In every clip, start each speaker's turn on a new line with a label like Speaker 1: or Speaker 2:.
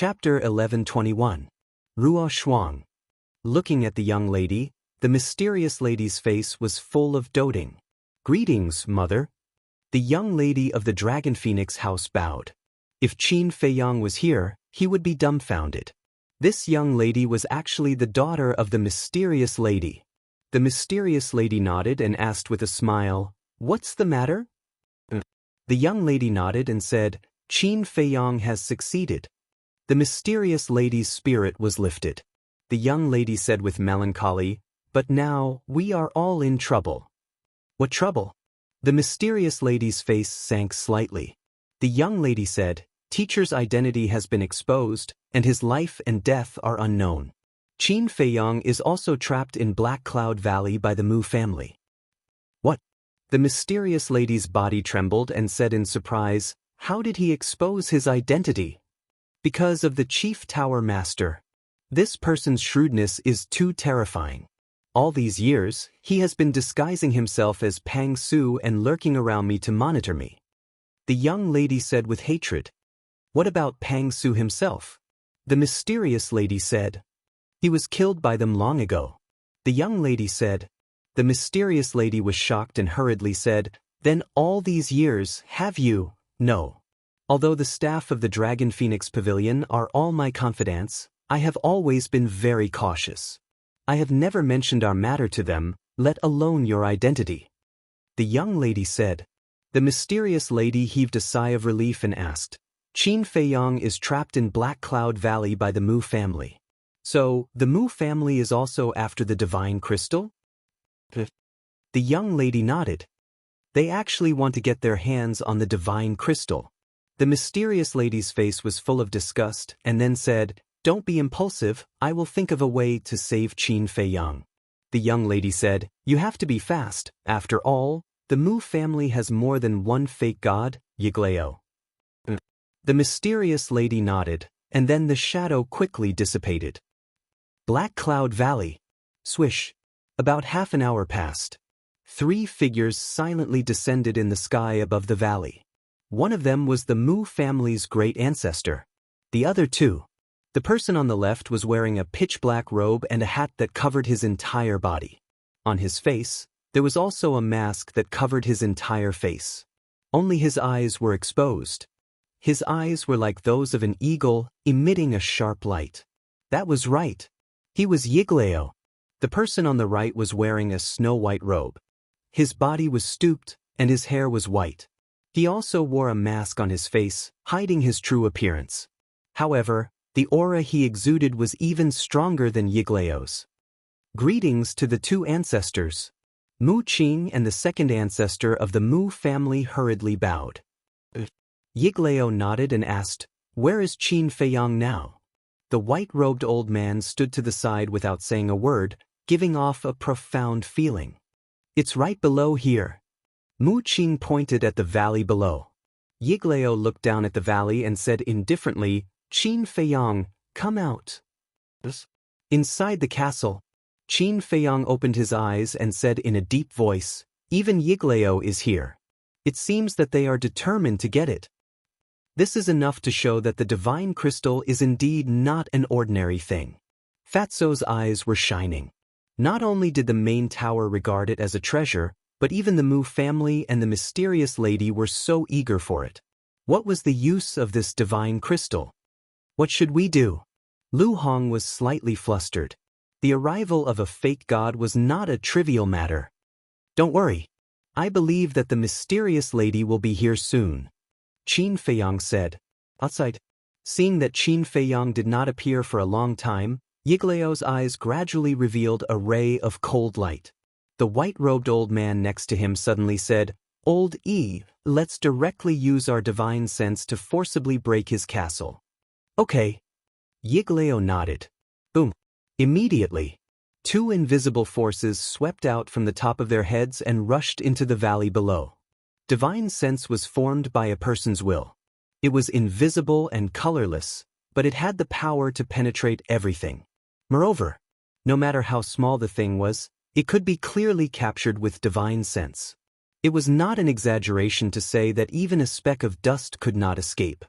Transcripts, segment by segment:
Speaker 1: Chapter 1121. Ruo Shuang. Looking at the young lady, the mysterious lady's face was full of doting. "Greetings, mother." The young lady of the Dragon Phoenix house bowed. If Qin Feiyang was here, he would be dumbfounded. This young lady was actually the daughter of the mysterious lady. The mysterious lady nodded and asked with a smile, "What's the matter?" The young lady nodded and said, "Qin Feiyang has succeeded." The mysterious lady's spirit was lifted. The young lady said with melancholy, "But now, we are all in trouble." "What trouble?" The mysterious lady's face sank slightly. The young lady said, "Teacher's identity has been exposed, and his life and death are unknown. Qin Feiyang is also trapped in Black Cloud Valley by the Mu family." "What?" The mysterious lady's body trembled and said in surprise, "How did he expose his identity?" "Because of the Chief Tower Master. This person's shrewdness is too terrifying. All these years, he has been disguising himself as Pang Su and lurking around me to monitor me." The young lady said with hatred, "What about Pang Su himself?" The mysterious lady said, "He was killed by them long ago." The young lady said. The mysterious lady was shocked and hurriedly said, "Then all these years, have you?" "No. Although the staff of the Dragon Phoenix Pavilion are all my confidants, I have always been very cautious. I have never mentioned our matter to them, let alone your identity." The young lady said. The mysterious lady heaved a sigh of relief and asked, "Qin Feiyang is trapped in Black Cloud Valley by the Mu family. So, the Mu family is also after the divine crystal?" The young lady nodded. "They actually want to get their hands on the divine crystal." The mysterious lady's face was full of disgust and then said, "Don't be impulsive, I will think of a way to save Qin Feiyang." The young lady said, "You have to be fast, after all, the Mu family has more than one fake god, Yigleo." The mysterious lady nodded, and then the shadow quickly dissipated. Black Cloud Valley. Swish. About half an hour passed. 3 figures silently descended in the sky above the valley. One of them was the Mu family's great ancestor. The other 2. The person on the left was wearing a pitch-black robe and a hat that covered his entire body. On his face, there was also a mask that covered his entire face. Only his eyes were exposed. His eyes were like those of an eagle, emitting a sharp light. That was right. He was Yigleo. The person on the right was wearing a snow-white robe. His body was stooped, and his hair was white. He also wore a mask on his face, hiding his true appearance. However, the aura he exuded was even stronger than Yigleo's. Greetings to the 2 ancestors. Mu Qing and the second ancestor of the Mu family hurriedly bowed. Yigleo nodded and asked, "Where is Qin Feiyang now?" The white-robed old man stood to the side without saying a word, giving off a profound feeling. "It's right below here." Mu Qing pointed at the valley below. Yigleo looked down at the valley and said indifferently, "Qin Feiyang, come out." Inside the castle, Qin Feiyang opened his eyes and said in a deep voice, "Even Yigleo is here. It seems that they are determined to get it." This is enough to show that the divine crystal is indeed not an ordinary thing. Fatso's eyes were shining. Not only did the main tower regard it as a treasure, but even the Mu family and the mysterious lady were so eager for it. What was the use of this divine crystal? What should we do? Lu Hong was slightly flustered. The arrival of a fake god was not a trivial matter. "Don't worry. I believe that the mysterious lady will be here soon," Qin Feiyang said. Outside, seeing that Qin Feiyang did not appear for a long time, Yigleo's eyes gradually revealed a ray of cold light. The white-robed old man next to him suddenly said, "Old E, let's directly use our divine sense to forcibly break his castle." "Okay." Yigleo nodded. Boom. Immediately, 2 invisible forces swept out from the top of their heads and rushed into the valley below. Divine sense was formed by a person's will. It was invisible and colorless, but it had the power to penetrate everything. Moreover, no matter how small the thing was, it could be clearly captured with divine sense. It was not an exaggeration to say that even a speck of dust could not escape.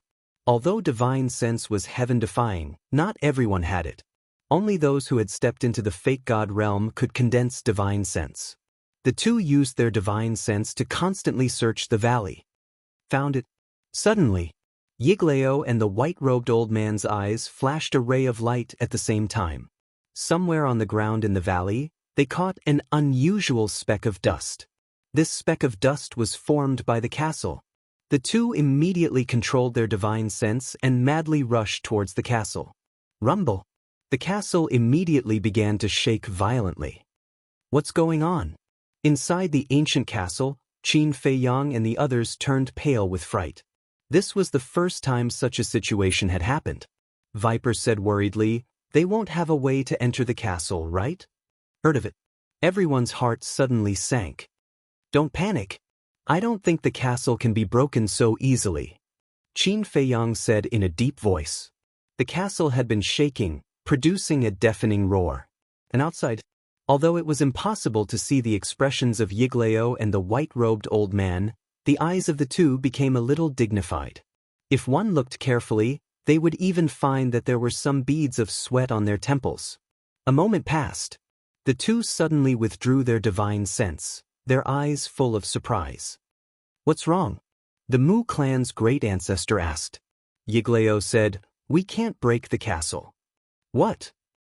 Speaker 1: Although divine sense was heaven-defying, not everyone had it. Only those who had stepped into the fake god realm could condense divine sense. The two used their divine sense to constantly search the valley. Found it. Suddenly, Yigleo and the white-robed old man's eyes flashed a ray of light at the same time. Somewhere on the ground in the valley, they caught an unusual speck of dust. This speck of dust was formed by the castle. The two immediately controlled their divine sense and madly rushed towards the castle. Rumble! The castle immediately began to shake violently. What's going on? Inside the ancient castle, Qin Feiyang and the others turned pale with fright. This was the first time such a situation had happened. Viper said worriedly, "They won't have a way to enter the castle, right?" Heard of it. Everyone's heart suddenly sank. Don't panic. I don't think the castle can be broken so easily, Qin Feiyang said in a deep voice. The castle had been shaking, producing a deafening roar. And outside, although it was impossible to see the expressions of Yigleo and the white-robed old man, the eyes of the two became a little dignified. If one looked carefully, they would even find that there were some beads of sweat on their temples. A moment passed. The two suddenly withdrew their divine sense, their eyes full of surprise. What's wrong? The Mu clan's great ancestor asked. Yigleo said, "We can't break the castle." What?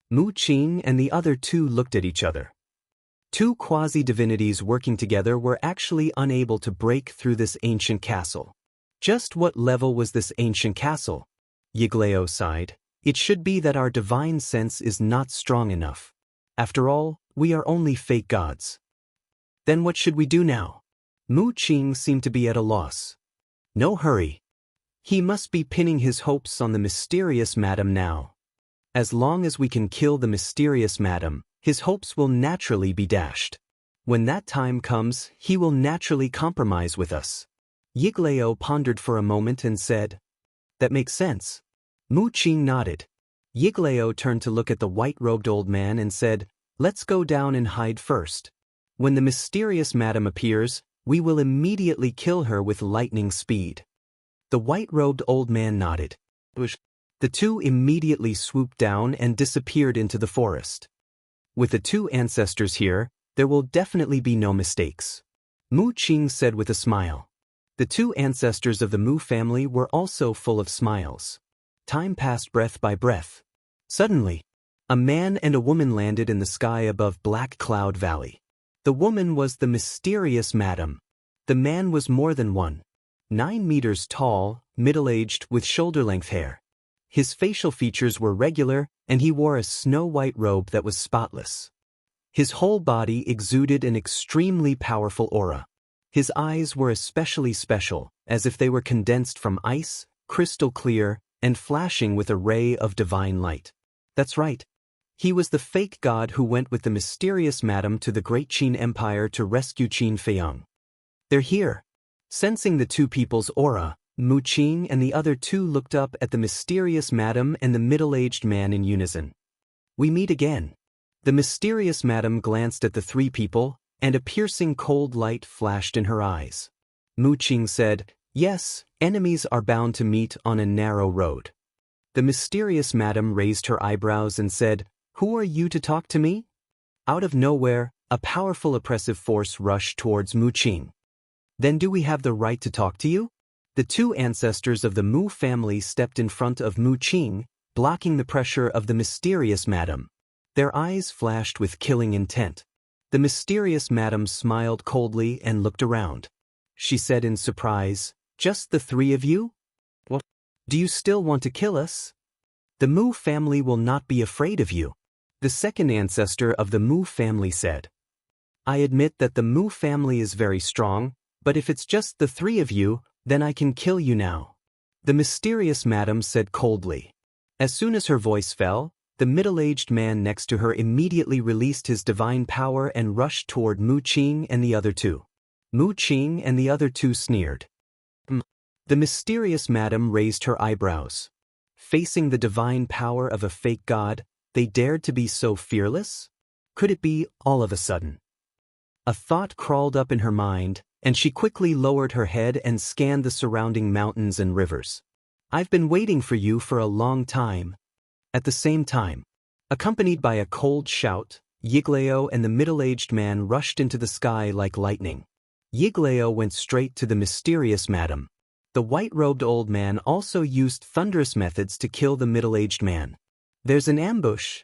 Speaker 1: Mu Qing and the other two looked at each other. Two quasi-divinities working together were actually unable to break through this ancient castle. Just what level was this ancient castle? Yigleo sighed. It should be that our divine sense is not strong enough. After all, we are only fake gods. Then what should we do now? Mu Qing seemed to be at a loss. No hurry. He must be pinning his hopes on the mysterious madam now. As long as we can kill the mysterious madam, his hopes will naturally be dashed. When that time comes, he will naturally compromise with us. Yigleo pondered for a moment and said, "That makes sense." Mu Qing nodded. Yigleo turned to look at the white-robed old man and said, "Let's go down and hide first. When the mysterious madam appears, we will immediately kill her with lightning speed." The white-robed old man nodded. The two immediately swooped down and disappeared into the forest. With the two ancestors here, there will definitely be no mistakes, Mu Qing said with a smile. The two ancestors of the Mu family were also full of smiles. Time passed breath by breath. Suddenly, a man and a woman landed in the sky above Black Cloud Valley. The woman was the mysterious madam. The man was more than 9 meters tall, middle-aged, with shoulder-length hair. His facial features were regular, and he wore a snow-white robe that was spotless. His whole body exuded an extremely powerful aura. His eyes were especially special, as if they were condensed from ice, crystal clear, and flashing with a ray of divine light. That's right. He was the fake god who went with the mysterious madam to the Great Qin Empire to rescue Qin Feiyang. They're here. Sensing the two people's aura, Mu Qing and the other two looked up at the mysterious madam and the middle-aged man in unison. We meet again. The mysterious madam glanced at the three people, and a piercing cold light flashed in her eyes. Mu Qing said, "Yes, enemies are bound to meet on a narrow road." The mysterious madam raised her eyebrows and said, "Who are you to talk to me?" Out of nowhere, a powerful oppressive force rushed towards Mu Qing. "Then do we have the right to talk to you?" The two ancestors of the Mu family stepped in front of Mu Qing, blocking the pressure of the mysterious madam. Their eyes flashed with killing intent. The mysterious madam smiled coldly and looked around. She said in surprise, "Just the three of you? What? Do you still want to kill us?" "The Mu family will not be afraid of you," the second ancestor of the Mu family said. "I admit that the Mu family is very strong, but if it's just the three of you, then I can kill you now," the mysterious madam said coldly. As soon as her voice fell, the middle-aged man next to her immediately released his divine power and rushed toward Mu Qing and the other two. Mu Qing and the other two sneered. The mysterious madam raised her eyebrows. Facing the divine power of a fake god, they dared to be so fearless? Could it be all of a sudden? A thought crawled up in her mind, and she quickly lowered her head and scanned the surrounding mountains and rivers. I've been waiting for you for a long time. At the same time, accompanied by a cold shout, Yigleo and the middle-aged man rushed into the sky like lightning. Yigleo went straight to the mysterious madam. The white-robed old man also used thunderous methods to kill the middle-aged man. There's an ambush.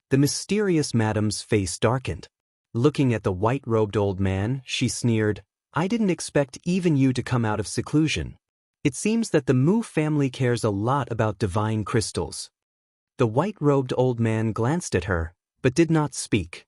Speaker 1: The mysterious madam's face darkened. Looking at the white-robed old man, she sneered, I didn't expect even you to come out of seclusion. It seems that the Mu family cares a lot about divine crystals. The white-robed old man glanced at her, but did not speak.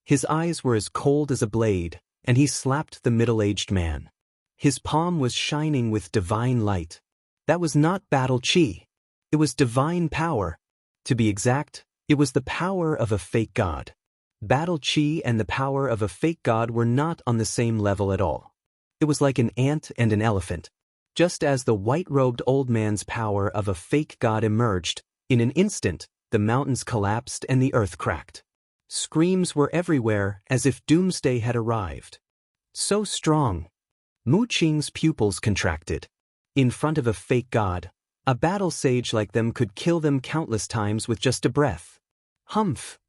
Speaker 1: His eyes were as cold as a blade, and he slapped the middle-aged man. His palm was shining with divine light. That was not battle chi. It was divine power. To be exact, it was the power of a fake god. Battle chi and the power of a fake god were not on the same level at all. It was like an ant and an elephant. Just as the white-robed old man's power of a fake god emerged, in an instant, the mountains collapsed and the earth cracked. Screams were everywhere, as if doomsday had arrived. So strong. Mu Qing's pupils contracted. In front of a fake god, a battle sage like them could kill them countless times with just a breath. Humph!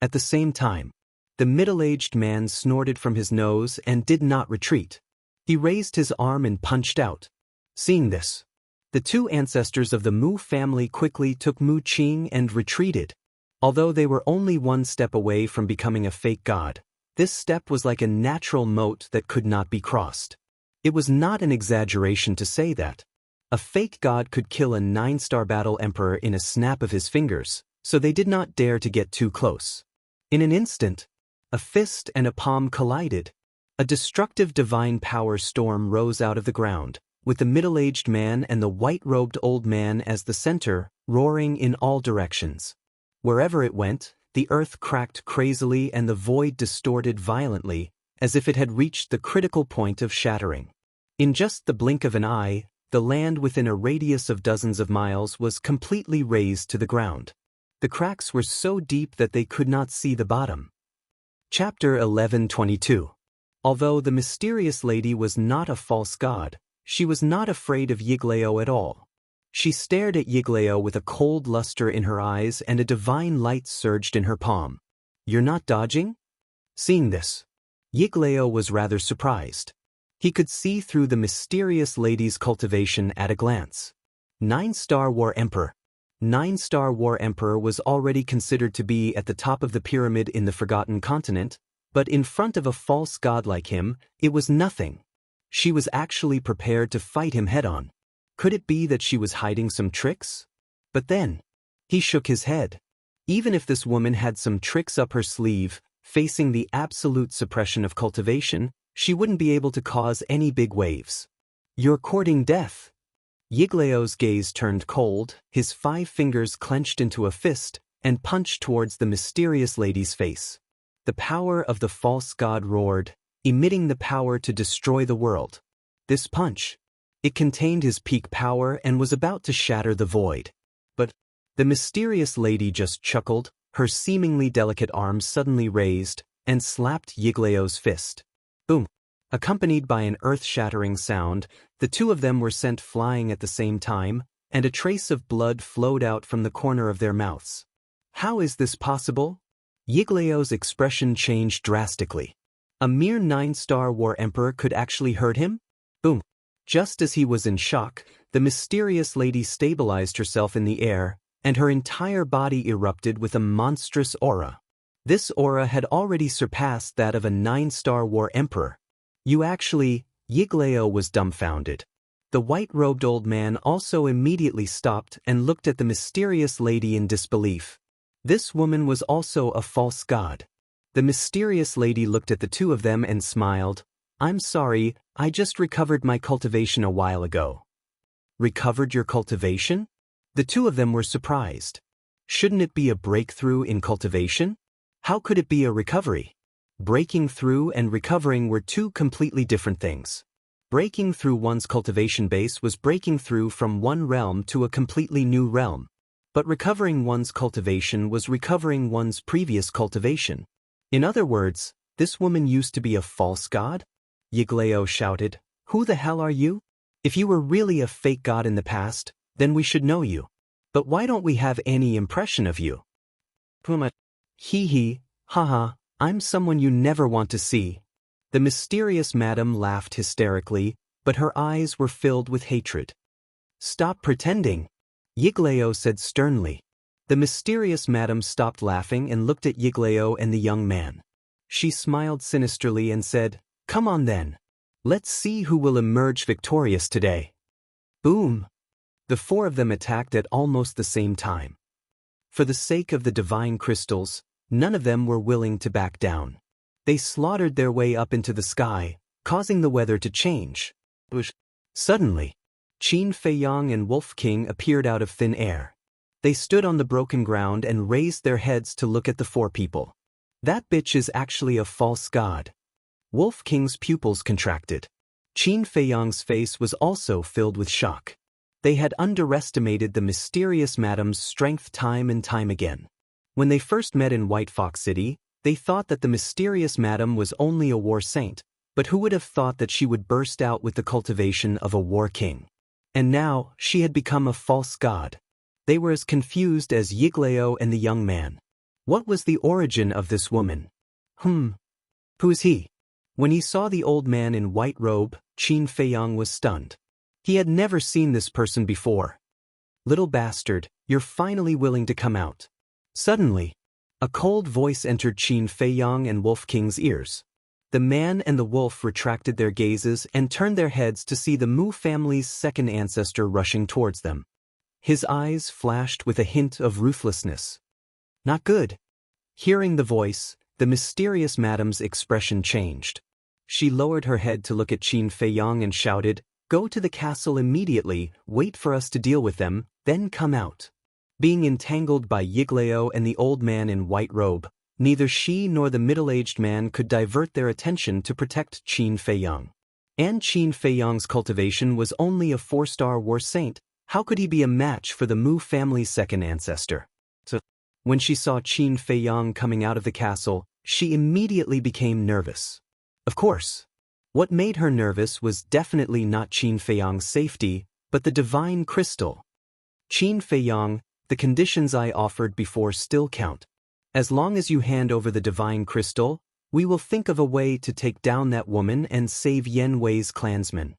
Speaker 1: At the same time, the middle-aged man snorted from his nose and did not retreat. He raised his arm and punched out. Seeing this, the two ancestors of the Mu family quickly took Mu Qing and retreated. Although they were only one step away from becoming a fake god, this step was like a natural moat that could not be crossed. It was not an exaggeration to say that a fake god could kill a 9-star battle emperor in a snap of his fingers, so they did not dare to get too close. In an instant, a fist and a palm collided. A destructive divine power storm rose out of the ground, with the middle-aged man and the white-robed old man as the center, roaring in all directions. Wherever it went, the earth cracked crazily and the void distorted violently, as if it had reached the critical point of shattering. In just the blink of an eye, the land within a radius of dozens of miles was completely razed to the ground. The cracks were so deep that they could not see the bottom. Chapter 11:22. Although the mysterious lady was not a false god, she was not afraid of Yigleo at all. She stared at Yigleo with a cold luster in her eyes and a divine light surged in her palm. You're not dodging? Seeing this, Yigleo was rather surprised. He could see through the mysterious lady's cultivation at a glance. 9-star War Emperor. 9-star War Emperor was already considered to be at the top of the pyramid in the Forgotten Continent, but in front of a false god like him, it was nothing. She was actually prepared to fight him head-on. Could it be that she was hiding some tricks? But then, he shook his head. Even if this woman had some tricks up her sleeve, facing the absolute suppression of cultivation, she wouldn't be able to cause any big waves. You're courting death. Yigleo's gaze turned cold, his 5 fingers clenched into a fist, and punched towards the mysterious lady's face. The power of the false god roared, emitting the power to destroy the world. This punch, it contained his peak power and was about to shatter the void. But the mysterious lady just chuckled, her seemingly delicate arms suddenly raised, and slapped Yigleo's fist. Boom! Accompanied by an earth-shattering sound, the two of them were sent flying at the same time, and a trace of blood flowed out from the corner of their mouths. How is this possible? Yigleo's expression changed drastically. A mere 9-star War Emperor could actually hurt him? Boom! Just as he was in shock, the mysterious lady stabilized herself in the air, and her entire body erupted with a monstrous aura. This aura had already surpassed that of a 9-star War Emperor. Yigleo was dumbfounded. The white-robed old man also immediately stopped and looked at the mysterious lady in disbelief. This woman was also a false god. The mysterious lady looked at the two of them and smiled. I'm sorry, I just recovered my cultivation a while ago. Recovered your cultivation? The two of them were surprised. Shouldn't it be a breakthrough in cultivation? How could it be a recovery? Breaking through and recovering were two completely different things. Breaking through one's cultivation base was breaking through from one realm to a completely new realm. But recovering one's cultivation was recovering one's previous cultivation. In other words, this woman used to be a false god? Yigleo shouted, Who the hell are you? If you were really a fake god in the past, Then we should know you. But why don't we have any impression of you? Puma. Hee hee, haha, I'm someone you never want to see. The mysterious madam laughed hysterically, but her eyes were filled with hatred. Stop pretending, Yigleo said sternly. The mysterious madam stopped laughing and looked at Yigleo and the young man. She smiled sinisterly and said, Come on then. Let's see who will emerge victorious today. Boom! The four of them attacked at almost the same time. For the sake of the divine crystals, none of them were willing to back down. They slaughtered their way up into the sky, causing the weather to change. Suddenly, Qin Feiyang and Wolf King appeared out of thin air. They stood on the broken ground and raised their heads to look at the four people. That bitch is actually a false god. Wolf King's pupils contracted. Qin Feiyang's face was also filled with shock. They had underestimated the mysterious madam's strength time and time again. When they first met in White Fox City, they thought that the mysterious madam was only a war saint, but who would have thought that she would burst out with the cultivation of a war king? And now, she had become a false god. They were as confused as Yigleo and the young man. What was the origin of this woman? Who's he? When he saw the old man in white robe, Qin Feiyang was stunned. He had never seen this person before. Little bastard, you're finally willing to come out. Suddenly, a cold voice entered Qin Feiyang and Wolf King's ears. The man and the wolf retracted their gazes and turned their heads to see the Mu family's second ancestor rushing towards them. His eyes flashed with a hint of ruthlessness. Not good. Hearing the voice, the mysterious madam's expression changed. She lowered her head to look at Qin Feiyang and shouted, Go to the castle immediately, wait for us to deal with them, then come out. Being entangled by Yigleo and the old man in white robe, neither she nor the middle-aged man could divert their attention to protect Qin Feiyang. And Qin Feiyang's cultivation was only a 4-star war saint. How could he be a match for the Mu family's second ancestor? So, when she saw Qin Feiyang coming out of the castle, she immediately became nervous. Of course. What made her nervous was definitely not Qin Feiyang's safety, but the divine crystal. Qin Feiyang, the conditions I offered before still count. As long as you hand over the divine crystal, we will think of a way to take down that woman and save Yen Wei's clansmen.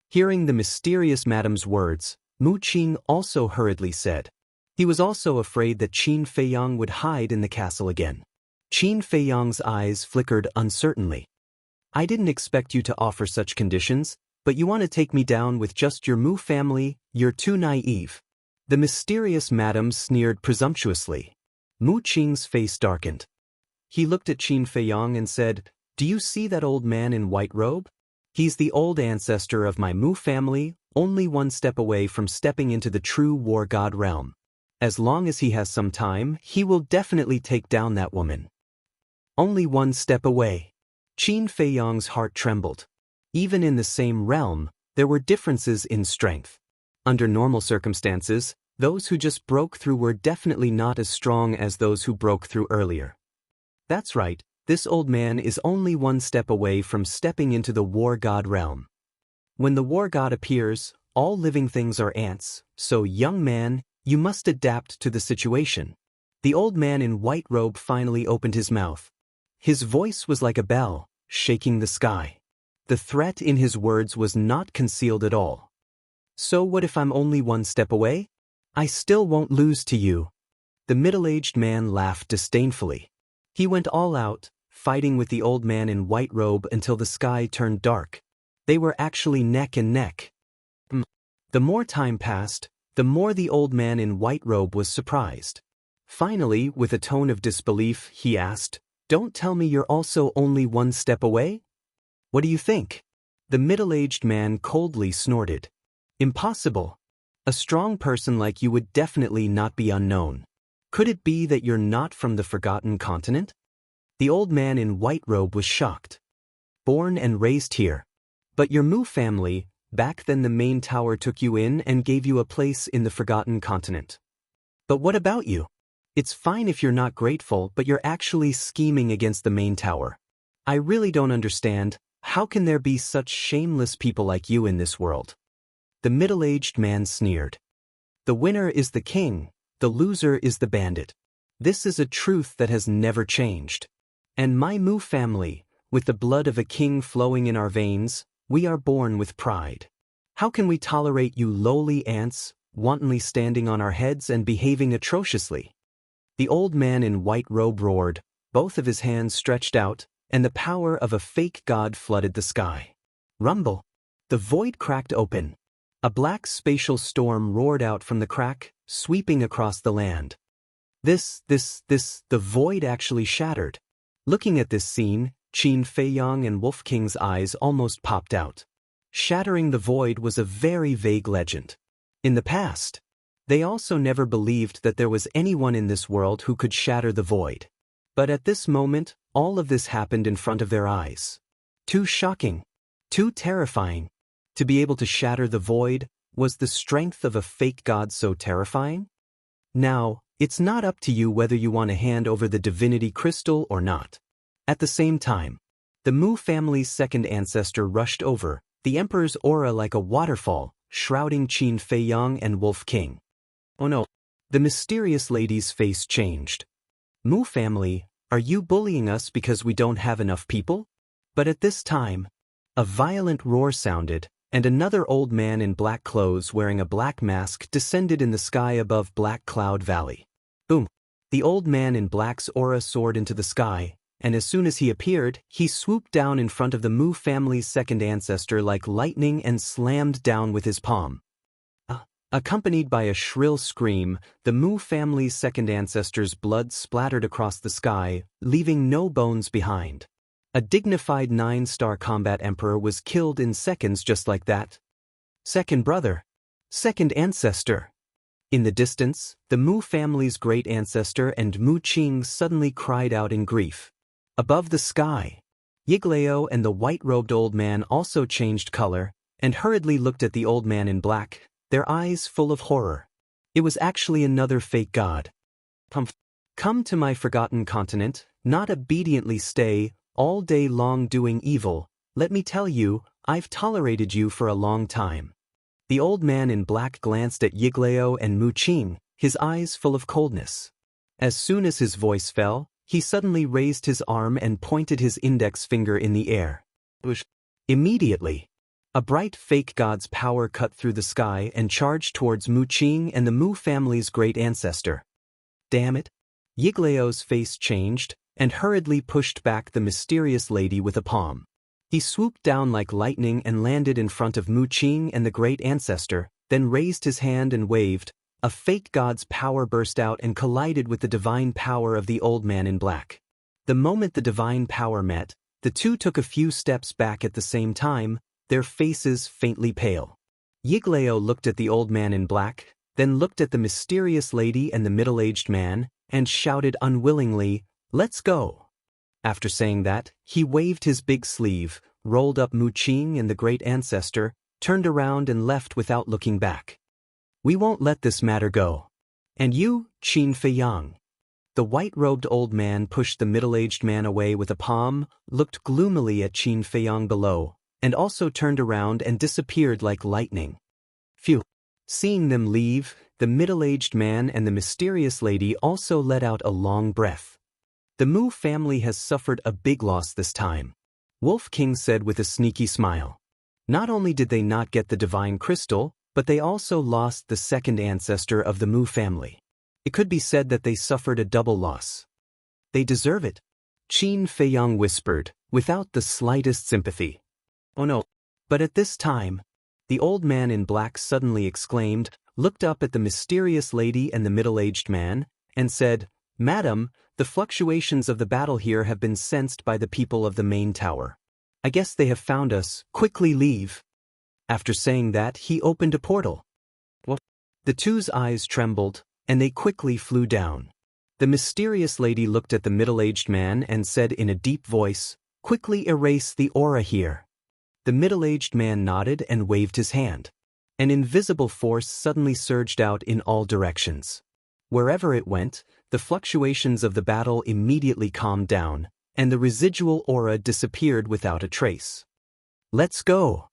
Speaker 1: Hearing the mysterious madam's words, Mu Qing also hurriedly said. He was also afraid that Qin Feiyang would hide in the castle again. Qin Feiyang's eyes flickered uncertainly. I didn't expect you to offer such conditions, but you want to take me down with just your Mu family, you're too naive. The mysterious madam sneered presumptuously. Mu Qing's face darkened. He looked at Qin Feiyang and said, Do you see that old man in white robe? He's the old ancestor of my Mu family, only one step away from stepping into the true war god realm. As long as he has some time, he will definitely take down that woman. Only one step away. Qin Feiyang's heart trembled. Even in the same realm, there were differences in strength. Under normal circumstances, those who just broke through were definitely not as strong as those who broke through earlier. That's right, this old man is only one step away from stepping into the war god realm. When the war god appears, all living things are ants, so young man, you must adapt to the situation. The old man in white robe finally opened his mouth. His voice was like a bell, shaking the sky. The threat in his words was not concealed at all. So what if I'm only one step away? I still won't lose to you. The middle-aged man laughed disdainfully. He went all out, fighting with the old man in white robe until the sky turned dark. They were actually neck and neck. The more time passed, the more the old man in white robe was surprised. Finally, with a tone of disbelief, he asked, Don't tell me you're also only one step away? What do you think? The middle-aged man coldly snorted. Impossible. A strong person like you would definitely not be unknown. Could it be that you're not from the Forgotten Continent? The old man in white robe was shocked. Born and raised here. But your Mu family, back then the main tower took you in and gave you a place in the Forgotten Continent. But what about you? It's fine if you're not grateful, but you're actually scheming against the main tower. I really don't understand, how can there be such shameless people like you in this world? The middle-aged man sneered. The winner is the king, the loser is the bandit. This is a truth that has never changed. And my Mu family, with the blood of a king flowing in our veins, we are born with pride. How can we tolerate you lowly ants, wantonly standing on our heads and behaving atrociously? The old man in white robe roared, both of his hands stretched out, and the power of a fake god flooded the sky. Rumble! The void cracked open. A black spatial storm roared out from the crack, sweeping across the land. The void actually shattered. Looking at this scene, Qin Feiyang and Wolf King's eyes almost popped out. Shattering the void was a very vague legend. In the past, they also never believed that there was anyone in this world who could shatter the void. But at this moment, all of this happened in front of their eyes. Too shocking. Too terrifying. To be able to shatter the void, was the strength of a fake god so terrifying? Now, it's not up to you whether you want to hand over the divinity crystal or not. At the same time, the Mu family's second ancestor rushed over, the emperor's aura like a waterfall, shrouding Qin Feiyang and Wolf King. Oh no! The mysterious lady's face changed. Mu family, are you bullying us because we don't have enough people? But at this time, a violent roar sounded, and another old man in black clothes wearing a black mask descended in the sky above Black Cloud Valley. Boom! The old man in black's aura soared into the sky, and as soon as he appeared, he swooped down in front of the Mu family's second ancestor like lightning and slammed down with his palm. Accompanied by a shrill scream, the Mu family's second ancestor's blood splattered across the sky, leaving no bones behind. A dignified 9-star combat emperor was killed in seconds just like that. Second brother. Second ancestor. In the distance, the Mu family's great ancestor and Mu Qing suddenly cried out in grief. Above the sky, Yiglao and the white-robed old man also changed color, and hurriedly looked at the old man in black, their eyes full of horror. It was actually another fake god. Come to my forgotten continent, not obediently stay, all day long doing evil. Let me tell you, I've tolerated you for a long time. The old man in black glanced at Yiglao and Mu Qing, his eyes full of coldness. As soon as his voice fell, he suddenly raised his arm and pointed his index finger in the air. Immediately, a bright fake god's power cut through the sky and charged towards Mu Qing and the Mu family's great ancestor. Damn it! Yiglao's face changed, and hurriedly pushed back the mysterious lady with a palm. He swooped down like lightning and landed in front of Mu Qing and the great ancestor, then raised his hand and waved. A fake god's power burst out and collided with the divine power of the old man in black. The moment the divine power met, the two took a few steps back at the same time, their faces faintly pale. Yiglao looked at the old man in black, then looked at the mysterious lady and the middle-aged man, and shouted unwillingly, "Let's go!" After saying that, he waved his big sleeve, rolled up Mu Qing and the great ancestor, turned around and left without looking back. We won't let this matter go. And you, Qin Feiyang. The white-robed old man pushed the middle-aged man away with a palm, looked gloomily at Qin Feiyang below, and also turned around and disappeared like lightning. Phew! Seeing them leave, the middle-aged man and the mysterious lady also let out a long breath. The Mu family has suffered a big loss this time, Wolf King said with a sneaky smile. Not only did they not get the divine crystal, but they also lost the second ancestor of the Mu family. It could be said that they suffered a double loss. They deserve it, Qin Feiyang whispered, without the slightest sympathy. Oh no! But at this time, the old man in black suddenly exclaimed, looked up at the mysterious lady and the middle-aged man, and said, "Madam, the fluctuations of the battle here have been sensed by the people of the main tower. I guess they have found us. Quickly leave." After saying that, he opened a portal. What? The two's eyes trembled, and they quickly flew down. The mysterious lady looked at the middle-aged man and said in a deep voice, "Quickly erase the aura here." The middle-aged man nodded and waved his hand. An invisible force suddenly surged out in all directions. Wherever it went, the fluctuations of the battle immediately calmed down, and the residual aura disappeared without a trace. Let's go!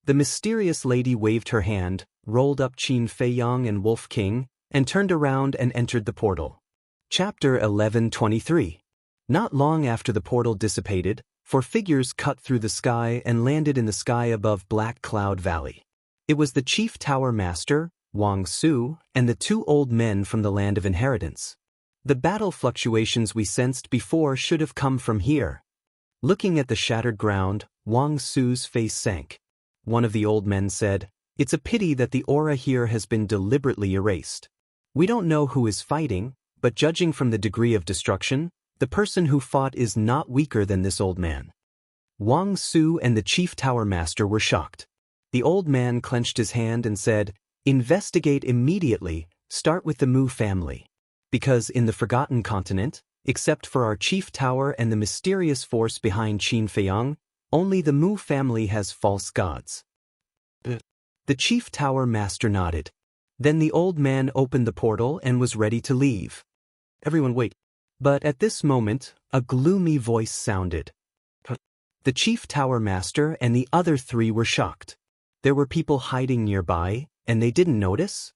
Speaker 1: The mysterious lady waved her hand, rolled up Qin Feiyang and Wolf King, and turned around and entered the portal. Chapter 1123. Not long after the portal dissipated, 4 figures cut through the sky and landed in the sky above Black Cloud Valley. It was the Chief Tower Master, Wang Su, and the 2 old men from the Land of Inheritance. The battle fluctuations we sensed before should have come from here. Looking at the shattered ground, Wang Su's face sank. One of the old men said, "It's a pity that the aura here has been deliberately erased. We don't know who is fighting, but judging from the degree of destruction, the person who fought is not weaker than this old man." Wang Su and the Chief Tower Master were shocked. The old man clenched his hand and said, "Investigate immediately, start with the Mu family. Because in the Forgotten Continent, except for our Chief Tower and the mysterious force behind Qin Feiyang, only the Mu family has false gods." The Chief Tower Master nodded. Then the old man opened the portal and was ready to leave. Everyone wait. But at this moment, a gloomy voice sounded. The Chief Tower Master and the other 3 were shocked. There were people hiding nearby, and they didn't notice?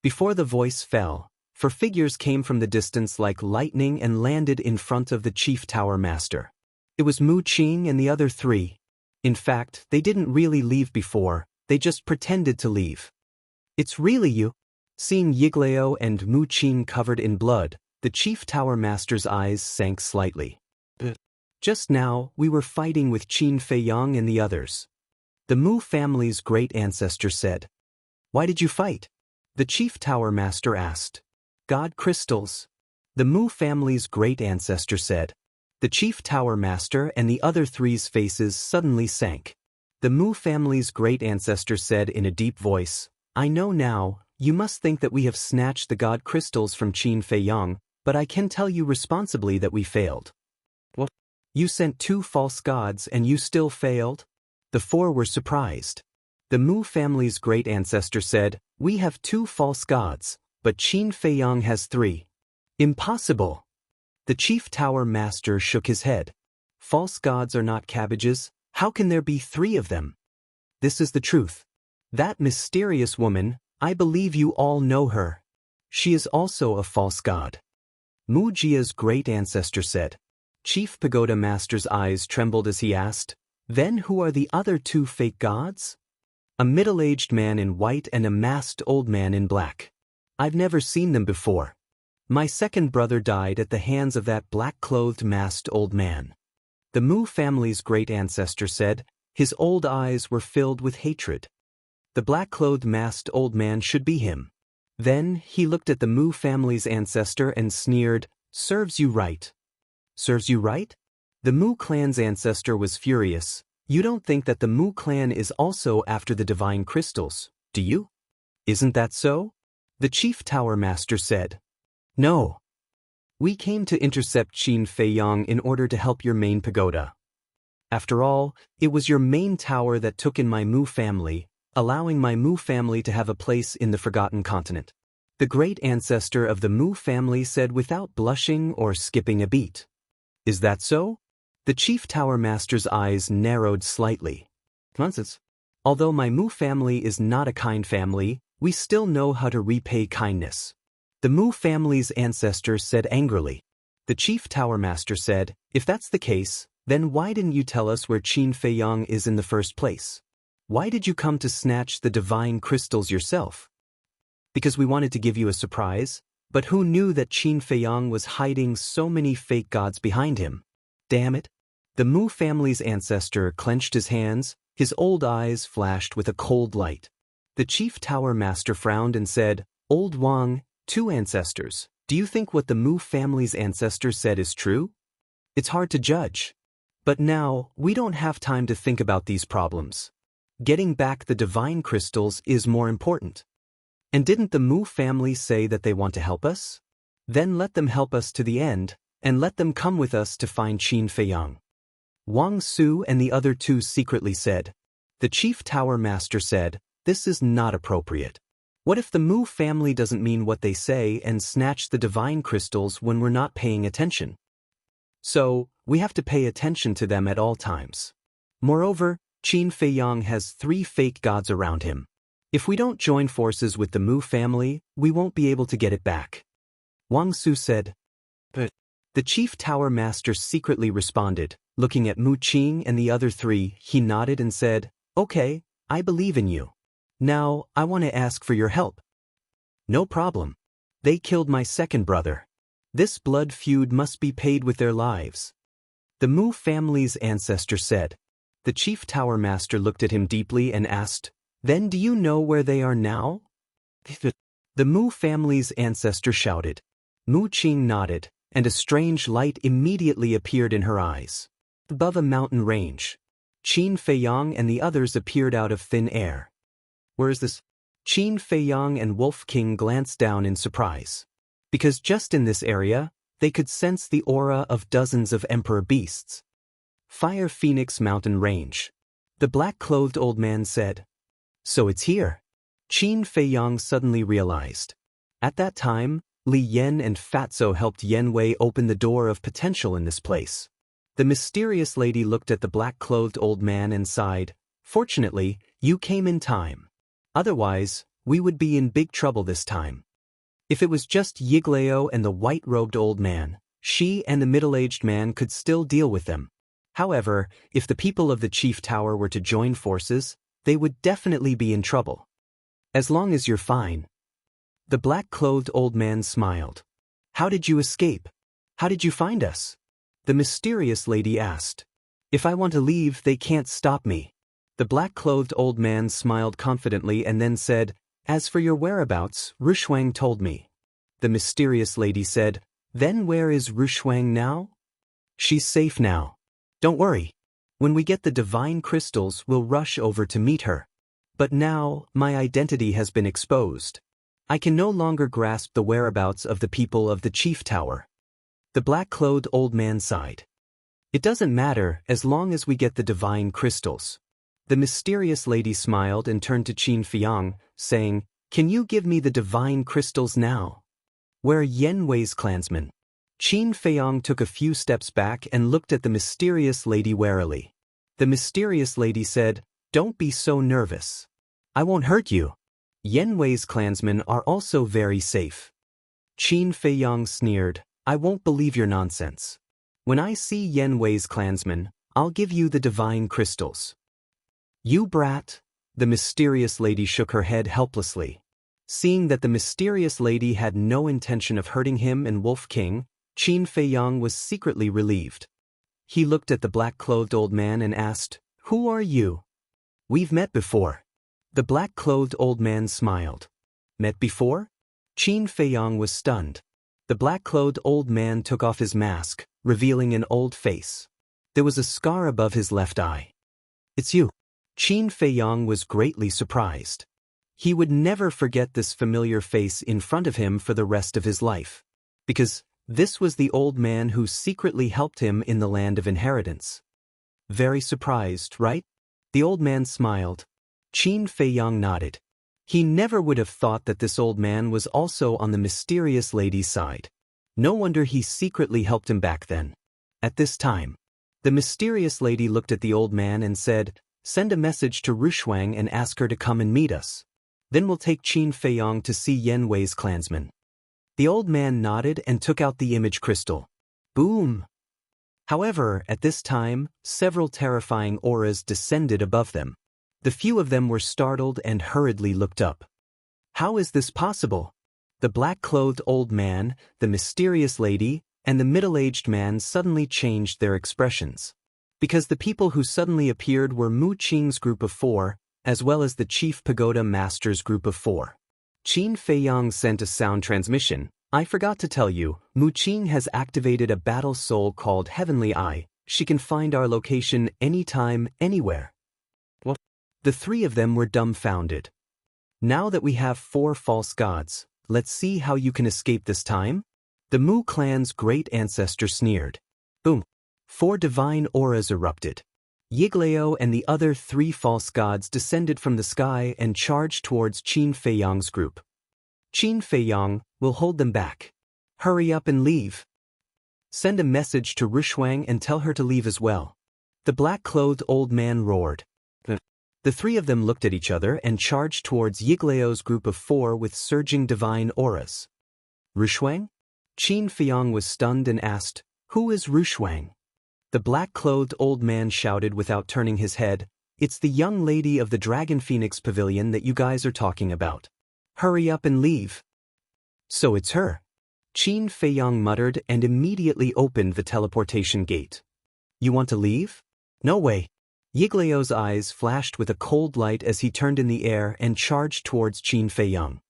Speaker 1: Before the voice fell, 4 figures came from the distance like lightning and landed in front of the Chief Tower Master. It was Mu Qing and the other 3. In fact, they didn't really leave before, they just pretended to leave. "It's really you." Seeing Yiglao and Mu Qing covered in blood, the Chief Tower Master's eyes sank slightly. "Just now, we were fighting with Qin Feiyang and the others," the Mu family's great ancestor said. "Why did you fight?" the Chief Tower Master asked. "God crystals," the Mu family's great ancestor said. The Chief Tower Master and the other 3's faces suddenly sank. The Mu family's great ancestor said in a deep voice, "I know now, you must think that we have snatched the God crystals from Qin Feiyang, but I can tell you responsibly that we failed." "What? You sent 2 false gods and you still failed?" The 4 were surprised. The Mu family's great ancestor said, "We have 2 false gods, but Qin Feiyang has 3. Impossible." The Chief Tower Master shook his head. "False gods are not cabbages. How can there be 3 of them? This is the truth. That mysterious woman, I believe you all know her. She is also a false god." Mu Jia's great ancestor said. Chief Pagoda Master's eyes trembled as he asked, "Then who are the other 2 fake gods?" "A middle-aged man in white and a masked old man in black. I've never seen them before. My second brother died at the hands of that black-clothed masked old man." The Mu family's great ancestor said. His old eyes were filled with hatred. The black-clothed masked old man should be him. Then he looked at the Mu family's ancestor and sneered, "Serves you right." "Serves you right?" The Mu clan's ancestor was furious. "You don't think that the Mu clan is also after the divine crystals, do you?" "Isn't that so?" the Chief Tower Master said. "No. We came to intercept Qin Feiyang in order to help your main pagoda. After all, it was your main tower that took in my Mu family, allowing my Mu family to have a place in the Forgotten Continent." The great ancestor of the Mu family said without blushing or skipping a beat. "Is that so?" The Chief Tower Master's eyes narrowed slightly. "Nonsense. Although my Mu family is not a kind family, we still know how to repay kindness," the Mu family's ancestor said angrily. The Chief Tower Master said, "If that's the case, then why didn't you tell us where Qin Feiyang is in the first place? Why did you come to snatch the divine crystals yourself?" "Because we wanted to give you a surprise, but who knew that Qin Feiyang was hiding so many fake gods behind him? Damn it." The Mu family's ancestor clenched his hands, his old eyes flashed with a cold light. The Chief Tower Master frowned and said, "Old Wang, 2 ancestors, do you think what the Mu family's ancestor said is true? It's hard to judge. But now, we don't have time to think about these problems. Getting back the divine crystals is more important. And didn't the Mu family say that they want to help us? Then let them help us to the end, and let them come with us to find Qin Feiyang." Wang Su and the other 2 secretly said. The Chief Tower Master said, "This is not appropriate. What if the Mu family doesn't mean what they say and snatch the divine crystals when we're not paying attention? So, we have to pay attention to them at all times. Moreover, Qin Feiyang has 3 fake gods around him. If we don't join forces with the Mu family, we won't be able to get it back. Wang Su said. But the chief tower master secretly responded, looking at Mu Qing and the other 3, he nodded and said, "Okay, I believe in you. Now, I want to ask for your help." "No problem. They killed my second brother. This blood feud must be paid with their lives." The Mu family's ancestor said. The chief tower master looked at him deeply and asked, "Then do you know where they are now?" The Mu family's ancestor shouted. Mu Qing nodded, and a strange light immediately appeared in her eyes. Above a mountain range, Qin Feiyang and the others appeared out of thin air. "Where is this?" Qin Feiyang and Wolf King glanced down in surprise. Because just in this area, they could sense the aura of dozens of emperor beasts. Fire Phoenix Mountain Range. The black-clothed old man said. "So it's here." Qin Feiyang suddenly realized. At that time, Li Yan and Fatso helped Yen Wei open the door of potential in this place. The mysterious lady looked at the black-clothed old man and sighed, "Fortunately, you came in time. Otherwise, we would be in big trouble this time." If it was just Yigleo and the white-robed old man, she and the middle-aged man could still deal with them. However, if the people of the chief tower were to join forces, they would definitely be in trouble. "As long as you're fine." The black-clothed old man smiled. "How did you escape? How did you find us?" The mysterious lady asked. "If I want to leave, they can't stop me." The black-clothed old man smiled confidently and then said, "As for your whereabouts, Rushuang told me." The mysterious lady said, "Then where is Rushuang now?" "She's safe now. Don't worry. When we get the divine crystals, we'll rush over to meet her. But now, my identity has been exposed. I can no longer grasp the whereabouts of the people of the chief tower." The black-clothed old man sighed. "It doesn't matter as long as we get the divine crystals." The mysterious lady smiled and turned to Qin Feiyang, saying, "Can you give me the divine crystals now?" "Where are Yen Wei's clansmen?" Qin Feiyang took a few steps back and looked at the mysterious lady warily. The mysterious lady said, "Don't be so nervous. I won't hurt you. Yen Wei's clansmen are also very safe." Qin Feiyang sneered, "I won't believe your nonsense. When I see Yen Wei's clansmen, I'll give you the divine crystals." "You brat." The mysterious lady shook her head helplessly. Seeing that the mysterious lady had no intention of hurting him and Wolf King, Qin Feiyang was secretly relieved. He looked at the black-clothed old man and asked, "Who are you?" "We've met before." The black-clothed old man smiled. "Met before?" Qin Feiyang was stunned. The black-clothed old man took off his mask, revealing an old face. There was a scar above his left eye. "It's you." Qin Feiyang was greatly surprised. He would never forget this familiar face in front of him for the rest of his life. Because this was the old man who secretly helped him in the land of inheritance. "Very surprised, right?" The old man smiled. Qin Feiyang nodded. He never would have thought that this old man was also on the mysterious lady's side. No wonder he secretly helped him back then. At this time, the mysterious lady looked at the old man and said, "Send a message to Rushuang and ask her to come and meet us. Then we'll take Qin Feiyang to see Yen Wei's clansmen." The old man nodded and took out the image crystal. Boom! However, at this time, several terrifying auras descended above them. The few of them were startled and hurriedly looked up. How is this possible? The black-clothed old man, the mysterious lady, and the middle-aged man suddenly changed their expressions. Because the people who suddenly appeared were Mu Qing's group of 4, as well as the Chief Pagoda Master's group of 4. Qin Feiyang sent a sound transmission. "I forgot to tell you, Mu Qing has activated a battle soul called Heavenly Eye. She can find our location anytime, anywhere." What? The 3 of them were dumbfounded. "Now that we have 4 false gods, let's see how you can escape this time?" The Mu clan's great ancestor sneered. Boom! 4 divine auras erupted. Yigleo and the other 3 false gods descended from the sky and charged towards Qin Feiyang's group. "Qin Feiyang, will hold them back. Hurry up and leave. Send a message to Rushuang and tell her to leave as well." The black-clothed old man roared. The three of them looked at each other and charged towards Yigleo's group of 4 with surging divine auras. Rushuang? Qin Feiyong was stunned and asked, "Who is Rushuang?" The black-clothed old man shouted without turning his head, "It's the young lady of the Dragon Phoenix Pavilion that you guys are talking about. Hurry up and leave." "So it's her," Qin Feiyong muttered and immediately opened the teleportation gate. "You want to leave?" "No way." Yigleo's eyes flashed with a cold light as he turned in the air and charged towards Qin Feiyong.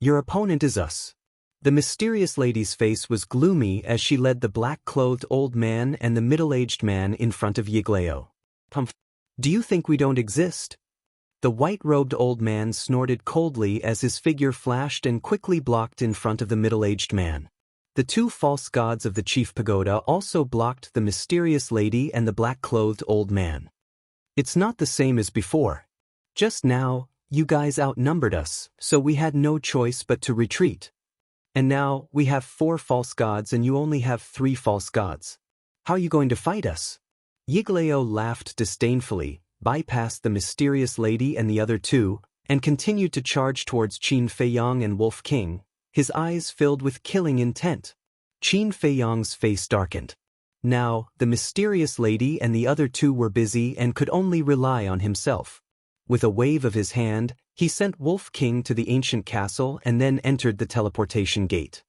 Speaker 1: "Your opponent is us." The mysterious lady's face was gloomy as she led the black-clothed old man and the middle-aged man in front of Yigleo. "Do you think we don't exist?" The white-robed old man snorted coldly as his figure flashed and quickly blocked in front of the middle-aged man. The 2 false gods of the chief pagoda also blocked the mysterious lady and the black-clothed old man. "It's not the same as before. Just now, you guys outnumbered us, so we had no choice but to retreat. And now, we have 4 false gods and you only have 3 false gods. How are you going to fight us?" Yigleo laughed disdainfully, bypassed the mysterious lady and the other 2, and continued to charge towards Qin Feiyong and Wolf King, his eyes filled with killing intent. Qin Feiyong's face darkened. Now, the mysterious lady and the other 2 were busy and could only rely on himself. With a wave of his hand, he sent Wolf King to the ancient castle and then entered the teleportation gate.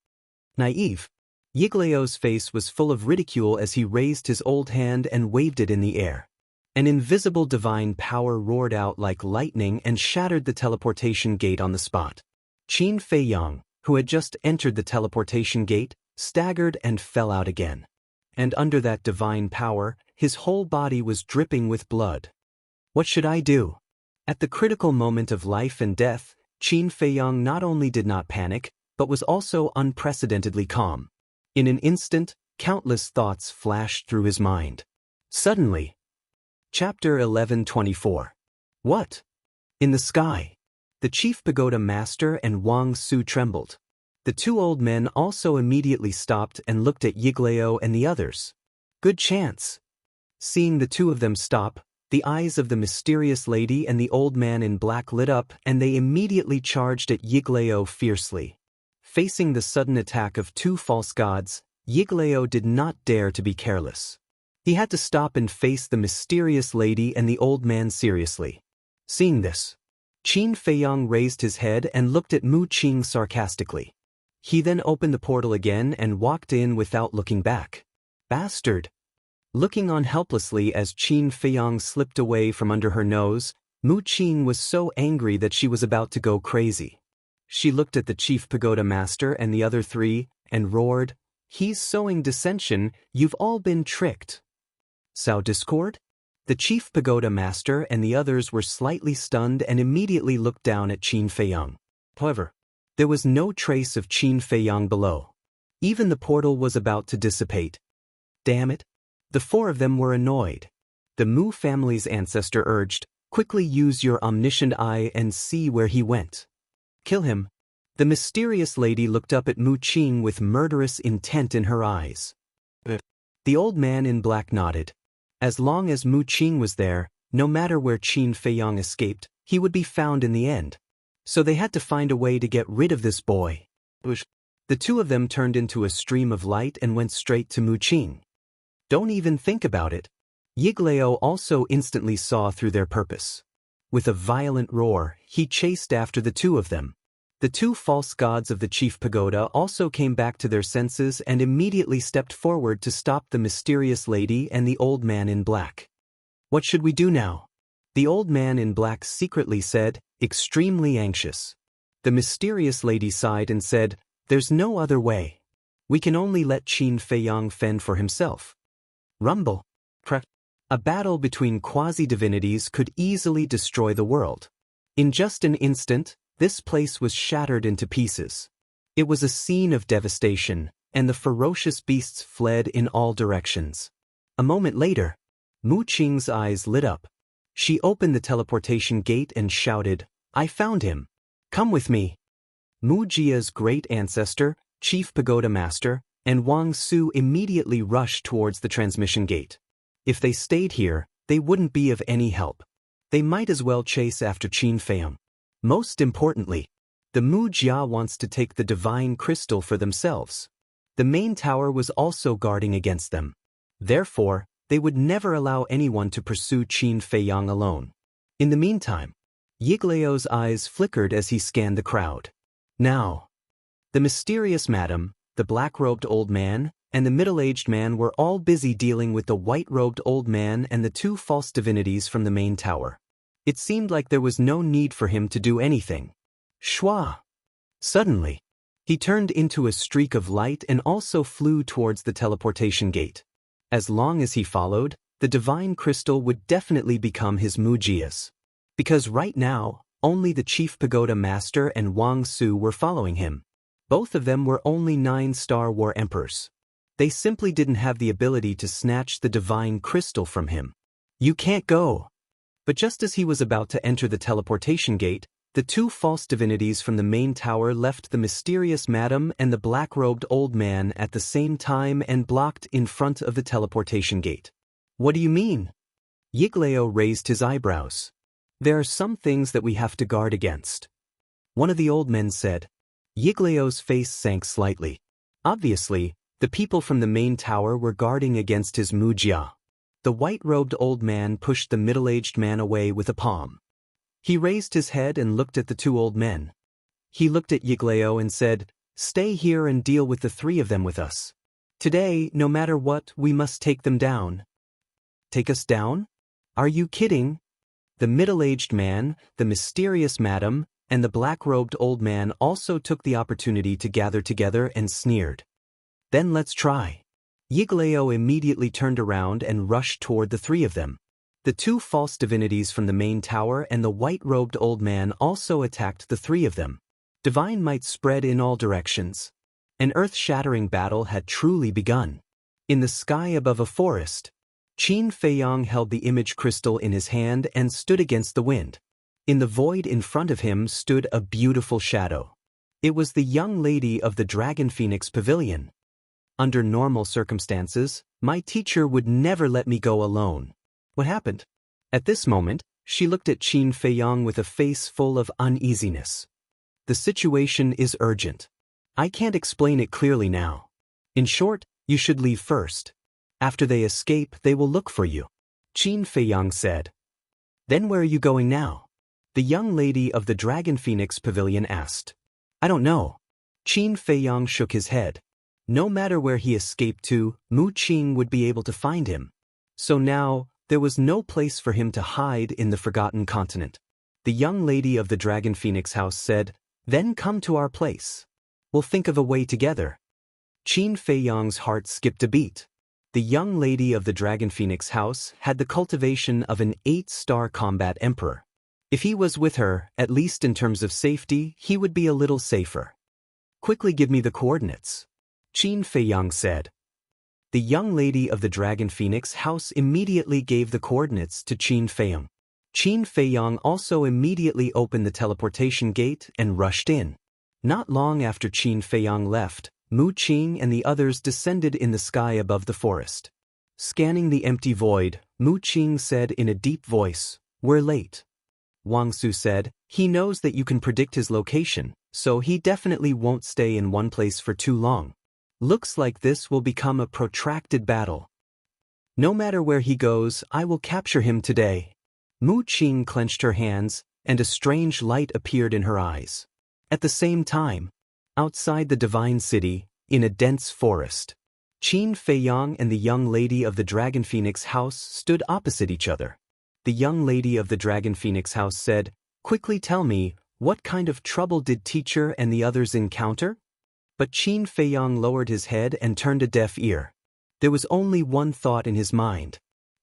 Speaker 1: Naive. Yigleo's face was full of ridicule as he raised his old hand and waved it in the air. An invisible divine power roared out like lightning and shattered the teleportation gate on the spot. Qin Feiyong, who had just entered the teleportation gate, staggered and fell out again. And under that divine power, his whole body was dripping with blood. What should I do? At the critical moment of life and death, Qin Feiyong not only did not panic, but was also unprecedentedly calm. In an instant, countless thoughts flashed through his mind. Suddenly. Chapter 11:24. What? In the sky. The chief pagoda master and Wang Su trembled. The 2 old men also immediately stopped and looked at Yigleo and the others. Good chance. Seeing the 2 of them stop, the eyes of the mysterious lady and the old man in black lit up and they immediately charged at Yigleo fiercely. Facing the sudden attack of 2 false gods, Yigleo did not dare to be careless. He had to stop and face the mysterious lady and the old man seriously. Seeing this, Qin Feiyong raised his head and looked at Mu Qing sarcastically. He then opened the portal again and walked in without looking back. Bastard! Looking on helplessly as Qin Feiyong slipped away from under her nose, Mu Qing was so angry that she was about to go crazy. She looked at the chief pagoda master and the other 3, and roared, "He's sowing dissension, you've all been tricked." Sow discord? The chief pagoda master and the others were slightly stunned and immediately looked down at Qin Feiyong. However, there was no trace of Qin Feiyong below. Even the portal was about to dissipate. Damn it. The 4 of them were annoyed. The Mu family's ancestor urged, "Quickly use your omniscient eye and see where he went. Kill him." The mysterious lady looked up at Mu Qing with murderous intent in her eyes. The old man in black nodded. As long as Mu Qing was there, no matter where Qin Feiyong escaped, he would be found in the end. So they had to find a way to get rid of this boy. The 2 of them turned into a stream of light and went straight to Mu Qing. Don't even think about it. Yigleo also instantly saw through their purpose. With a violent roar, he chased after the 2 of them. The 2 false gods of the chief pagoda also came back to their senses and immediately stepped forward to stop the mysterious lady and the old man in black. What should we do now? The old man in black secretly said, extremely anxious. The mysterious lady sighed and said, "There's no other way. We can only let Qin Feiyong fend for himself." Rumble. A battle between quasi-divinities could easily destroy the world. In just an instant, this place was shattered into pieces. It was a scene of devastation, and the ferocious beasts fled in all directions. A moment later, Mu Qing's eyes lit up. She opened the teleportation gate and shouted, "I found him. Come with me." Mu Jia's great ancestor, Chief Pagoda Master, and Wang Su immediately rushed towards the transmission gate. If they stayed here, they wouldn't be of any help. They might as well chase after Qin Feiyang. Most importantly, the Mu Jia wants to take the divine crystal for themselves. The main tower was also guarding against them. Therefore, they would never allow anyone to pursue Qin Feiyang alone. In the meantime, Yigleo's eyes flickered as he scanned the crowd. Now, the mysterious madam, the black-robed old man, and the middle-aged man were all busy dealing with the white-robed old man and the two false divinities from the main tower. It seemed like there was no need for him to do anything. Shwa! Suddenly, he turned into a streak of light and also flew towards the teleportation gate. As long as he followed, the divine crystal would definitely become his Mujia's. Because right now, only the chief pagoda master and Wang Su were following him. Both of them were only 9-star war emperors. They simply didn't have the ability to snatch the divine crystal from him. You can't go! But just as he was about to enter the teleportation gate, the two false divinities from the main tower left the mysterious madam and the black-robed old man at the same time and blocked in front of the teleportation gate. What do you mean? Yigleo raised his eyebrows. There are some things that we have to guard against. One of the old men said. Yigleo's face sank slightly. Obviously, the people from the main tower were guarding against his Mujia. The white-robed old man pushed the middle-aged man away with a palm. He raised his head and looked at the two old men. He looked at Yigleo and said, "Stay here and deal with the three of them with us. Today, no matter what, we must take them down." Take us down? Are you kidding? The middle-aged man, the mysterious madam, and the black-robed old man also took the opportunity to gather together and sneered. Then let's try. Yigleo immediately turned around and rushed toward the three of them. The two false divinities from the main tower and the white-robed old man also attacked the three of them. Divine might spread in all directions. An earth-shattering battle had truly begun. In the sky above a forest, Qin Feiyang held the image crystal in his hand and stood against the wind. In the void in front of him stood a beautiful shadow. It was the young lady of the Dragon Phoenix Pavilion. Under normal circumstances, my teacher would never let me go alone. What happened? At this moment, she looked at Qin Feiyang with a face full of uneasiness. The situation is urgent. I can't explain it clearly now. In short, you should leave first. After they escape, they will look for you. Qin Feiyang said. Then where are you going now? The young lady of the Dragon Phoenix Pavilion asked. I don't know. Qin Feiyang shook his head. No matter where he escaped to, Mu Qing would be able to find him. So now, there was no place for him to hide in the Forgotten Continent. The young lady of the Dragon Phoenix house said, Then come to our place. We'll think of a way together. Qin Feiyang's heart skipped a beat. The young lady of the Dragon Phoenix house had the cultivation of an 8-star combat emperor. If he was with her, at least in terms of safety, he would be a little safer. Quickly give me the coordinates. Qin Feiyang said. The young lady of the Dragon Phoenix house immediately gave the coordinates to Qin Feiyang. Qin Feiyang also immediately opened the teleportation gate and rushed in. Not long after Qin Feiyang left, Mu Qing and the others descended in the sky above the forest. Scanning the empty void, Mu Qing said in a deep voice, We're late. Wang Su said, He knows that you can predict his location, so he definitely won't stay in one place for too long. Looks like this will become a protracted battle. No matter where he goes, I will capture him today. Mu Qing clenched her hands, and a strange light appeared in her eyes. At the same time, outside the divine city, in a dense forest, Qin Feiyang and the young lady of the Dragon Phoenix house stood opposite each other. The young lady of the Dragon Phoenix house said, Quickly tell me, what kind of trouble did teacher and the others encounter? But Qin Feiyang lowered his head and turned a deaf ear. There was only one thought in his mind.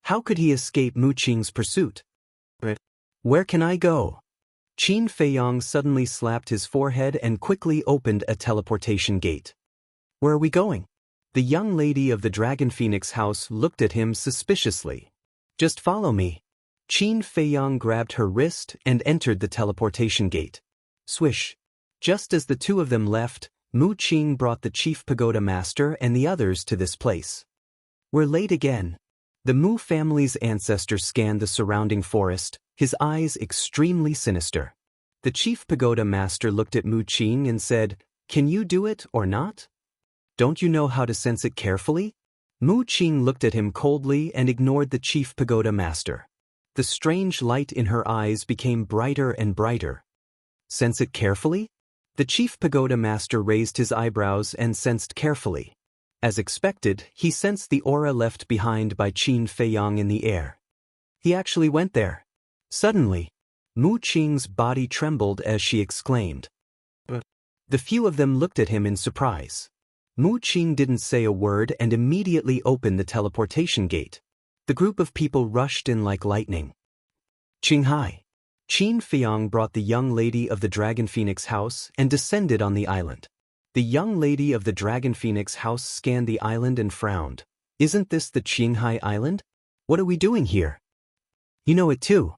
Speaker 1: How could he escape Mu Qing's pursuit? Where can I go? Qin Feiyang suddenly slapped his forehead and quickly opened a teleportation gate. Where are we going? The young lady of the Dragon Phoenix house looked at him suspiciously. Just follow me. Qin Feiyang grabbed her wrist and entered the teleportation gate. Swish. Just as the two of them left, Mu Qing brought the chief pagoda master and the others to this place. We're late again. The Mu family's ancestors scanned the surrounding forest, his eyes extremely sinister. The chief pagoda master looked at Mu Qing and said, "Can you do it or not? Don't you know how to sense it carefully?" Mu Qing looked at him coldly and ignored the chief pagoda master. The strange light in her eyes became brighter and brighter. "Sense it carefully?" The chief pagoda master raised his eyebrows and sensed carefully. As expected, he sensed the aura left behind by Qin Feiyang in the air. He actually went there. Suddenly, Mu Qing's body trembled as she exclaimed. "But..." The few of them looked at him in surprise. Mu Qing didn't say a word and immediately opened the teleportation gate. The group of people rushed in like lightning. "Qinghai." Qin Feiyang brought the young lady of the Dragon Phoenix house and descended on the island. The young lady of the Dragon Phoenix house scanned the island and frowned. "Isn't this the Qinghai Island? What are we doing here?" "You know it too.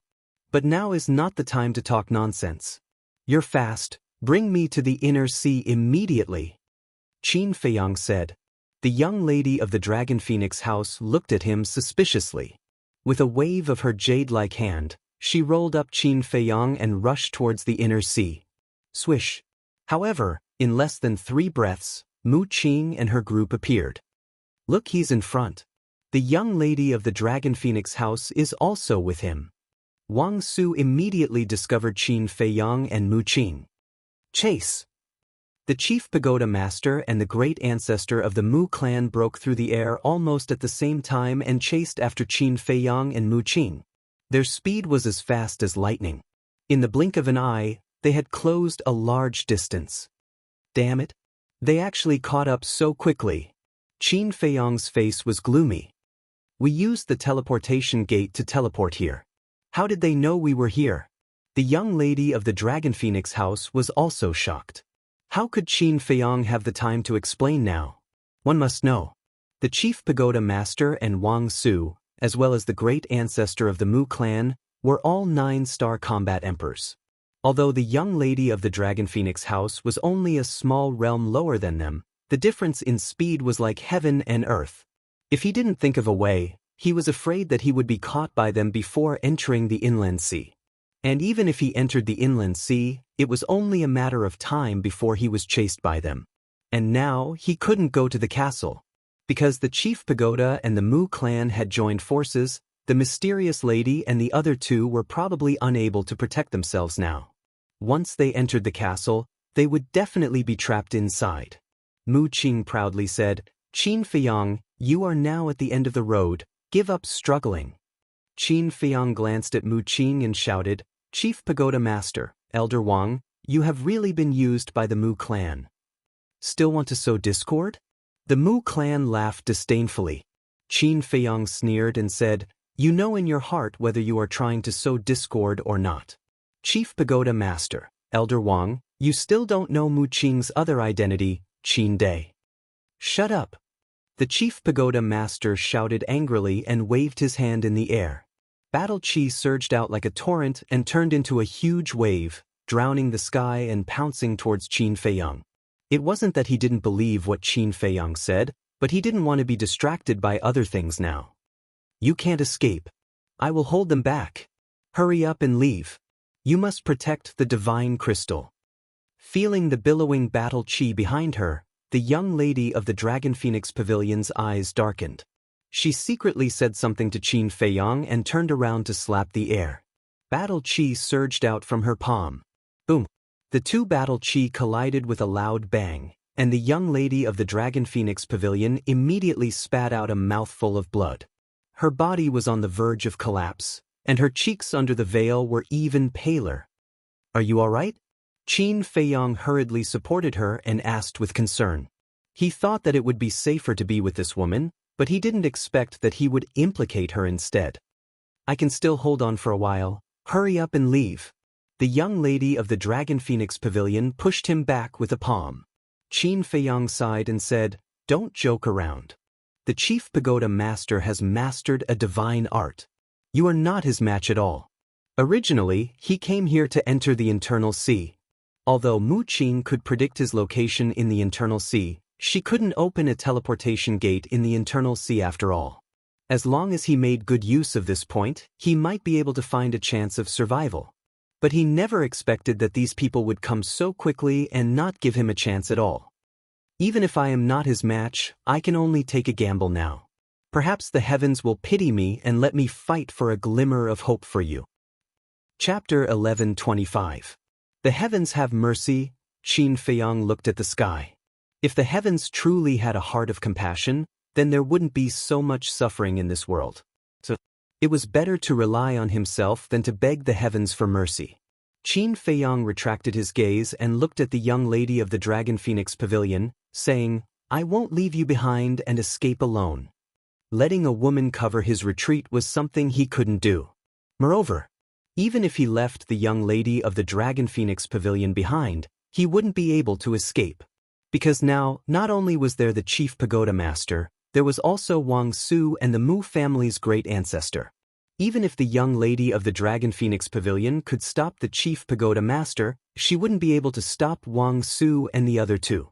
Speaker 1: But now is not the time to talk nonsense. You're fast, bring me to the inner sea immediately," Qin Feiyang said. The young lady of the Dragon Phoenix house looked at him suspiciously. With a wave of her jade-like hand, she rolled up Qin Feiyang and rushed towards the inner sea. Swish. However, in less than 3 breaths, Mu Qing and her group appeared. "Look, he's in front. The young lady of the Dragon Phoenix house is also with him." Wang Su immediately discovered Qin Feiyang and Mu Qing. "Chase!" The chief pagoda master and the great ancestor of the Mu clan broke through the air almost at the same time and chased after Qin Feiyang and Mu Qing. Their speed was as fast as lightning. In the blink of an eye, they had closed a large distance. Damn it! They actually caught up so quickly. Qin Feiyang's face was gloomy. "We used the teleportation gate to teleport here. How did they know we were here?" The young lady of the Dragon Phoenix house was also shocked. How could Qin Feiyang have the time to explain now? One must know. The chief pagoda master and Wang Su, as well as the great ancestor of the Mu clan, were all 9-star combat emperors. Although the young lady of the Dragon Phoenix house was only a small realm lower than them, the difference in speed was like heaven and earth. If he didn't think of a way, he was afraid that he would be caught by them before entering the inland sea. And even if he entered the inland sea, it was only a matter of time before he was chased by them. And now he couldn't go to the castle. Because the chief pagoda and the Mu clan had joined forces, the mysterious lady and the other 2 were probably unable to protect themselves now. Once they entered the castle, they would definitely be trapped inside. Mu Qing proudly said, "Qin Feiyang, you are now at the end of the road, give up struggling." Qin Feiyang glanced at Mu Qing and shouted, "Chief Pagoda Master, Elder Wang, you have really been used by the Mu clan. Still want to sow discord?" The Mu clan laughed disdainfully. Qin Feiyang sneered and said, "You know in your heart whether you are trying to sow discord or not. Chief Pagoda Master, Elder Wang, you still don't know Mu Qing's other identity, Qin Dai." "Shut up!" The chief pagoda master shouted angrily and waved his hand in the air. Battle chi surged out like a torrent and turned into a huge wave, drowning the sky and pouncing towards Qin Feiyang. It wasn't that he didn't believe what Qin Feiyang said, but he didn't want to be distracted by other things now. "You can't escape. I will hold them back. Hurry up and leave. You must protect the divine crystal." Feeling the billowing battle chi behind her, the young lady of the Dragon Phoenix Pavilion's eyes darkened. She secretly said something to Qin Feiyang and turned around to slap the air. Battle chi surged out from her palm. Boom! The 2 battle chi collided with a loud bang, and the young lady of the Dragon Phoenix Pavilion immediately spat out a mouthful of blood. Her body was on the verge of collapse, and her cheeks under the veil were even paler. "Are you all right?" Qin Feiyang hurriedly supported her and asked with concern. He thought that it would be safer to be with this woman, but he didn't expect that he would implicate her instead. "I can still hold on for a while. Hurry up and leave." The young lady of the Dragon Phoenix Pavilion pushed him back with a palm. Qin Feiyang sighed and said, "Don't joke around. The chief pagoda master has mastered a divine art. You are not his match at all. Originally, he came here to enter the internal sea. Although Mu Qing could predict his location in the internal sea, she couldn't open a teleportation gate in the internal sea after all. As long as he made good use of this point, he might be able to find a chance of survival. But he never expected that these people would come so quickly and not give him a chance at all. Even if I am not his match, I can only take a gamble now. Perhaps the heavens will pity me and let me fight for a glimmer of hope for you. Chapter 11:25. The heavens have mercy. Qin Feiyang looked at the sky. If the heavens truly had a heart of compassion, then there wouldn't be so much suffering in this world. So, it was better to rely on himself than to beg the heavens for mercy. Qin Feiyang retracted his gaze and looked at the young lady of the Dragon Phoenix Pavilion, saying, I won't leave you behind and escape alone. Letting a woman cover his retreat was something he couldn't do. Moreover, even if he left the young lady of the Dragon Phoenix Pavilion behind, he wouldn't be able to escape. Because now, not only was there the chief pagoda master, there was also Wang Su and the Mu family's great ancestor. Even if the young lady of the Dragon Phoenix Pavilion could stop the chief pagoda master, she wouldn't be able to stop Wang Su and the other two.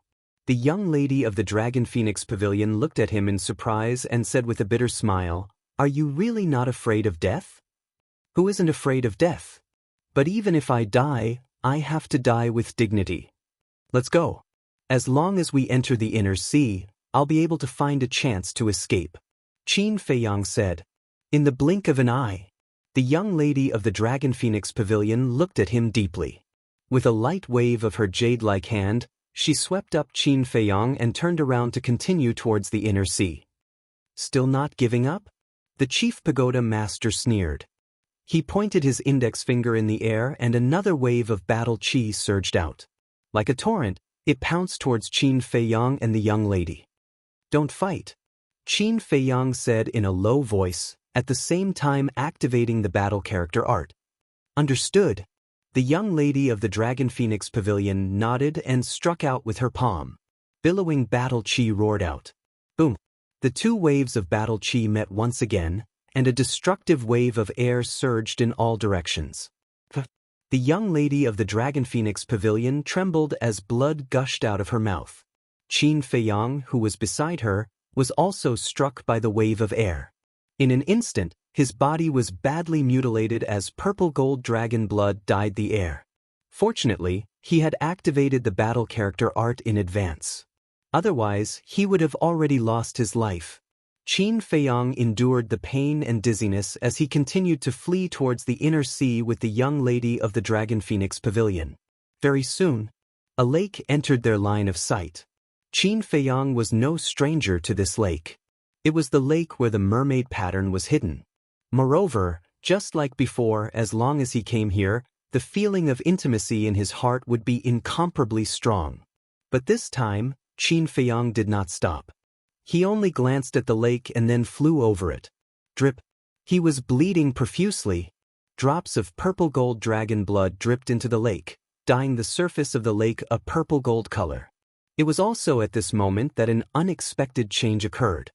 Speaker 1: The young lady of the Dragon Phoenix Pavilion looked at him in surprise and said with a bitter smile, Are you really not afraid of death? Who isn't afraid of death? But even if I die, I have to die with dignity. Let's go. As long as we enter the inner sea, I'll be able to find a chance to escape. Qin Feiyang said. In the blink of an eye, the young lady of the Dragon Phoenix Pavilion looked at him deeply. With a light wave of her jade-like hand, she swept up Qin Feiyang and turned around to continue towards the inner sea. Still not giving up? The chief pagoda master sneered. He pointed his index finger in the air and another wave of battle qi surged out. Like a torrent, it pounced towards Qin Feiyang and the young lady. Don't fight, Qin Feiyang said in a low voice, at the same time activating the battle character art. Understood. The young lady of the Dragon Phoenix Pavilion nodded and struck out with her palm. Billowing battle qi roared out. Boom! The two waves of battle qi met once again, and a destructive wave of air surged in all directions. The young lady of the Dragon Phoenix Pavilion trembled as blood gushed out of her mouth. Qin Feiyang, who was beside her, was also struck by the wave of air. In an instant, his body was badly mutilated as purple-gold dragon blood dyed the air. Fortunately, he had activated the battle character art in advance. Otherwise, he would have already lost his life. Qin Feiyang endured the pain and dizziness as he continued to flee towards the inner sea with the young lady of the Dragon Phoenix Pavilion. Very soon, a lake entered their line of sight. Qin Feiyang was no stranger to this lake. It was the lake where the mermaid pattern was hidden. Moreover, just like before, as long as he came here, the feeling of intimacy in his heart would be incomparably strong. But this time, Qin Feiyang did not stop. He only glanced at the lake and then flew over it. Drip. He was bleeding profusely. Drops of purple-gold dragon blood dripped into the lake, dyeing the surface of the lake a purple-gold color. It was also at this moment that an unexpected change occurred.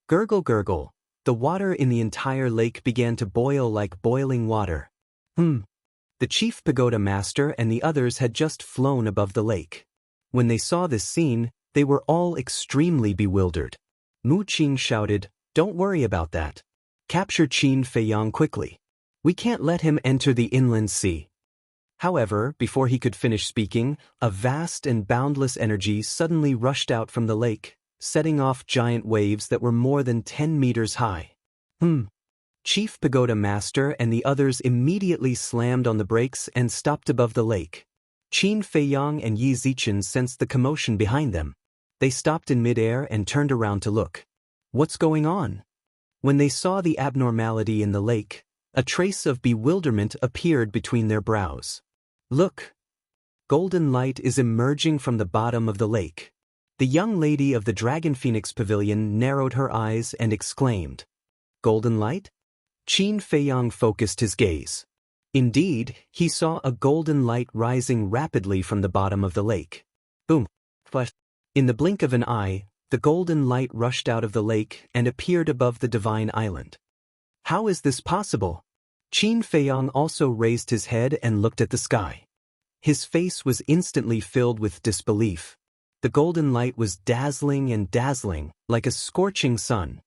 Speaker 1: Gurgle gurgle, the water in the entire lake began to boil like boiling water. The chief pagoda master and the others had just flown above the lake. When they saw this scene, they were all extremely bewildered. Mu Qin shouted, Don't worry about that. Capture Qin Feiyang quickly. We can't let him enter the inland sea. However, before he could finish speaking, a vast and boundless energy suddenly rushed out from the lake, setting off giant waves that were more than 10 meters high. Chief Pagoda Master and the others immediately slammed on the brakes and stopped above the lake. Qin Feiyang and Yi Zichen sensed the commotion behind them. They stopped in midair and turned around to look. What's going on? When they saw the abnormality in the lake, a trace of bewilderment appeared between their brows. Look! Golden light is emerging from the bottom of the lake. The young lady of the Dragon Phoenix Pavilion narrowed her eyes and exclaimed, Golden light? Qin Feiyang focused his gaze. Indeed, he saw a golden light rising rapidly from the bottom of the lake. Boom! But in the blink of an eye, the golden light rushed out of the lake and appeared above the divine island. How is this possible? Qin Feiyang also raised his head and looked at the sky. His face was instantly filled with disbelief. The golden light was dazzling and dazzling, like a scorching sun.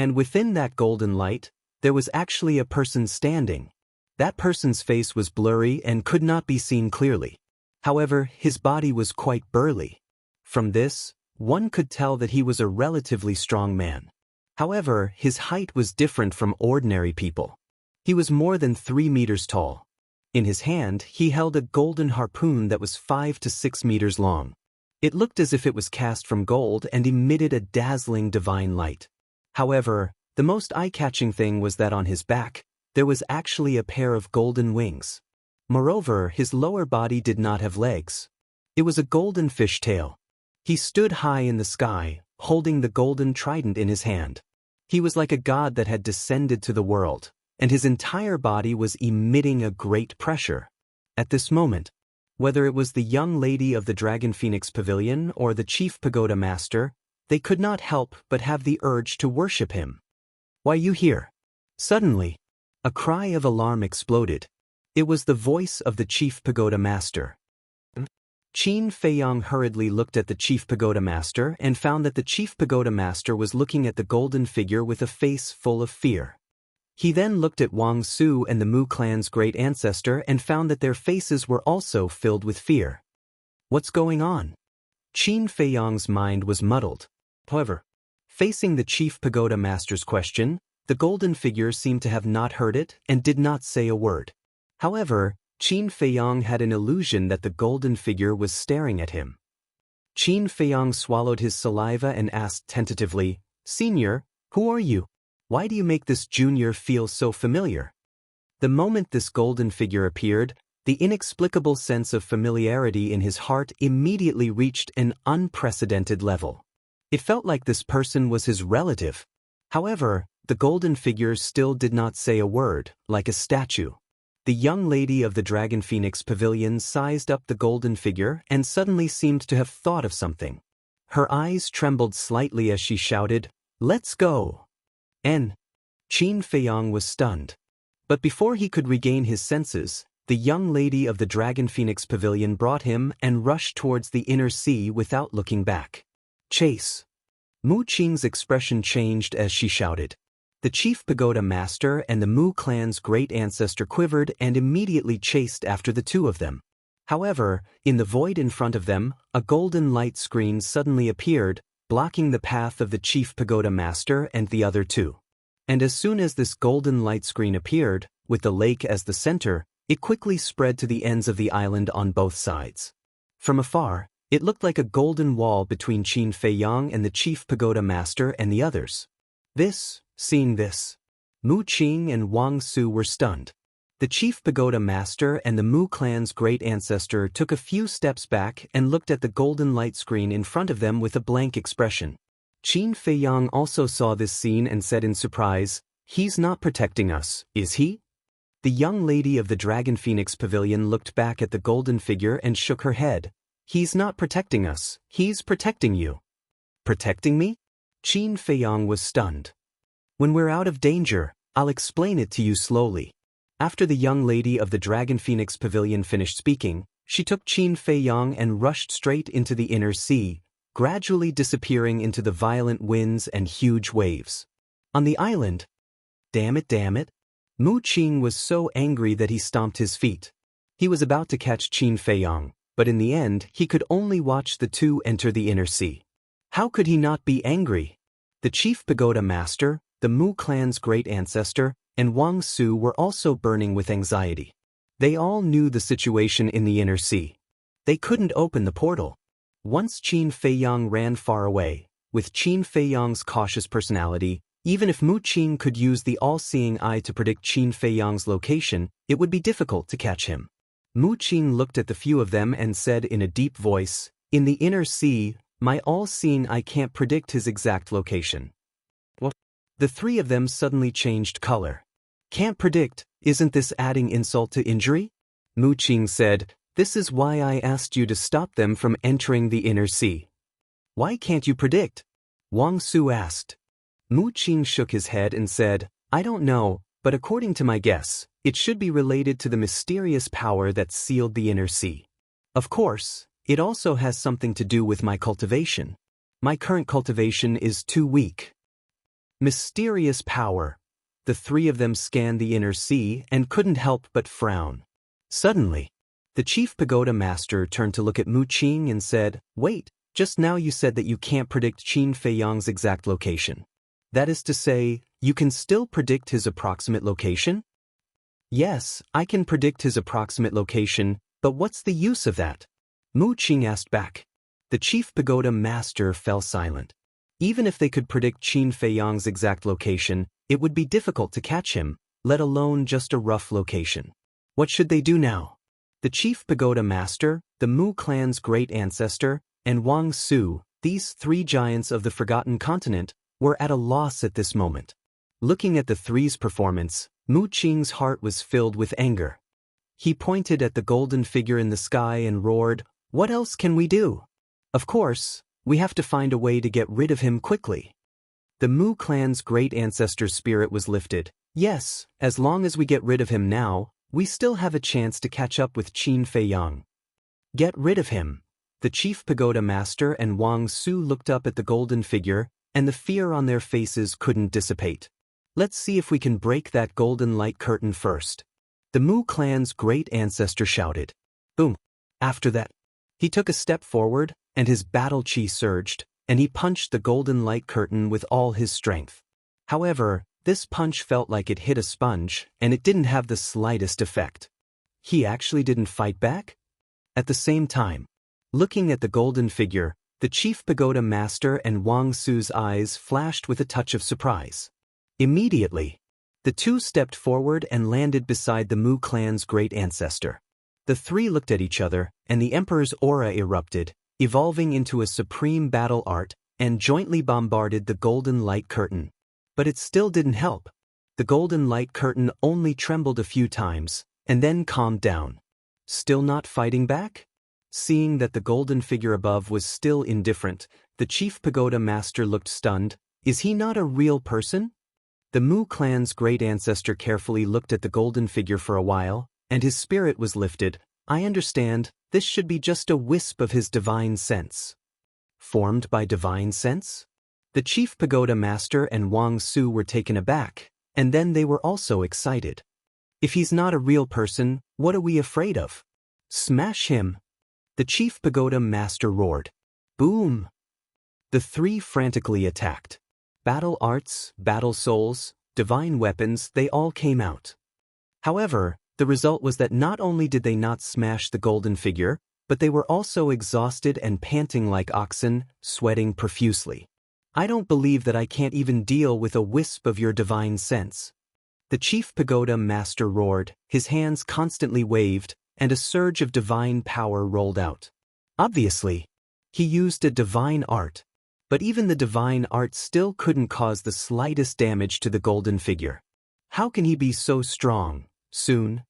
Speaker 1: And within that golden light, there was actually a person standing. That person's face was blurry and could not be seen clearly. However, his body was quite burly. From this, one could tell that he was a relatively strong man. However, his height was different from ordinary people. He was more than 3 meters tall. In his hand, he held a golden harpoon that was 5 to 6 meters long. It looked as if it was cast from gold and emitted a dazzling divine light. However, the most eye-catching thing was that on his back, there was actually a pair of golden wings. Moreover, his lower body did not have legs. It was a golden fish tail. He stood high in the sky, holding the golden trident in his hand. He was like a god that had descended to the world, and his entire body was emitting a great pressure. At this moment, whether it was the young lady of the Dragon Phoenix Pavilion or the chief pagoda master, they could not help but have the urge to worship him. "Why you here?" Suddenly, a cry of alarm exploded. It was the voice of the chief pagoda master. Qin Feiyang hurriedly looked at the chief pagoda master and found that the chief pagoda master was looking at the golden figure with a face full of fear. He then looked at Wang Su and the Mu clan's great ancestor and found that their faces were also filled with fear. What's going on? Qin Feiyang's mind was muddled. However, facing the chief pagoda master's question, the golden figure seemed to have not heard it and did not say a word. However, Qin Feiyang had an illusion that the golden figure was staring at him. Qin Feiyang swallowed his saliva and asked tentatively, "Senior, who are you? Why do you make this junior feel so familiar?" The moment this golden figure appeared, the inexplicable sense of familiarity in his heart immediately reached an unprecedented level. It felt like this person was his relative. However, the golden figure still did not say a word, like a statue. The young lady of the Dragon Phoenix Pavilion sized up the golden figure and suddenly seemed to have thought of something. Her eyes trembled slightly as she shouted, "Let's go!" Qin Feiyang was stunned. But before he could regain his senses, the young lady of the Dragon Phoenix Pavilion brought him and rushed towards the inner sea without looking back. "Chase!" Mu Qing's expression changed as she shouted. The chief pagoda master and the Mu clan's great ancestor quivered and immediately chased after the two of them. However, in the void in front of them, a golden light screen suddenly appeared, blocking the path of the chief pagoda master and the other two. And as soon as this golden light screen appeared, with the lake as the center, it quickly spread to the ends of the island on both sides. From afar, it looked like a golden wall between Qin Feiyang and the chief pagoda master and the others. Seeing this, Mu Qing and Wang Su were stunned. The chief pagoda master and the Mu clan's great ancestor took a few steps back and looked at the golden light screen in front of them with a blank expression. Qin Feiyang also saw this scene and said in surprise, "He's not protecting us, is he?" The young lady of the Dragon Phoenix Pavilion looked back at the golden figure and shook her head. "He's not protecting us, he's protecting you." "Protecting me?" Qin Feiyang was stunned. "When we're out of danger, I'll explain it to you slowly." After the young lady of the Dragon Phoenix Pavilion finished speaking, she took Qin Feiyang and rushed straight into the inner sea, gradually disappearing into the violent winds and huge waves. On the island, damn it, Mu Qing was so angry that he stomped his feet. He was about to catch Qin Feiyang, but in the end he could only watch the two enter the inner sea. How could he not be angry? The chief pagoda master, the Mu clan's great ancestor, and Wang Su were also burning with anxiety. They all knew the situation in the inner sea. They couldn't open the portal. Once Qin Feiyang ran far away, with Qin Feiyang's cautious personality, even if Mu Qing could use the all-seeing eye to predict Qin Feiyang's location, it would be difficult to catch him. Mu Qing looked at the few of them and said in a deep voice, "In the inner sea, my all-seeing eye can't predict his exact location." The three of them suddenly changed color. "Can't predict, isn't this adding insult to injury?" Mu Qing said, "This is why I asked you to stop them from entering the inner sea." "Why can't you predict?" Wang Su asked. Mu Qing shook his head and said, "I don't know, but according to my guess, it should be related to the mysterious power that sealed the inner sea. Of course, it also has something to do with my cultivation. My current cultivation is too weak." Mysterious power. The three of them scanned the inner sea and couldn't help but frown. Suddenly, the chief pagoda master turned to look at Mu Qing and said, "Wait, just now you said that you can't predict Qin Feiyang's exact location. That is to say, you can still predict his approximate location?" "Yes, I can predict his approximate location, but what's the use of that?" Mu Qing asked back. The chief pagoda master fell silent. Even if they could predict Qin Feiyang's exact location, it would be difficult to catch him, let alone just a rough location. What should they do now? The chief pagoda master, the Mu clan's great ancestor, and Wang Su, these three giants of the Forgotten Continent, were at a loss at this moment. Looking at the three's performance, Mu Qing's heart was filled with anger. He pointed at the golden figure in the sky and roared, "What else can we do? Of course, we have to find a way to get rid of him quickly." The Mu clan's great ancestor's spirit was lifted. "Yes, as long as we get rid of him now, we still have a chance to catch up with Qin Feiyang." Get rid of him. The chief pagoda master and Wang Su looked up at the golden figure, and the fear on their faces couldn't dissipate. "Let's see if we can break that golden light curtain first." The Mu clan's great ancestor shouted. Boom. After that, he took a step forward, and his battle chi surged, and he punched the golden light curtain with all his strength. However, this punch felt like it hit a sponge, and it didn't have the slightest effect. He actually didn't fight back? At the same time, looking at the golden figure, the chief pagoda master and Wang Su's eyes flashed with a touch of surprise. Immediately, the two stepped forward and landed beside the Mu clan's great ancestor. The three looked at each other, and the emperor's aura erupted, evolving into a supreme battle art, and jointly bombarded the golden light curtain. But it still didn't help. The golden light curtain only trembled a few times, and then calmed down. Still not fighting back? Seeing that the golden figure above was still indifferent, the chief pagoda master looked stunned. Is he not a real person? The Mu clan's great ancestor carefully looked at the golden figure for a while, and his spirit was lifted. "I understand, this should be just a wisp of his divine sense." Formed by divine sense? The chief pagoda master and Wang Su were taken aback, and then they were also excited. "If he's not a real person, what are we afraid of? Smash him!" The chief pagoda master roared. Boom! The three frantically attacked. Battle arts, battle souls, divine weapons, they all came out. However, the result was that not only did they not smash the golden figure, but they were also exhausted and panting like oxen, sweating profusely. "I don't believe that I can't even deal with a wisp of your divine sense." The chief pagoda master roared, his hands constantly waved, and a surge of divine power rolled out. Obviously, he used a divine art, but even the divine art still couldn't cause the slightest damage to the golden figure. How can he be so strong, soon?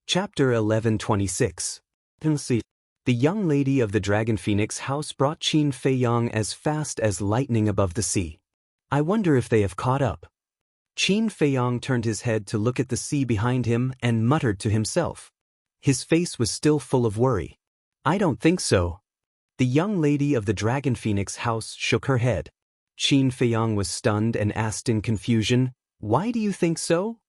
Speaker 1: Chapter 11:26. The young lady of the Dragon Phoenix house brought Qin Feiyang as fast as lightning above the sea. "I wonder if they have caught up." Qin Feiyang turned his head to look at the sea behind him and muttered to himself. His face was still full of worry. "I don't think so." The young lady of the Dragon Phoenix house shook her head. Qin Feiyang was stunned and asked in confusion, "Why do you think so?"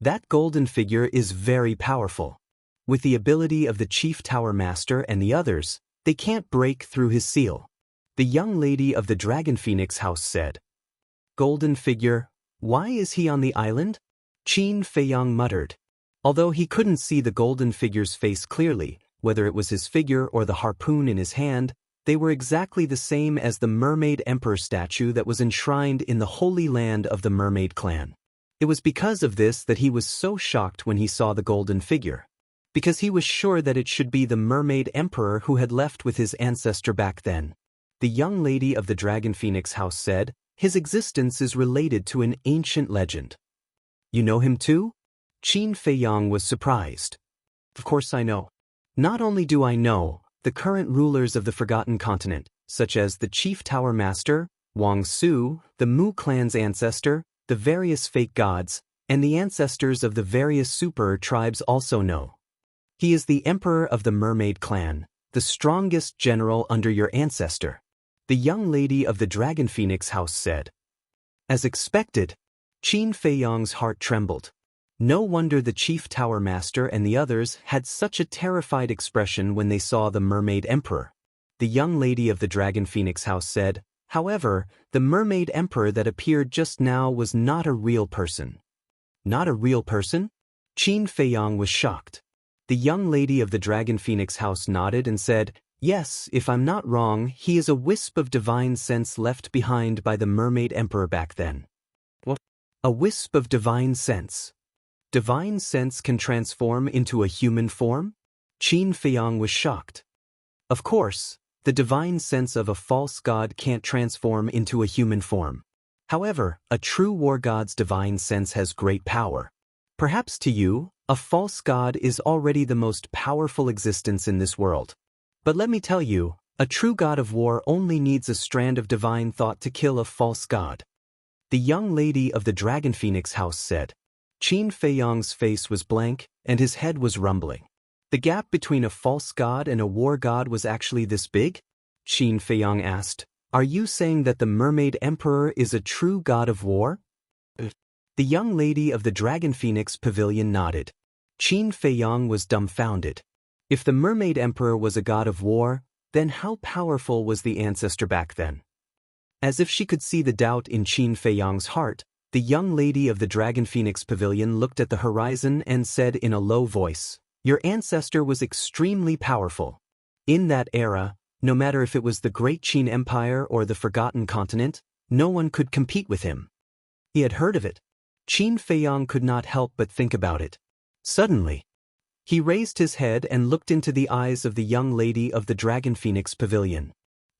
Speaker 1: "That golden figure is very powerful. With the ability of the Chief Tower Master and the others, they can't break through his seal." The young lady of the Dragon Phoenix house said. "Golden figure, why is he on the island?" Qin Feiyang muttered. Although he couldn't see the golden figure's face clearly, whether it was his figure or the harpoon in his hand, they were exactly the same as the Mermaid Emperor statue that was enshrined in the Holy Land of the Mermaid clan. It was because of this that he was so shocked when he saw the golden figure. Because he was sure that it should be the Mermaid Emperor who had left with his ancestor back then. The young lady of the Dragon Phoenix house said, "His existence is related to an ancient legend." "You know him too?" Qin Feiyang was surprised. "Of course I know. Not only do I know, the current rulers of the Forgotten Continent, such as the Chief Tower Master, Wang Su, the Mu clan's ancestor, the various fake gods, and the ancestors of the various super tribes also know. He is the emperor of the Mermaid clan, the strongest general under your ancestor," the young lady of the Dragon Phoenix house said. As expected, Qin Feiyang's heart trembled. No wonder the chief tower master and the others had such a terrified expression when they saw the mermaid emperor. The young lady of the Dragon Phoenix house said, however, the mermaid emperor that appeared just now was not a real person. Not a real person? Qin Feiyang was shocked. The young lady of the Dragon Phoenix house nodded and said, yes, if I'm not wrong, he is a wisp of divine sense left behind by the mermaid emperor back then. What? A wisp of divine sense? Divine sense can transform into a human form? Qin Feiyang was shocked. Of course, the divine sense of a false god can't transform into a human form. However, a true war god's divine sense has great power. Perhaps to you, a false god is already the most powerful existence in this world. But let me tell you, a true god of war only needs a strand of divine thought to kill a false god. The young lady of the Dragon Phoenix house said. Qin Feiyang's face was blank, and his head was rumbling. The gap between a false god and a war god was actually this big? Qin Feiyang asked, are you saying that the mermaid emperor is a true god of war? The young lady of the Dragon Phoenix pavilion nodded. Qin Feiyang was dumbfounded. If the mermaid emperor was a god of war, then how powerful was the ancestor back then? As if she could see the doubt in Qin Feiyang's heart, the young lady of the Dragon Phoenix pavilion looked at the horizon and said in a low voice, your ancestor was extremely powerful. In that era, no matter if it was the Great Qin Empire or the Forgotten Continent, no one could compete with him. He had heard of it. Qin Feiyang could not help but think about it. Suddenly, he raised his head and looked into the eyes of the young lady of the Dragon Phoenix pavilion.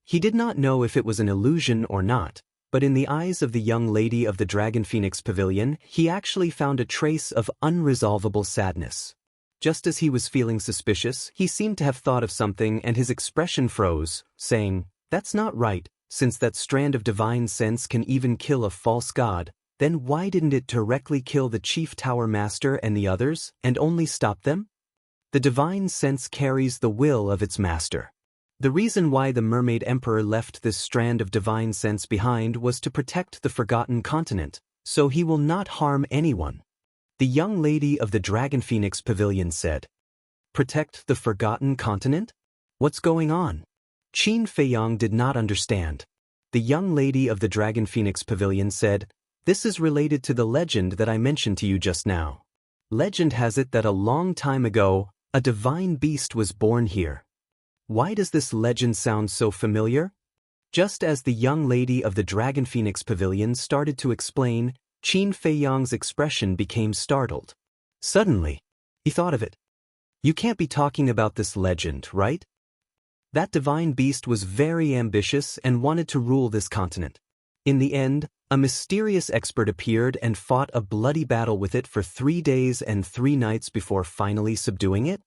Speaker 1: He did not know if it was an illusion or not, but in the eyes of the young lady of the Dragon Phoenix pavilion, he actually found a trace of unresolvable sadness. Just as he was feeling suspicious, he seemed to have thought of something and his expression froze, saying, that's not right, since that strand of divine sense can even kill a false god, then why didn't it directly kill the chief tower master and the others, and only stop them? The divine sense carries the will of its master. The reason why the mermaid emperor left this strand of divine sense behind was to protect the Forgotten Continent, so he will not harm anyone. The young lady of the Dragon Phoenix pavilion said. Protect the Forgotten Continent? What's going on? Qin Feiyang did not understand. The young lady of the Dragon Phoenix pavilion said, this is related to the legend that I mentioned to you just now. Legend has it that a long time ago, a divine beast was born here. Why does this legend sound so familiar? Just as the young lady of the Dragon Phoenix pavilion started to explain, Qin Feiyang's expression became startled. Suddenly, he thought of it. You can't be talking about this legend, right? That divine beast was very ambitious and wanted to rule this continent. In the end, a mysterious expert appeared and fought a bloody battle with it for 3 days and 3 nights before finally subduing it.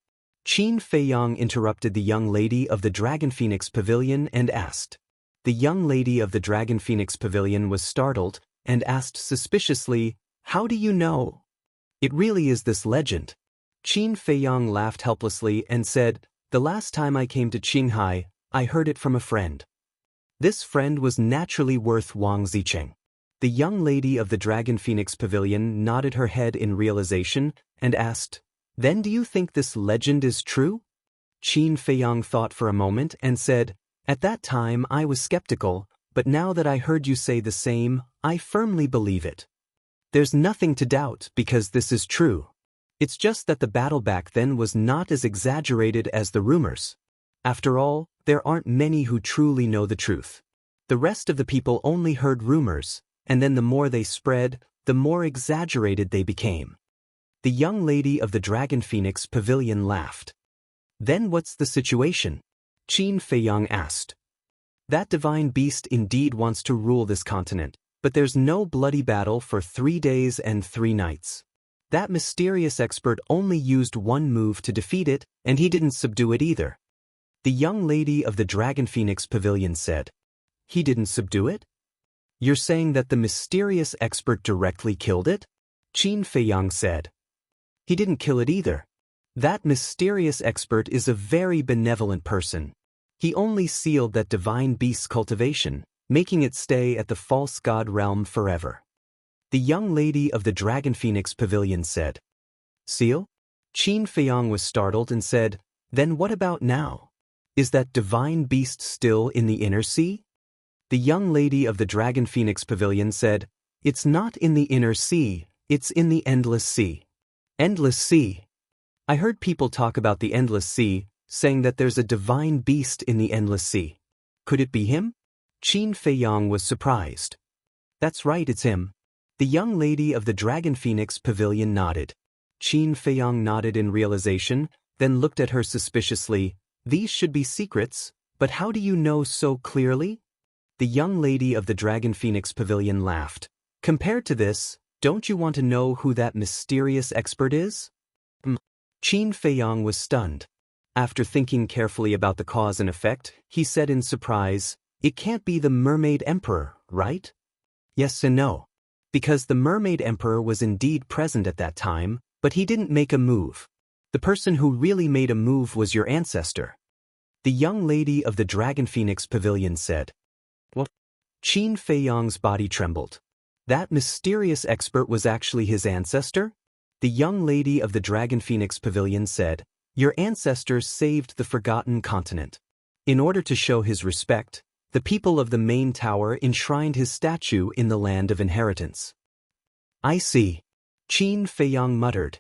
Speaker 1: Qin Feiyang interrupted the young lady of the Dragon Phoenix pavilion and asked. The young lady of the Dragon Phoenix pavilion was startled and asked suspiciously, how do you know? It really is this legend. Qin Feiyang laughed helplessly and said, the last time I came to Qinghai, I heard it from a friend. This friend was naturally worth Wang Zicheng. The young lady of the Dragon Phoenix pavilion nodded her head in realization and asked, then do you think this legend is true? Qin Feiyang thought for a moment and said, at that time I was skeptical, but now that I heard you say the same, I firmly believe it. There's nothing to doubt because this is true. It's just that the battle back then was not as exaggerated as the rumors. After all, there aren't many who truly know the truth. The rest of the people only heard rumors, and then the more they spread, the more exaggerated they became. The young lady of the Dragon Phoenix pavilion laughed. Then what's the situation? Qin Feiyang asked. That divine beast indeed wants to rule this continent, but there's no bloody battle for 3 days and 3 nights. That mysterious expert only used one move to defeat it, and he didn't subdue it either. The young lady of the Dragon Phoenix pavilion said. He didn't subdue it? You're saying that the mysterious expert directly killed it? Qin Feiyang said. He didn't kill it either. That mysterious expert is a very benevolent person. He only sealed that divine beast's cultivation, making it stay at the false god realm forever. The young lady of the Dragon Phoenix Pavilion said. Seal? Qin Feiyong was startled and said, Then what about now? Is that divine beast still in the inner sea? The young lady of the Dragon Phoenix Pavilion said, It's not in the inner sea, it's in the endless sea. Endless sea. I heard people talk about the endless sea, saying that there's a divine beast in the endless sea. Could it be him? Qin Feiyong was surprised. That's right, it's him. The young lady of the Dragon Phoenix Pavilion nodded. Qin Feiyong nodded in realization, then looked at her suspiciously. These should be secrets, but how do you know so clearly? The young lady of the Dragon Phoenix Pavilion laughed. Compared to this, don't you want to know who that mysterious expert is? Qin Feiyong was stunned. After thinking carefully about the cause and effect, he said in surprise, It can't be the Mermaid Emperor, right? Yes and no. Because the Mermaid Emperor was indeed present at that time, but he didn't make a move. The person who really made a move was your ancestor. The young lady of the Dragon Phoenix Pavilion said. What? Qin Feiyong's body trembled. That mysterious expert was actually his ancestor? The young lady of the Dragon Phoenix Pavilion said, Your ancestor saved the Forgotten Continent. In order to show his respect, the people of the main tower enshrined his statue in the land of inheritance. I see. Qin Feiyong muttered.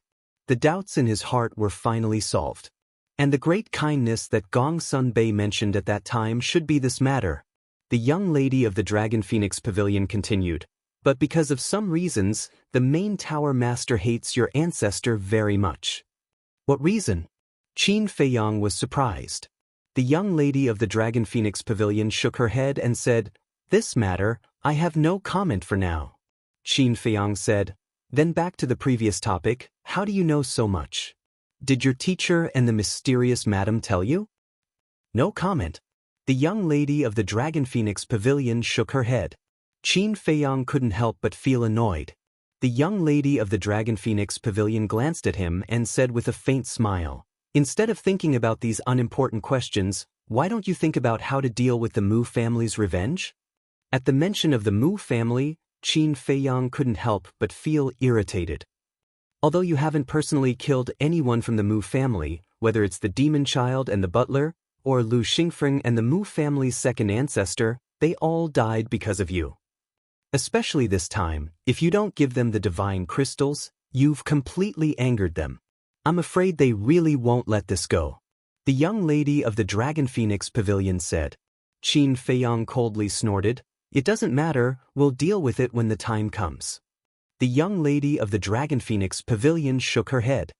Speaker 1: The doubts in his heart were finally solved. And the great kindness that Gong Sun Bei mentioned at that time should be this matter. The young lady of the Dragon Phoenix Pavilion continued. But because of some reasons, the main tower master hates your ancestor very much. What reason? Qin Feiyong was surprised. The young lady of the Dragon Phoenix Pavilion shook her head and said, This matter, I have no comment for now. Qin Feiyong said, Then back to the previous topic, how do you know so much? Did your teacher and the mysterious madam tell you? No comment. The young lady of the Dragon Phoenix Pavilion shook her head. Qin Feiyong couldn't help but feel annoyed. The young lady of the Dragon Phoenix Pavilion glanced at him and said with a faint smile, Instead of thinking about these unimportant questions, why don't you think about how to deal with the Mu family's revenge? At the mention of the Mu family, Qin Feiyong couldn't help but feel irritated. Although you haven't personally killed anyone from the Mu family, whether it's the demon child and the butler, or Lu Xingfeng and the Mu family's second ancestor, they all died because of you. Especially this time, if you don't give them the divine crystals, you've completely angered them. I'm afraid they really won't let this go. The young lady of the Dragon Phoenix Pavilion said. Qin Feiyong coldly snorted, It doesn't matter, we'll deal with it when the time comes. The young lady of the Dragon Phoenix Pavilion shook her head.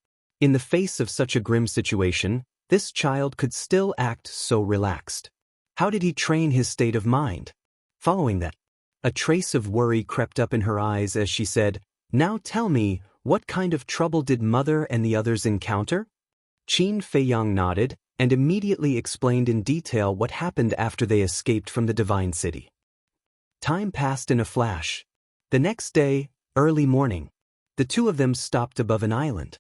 Speaker 1: In the face of such a grim situation, this child could still act so relaxed. How did he train his state of mind? Following that, a trace of worry crept up in her eyes as she said, Now tell me, what kind of trouble did Mother and the others encounter? Qin Feiyong nodded, and immediately explained in detail what happened after they escaped from the Divine City. Time passed in a flash. The next day, early morning, the two of them stopped above an island.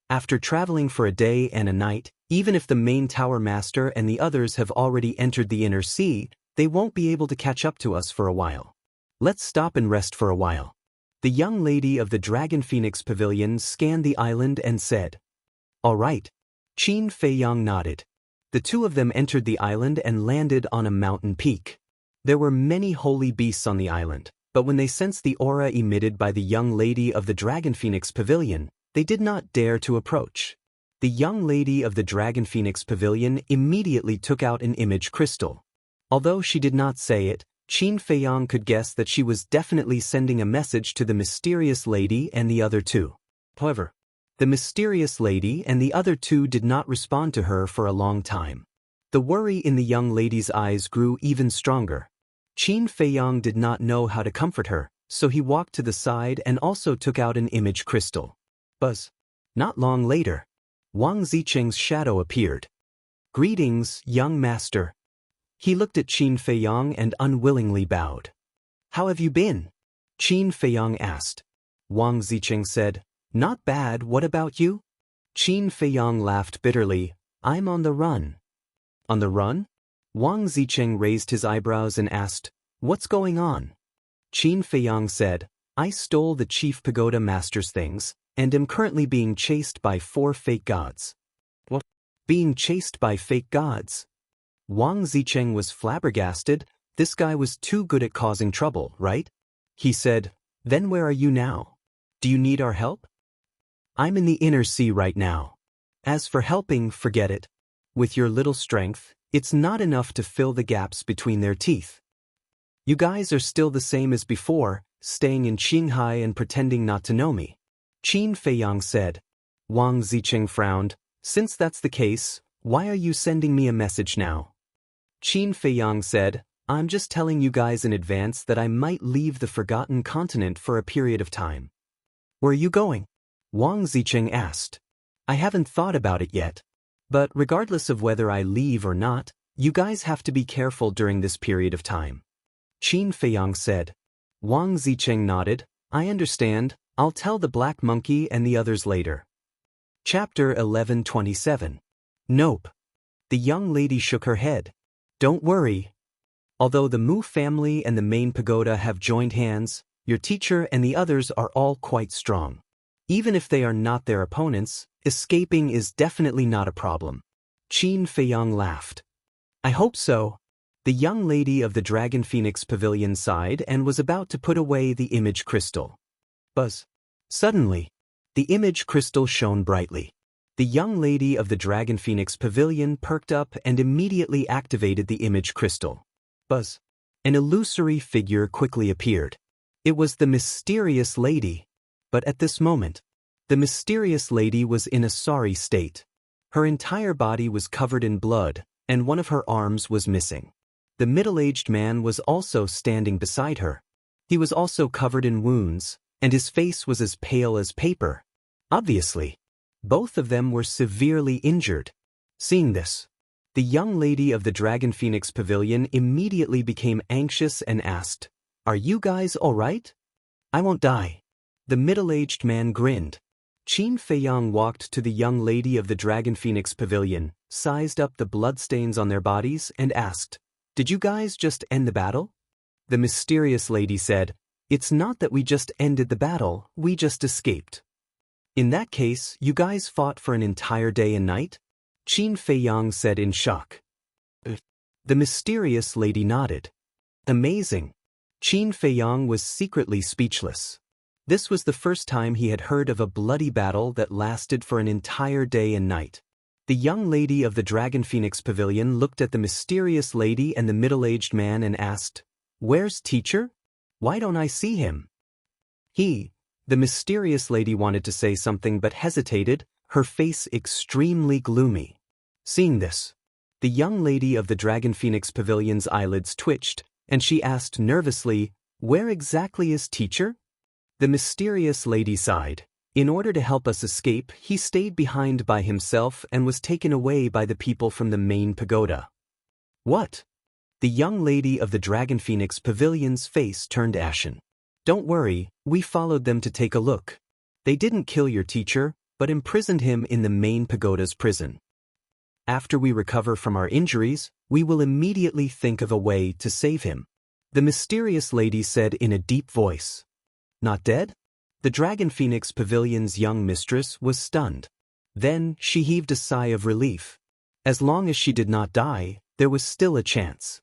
Speaker 1: After traveling for a day and a night, even if the main tower master and the others have already entered the inner sea, they won't be able to catch up to us for a while. Let's stop and rest for a while. The young lady of the Dragon Phoenix Pavilion scanned the island and said, All right. Qin Feiyong nodded. The two of them entered the island and landed on a mountain peak. There were many holy beasts on the island, but when they sensed the aura emitted by the young lady of the Dragon Phoenix Pavilion, they did not dare to approach. The young lady of the Dragon Phoenix Pavilion immediately took out an image crystal. Although she did not say it, Qin Feiyong could guess that she was definitely sending a message to the mysterious lady and the other two. However, the mysterious lady and the other two did not respond to her for a long time. The worry in the young lady's eyes grew even stronger. Qin Feiyong did not know how to comfort her, so he walked to the side and also took out an image crystal. Buzz. Not long later, Wang Zicheng's shadow appeared. Greetings, young master. He looked at Qin Feiyong and unwillingly bowed. How have you been? Qin Feiyong asked. Wang Zicheng said, Not bad, what about you? Qin Feiyong laughed bitterly, I'm on the run. On the run? Wang Zicheng raised his eyebrows and asked, What's going on? Qin Feiyang said, I stole the chief pagoda master's things, and am currently being chased by 4 fake gods. What? Being chased by fake gods? Wang Zicheng was flabbergasted. This guy was too good at causing trouble, right? He said, then where are you now? Do you need our help? I'm in the inner sea right now. As for helping, forget it. With your little strength, it's not enough to fill the gaps between their teeth. You guys are still the same as before, staying in Qinghai and pretending not to know me. Qin Feiyang said. Wang Zicheng frowned. Since that's the case, why are you sending me a message now? Qin Feiyang said, I'm just telling you guys in advance that I might leave the Forgotten Continent for a period of time. Where are you going? Wang Zicheng asked. I haven't thought about it yet. But regardless of whether I leave or not, you guys have to be careful during this period of time. Qin Feiyang said. Wang Zicheng nodded. I understand. I'll tell the Black Monkey and the others later. Chapter 1127. Nope. The young lady shook her head. Don't worry. Although the Mu family and the main pagoda have joined hands, your teacher and the others are all quite strong. Even if they are not their opponents, escaping is definitely not a problem. Qin Feiyang laughed. I hope so. The young lady of the Dragon Phoenix Pavilion sighed and was about to put away the image crystal. Buzz. Suddenly, the image crystal shone brightly. The young lady of the Dragon Phoenix Pavilion perked up and immediately activated the image crystal. Buzz. An illusory figure quickly appeared. It was the mysterious lady. But at this moment, the mysterious lady was in a sorry state. Her entire body was covered in blood, and one of her arms was missing. The middle-aged man was also standing beside her. He was also covered in wounds, and his face was as pale as paper. Obviously, both of them were severely injured. Seeing this, the young lady of the Dragon Phoenix Pavilion immediately became anxious and asked, Are you guys all right? I won't die. The middle-aged man grinned. Qin Feiyang walked to the young lady of the Dragon Phoenix Pavilion, sized up the bloodstains on their bodies, and asked, Did you guys just end the battle? The mysterious lady said, It's not that we just ended the battle, we just escaped. In that case, you guys fought for an entire day and night? Qin Feiyang said in shock. The mysterious lady nodded. Amazing. Qin Feiyang was secretly speechless. This was the first time he had heard of a bloody battle that lasted for an entire day and night. The young lady of the Dragon Phoenix Pavilion looked at the mysterious lady and the middle-aged man and asked, Where's teacher? Why don't I see him? The mysterious lady wanted to say something but hesitated, her face extremely gloomy. Seeing this, the young lady of the Dragon Phoenix Pavilion's eyelids twitched, and she asked nervously, Where exactly is teacher? The mysterious lady sighed. In order to help us escape, he stayed behind by himself and was taken away by the people from the main pagoda. What? The young lady of the Dragon Phoenix Pavilion's face turned ashen. Don't worry, we followed them to take a look. They didn't kill your teacher, but imprisoned him in the main pagoda's prison. After we recover from our injuries, we will immediately think of a way to save him. The mysterious lady said in a deep voice. Not dead? The Dragon Phoenix Pavilion's young mistress was stunned. Then she heaved a sigh of relief. As long as she did not die, there was still a chance.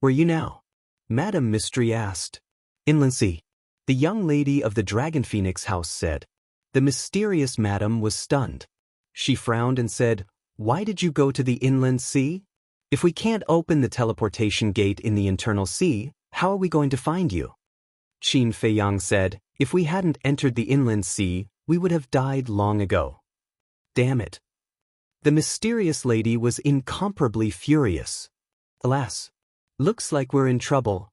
Speaker 1: Where are you now? Madame Mystery asked. Inland Sea. The young lady of the Dragon Phoenix house said. The mysterious madam was stunned. She frowned and said, Why did you go to the inland sea? If we can't open the teleportation gate in the internal sea, how are we going to find you? Qin Feiyang said, If we hadn't entered the inland sea, we would have died long ago. Damn it. The mysterious lady was incomparably furious. Alas. Looks like we're in trouble.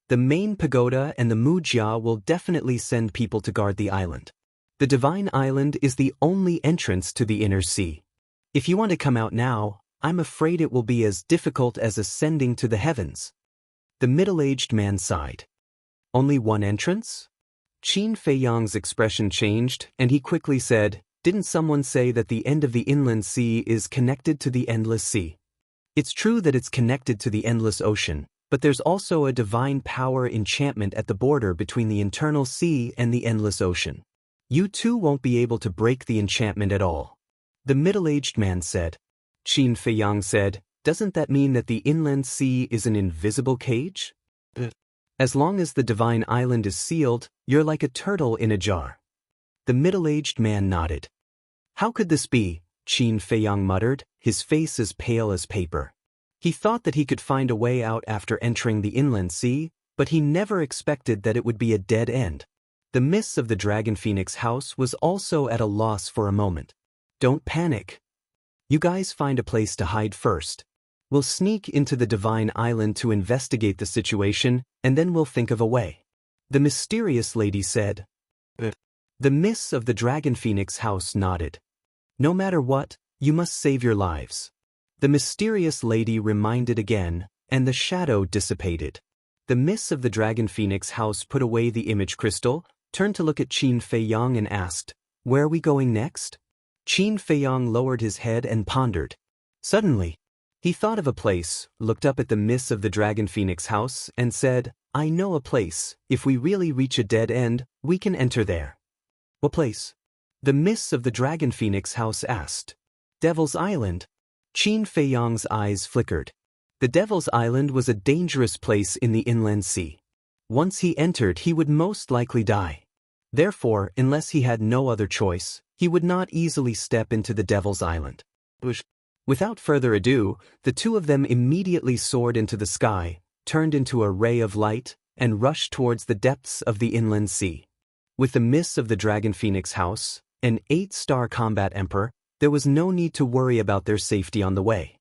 Speaker 1: The main pagoda and the Mujia will definitely send people to guard the island. The Divine Island is the only entrance to the inner sea. If you want to come out now, I'm afraid it will be as difficult as ascending to the heavens. The middle-aged man sighed. Only one entrance? Qin Feiyang's expression changed, and he quickly said, Didn't someone say that the end of the inland sea is connected to the endless sea? It's true that it's connected to the endless ocean, But there's also a divine power enchantment at the border between the internal sea and the endless ocean. You too won't be able to break the enchantment at all. The middle-aged man said. Qin Feiyang said, doesn't that mean that the inland sea is an invisible cage? As long as the divine island is sealed, you're like a turtle in a jar. The middle-aged man nodded. How could this be? Qin Feiyang muttered, his face as pale as paper. He thought that he could find a way out after entering the inland sea, but he never expected that it would be a dead end. The miss of the Dragon Phoenix house was also at a loss for a moment. Don't panic. You guys find a place to hide first. We'll sneak into the divine island to investigate the situation, and then we'll think of a way. The mysterious lady said. The miss of the Dragon Phoenix house nodded. No matter what, you must save your lives. The mysterious lady reminded again, and the shadow dissipated. The miss of the Dragon Phoenix house put away the image crystal, turned to look at Qin Feiyang and asked, Where are we going next? Qin Feiyang lowered his head and pondered. Suddenly, he thought of a place, looked up at the miss of the Dragon Phoenix house, and said, I know a place. If we really reach a dead end, we can enter there. What place? The miss of the Dragon Phoenix house asked. Devil's Island. Qin Feiyang's eyes flickered. The Devil's Island was a dangerous place in the inland sea. Once he entered, he would most likely die. Therefore, unless he had no other choice, he would not easily step into the Devil's Island. Without further ado, the two of them immediately soared into the sky, turned into a ray of light, and rushed towards the depths of the inland sea. With the miss of the Dragon Phoenix house, an 8-star combat emperor, there was no need to worry about their safety on the way.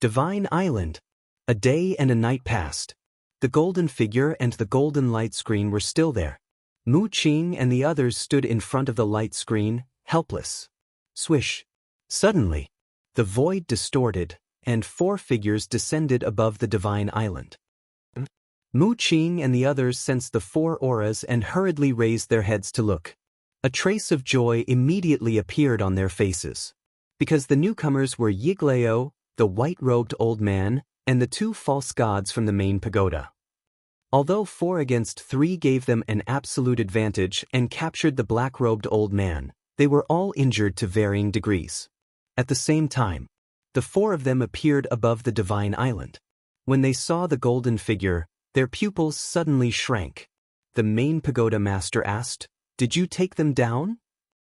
Speaker 1: Divine Island. A day and a night passed. The golden figure and the golden light screen were still there. Mu Qing and the others stood in front of the light screen, helpless. Swish. Suddenly, the void distorted, and 4 figures descended above the divine island. Mu Qing and the others sensed the 4 auras and hurriedly raised their heads to look. A trace of joy immediately appeared on their faces. Because the newcomers were Yigleo, the white-robed old man, and the 2 false gods from the main pagoda. Although 4 against 3 gave them an absolute advantage and captured the black-robed old man, they were all injured to varying degrees. At the same time, the 4 of them appeared above the divine island. When they saw the golden figure, their pupils suddenly shrank. The main pagoda master asked, Did you take them down?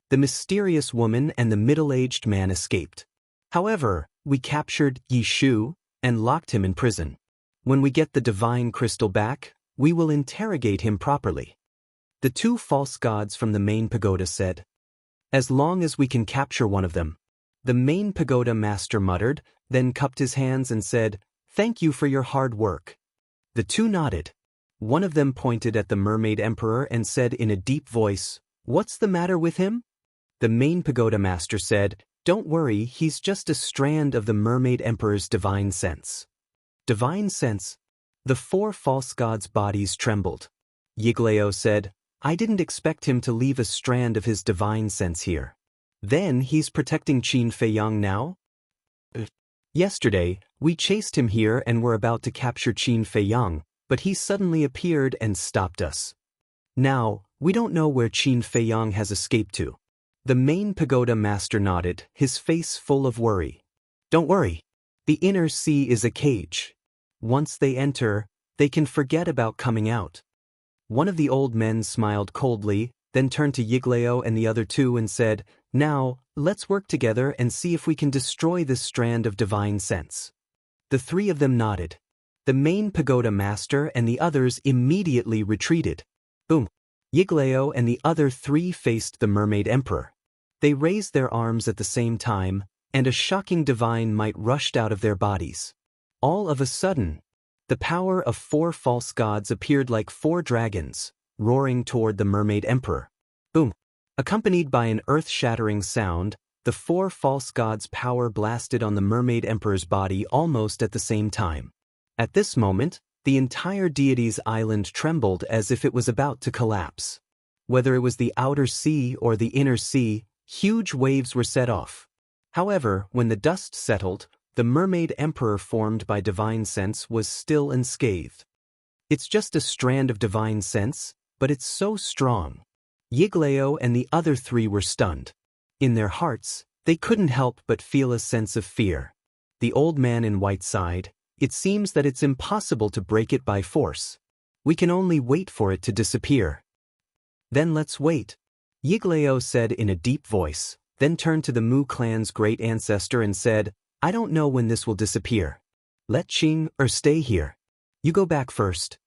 Speaker 1: The mysterious woman and the middle-aged man escaped. However, we captured Yi Shu and locked him in prison. When we get the divine crystal back, we will interrogate him properly. The 2 false gods from the main pagoda said. As long as we can capture one of them. The main pagoda master muttered, then cupped his hands and said, Thank you for your hard work. The 2 nodded. One of them pointed at the mermaid emperor and said in a deep voice, What's the matter with him? The main pagoda master said, Don't worry, he's just a strand of the mermaid emperor's divine sense. Divine sense? The 4 false gods' bodies trembled. Yigleo said, I didn't expect him to leave a strand of his divine sense here. Then he's protecting Qin Feiyang now? Yesterday, we chased him here and were about to capture Qin Feiyang, but he suddenly appeared and stopped us. Now, we don't know where Qin Feiyang has escaped to. The main pagoda master nodded, his face full of worry. Don't worry. The inner sea is a cage. Once they enter, they can forget about coming out. One of the old men smiled coldly, then turned to Yigleo and the other 2 and said, Now, let's work together and see if we can destroy this strand of divine sense. The 3 of them nodded. The main pagoda master and the others immediately retreated. Boom! Yigleo and the other 3 faced the mermaid emperor. They raised their arms at the same time, and a shocking divine might rushed out of their bodies. All of a sudden, the power of 4 false gods appeared like 4 dragons, roaring toward the mermaid emperor. Boom! Accompanied by an earth-shattering sound, the 4 false gods' power blasted on the mermaid emperor's body almost at the same time. At this moment, the entire deity's island trembled as if it was about to collapse. Whether it was the outer sea or the inner sea, huge waves were set off. However, when the dust settled, the mermaid emperor formed by divine sense was still unscathed. It's just a strand of divine sense, but it's so strong. Yiglao and the other three were stunned. In their hearts, they couldn't help but feel a sense of fear. The old man in white sighed. It seems that it's impossible to break it by force. We can only wait for it to disappear. Then let's wait, Yiglao said in a deep voice, then turned to the Mu clan's great ancestor and said, I don't know when this will disappear. Let Qing or stay here. You go back first.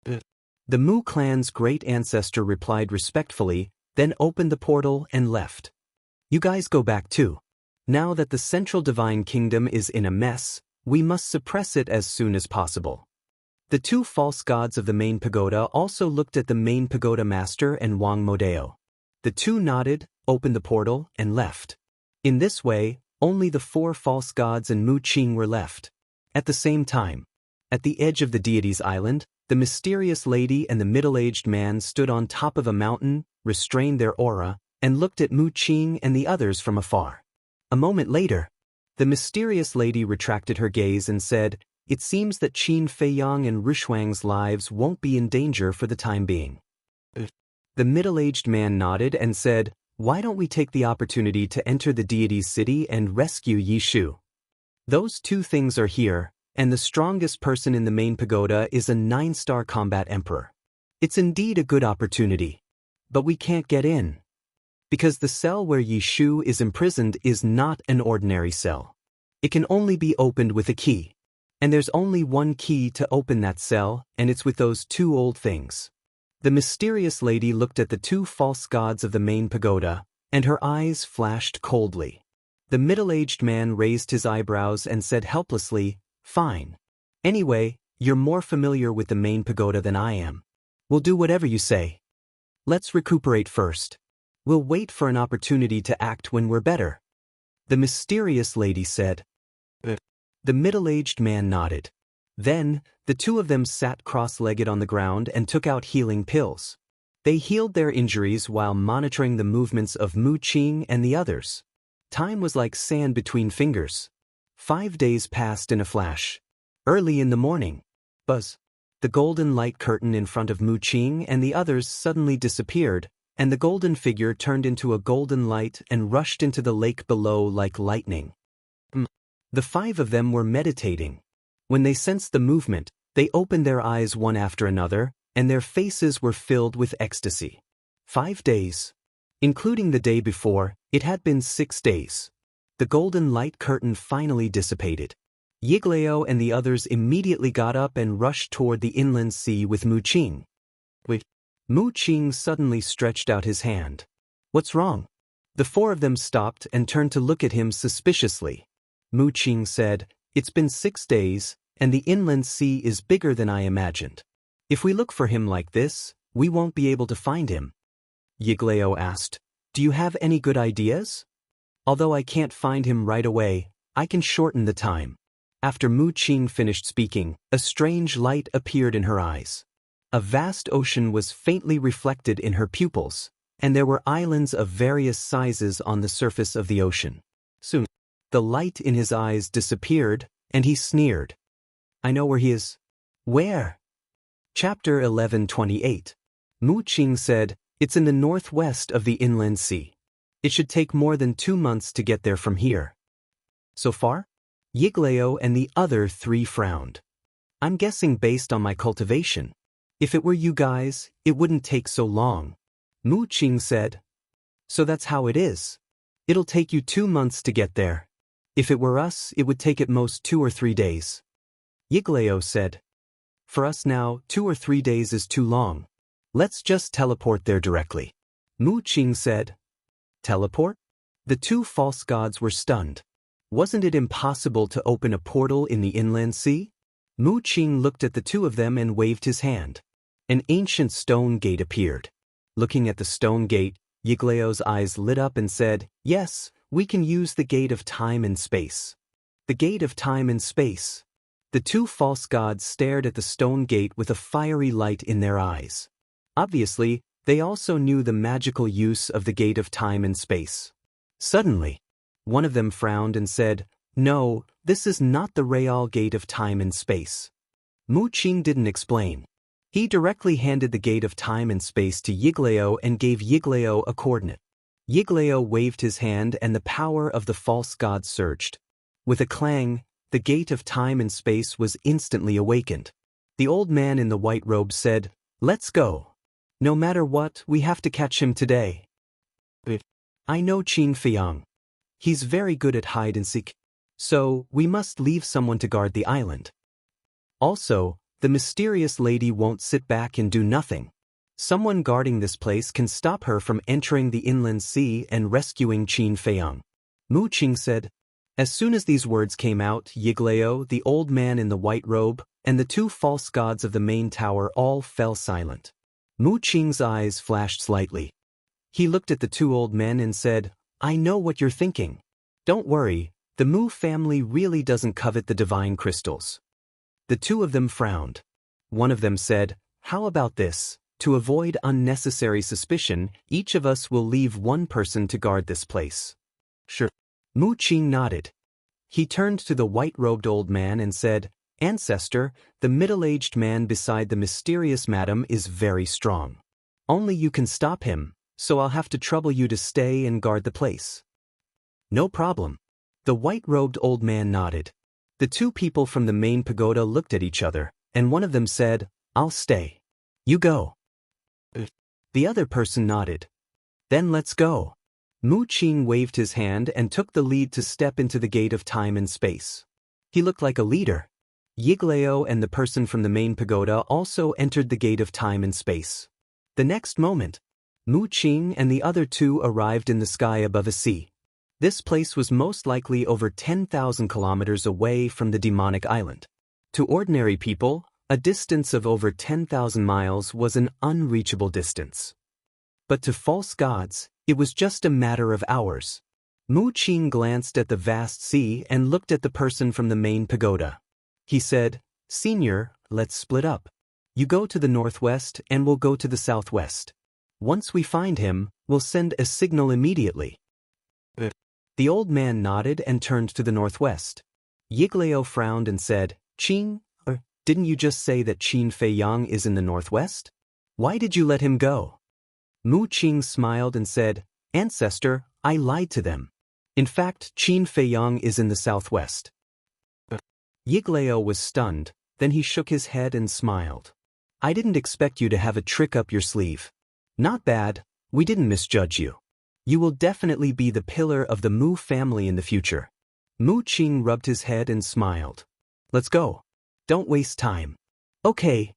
Speaker 1: The Mu clan's great ancestor replied respectfully, then opened the portal and left. You guys go back too. Now that the central divine kingdom is in a mess, we must suppress it as soon as possible. The two false gods of the main pagoda also looked at the main pagoda master and Wang Modeo. The two nodded, opened the portal, and left. In this way, only the four false gods and Mu Qing were left. At the same time, at the edge of the deity's island, the mysterious lady and the middle-aged man stood on top of a mountain, restrained their aura, and looked at Mu Qing and the others from afar. A moment later, the mysterious lady retracted her gaze and said, It seems that Qin Feiyang and Rishuang's lives won't be in danger for the time being. The middle-aged man nodded and said, Why don't we take the opportunity to enter the deity's city and rescue Yi Shu? Those two things are here, and the strongest person in the main pagoda is a 9-star combat emperor. It's indeed a good opportunity. But we can't get in. Because the cell where Yi Shu is imprisoned is not an ordinary cell. It can only be opened with a key. And there's only one key to open that cell, and it's with those two old things. The mysterious lady looked at the two false gods of the main pagoda, and her eyes flashed coldly. The middle-aged man raised his eyebrows and said helplessly, Fine. Anyway, you're more familiar with the main pagoda than I am. We'll do whatever you say. Let's recuperate first. We'll wait for an opportunity to act when we're better. The mysterious lady said. The middle-aged man nodded. Then, the two of them sat cross-legged on the ground and took out healing pills. They healed their injuries while monitoring the movements of Mu Qing and the others. Time was like sand between fingers. 5 days passed in a flash. Early in the morning, buzz. The golden light curtain in front of Mu Qing and the others suddenly disappeared, and the golden figure turned into a golden light and rushed into the lake below like lightning. The 5 of them were meditating. When they sensed the movement, they opened their eyes one after another, and their faces were filled with ecstasy. 5 days. Including the day before, it had been 6 days. The golden light curtain finally dissipated. Yiglao and the others immediately got up and rushed toward the inland sea with Mu Qing. Mu Qing suddenly stretched out his hand. What's wrong? The 4 of them stopped and turned to look at him suspiciously. Mu Qing said, It's been 6 days, and the inland sea is bigger than I imagined. If we look for him like this, we won't be able to find him. Yiglao asked, Do you have any good ideas? Although I can't find him right away, I can shorten the time. After Mu Qing finished speaking, a strange light appeared in her eyes. A vast ocean was faintly reflected in her pupils, and there were islands of various sizes on the surface of the ocean. Soon, the light in his eyes disappeared, and he sneered. I know where he is. Where? Chapter 11:28. Mu Qing said, It's in the northwest of the inland sea. It should take more than 2 months to get there from here. So far? Yiglao and the other 3 frowned. I'm guessing based on my cultivation. If it were you guys, it wouldn't take so long. Mu Qing said. So that's how it is. It'll take you 2 months to get there. If it were us, it would take at most 2 or 3 days. Yiglao said. For us now, 2 or 3 days is too long. Let's just teleport there directly. Mu Qing said. Teleport? The 2 false gods were stunned. Wasn't it impossible to open a portal in the inland sea? Mu Qing looked at the 2 of them and waved his hand. An ancient stone gate appeared. Looking at the stone gate, Yiglao's eyes lit up and said, Yes, we can use the gate of time and space. The gate of time and space. The 2 false gods stared at the stone gate with a fiery light in their eyes. Obviously, they also knew the magical use of the gate of time and space. Suddenly, one of them frowned and said, No, this is not the Real Gate of Time and Space. Mu Qing didn't explain. He directly handed the Gate of Time and Space to Yiglao and gave Yiglao a coordinate. Yiglao waved his hand and the power of the false god surged. With a clang, the Gate of Time and Space was instantly awakened. The old man in the white robe said, "Let's go. No matter what, we have to catch him today." "I know Qin Feiyang. He's very good at hide and seek. So, we must leave someone to guard the island. Also, the mysterious lady won't sit back and do nothing. Someone guarding this place can stop her from entering the inland sea and rescuing Qin Feiyang." Mu Qing said. As soon as these words came out, Yiglao, the old man in the white robe, and the two false gods of the main tower all fell silent. Mu Qing's eyes flashed slightly. He looked at the two old men and said, "I know what you're thinking. Don't worry, the Mu family really doesn't covet the divine crystals." The two of them frowned. One of them said, "How about this? To avoid unnecessary suspicion, each of us will leave one person to guard this place." "Sure." Mu Qing nodded. He turned to the white-robed old man and said, "Ancestor, the middle-aged man beside the mysterious madam is very strong. Only you can stop him, so I'll have to trouble you to stay and guard the place." "No problem." The white-robed old man nodded. The two people from the main pagoda looked at each other, and one of them said, "I'll stay. You go." The other person nodded. "Then let's go." Mu Qing waved his hand and took the lead to step into the Gate of Time and Space. He looked like a leader. Yiglao and the person from the main pagoda also entered the Gate of Time and Space. The next moment, Mu Qing and the other two arrived in the sky above a sea. This place was most likely over 10,000 kilometers away from the demonic island. To ordinary people, a distance of over 10,000 miles was an unreachable distance. But to false gods, it was just a matter of hours. Mu Qing glanced at the vast sea and looked at the person from the main pagoda. He said, "Senior, let's split up. You go to the northwest and we'll go to the southwest. Once we find him, we'll send a signal immediately." The old man nodded and turned to the northwest. Yiglao frowned and said, "Qing, didn't you just say that Qin Feiyang is in the northwest? Why did you let him go?" Mu Qing smiled and said, "Ancestor, I lied to them. In fact, Qin Feiyang is in the southwest." Yiglao was stunned, then he shook his head and smiled. "I didn't expect you to have a trick up your sleeve. Not bad, we didn't misjudge you. You will definitely be the pillar of the Mu family in the future." Mu Qing rubbed his head and smiled. "Let's go. Don't waste time." "Okay."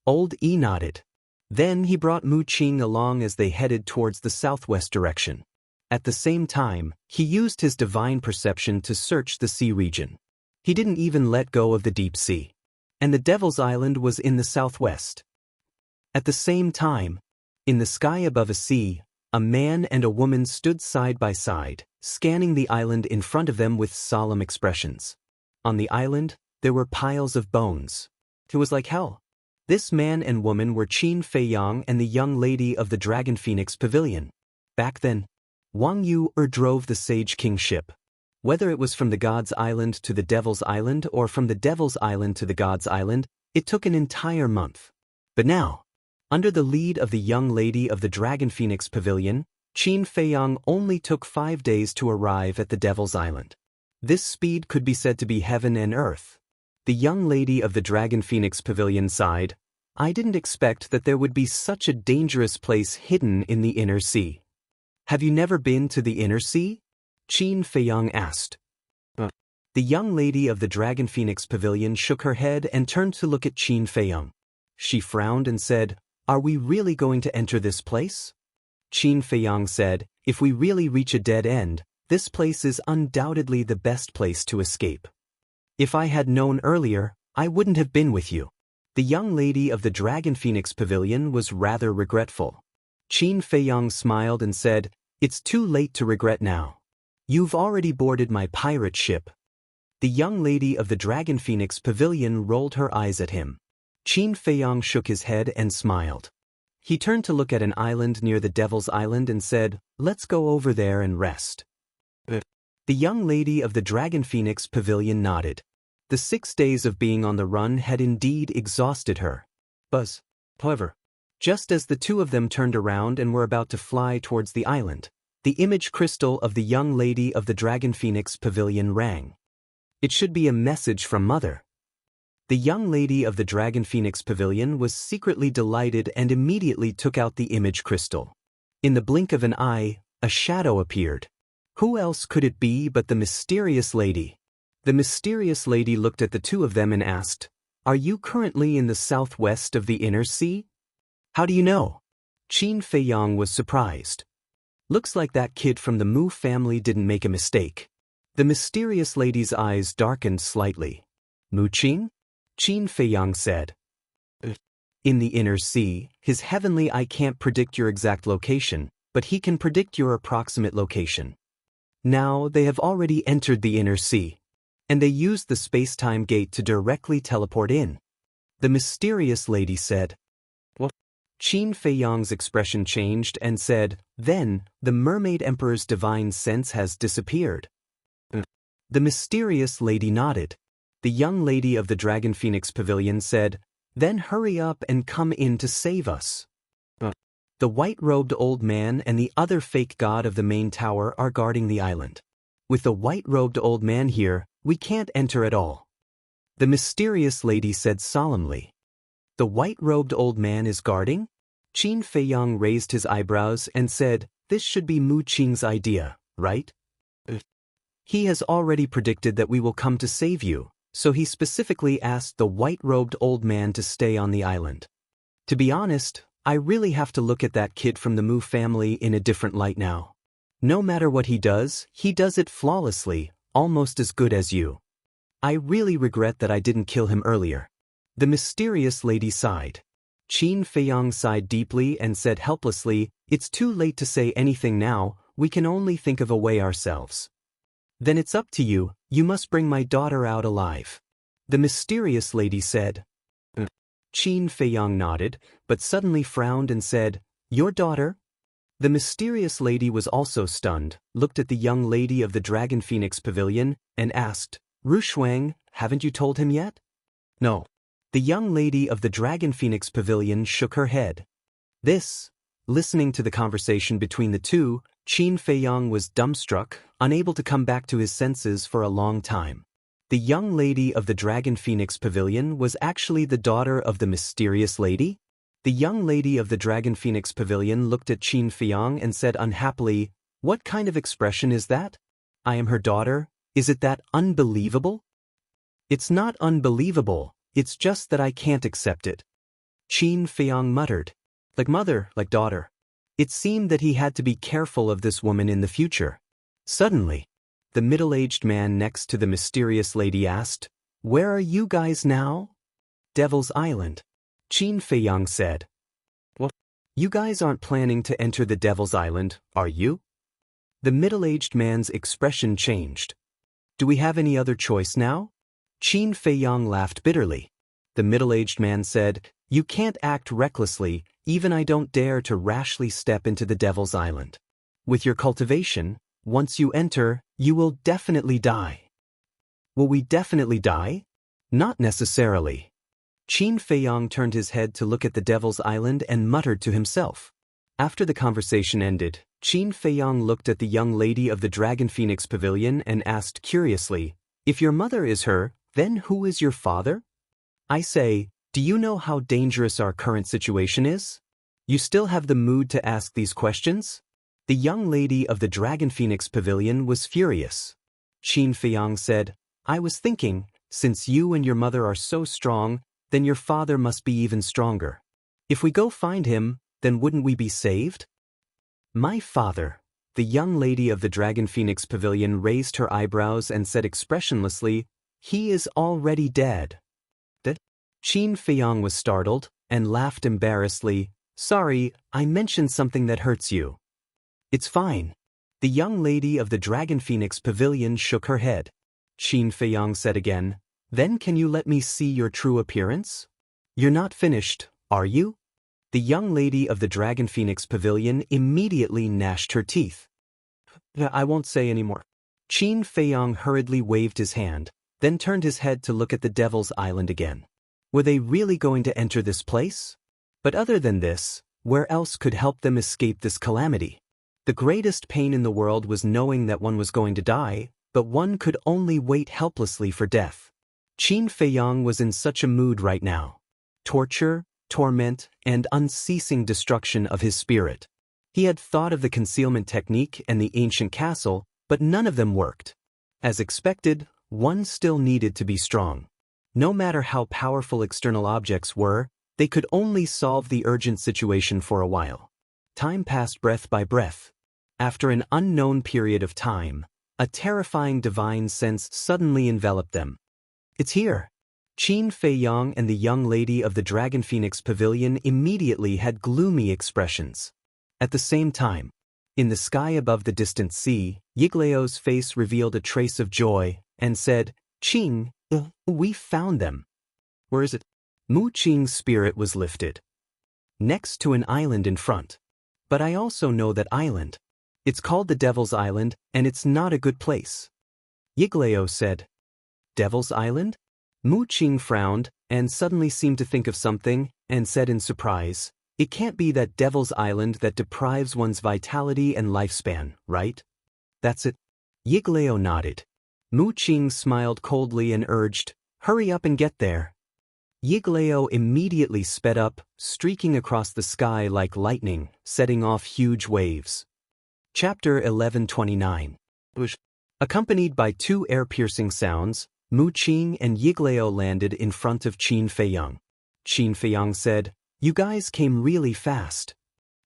Speaker 1: Old E nodded. Then he brought Mu Qing along as they headed towards the southwest direction. At the same time, he used his divine perception to search the sea region. He didn't even let go of the deep sea. And the Devil's Island was in the southwest. At the same time, in the sky above a sea, a man and a woman stood side by side, scanning the island in front of them with solemn expressions. On the island, there were piles of bones. It was like hell. This man and woman were Qin Feiyang and the young lady of the Dragon Phoenix Pavilion. Back then, Wang Yu drove the Sage King ship. Whether it was from the God's Island to the Devil's Island or from the Devil's Island to the God's Island, it took an entire month. But now, under the lead of the young lady of the Dragon Phoenix Pavilion, Qin Feiyang only took 5 days to arrive at the Devil's Island. This speed could be said to be heaven and earth. The young lady of the Dragon Phoenix Pavilion sighed, "I didn't expect that there would be such a dangerous place hidden in the inner sea." "Have you never been to the inner sea?" Qin Feiyang asked. The young lady of the Dragon Phoenix Pavilion shook her head and turned to look at Qin Feiyang. She frowned and said, "Are we really going to enter this place?" Qin Feiyang said, "If we really reach a dead end, this place is undoubtedly the best place to escape. If I had known earlier, I wouldn't have been with you." The young lady of the Dragon Phoenix Pavilion was rather regretful. Qin Feiyang smiled and said, "It's too late to regret now. You've already boarded my pirate ship." The young lady of the Dragon Phoenix Pavilion rolled her eyes at him. Qin Feiyang shook his head and smiled. He turned to look at an island near the Devil's Island and said, "Let's go over there and rest." The young lady of the Dragon Phoenix Pavilion nodded. The 6 days of being on the run had indeed exhausted her. However, just as the two of them turned around and were about to fly towards the island, the image crystal of the young lady of the Dragon Phoenix Pavilion rang. It should be a message from Mother. The young lady of the Dragon Phoenix Pavilion was secretly delighted and immediately took out the image crystal. In the blink of an eye, a shadow appeared. Who else could it be but the mysterious lady? The mysterious lady looked at the two of them and asked, "Are you currently in the southwest of the inner sea?" "How do you know?" Qin Feiyang was surprised. "Looks like that kid from the Mu family didn't make a mistake." The mysterious lady's eyes darkened slightly. "Mu Qing?" Qin Feiyang said. "In the inner sea, his heavenly eye can't predict your exact location, but he can predict your approximate location. Now they have already entered the inner sea, and they used the space-time gate to directly teleport in." The mysterious lady said. "What?" Qin Feiyang's expression changed and said, "Then, the Mermaid Emperor's divine sense has disappeared." The mysterious lady nodded. The young lady of the Dragon Phoenix Pavilion said, "Then hurry up and come in to save us." The white-robed old man and the other fake god of the main tower are guarding the island. With the white-robed old man here, we can't enter at all. The mysterious lady said solemnly. "The white-robed old man is guarding?" Qin Feiyang raised his eyebrows and said, "This should be Mu Qing's idea, right? He has already predicted that we will come to save you, so he specifically asked the white-robed old man to stay on the island. To be honest, I really have to look at that kid from the Mu family in a different light now. No matter what he does it flawlessly, almost as good as you. I really regret that I didn't kill him earlier." The mysterious lady sighed. Qin Feiyang sighed deeply and said helplessly, "It's too late to say anything now, we can only think of a way ourselves." "Then it's up to you, you must bring my daughter out alive." The mysterious lady said. Qin Feiyang nodded, but suddenly frowned and said, "Your daughter?" The mysterious lady was also stunned, looked at the young lady of the Dragon Phoenix Pavilion, and asked, "Ru Shuang, haven't you told him yet?" "No." The young lady of the Dragon Phoenix Pavilion shook her head. Listening to the conversation between the two, Qin Feiyang was dumbstruck, unable to come back to his senses for a long time. The young lady of the Dragon Phoenix Pavilion was actually the daughter of the mysterious lady? The young lady of the Dragon Phoenix Pavilion looked at Qin Feiyang and said unhappily, "What kind of expression is that? I am her daughter, is it that unbelievable?" "It's not unbelievable, it's just that I can't accept it." Qin Feiyang muttered. Like mother, like daughter. It seemed that he had to be careful of this woman in the future. Suddenly, the middle-aged man next to the mysterious lady asked, "Where are you guys now?" "Devil's Island," Qin Feiyang said. "What? You guys aren't planning to enter the Devil's Island, are you?" The middle-aged man's expression changed. "Do we have any other choice now?" Qin Feiyang laughed bitterly. The middle-aged man said, "You can't act recklessly, even I don't dare to rashly step into the Devil's Island. With your cultivation, once you enter, you will definitely die." "Will we definitely die?" "Not necessarily." Qin Feiyang turned his head to look at the Devil's Island and muttered to himself. After the conversation ended, Qin Feiyang looked at the young lady of the Dragon Phoenix Pavilion and asked curiously, "If your mother is her, then who is your father? I say, do you know how dangerous our current situation is? You still have the mood to ask these questions?" The young lady of the Dragon Phoenix Pavilion was furious. Qin Feiyang said, "I was thinking, since you and your mother are so strong, then your father must be even stronger. If we go find him, then wouldn't we be saved?" "My father?" The young lady of the Dragon Phoenix Pavilion raised her eyebrows and said expressionlessly, "He is already dead." Qin Feiyang was startled and laughed embarrassedly. "Sorry, I mentioned something that hurts you." "It's fine." The young lady of the Dragon Phoenix Pavilion shook her head. Qin Feiyang said again, "Then can you let me see your true appearance?" "You're not finished, are you?" The young lady of the Dragon Phoenix Pavilion immediately gnashed her teeth. "I won't say any more." Qin Feiyang hurriedly waved his hand, then turned his head to look at the Devil's Island again. Were they really going to enter this place? But other than this, where else could help them escape this calamity? The greatest pain in the world was knowing that one was going to die, but one could only wait helplessly for death. Qin Feiyang was in such a mood right now. Torture, torment, and unceasing destruction of his spirit. He had thought of the concealment technique and the ancient castle, but none of them worked. As expected, one still needed to be strong. No matter how powerful external objects were, they could only solve the urgent situation for a while. Time passed breath by breath. After an unknown period of time, a terrifying divine sense suddenly enveloped them. It's here! Qin Feiyang and the young lady of the Dragon Phoenix Pavilion immediately had gloomy expressions. At the same time, in the sky above the distant sea, Yigleo's face revealed a trace of joy, and said, "Qing, we found them." "Where is it?" Mu Qing's spirit was lifted. "Next to an island in front. But I also know that island. It's called the Devil's Island, and it's not a good place." Yigleo said. "Devil's Island?" Mu Qing frowned, and suddenly seemed to think of something, and said in surprise, "It can't be that Devil's Island that deprives one's vitality and lifespan, right?" "That's it." Yigleo nodded. Mu Qing smiled coldly and urged, "Hurry up and get there." Yigleo immediately sped up, streaking across the sky like lightning, setting off huge waves. Chapter 1129. Accompanied by two air-piercing sounds, Mu Qing and Yigleo landed in front of Qin Feiyang. Qin Feiyang said, "You guys came really fast."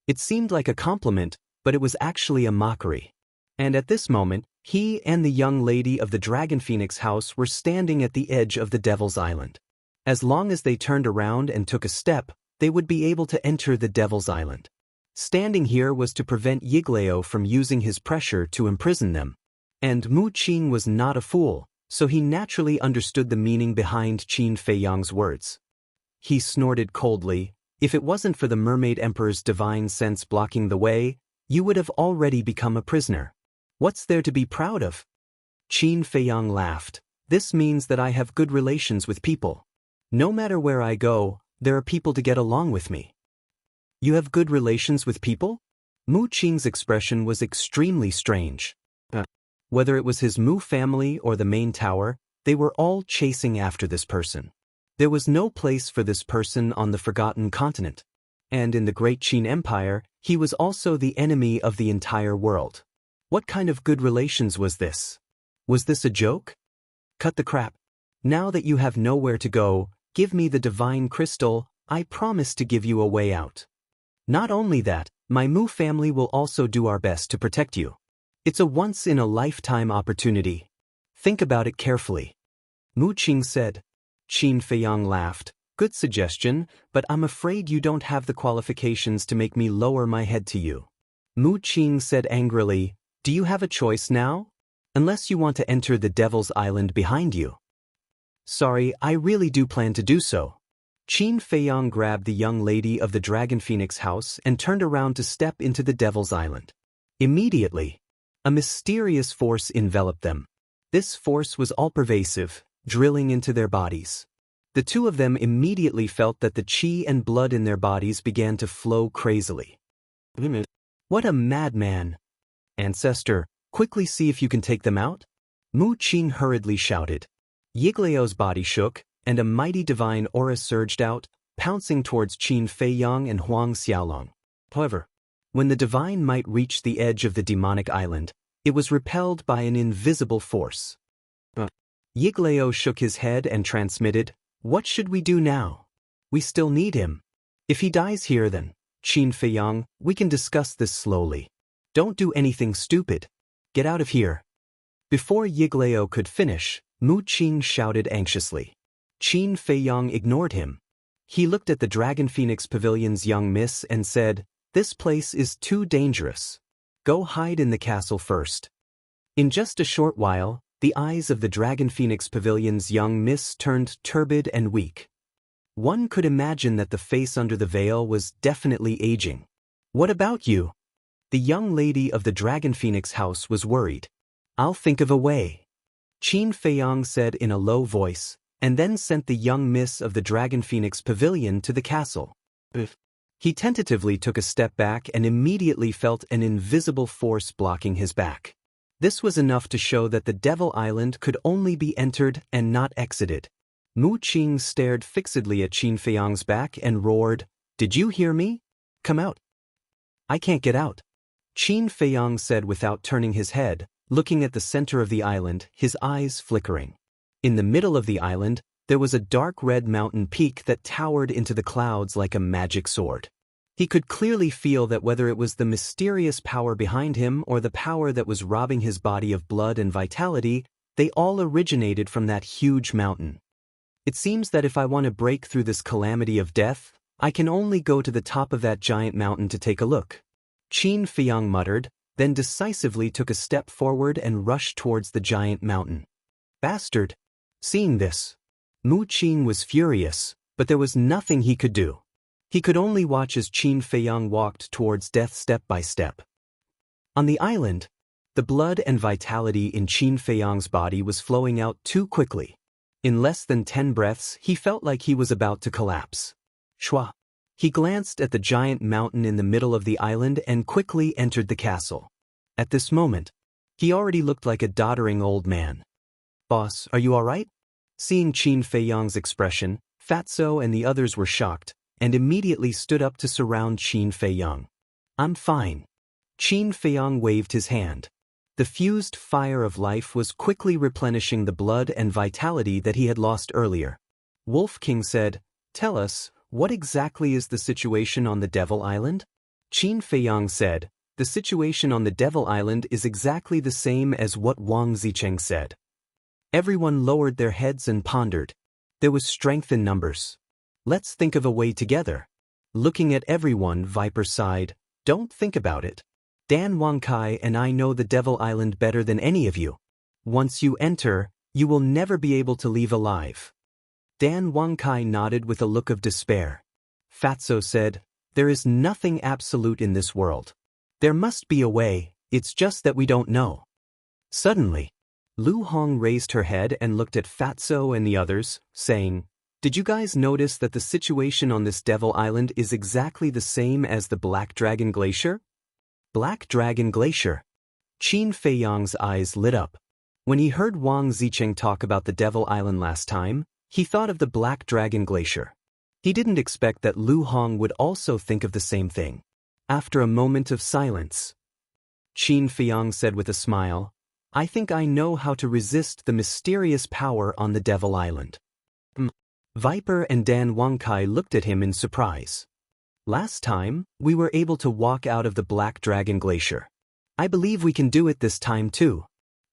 Speaker 1: It seemed like a compliment, but it was actually a mockery. And at this moment, he and the young lady of the Dragon Phoenix house were standing at the edge of the Devil's Island. As long as they turned around and took a step, they would be able to enter the Devil's Island. Standing here was to prevent Yigleo from using his pressure to imprison them. And Mu Qing was not a fool, so he naturally understood the meaning behind Qin Feiyang's words. He snorted coldly, "If it wasn't for the Mermaid Emperor's divine sense blocking the way, you would have already become a prisoner. What's there to be proud of?" Qin Feiyang laughed. "This means that I have good relations with people. No matter where I go, there are people to get along with me." "You have good relations with people?" Mu Qing's expression was extremely strange. Whether it was his Mu family or the main tower, they were all chasing after this person. There was no place for this person on the Forgotten Continent. And in the Great Qin Empire, he was also the enemy of the entire world. What kind of good relations was this? Was this a joke? Cut the crap. Now that you have nowhere to go, give me the divine crystal, I promise to give you a way out. Not only that, my Mu family will also do our best to protect you. It's a once-in-a-lifetime opportunity. Think about it carefully." Mu Qing said. Qin Feiyang laughed. "Good suggestion, but I'm afraid you don't have the qualifications to make me lower my head to you." Mu Qing said angrily, "Do you have a choice now? Unless you want to enter the Devil's Island behind you." "Sorry, I really do plan to do so." Qin Feiyang grabbed the young lady of the Dragon Phoenix house and turned around to step into the Devil's Island. Immediately, a mysterious force enveloped them. This force was all-pervasive, drilling into their bodies. The two of them immediately felt that the qi and blood in their bodies began to flow crazily. "What a madman! Ancestor, quickly see if you can take them out?" Mu Qing hurriedly shouted. Yigleo's body shook, and a mighty divine aura surged out, pouncing towards Qin Feiyang and Huang Xiaolong. However, when the divine might reached the edge of the demonic island, it was repelled by an invisible force. Yigleo shook his head and transmitted, "What should we do now? We still need him. If he dies here then, Qin Feiyang, we can discuss this slowly. Don't do anything stupid. Get out of here." Before Yigleo could finish, Mu Qing shouted anxiously. Qin Feiyang ignored him. He looked at the Dragon Phoenix Pavilion's young miss and said, "This place is too dangerous. Go hide in the castle first." In just a short while, the eyes of the Dragon Phoenix Pavilion's young miss turned turbid and weak. One could imagine that the face under the veil was definitely aging. "What about you?" The young lady of the Dragon Phoenix house was worried. I'll think of a way, Qin Feiyang said in a low voice, and then sent the young miss of the Dragon Phoenix Pavilion to the castle. He tentatively took a step back and immediately felt an invisible force blocking his back. This was enough to show that the Devil Island could only be entered and not exited. Mu Qing stared fixedly at Qin Feiyang's back and roared, "Did you hear me? Come out." "I can't get out," Qin Feiyang said without turning his head, looking at the center of the island, his eyes flickering. In the middle of the island, there was a dark red mountain peak that towered into the clouds like a magic sword. He could clearly feel that whether it was the mysterious power behind him or the power that was robbing his body of blood and vitality, they all originated from that huge mountain. "It seems that if I want to break through this calamity of death, I can only go to the top of that giant mountain to take a look," Qin Feiyang muttered, then decisively took a step forward and rushed towards the giant mountain. "Bastard!" Seeing this, Mu Qing was furious, but there was nothing he could do. He could only watch as Qin Feiyang walked towards death step by step. On the island, the blood and vitality in Qin Feiyang's body was flowing out too quickly. In less than 10 breaths, he felt like he was about to collapse. Shua! He glanced at the giant mountain in the middle of the island and quickly entered the castle. At this moment, he already looked like a doddering old man. "Boss, are you all right?" Seeing Qin Feiyang's expression, Fatso and the others were shocked, and immediately stood up to surround Qin Feiyang. "I'm fine." Qin Feiyang waved his hand. The fused fire of life was quickly replenishing the blood and vitality that he had lost earlier. Wolf King said, "Tell us, what exactly is the situation on the Devil Island?" Qin Feiyang said, "The situation on the Devil Island is exactly the same as what Wang Zicheng said." Everyone lowered their heads and pondered. There was strength in numbers. "Let's think of a way together." Looking at everyone, Viper sighed, "Don't think about it. Dan Wangkai and I know the Devil Island better than any of you. Once you enter, you will never be able to leave alive." Dan Wangkai nodded with a look of despair. Fatso said, "There is nothing absolute in this world. There must be a way, it's just that we don't know." Suddenly, Lu Hong raised her head and looked at Fatso and the others, saying, "Did you guys notice that the situation on this Devil Island is exactly the same as the Black Dragon Glacier?" Black Dragon Glacier. Qin Feiyang's eyes lit up. When he heard Wang Zicheng talk about the Devil Island last time, he thought of the Black Dragon Glacier. He didn't expect that Lu Hong would also think of the same thing. After a moment of silence, Qin Feiyang said with a smile, "I think I know how to resist the mysterious power on the Devil Island." Viper and Dan Wangkai looked at him in surprise. "Last time, we were able to walk out of the Black Dragon Glacier. I believe we can do it this time too."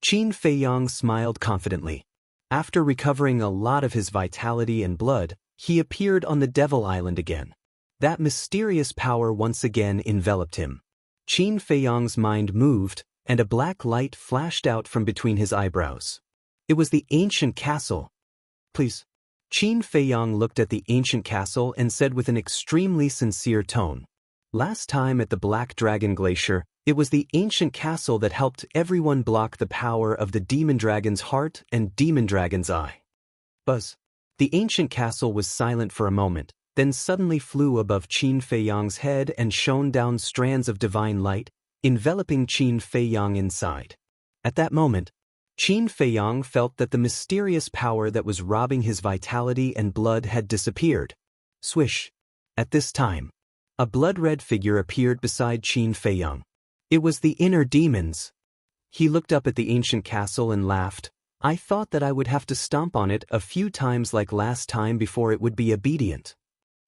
Speaker 1: Qin Feiyang smiled confidently. After recovering a lot of his vitality and blood, he appeared on the Devil Island again. That mysterious power once again enveloped him. Qin Feiyang's mind moved, and a black light flashed out from between his eyebrows. It was the ancient castle. "Please." Qin Feiyang looked at the ancient castle and said with an extremely sincere tone, "Last time at the Black Dragon Glacier, it was the ancient castle that helped everyone block the power of the Demon Dragon's heart and Demon Dragon's eye." Buzz. The ancient castle was silent for a moment, then suddenly flew above Qin Feiyang's head and shone down strands of divine light, enveloping Qin Feiyang inside. At that moment, Qin Feiyang felt that the mysterious power that was robbing his vitality and blood had disappeared. Swish. At this time, a blood-red figure appeared beside Qin Feiyang. It was the inner demons. He looked up at the ancient castle and laughed. "I thought that I would have to stomp on it a few times like last time before it would be obedient."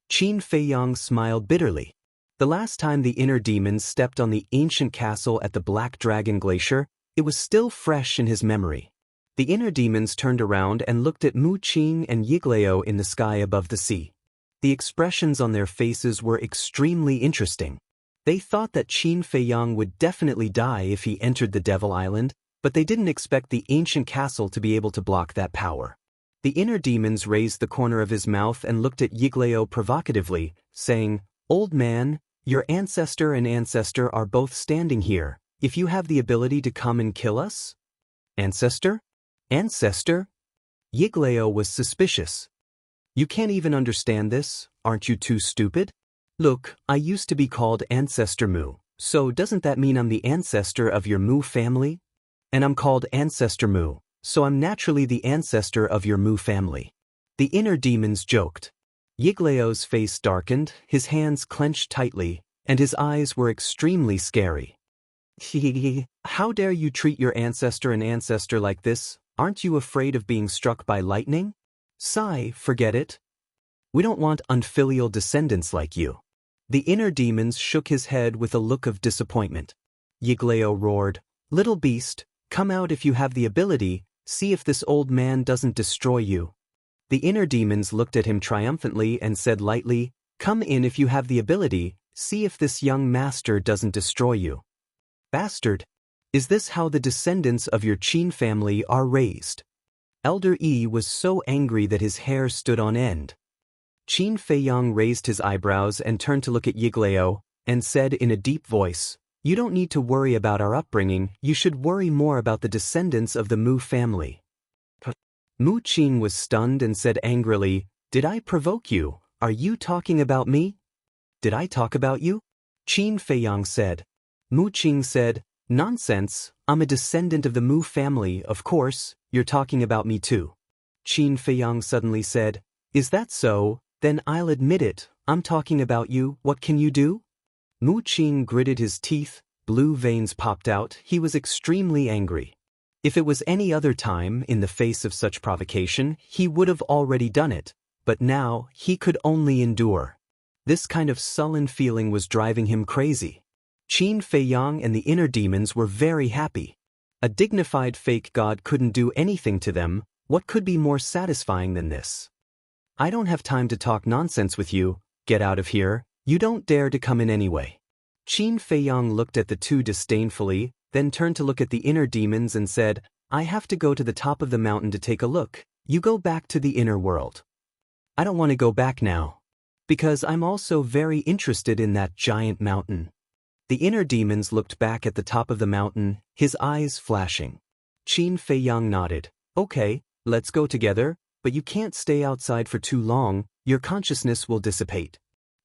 Speaker 1: Qin Feiyang smiled bitterly. The last time the inner demons stepped on the ancient castle at the Black Dragon Glacier, it was still fresh in his memory. The inner demons turned around and looked at Mu Qing and Yigleo in the sky above the sea. The expressions on their faces were extremely interesting. They thought that Qin Feiyang would definitely die if he entered the Devil Island, but they didn't expect the ancient castle to be able to block that power. The inner demons raised the corner of his mouth and looked at Yigleo provocatively, saying, "Old man, your ancestor and ancestor are both standing here. If you have the ability to come and kill us?" Ancestor? Ancestor? Yigleo was suspicious. You can't even understand this, aren't you too stupid? Look, I used to be called Ancestor Mu, so doesn't that mean I'm the ancestor of your Mu family? And I'm called Ancestor Mu, so I'm naturally the ancestor of your Mu family. The inner demons joked. Yigleo's face darkened, his hands clenched tightly, and his eyes were extremely scary. How dare you treat your ancestor and ancestor like this? Aren't you afraid of being struck by lightning? Sigh, forget it. We don't want unfilial descendants like you. The inner demons shook his head with a look of disappointment. Yigleo roared, Little beast, come out if you have the ability, see if this old man doesn't destroy you. The inner demons looked at him triumphantly and said lightly, Come in if you have the ability, see if this young master doesn't destroy you. Bastard! Is this how the descendants of your Qin family are raised? Elder Yi was so angry that his hair stood on end. Qin Feiyang raised his eyebrows and turned to look at Yigleo, and said in a deep voice, You don't need to worry about our upbringing, you should worry more about the descendants of the Mu family. Mu Qin was stunned and said angrily, Did I provoke you? Are you talking about me? Did I talk about you? Qin Feiyang said. Mu Qin said, Nonsense, I'm a descendant of the Mu family, of course, you're talking about me too. Qin Feiyang suddenly said, Is that so? Then I'll admit it, I'm talking about you, what can you do? Mu Qin gritted his teeth, blue veins popped out, he was extremely angry. If it was any other time, in the face of such provocation, he would have already done it, but now he could only endure. This kind of sullen feeling was driving him crazy. Qin Feiyang and the inner demons were very happy. A dignified fake god couldn't do anything to them, what could be more satisfying than this? I don't have time to talk nonsense with you, get out of here, you don't dare to come in anyway. Qin Feiyang looked at the two disdainfully, then turned to look at the inner demons and said, I have to go to the top of the mountain to take a look, you go back to the inner world. I don't want to go back now. Because I'm also very interested in that giant mountain. The inner demons looked back at the top of the mountain, his eyes flashing. Qin Feiyang nodded. Okay, let's go together, but you can't stay outside for too long, your consciousness will dissipate.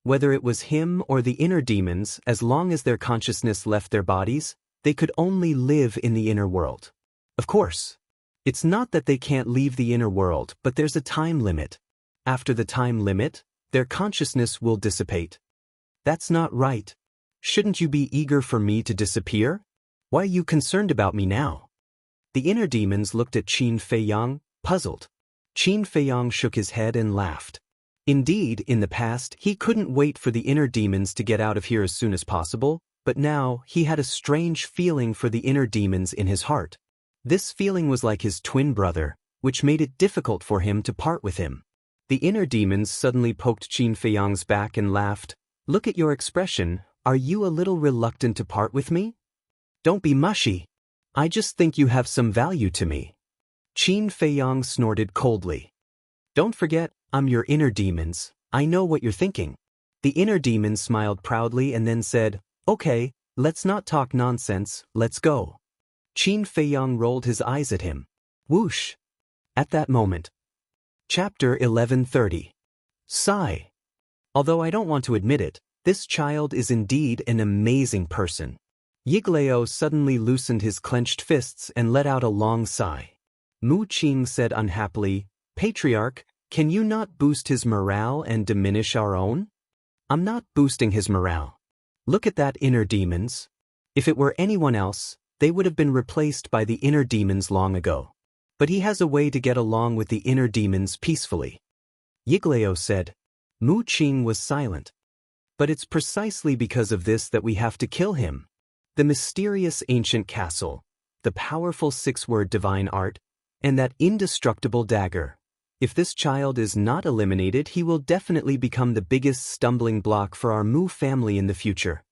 Speaker 1: Whether it was him or the inner demons, as long as their consciousness left their bodies, they could only live in the inner world. Of course. It's not that they can't leave the inner world, but there's a time limit. After the time limit, their consciousness will dissipate. That's not right. Shouldn't you be eager for me to disappear? Why are you concerned about me now? The inner demons looked at Qin Feiyang, puzzled. Qin Feiyang shook his head and laughed. Indeed, in the past, he couldn't wait for the inner demons to get out of here as soon as possible, but now he had a strange feeling for the inner demons in his heart. This feeling was like his twin brother, which made it difficult for him to part with him. The inner demons suddenly poked Qin Feiyang's back and laughed. Look at your expression, are you a little reluctant to part with me? Don't be mushy. I just think you have some value to me. Qin Feiyang snorted coldly. Don't forget, I'm your inner demons, I know what you're thinking. The inner demons smiled proudly and then said, Okay, let's not talk nonsense, let's go. Qin Feiyang rolled his eyes at him. Whoosh! At that moment. Chapter 1130. Sigh. Although I don't want to admit it, this child is indeed an amazing person. Yigleo suddenly loosened his clenched fists and let out a long sigh. Mu Qin said unhappily, Patriarch, can you not boost his morale and diminish our own? I'm not boosting his morale. Look at that inner demons. If it were anyone else, they would have been replaced by the inner demons long ago. But he has a way to get along with the inner demons peacefully. Yigleo said. Mu Qin was silent. But it's precisely because of this that we have to kill him. The mysterious ancient castle, the powerful six-word divine art, and that indestructible dagger. If this child is not eliminated, he will definitely become the biggest stumbling block for our Mu family in the future.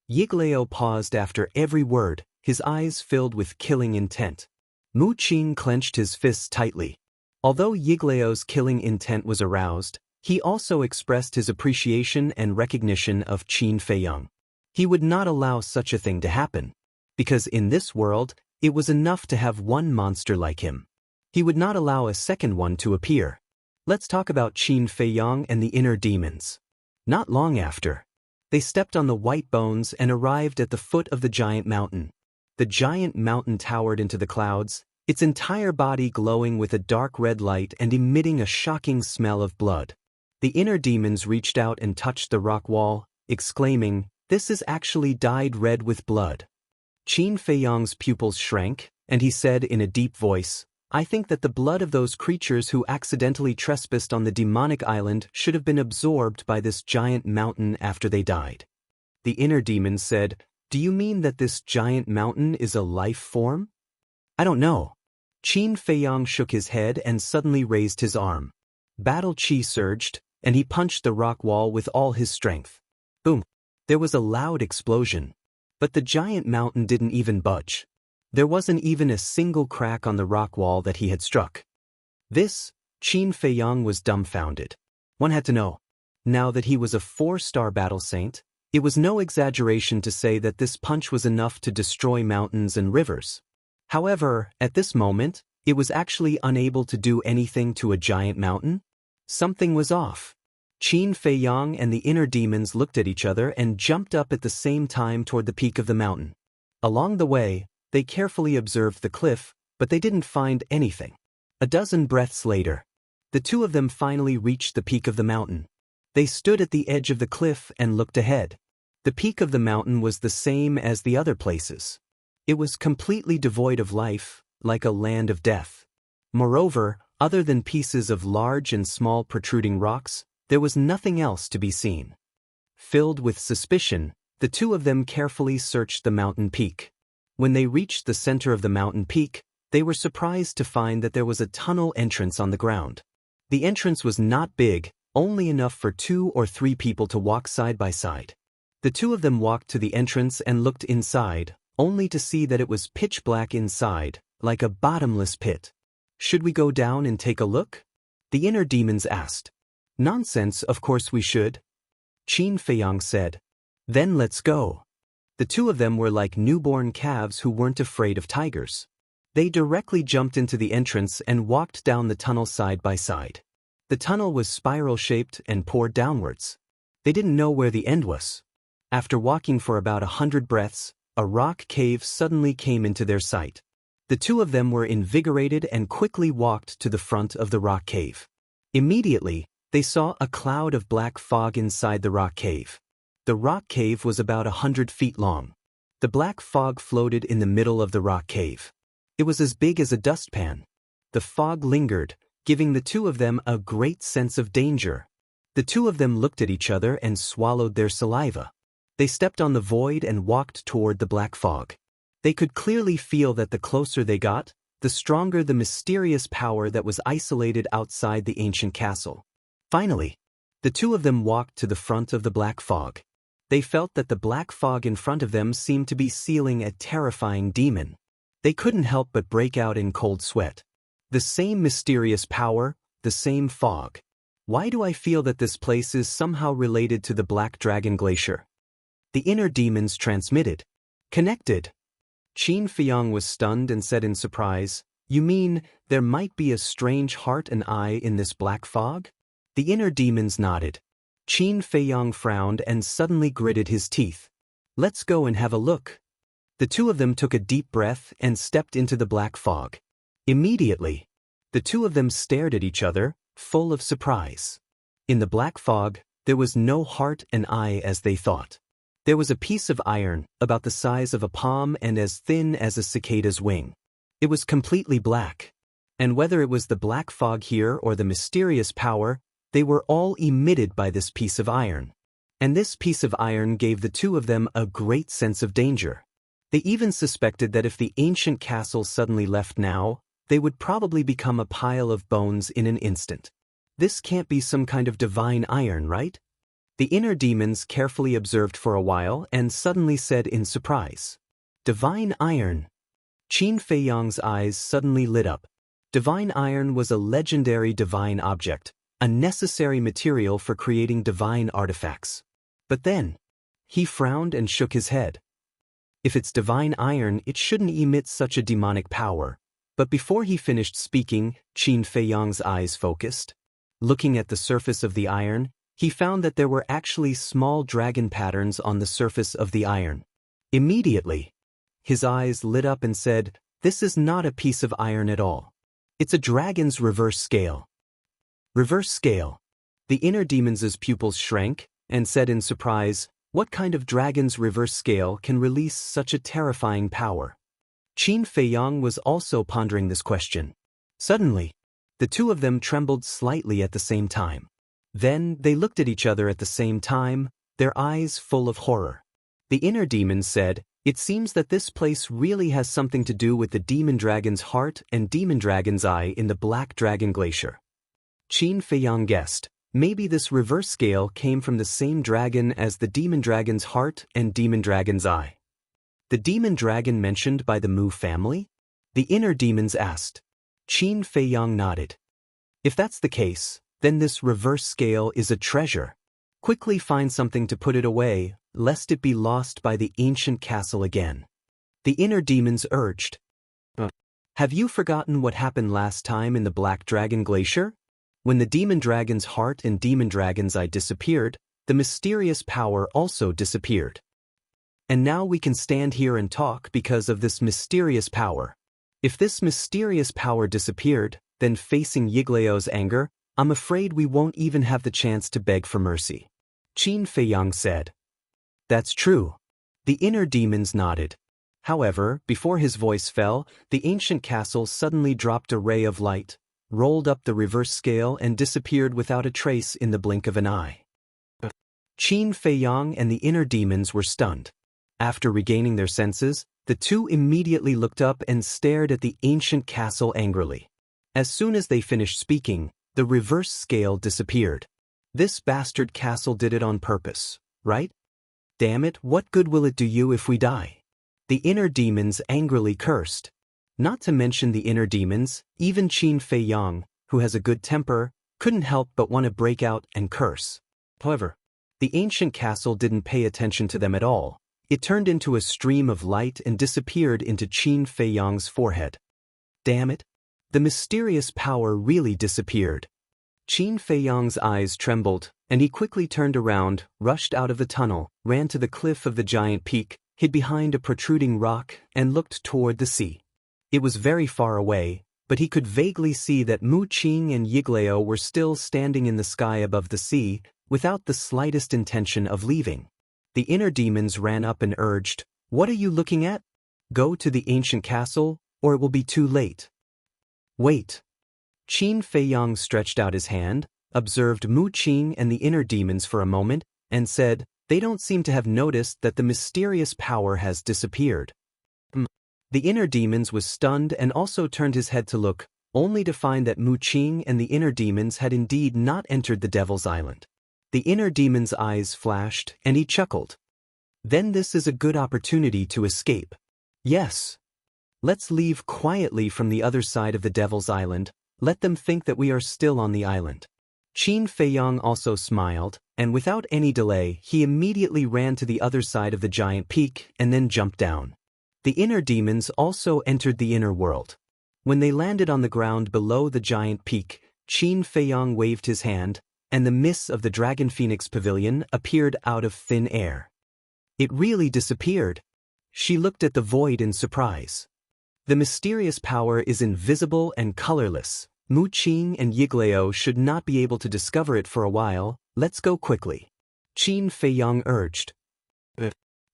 Speaker 1: Yigleo paused after every word, his eyes filled with killing intent. Mu Qin clenched his fists tightly. Although Yigleo's killing intent was aroused, he also expressed his appreciation and recognition of Qin Feiyang. He would not allow such a thing to happen. Because in this world, It was enough to have one monster like him. He would not allow a second one to appear. Let's talk about Qin Feiyang and the inner demons. Not long after, they stepped on the white bones and arrived at the foot of the giant mountain. The giant mountain towered into the clouds, its entire body glowing with a dark red light and emitting a shocking smell of blood. The inner demons reached out and touched the rock wall, exclaiming, "This is actually dyed red with blood." Qin Feiyang's pupils shrank, and he said in a deep voice, "I think that the blood of those creatures who accidentally trespassed on the demonic island should have been absorbed by this giant mountain after they died." The inner demon said, "Do you mean that this giant mountain is a life form?" "I don't know." Qin Feiyang shook his head and suddenly raised his arm. Battle chi surged, and he punched the rock wall with all his strength. Boom! There was a loud explosion. But the giant mountain didn't even budge. There wasn't even a single crack on the rock wall that he had struck. Qin Feiyang was dumbfounded. One had to know. Now that he was a 4-star battle saint, it was no exaggeration to say that this punch was enough to destroy mountains and rivers. However, at this moment, it was actually unable to do anything to a giant mountain. Something was off. Qin Feiyang and the inner demons looked at each other and jumped up at the same time toward the peak of the mountain. Along the way, they carefully observed the cliff, but they didn't find anything. A dozen breaths later, the two of them finally reached the peak of the mountain. They stood at the edge of the cliff and looked ahead. The peak of the mountain was the same as the other places. It was completely devoid of life, like a land of death. Moreover, other than pieces of large and small protruding rocks, there was nothing else to be seen. Filled with suspicion, the two of them carefully searched the mountain peak. When they reached the center of the mountain peak, they were surprised to find that there was a tunnel entrance on the ground. The entrance was not big, only enough for 2 or 3 people to walk side by side. The two of them walked to the entrance and looked inside, only to see that it was pitch black inside, like a bottomless pit. "Should we go down and take a look?" the inner demons asked. "Nonsense, of course we should," Qin Feiyang said. "Then let's go." The two of them were like newborn calves who weren't afraid of tigers. They directly jumped into the entrance and walked down the tunnel side by side. The tunnel was spiral-shaped and poured downwards. They didn't know where the end was. After walking for about 100 breaths, a rock cave suddenly came into their sight. The two of them were invigorated and quickly walked to the front of the rock cave. Immediately, they saw a cloud of black fog inside the rock cave. The rock cave was about 100 feet long. The black fog floated in the middle of the rock cave. It was as big as a dustpan. The fog lingered, giving the two of them a great sense of danger. The two of them looked at each other and swallowed their saliva. They stepped on the void and walked toward the black fog. They could clearly feel that the closer they got, the stronger the mysterious power that was isolated outside the ancient castle. Finally, the two of them walked to the front of the black fog. They felt that the black fog in front of them seemed to be sealing a terrifying demon. They couldn't help but break out in cold sweat. The same mysterious power, the same fog. Why do I feel that this place is somehow related to the Black Dragon Glacier? The inner demons transmitted. Connected. Qin Feiyang was stunned and said in surprise, "You mean, there might be a strange heart and eye in this black fog?" The inner demons nodded. Qin Feiyang frowned and suddenly gritted his teeth. "Let's go and have a look." The two of them took a deep breath and stepped into the black fog. Immediately, the two of them stared at each other, full of surprise. In the black fog, there was no heart and eye as they thought. There was a piece of iron, about the size of a palm and as thin as a cicada's wing. It was completely black. And whether it was the black fog here or the mysterious power, they were all emitted by this piece of iron. And this piece of iron gave the two of them a great sense of danger. They even suspected that if the ancient castle suddenly left now, they would probably become a pile of bones in an instant. This can't be some kind of divine iron, right? The inner demons carefully observed for a while and suddenly said in surprise, "Divine iron." Qin Feiyang's eyes suddenly lit up. Divine iron was a legendary divine object, a necessary material for creating divine artifacts. But then, he frowned and shook his head. If it's divine iron, it shouldn't emit such a demonic power. But before he finished speaking, Qin Feiyang's eyes focused. Looking at the surface of the iron, he found that there were actually small dragon patterns on the surface of the iron. Immediately, his eyes lit up and said, "This is not a piece of iron at all. It's a dragon's reverse scale." Reverse scale. The inner demon's pupils shrank and said in surprise, "What kind of dragon's reverse scale can release such a terrifying power?" Qin Feiyang was also pondering this question. Suddenly, the two of them trembled slightly at the same time. Then they looked at each other at the same time, their eyes full of horror. The inner demon said, "It seems that this place really has something to do with the demon dragon's heart and demon dragon's eye in the Black Dragon Glacier." Qin Feiyang guessed, maybe this reverse scale came from the same dragon as the demon dragon's heart and demon dragon's eye. The demon dragon mentioned by the Mu family? The inner demons asked. Qin Feiyang nodded. If that's the case, then this reverse scale is a treasure. Quickly find something to put it away, lest it be lost by the ancient castle again. The inner demons urged. Have you forgotten what happened last time in the Black Dragon Glacier? When the demon dragon's heart and demon dragon's eye disappeared, the mysterious power also disappeared. And now we can stand here and talk because of this mysterious power. If this mysterious power disappeared, then facing Yigleo's anger, I'm afraid we won't even have the chance to beg for mercy. Qin Feiyang said. That's true. The inner demons nodded. However, before his voice fell, the ancient castle suddenly dropped a ray of light, rolled up the reverse scale and disappeared without a trace in the blink of an eye. Qin Feiyang and the inner demons were stunned. After regaining their senses, the two immediately looked up and stared at the ancient castle angrily. As soon as they finished speaking, the reverse scale disappeared. This bastard castle did it on purpose, right? Damn it, what good will it do you if we die? The inner demons angrily cursed. Not to mention the inner demons, even Qin Feiyang, who has a good temper, couldn't help but want to break out and curse. However, the ancient castle didn't pay attention to them at all. It turned into a stream of light and disappeared into Qin Feiyang's forehead. Damn it! The mysterious power really disappeared. Qin Feiyang's eyes trembled, and he quickly turned around, rushed out of the tunnel, ran to the cliff of the giant peak, hid behind a protruding rock, and looked toward the sea. It was very far away, but he could vaguely see that Mu Qing and Yigleo were still standing in the sky above the sea, without the slightest intention of leaving. The inner demons ran up and urged, "What are you looking at? Go to the ancient castle, or it will be too late." Wait. Qin Feiyang stretched out his hand, observed Mu Qing and the inner demons for a moment, and said, "They don't seem to have noticed that the mysterious power has disappeared." The inner demons was stunned and also turned his head to look, only to find that Mu Qing and the inner demons had indeed not entered the Devil's Island. The inner demon's eyes flashed, and he chuckled. Then this is a good opportunity to escape. Yes. Let's leave quietly from the other side of the Devil's Island. Let them think that we are still on the island. Qin Feiyang also smiled, and without any delay, he immediately ran to the other side of the giant peak and then jumped down. The inner demons also entered the inner world. When they landed on the ground below the giant peak, Qin Feiyang waved his hand, and the mist of the Dragon Phoenix Pavilion appeared out of thin air. It really disappeared. She looked at the void in surprise. The mysterious power is invisible and colorless. Mu Qing and Yigleo should not be able to discover it for a while. Let's go quickly. Qin Feiyang urged.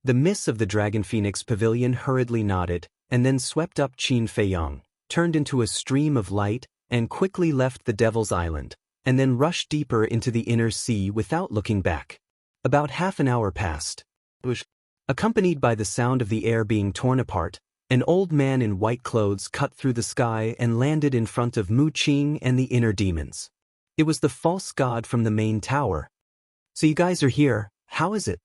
Speaker 1: The mist of the Dragon Phoenix Pavilion hurriedly nodded, and then swept up Qin Feiyang, turned into a stream of light, and quickly left the Devil's Island, and then rushed deeper into the inner sea without looking back. About half an hour passed. Accompanied by the sound of the air being torn apart, an old man in white clothes cut through the sky and landed in front of Mu Qing and the inner demons. It was the false god from the main tower. "So you guys are here, how is it?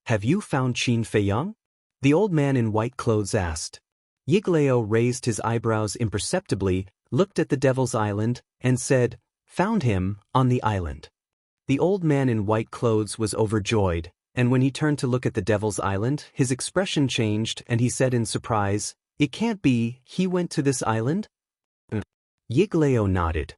Speaker 1: Have you found Qin Feiyang?" The old man in white clothes asked. Yigleo raised his eyebrows imperceptibly, looked at the Devil's Island, and said, "Found him, on the island." The old man in white clothes was overjoyed, and when he turned to look at the Devil's Island, his expression changed and he said in surprise, "It can't be, he went to this island?" Yigleo nodded.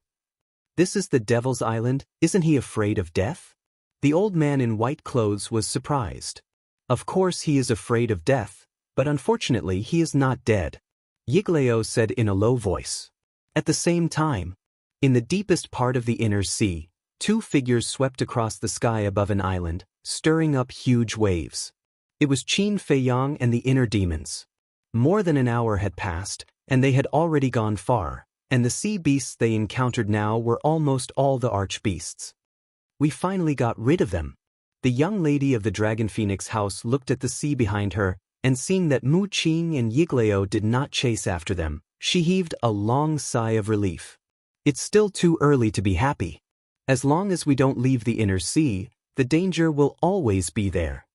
Speaker 1: "This is the Devil's Island, isn't he afraid of death?" The old man in white clothes was surprised. "Of course he is afraid of death, but unfortunately he is not dead," Yigleo said in a low voice. At the same time, in the deepest part of the inner sea, two figures swept across the sky above an island, stirring up huge waves. It was Qin Feiyang and the inner demons. More than an hour had passed, and they had already gone far, and the sea beasts they encountered now were almost all the archbeasts. "We finally got rid of them." The young lady of the Dragon Phoenix house looked at the sea behind her, and seeing that Mu Qing and Yigleo did not chase after them, she heaved a long sigh of relief. It's still too early to be happy. As long as we don't leave the inner sea, the danger will always be there.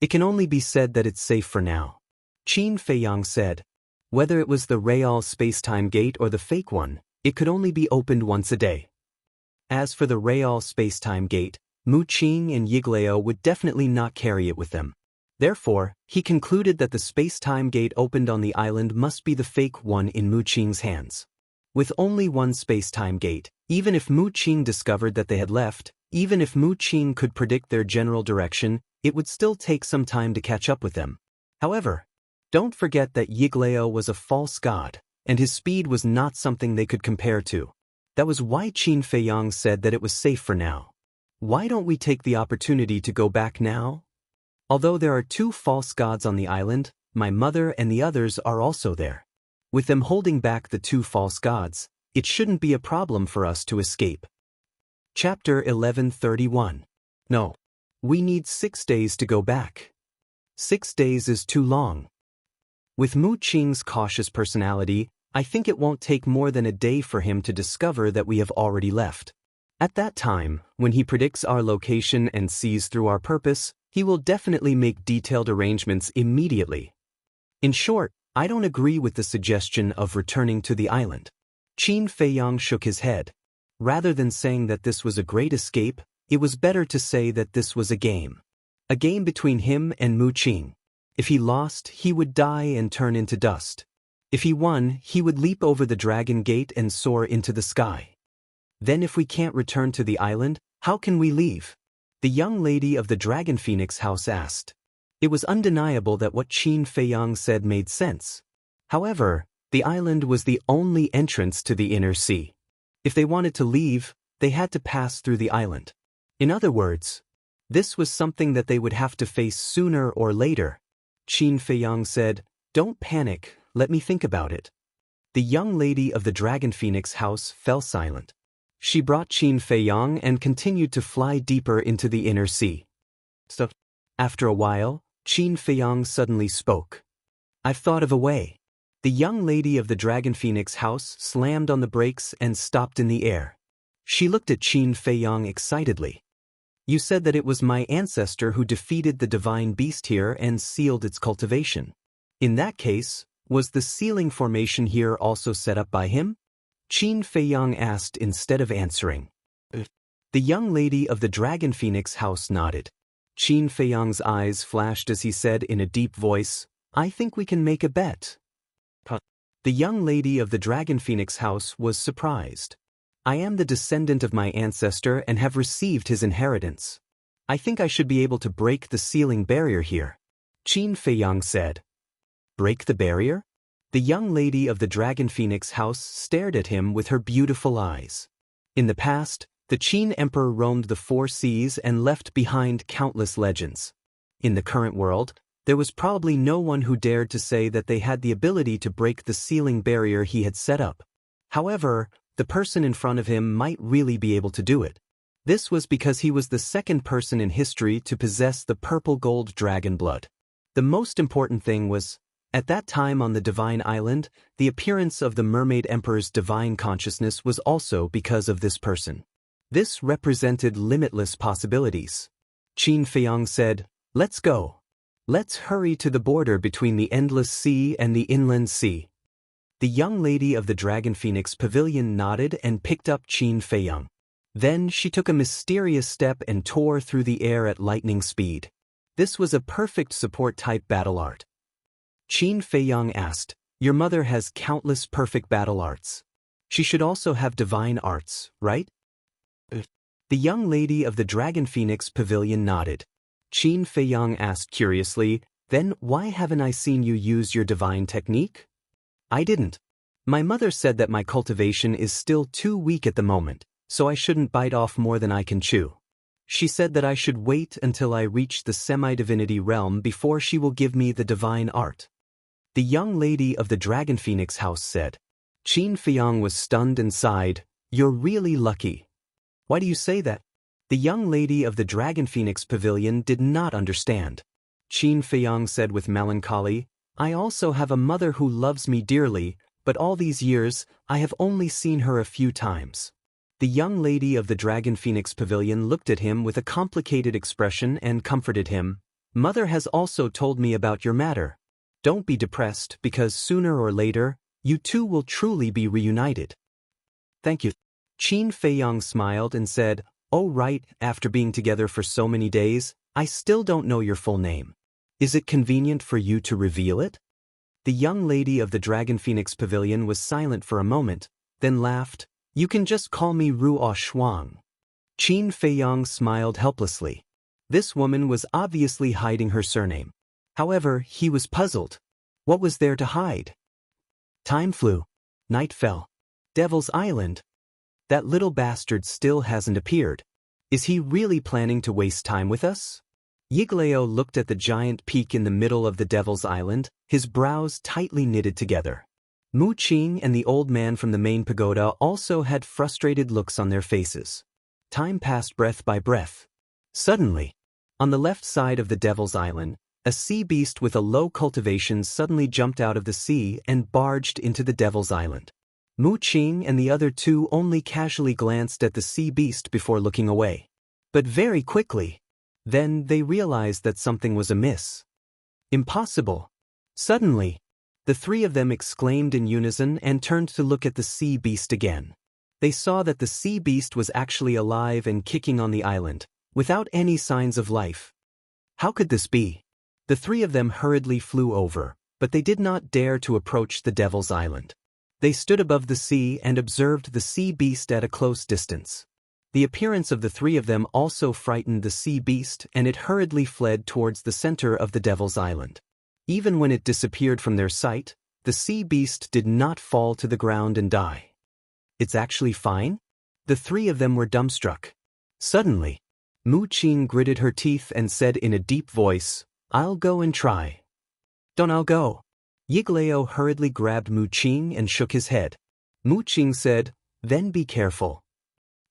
Speaker 1: It can only be said that it's safe for now. Qin Feiyang said. Whether it was the real space-time gate or the fake one, it could only be opened once a day. As for the real space-time gate, Mu Qing and Yigleo would definitely not carry it with them. Therefore, he concluded that the space-time gate opened on the island must be the fake one in Mu Qing's hands. With only one space-time gate, even if Mu Qing discovered that they had left, even if Mu Qing could predict their general direction, it would still take some time to catch up with them. However, don't forget that Yigleo was a false god, and his speed was not something they could compare to. That was why Qin Feiyang said that it was safe for now. Why don't we take the opportunity to go back now? Although there are two false gods on the island, my mother and the others are also there. With them holding back the two false gods, it shouldn't be a problem for us to escape. Chapter 1131. No. We need 6 days to go back. 6 days is too long. With Mu Qing's cautious personality, I think it won't take more than a day for him to discover that we have already left. At that time, when he predicts our location and sees through our purpose, he will definitely make detailed arrangements immediately. In short, I don't agree with the suggestion of returning to the island. Qin Feiyang shook his head. Rather than saying that this was a great escape, it was better to say that this was a game. A game between him and Mu Qing. If he lost, he would die and turn into dust. If he won, he would leap over the dragon gate and soar into the sky. Then if we can't return to the island, how can we leave? The young lady of the Dragon Phoenix house asked. It was undeniable that what Qin Feiyang said made sense. However, the island was the only entrance to the inner sea. If they wanted to leave, they had to pass through the island. In other words, this was something that they would have to face sooner or later. Qin Feiyang said, "Don't panic, let me think about it." The young lady of the Dragon Phoenix house fell silent. She brought Qin Feiyang and continued to fly deeper into the inner sea. So, after a while, Qin Feiyang suddenly spoke. "I've thought of a way." The young lady of the Dragon Phoenix house slammed on the brakes and stopped in the air. She looked at Qin Feiyang excitedly. "You said that it was my ancestor who defeated the divine beast here and sealed its cultivation. In that case, was the sealing formation here also set up by him?" Qin Feiyang asked instead of answering. The young lady of the Dragon Phoenix house nodded. Qin Feiyang's eyes flashed as he said in a deep voice, "I think we can make a bet." The young lady of the Dragon Phoenix house was surprised. "I am the descendant of my ancestor and have received his inheritance. I think I should be able to break the sealing barrier here," Qin Feiyang said. "Break the barrier?" The young lady of the Dragon Phoenix house stared at him with her beautiful eyes. In the past, the Qin Emperor roamed the 4 seas and left behind countless legends. In the current world, there was probably no one who dared to say that they had the ability to break the sealing barrier he had set up. However, the person in front of him might really be able to do it. This was because he was the second person in history to possess the purple gold dragon blood. The most important thing was, at that time on the Divine Island, the appearance of the Mermaid Emperor's divine consciousness was also because of this person. This represented limitless possibilities. Qin Feiyang said, "Let's go. Let's hurry to the border between the Endless Sea and the Inland Sea." The young lady of the Dragon Phoenix pavilion nodded and picked up Qin Feiyang. Then she took a mysterious step and tore through the air at lightning speed. This was a perfect support-type battle art. Qin Feiyang asked, "Your mother has countless perfect battle arts. She should also have divine arts, right?" The young lady of the Dragon Phoenix Pavilion nodded. Qin Feiyang asked curiously, "Then why haven't I seen you use your divine technique?" "I didn't. My mother said that my cultivation is still too weak at the moment, so I shouldn't bite off more than I can chew. She said that I should wait until I reach the semi-divinity realm before she will give me the divine art." The young lady of the Dragon Phoenix house said. Qin Feiyang was stunned and sighed, "You're really lucky." "Why do you say that?" The young lady of the Dragon Phoenix Pavilion did not understand. Qin Feiyang said with melancholy, "I also have a mother who loves me dearly, but all these years, I have only seen her a few times." The young lady of the Dragon Phoenix Pavilion looked at him with a complicated expression and comforted him. "Mother has also told me about your matter. Don't be depressed because sooner or later, you two will truly be reunited." "Thank you." Qin Feiyang smiled and said, "Oh right, after being together for so many days, I still don't know your full name. Is it convenient for you to reveal it?" The young lady of the Dragon Phoenix Pavilion was silent for a moment, then laughed. "You can just call me Ruo Shuang." Qin Feiyang smiled helplessly. This woman was obviously hiding her surname. However, he was puzzled. What was there to hide? Time flew. Night fell. Devil's Island. That little bastard still hasn't appeared. Is he really planning to waste time with us? Yiglao looked at the giant peak in the middle of the Devil's Island, his brows tightly knitted together. Mu Qing and the old man from the main pagoda also had frustrated looks on their faces. Time passed breath by breath. Suddenly, on the left side of the Devil's Island, a sea beast with a low cultivation suddenly jumped out of the sea and barged into the Devil's Island. Mu Qing and the other two only casually glanced at the sea beast before looking away. But very quickly, then they realized that something was amiss. "Impossible!" Suddenly, the three of them exclaimed in unison and turned to look at the sea beast again. They saw that the sea beast was actually alive and kicking on the island, without any signs of life. How could this be? The three of them hurriedly flew over, but they did not dare to approach the Devil's Island. They stood above the sea and observed the sea beast at a close distance. The appearance of the three of them also frightened the sea beast, and it hurriedly fled towards the center of the Devil's Island. Even when it disappeared from their sight, the sea beast did not fall to the ground and die. "It's actually fine?" The three of them were dumbstruck. Suddenly, Mu Qing gritted her teeth and said in a deep voice, "I'll go and try." "Don't I'll go." Yiglao hurriedly grabbed Mu Qing and shook his head. Mu Qing said, "Then be careful."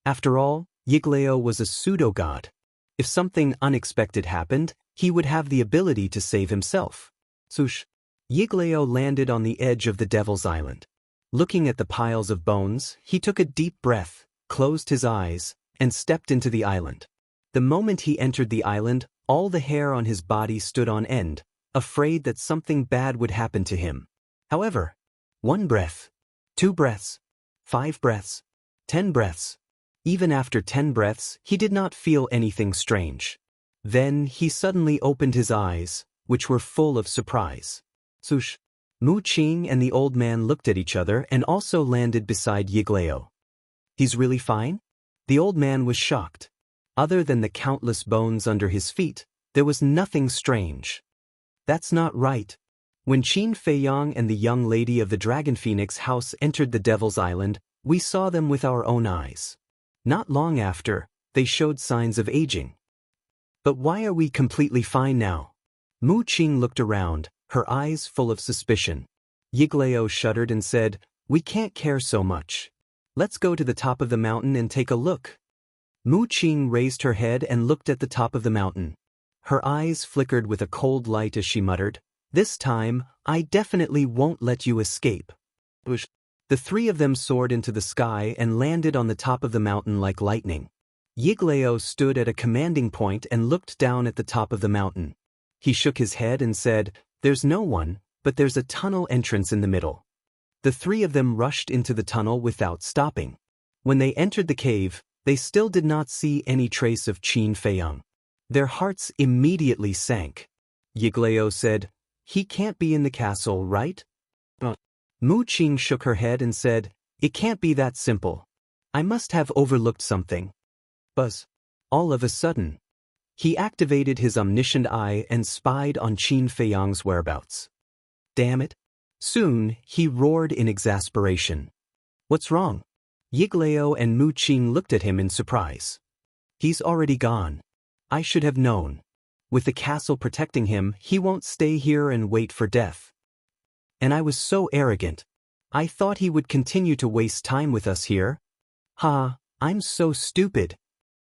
Speaker 1: After all, Yiglao was a pseudo-god. If something unexpected happened, he would have the ability to save himself. Swoosh! Yiglao landed on the edge of the Devil's Island. Looking at the piles of bones, he took a deep breath, closed his eyes, and stepped into the island. The moment he entered the island, all the hair on his body stood on end, afraid that something bad would happen to him. However, 1 breath, 2 breaths, 5 breaths, 10 breaths. Even after 10 breaths, he did not feel anything strange. Then he suddenly opened his eyes, which were full of surprise. Swoosh! Mu Qing and the old man looked at each other and also landed beside Yiglao. "He's really fine?" The old man was shocked. Other than the countless bones under his feet, there was nothing strange. "That's not right." When Qin Feiyang and the young lady of the Dragon Phoenix house entered the Devil's Island, we saw them with our own eyes. Not long after, they showed signs of aging. "But why are we completely fine now?" Mu Qing looked around, her eyes full of suspicion. Yiglao shuddered and said, "We can't care so much. Let's go to the top of the mountain and take a look." Mu Qing raised her head and looked at the top of the mountain. Her eyes flickered with a cold light as she muttered, "This time, I definitely won't let you escape." The three of them soared into the sky and landed on the top of the mountain like lightning. Yiglao stood at a commanding point and looked down at the top of the mountain. He shook his head and said, "There's no one, but there's a tunnel entrance in the middle." The three of them rushed into the tunnel without stopping. When they entered the cave, they still did not see any trace of Qin Feiyang. Their hearts immediately sank. Yigleo said, "He can't be in the castle, right?" Mu Qing shook her head and said, "It can't be that simple. I must have overlooked something." Buzz. All of a sudden, he activated his omniscient eye and spied on Qin Feiyang's whereabouts. Damn it! Soon, he roared in exasperation. "What's wrong?" Yigleo and Mu Qing looked at him in surprise. "He's already gone. I should have known. With the castle protecting him, he won't stay here and wait for death. And I was so arrogant. I thought he would continue to waste time with us here. Ha, I'm so stupid."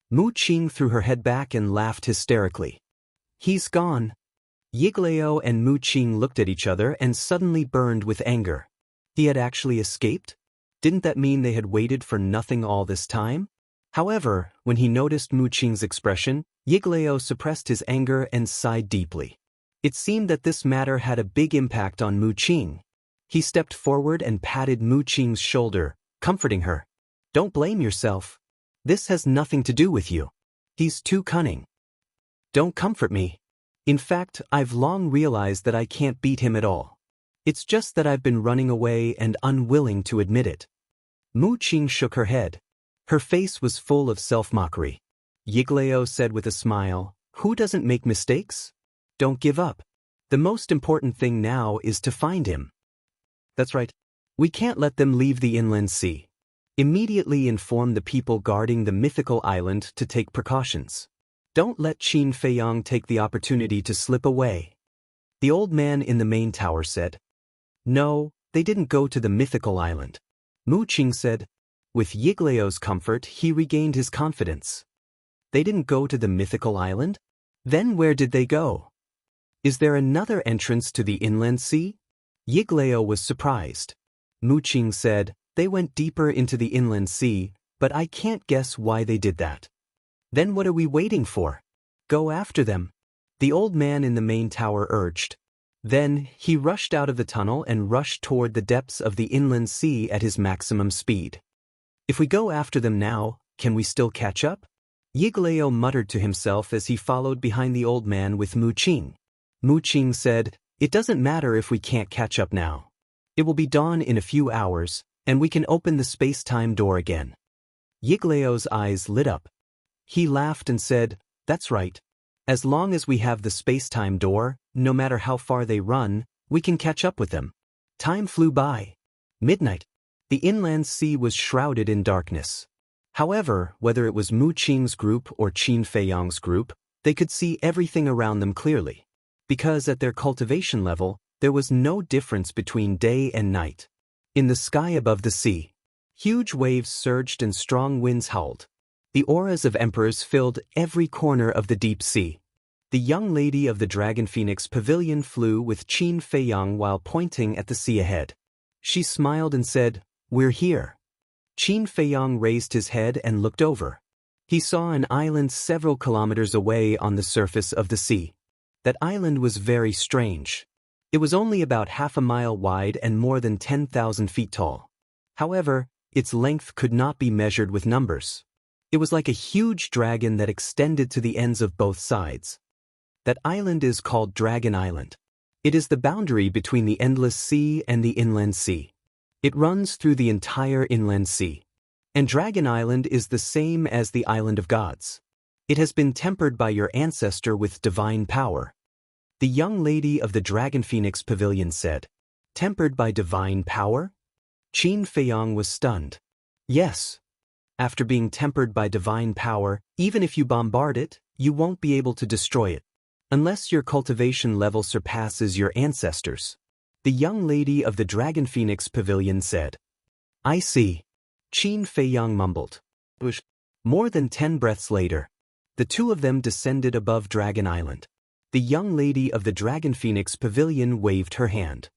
Speaker 1: Mu Qing threw her head back and laughed hysterically. "He's gone." Yigleo and Mu Qing looked at each other and suddenly burned with anger. He had actually escaped? Didn't that mean they had waited for nothing all this time? However, when he noticed Mu Qing's expression, Yigleo suppressed his anger and sighed deeply. It seemed that this matter had a big impact on Mu Qing. He stepped forward and patted Mu Qing's shoulder, comforting her. "Don't blame yourself. This has nothing to do with you. He's too cunning. Don't comfort me. In fact, I've long realized that I can't beat him at all. It's just that I've been running away and unwilling to admit it." Mu Qing shook her head. Her face was full of self-mockery. Yigleo said with a smile, "Who doesn't make mistakes? Don't give up. The most important thing now is to find him." "That's right. We can't let them leave the inland sea. Immediately inform the people guarding the mythical island to take precautions. Don't let Qin Feiyang take the opportunity to slip away." The old man in the main tower said. "No, they didn't go to the mythical island." Mu Qing said. With Yigleo's comfort, he regained his confidence. "They didn't go to the mythical island? Then where did they go? Is there another entrance to the inland sea?" Yigleo was surprised. Mu Qing said, "They went deeper into the inland sea, but I can't guess why they did that." "Then what are we waiting for? Go after them," the old man in the main tower urged. Then, he rushed out of the tunnel and rushed toward the depths of the inland sea at his maximum speed. "If we go after them now, can we still catch up?" Yigleo muttered to himself as he followed behind the old man with Mu Qing. Mu Qing said, "It doesn't matter if we can't catch up now. It will be dawn in a few hours, and we can open the space-time door again." Yigleo's eyes lit up. He laughed and said, "That's right. As long as we have the space-time door, no matter how far they run, we can catch up with them." Time flew by. Midnight. The inland sea was shrouded in darkness. However, whether it was Mu Qing's group or Qin Feiyang's group, they could see everything around them clearly. Because at their cultivation level, there was no difference between day and night. In the sky above the sea, huge waves surged and strong winds howled. The auras of emperors filled every corner of the deep sea. The young lady of the Dragon Phoenix pavilion flew with Qin Feiyang while pointing at the sea ahead. She smiled and said, "We're here." Qin Feiyang raised his head and looked over. He saw an island several kilometers away on the surface of the sea. That island was very strange. It was only about half a mile wide and more than 10,000 feet tall. However, its length could not be measured with numbers. It was like a huge dragon that extended to the ends of both sides. That island is called Dragon Island. It is the boundary between the endless sea and the inland sea. It runs through the entire inland sea. And Dragon Island is the same as the Island of Gods. It has been tempered by your ancestor with divine power. The young lady of the Dragon Phoenix pavilion said. "Tempered by divine power?" Qin Feiyang was stunned. "Yes. After being tempered by divine power, even if you bombard it, you won't be able to destroy it. Unless your cultivation level surpasses your ancestors." The young lady of the Dragon Phoenix pavilion said. "I see." Qin Feiyang mumbled. More than 10 breaths later, the two of them descended above Dragon Island. The young lady of the Dragon Phoenix pavilion waved her hand.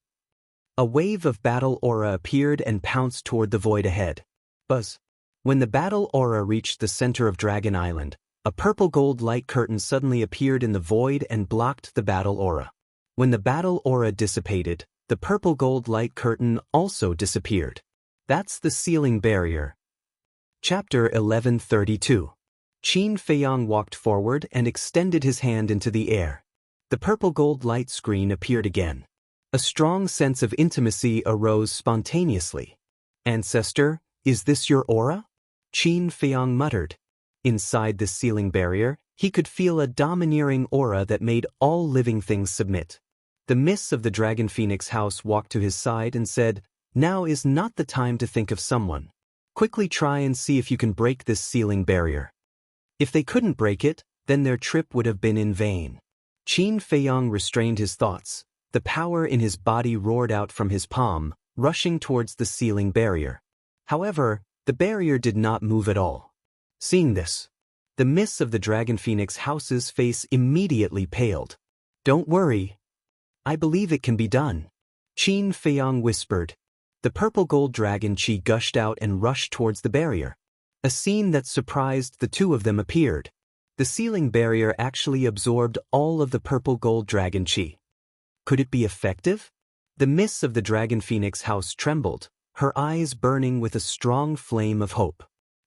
Speaker 1: A wave of battle aura appeared and pounced toward the void ahead. Buzz. When the battle aura reached the center of Dragon Island, a purple gold light curtain suddenly appeared in the void and blocked the battle aura. When the battle aura dissipated, the purple gold light curtain also disappeared. That's the sealing barrier. Chapter 1132. Qin Feiyang walked forward and extended his hand into the air. The purple gold light screen appeared again. A strong sense of intimacy arose spontaneously. Ancestor, is this your aura? Qin Feiyang muttered. Inside this sealing barrier, he could feel a domineering aura that made all living things submit. The miss of the Dragon Phoenix house walked to his side and said, "Now is not the time to think of someone. Quickly try and see if you can break this sealing barrier." If they couldn't break it, then their trip would have been in vain. Qin Feiyang restrained his thoughts. The power in his body roared out from his palm, rushing towards the sealing barrier. However, the barrier did not move at all. Seeing this, the miss of the Dragon Phoenix house's face immediately paled. "Don't worry. I believe it can be done," Qin Feiyang whispered. The purple gold dragon chi gushed out and rushed towards the barrier. A scene that surprised the two of them appeared. The sealing barrier actually absorbed all of the purple gold dragon chi. Could it be effective? The miss of the Dragon Phoenix house trembled, her eyes burning with a strong flame of hope.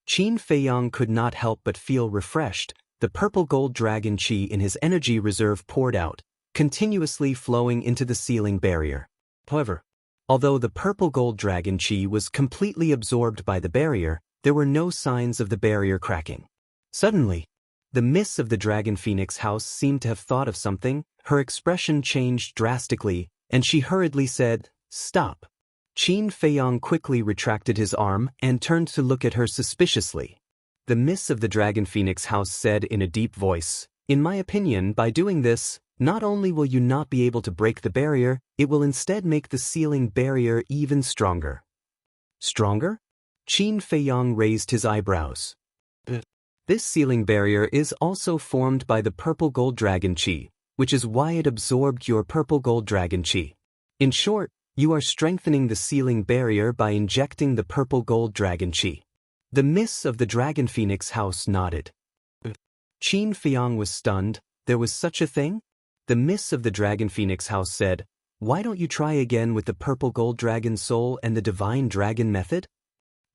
Speaker 1: Qin Feiyang could not help but feel refreshed. The purple gold dragon chi in his energy reserve poured out, continuously flowing into the sealing barrier. However, although the purple gold dragon chi was completely absorbed by the barrier, there were no signs of the barrier cracking. Suddenly, the miss of the Dragon Phoenix house seemed to have thought of something. Her expression changed drastically, and she hurriedly said, "Stop." Qin Feiyang quickly retracted his arm and turned to look at her suspiciously. The miss of the Dragon Phoenix house said in a deep voice, "In my opinion, by doing this, not only will you not be able to break the barrier, it will instead make the sealing barrier even stronger." Stronger? Qin Feiyang raised his eyebrows. This sealing barrier is also formed by the purple gold dragon chi, which is why it absorbed your purple gold dragon chi. In short, you are strengthening the sealing barrier by injecting the purple gold dragon chi. The miss of the Dragon Phoenix house nodded. Qin Feiyang was stunned. There was such a thing? The miss of the Dragon Phoenix house said, "Why don't you try again with the purple gold dragon soul and the divine dragon method?"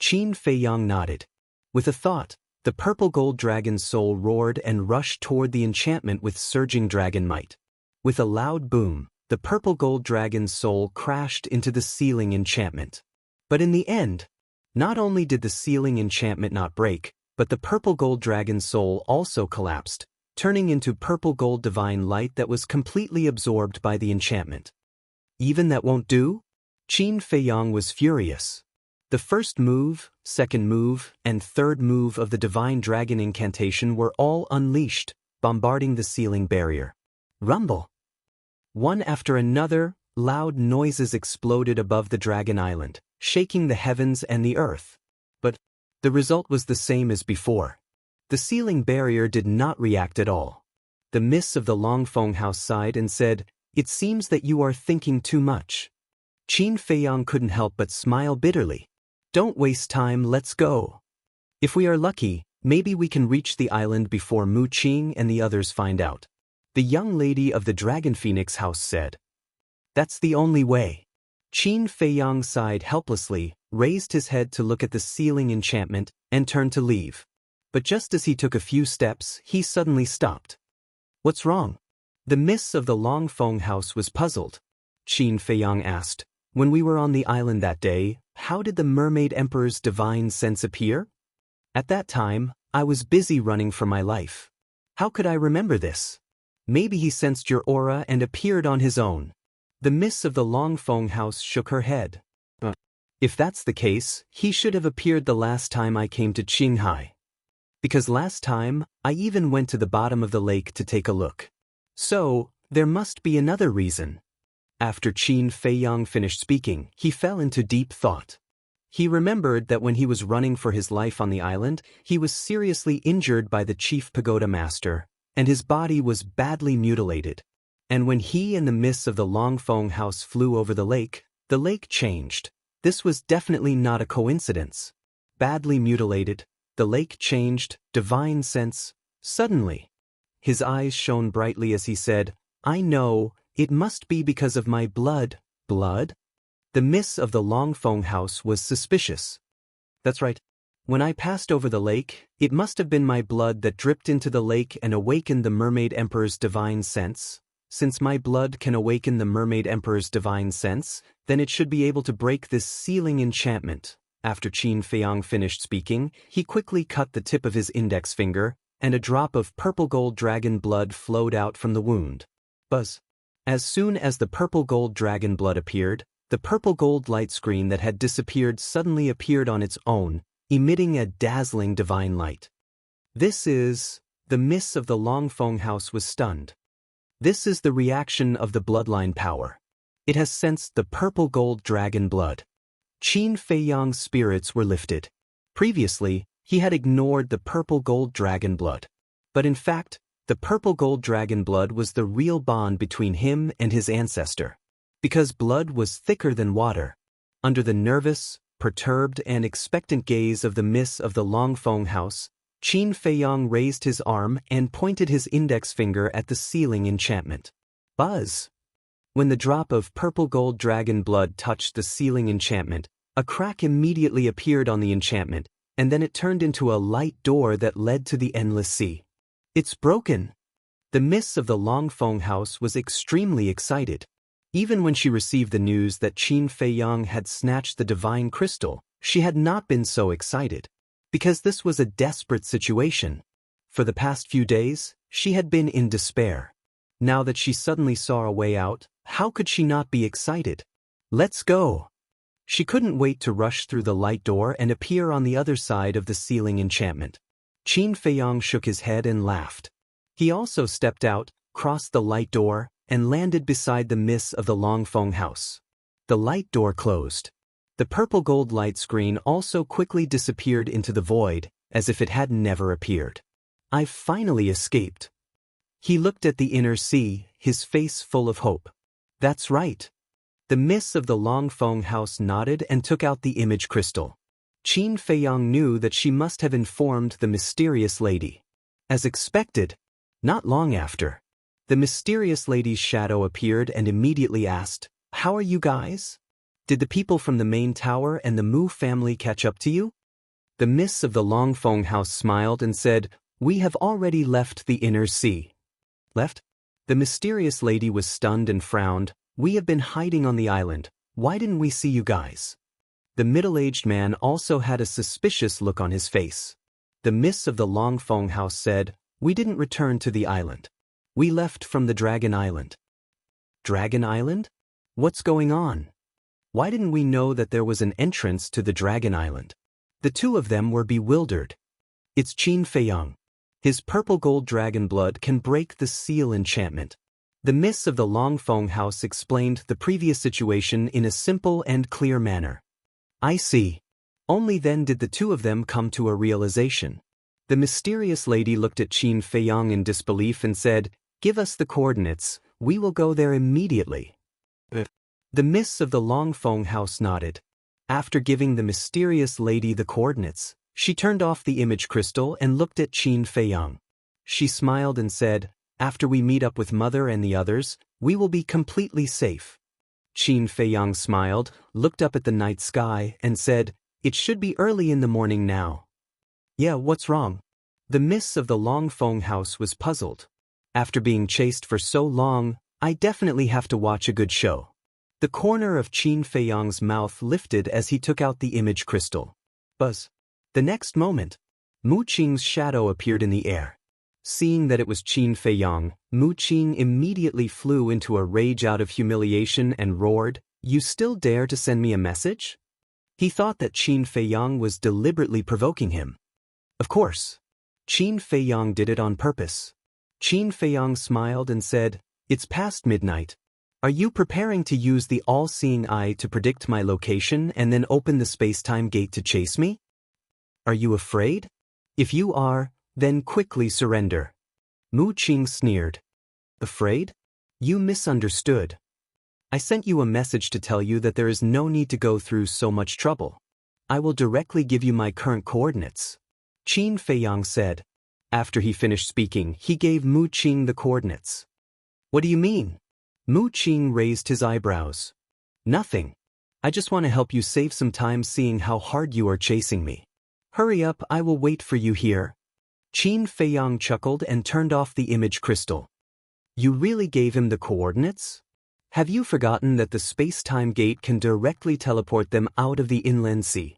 Speaker 1: Qin Feiyang nodded. With a thought, the purple gold dragon's soul roared and rushed toward the enchantment with surging dragon might. With a loud boom, the purple gold dragon's soul crashed into the sealing enchantment. But in the end, not only did the sealing enchantment not break, but the purple gold dragon's soul also collapsed, turning into purple gold divine light that was completely absorbed by the enchantment. Even that won't do? Qin Feiyang was furious. The first move, second move, and third move of the divine dragon incantation were all unleashed, bombarding the sealing barrier. Rumble! One after another, loud noises exploded above the dragon island, shaking the heavens and the earth. But the result was the same as before. The sealing barrier did not react at all. The miss of the Longfeng house sighed and said, "It seems that you are thinking too much." Qin Feiyang couldn't help but smile bitterly. "Don't waste time, let's go. If we are lucky, maybe we can reach the island before Mu Qing and the others find out." The young lady of the Dragon Phoenix house said. "That's the only way." Qin Feiyang sighed helplessly, raised his head to look at the sealing enchantment, and turned to leave. But just as he took a few steps, he suddenly stopped. "What's wrong?" The miss of the Longfeng house was puzzled. Qin Feiyang asked, "When we were on the island that day, how did the Mermaid Emperor's divine sense appear?" "At that time, I was busy running for my life. How could I remember this?" "Maybe he sensed your aura and appeared on his own." The miss of the Longfeng house shook her head. "If that's the case, he should have appeared the last time I came to Qinghai. Because last time, I even went to the bottom of the lake to take a look. So, there must be another reason." After Qin Feiyang finished speaking, he fell into deep thought. He remembered that when he was running for his life on the island, he was seriously injured by the chief pagoda master, and his body was badly mutilated. And when he and the miss of the Longfeng house flew over the lake changed. This was definitely not a coincidence. Badly mutilated, the lake changed, divine sense. Suddenly, his eyes shone brightly as he said, "I know, it must be because of my blood." Blood? The miss of the Longfeng house was suspicious. "That's right. When I passed over the lake, it must have been my blood that dripped into the lake and awakened the Mermaid Emperor's divine sense. Since my blood can awaken the Mermaid Emperor's divine sense, then it should be able to break this sealing enchantment. After Qin Feiyang finished speaking, he quickly cut the tip of his index finger, and a drop of purple gold dragon blood flowed out from the wound. Buzz. As soon as the purple gold dragon blood appeared, the purple gold light screen that had disappeared suddenly appeared on its own, emitting a dazzling divine light. This is... The miss of the Longfeng house was stunned. This is the reaction of the bloodline power. It has sensed the purple gold dragon blood. Qin Feiyang's spirits were lifted. Previously, he had ignored the purple gold dragon blood. But in fact, the purple gold dragon blood was the real bond between him and his ancestor. Because blood was thicker than water. Under the nervous, perturbed and expectant gaze of the miss of the Longfeng house, Qin Feiyang raised his arm and pointed his index finger at the sealing enchantment. Buzz! When the drop of purple gold dragon blood touched the sealing enchantment, a crack immediately appeared on the enchantment, and then it turned into a light door that led to the endless sea. It's broken! The miss of the Longfeng house was extremely excited. Even when she received the news that Qin Feiyang had snatched the divine crystal, she had not been so excited. Because this was a desperate situation. For the past few days, she had been in despair. Now that she suddenly saw a way out, how could she not be excited? Let's go! She couldn't wait to rush through the light door and appear on the other side of the sealing enchantment. Qin Feiyang shook his head and laughed. He also stepped out, crossed the light door, and landed beside the miss of the Longfeng house. The light door closed. The purple gold light screen also quickly disappeared into the void, as if it had never appeared. I've finally escaped. He looked at the inner sea, his face full of hope. That's right. The miss of the Longfeng house nodded and took out the image crystal. Qin Feiyang knew that she must have informed the mysterious lady. As expected, not long after, the mysterious lady's shadow appeared and immediately asked, "How are you guys? Did the people from the main tower and the Mu family catch up to you?" The miss of the Longfeng house smiled and said, "We have already left the inner sea." Left? The mysterious lady was stunned and frowned. "We have been hiding on the island. Why didn't we see you guys?" The middle-aged man also had a suspicious look on his face. The miss of the Longfeng house said, "We didn't return to the island. We left from the Dragon Island." Dragon Island? What's going on? Why didn't we know that there was an entrance to the Dragon Island? The two of them were bewildered. It's Qin Feiyang. His purple gold dragon blood can break the seal enchantment. The miss of the Longfeng house explained the previous situation in a simple and clear manner. I see. Only then did the two of them come to a realization. The mysterious lady looked at Qin Feiyang in disbelief and said, "Give us the coordinates, we will go there immediately." The miss of the Longfeng house nodded. After giving the mysterious lady the coordinates, she turned off the image crystal and looked at Qin Feiyang. She smiled and said, "After we meet up with Mother and the others, we will be completely safe." Qin Feiyang smiled, looked up at the night sky, and said, "It should be early in the morning now." "Yeah, what's wrong?" The miss of the Longfeng house was puzzled. "After being chased for so long, I definitely have to watch a good show." The corner of Qin Feiyang's mouth lifted as he took out the image crystal. Buzz. The next moment, Mu Qing's shadow appeared in the air. Seeing that it was Qin Feiyang, Mu Qing immediately flew into a rage out of humiliation and roared, "You still dare to send me a message?" He thought that Qin Feiyang was deliberately provoking him. Of course. Qin Feiyang did it on purpose. Qin Feiyang smiled and said, "It's past midnight. Are you preparing to use the all-seeing eye to predict my location and then open the space-time gate to chase me? Are you afraid? If you are, then quickly surrender." Mu Qing sneered. "Afraid? You misunderstood. I sent you a message to tell you that there is no need to go through so much trouble. I will directly give you my current coordinates," Qin Feiyang said. After he finished speaking, he gave Mu Qing the coordinates. "What do you mean?" Mu Qing raised his eyebrows. "Nothing. I just want to help you save some time seeing how hard you are chasing me." Hurry up, I will wait for you here. Qin Feiyang chuckled and turned off the image crystal. You really gave him the coordinates? Have you forgotten that the space-time gate can directly teleport them out of the inland sea?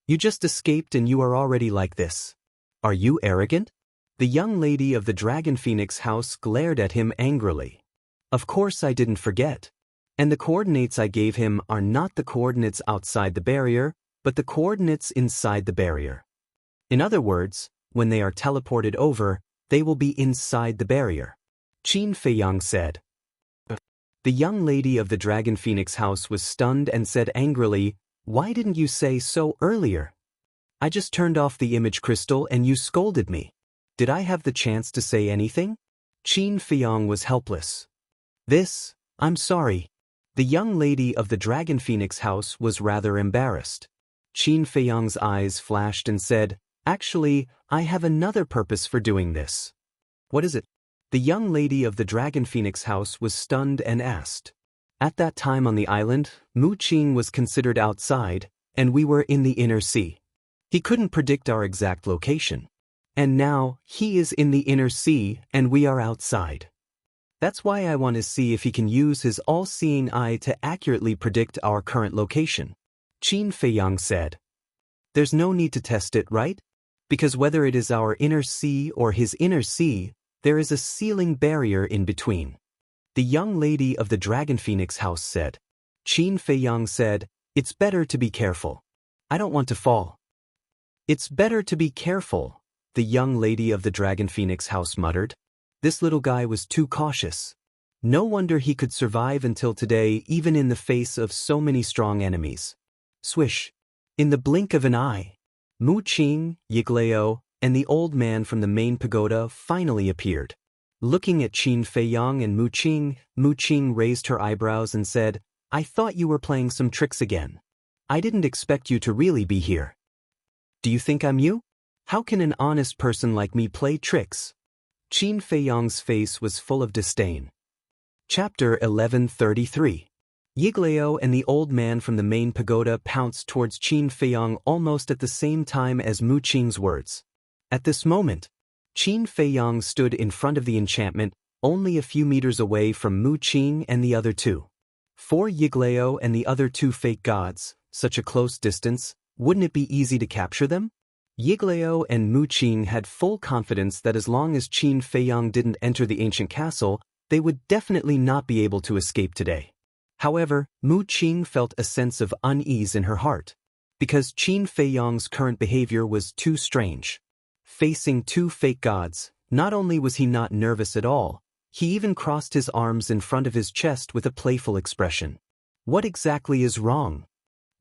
Speaker 1: You just escaped and you are already like this. Are you arrogant? The young lady of the Dragon Phoenix house glared at him angrily. Of course I didn't forget. And the coordinates I gave him are not the coordinates outside the barrier, but the coordinates inside the barrier. In other words, when they are teleported over, they will be inside the barrier. Qin Feiyang said. The young lady of the Dragon Phoenix house was stunned and said angrily, Why didn't you say so earlier? I just turned off the image crystal and you scolded me. Did I have the chance to say anything? Qin Feiyang was helpless. I'm sorry. The young lady of the Dragon Phoenix house was rather embarrassed. Qin Feiyang's eyes flashed and said, Actually, I have another purpose for doing this. What is it? The young lady of the Dragon Phoenix house was stunned and asked. At that time on the island, Mu Qing was considered outside, and we were in the inner sea. He couldn't predict our exact location. And now, he is in the inner sea, and we are outside. That's why I want to see if he can use his all-seeing eye to accurately predict our current location. Qin Feiyang said. There's no need to test it, right? Because whether it is our inner sea or his inner sea, there is a sealing barrier in between. The young lady of the Dragon Phoenix house said. Qin Feiyang said, It's better to be careful. I don't want to fall. It's better to be careful, the young lady of the Dragon Phoenix house muttered. This little guy was too cautious. No wonder he could survive until today even in the face of so many strong enemies. Swish. In the blink of an eye, Mu Qing, Yigleo, and the old man from the main pagoda finally appeared. Looking at Qin Feiyang and Mu Qing raised her eyebrows and said, I thought you were playing some tricks again. I didn't expect you to really be here. Do you think I'm you? How can an honest person like me play tricks? Qin Feiyang's face was full of disdain. Chapter 1133. Yigleo and the old man from the main pagoda pounced towards Qin Feiyang almost at the same time as Mu Qing's words. At this moment, Qin Feiyang stood in front of the enchantment, only a few meters away from Mu Qing and the other two. For Yigleo and the other two fake gods, such a close distance, wouldn't it be easy to capture them? Yigleo and Mu Qing had full confidence that as long as Qin Feiyang didn't enter the ancient castle, they would definitely not be able to escape today. However, Mu Qing felt a sense of unease in her heart, because Qin Feiyang's current behavior was too strange. Facing two fake gods, not only was he not nervous at all, he even crossed his arms in front of his chest with a playful expression. What exactly is wrong?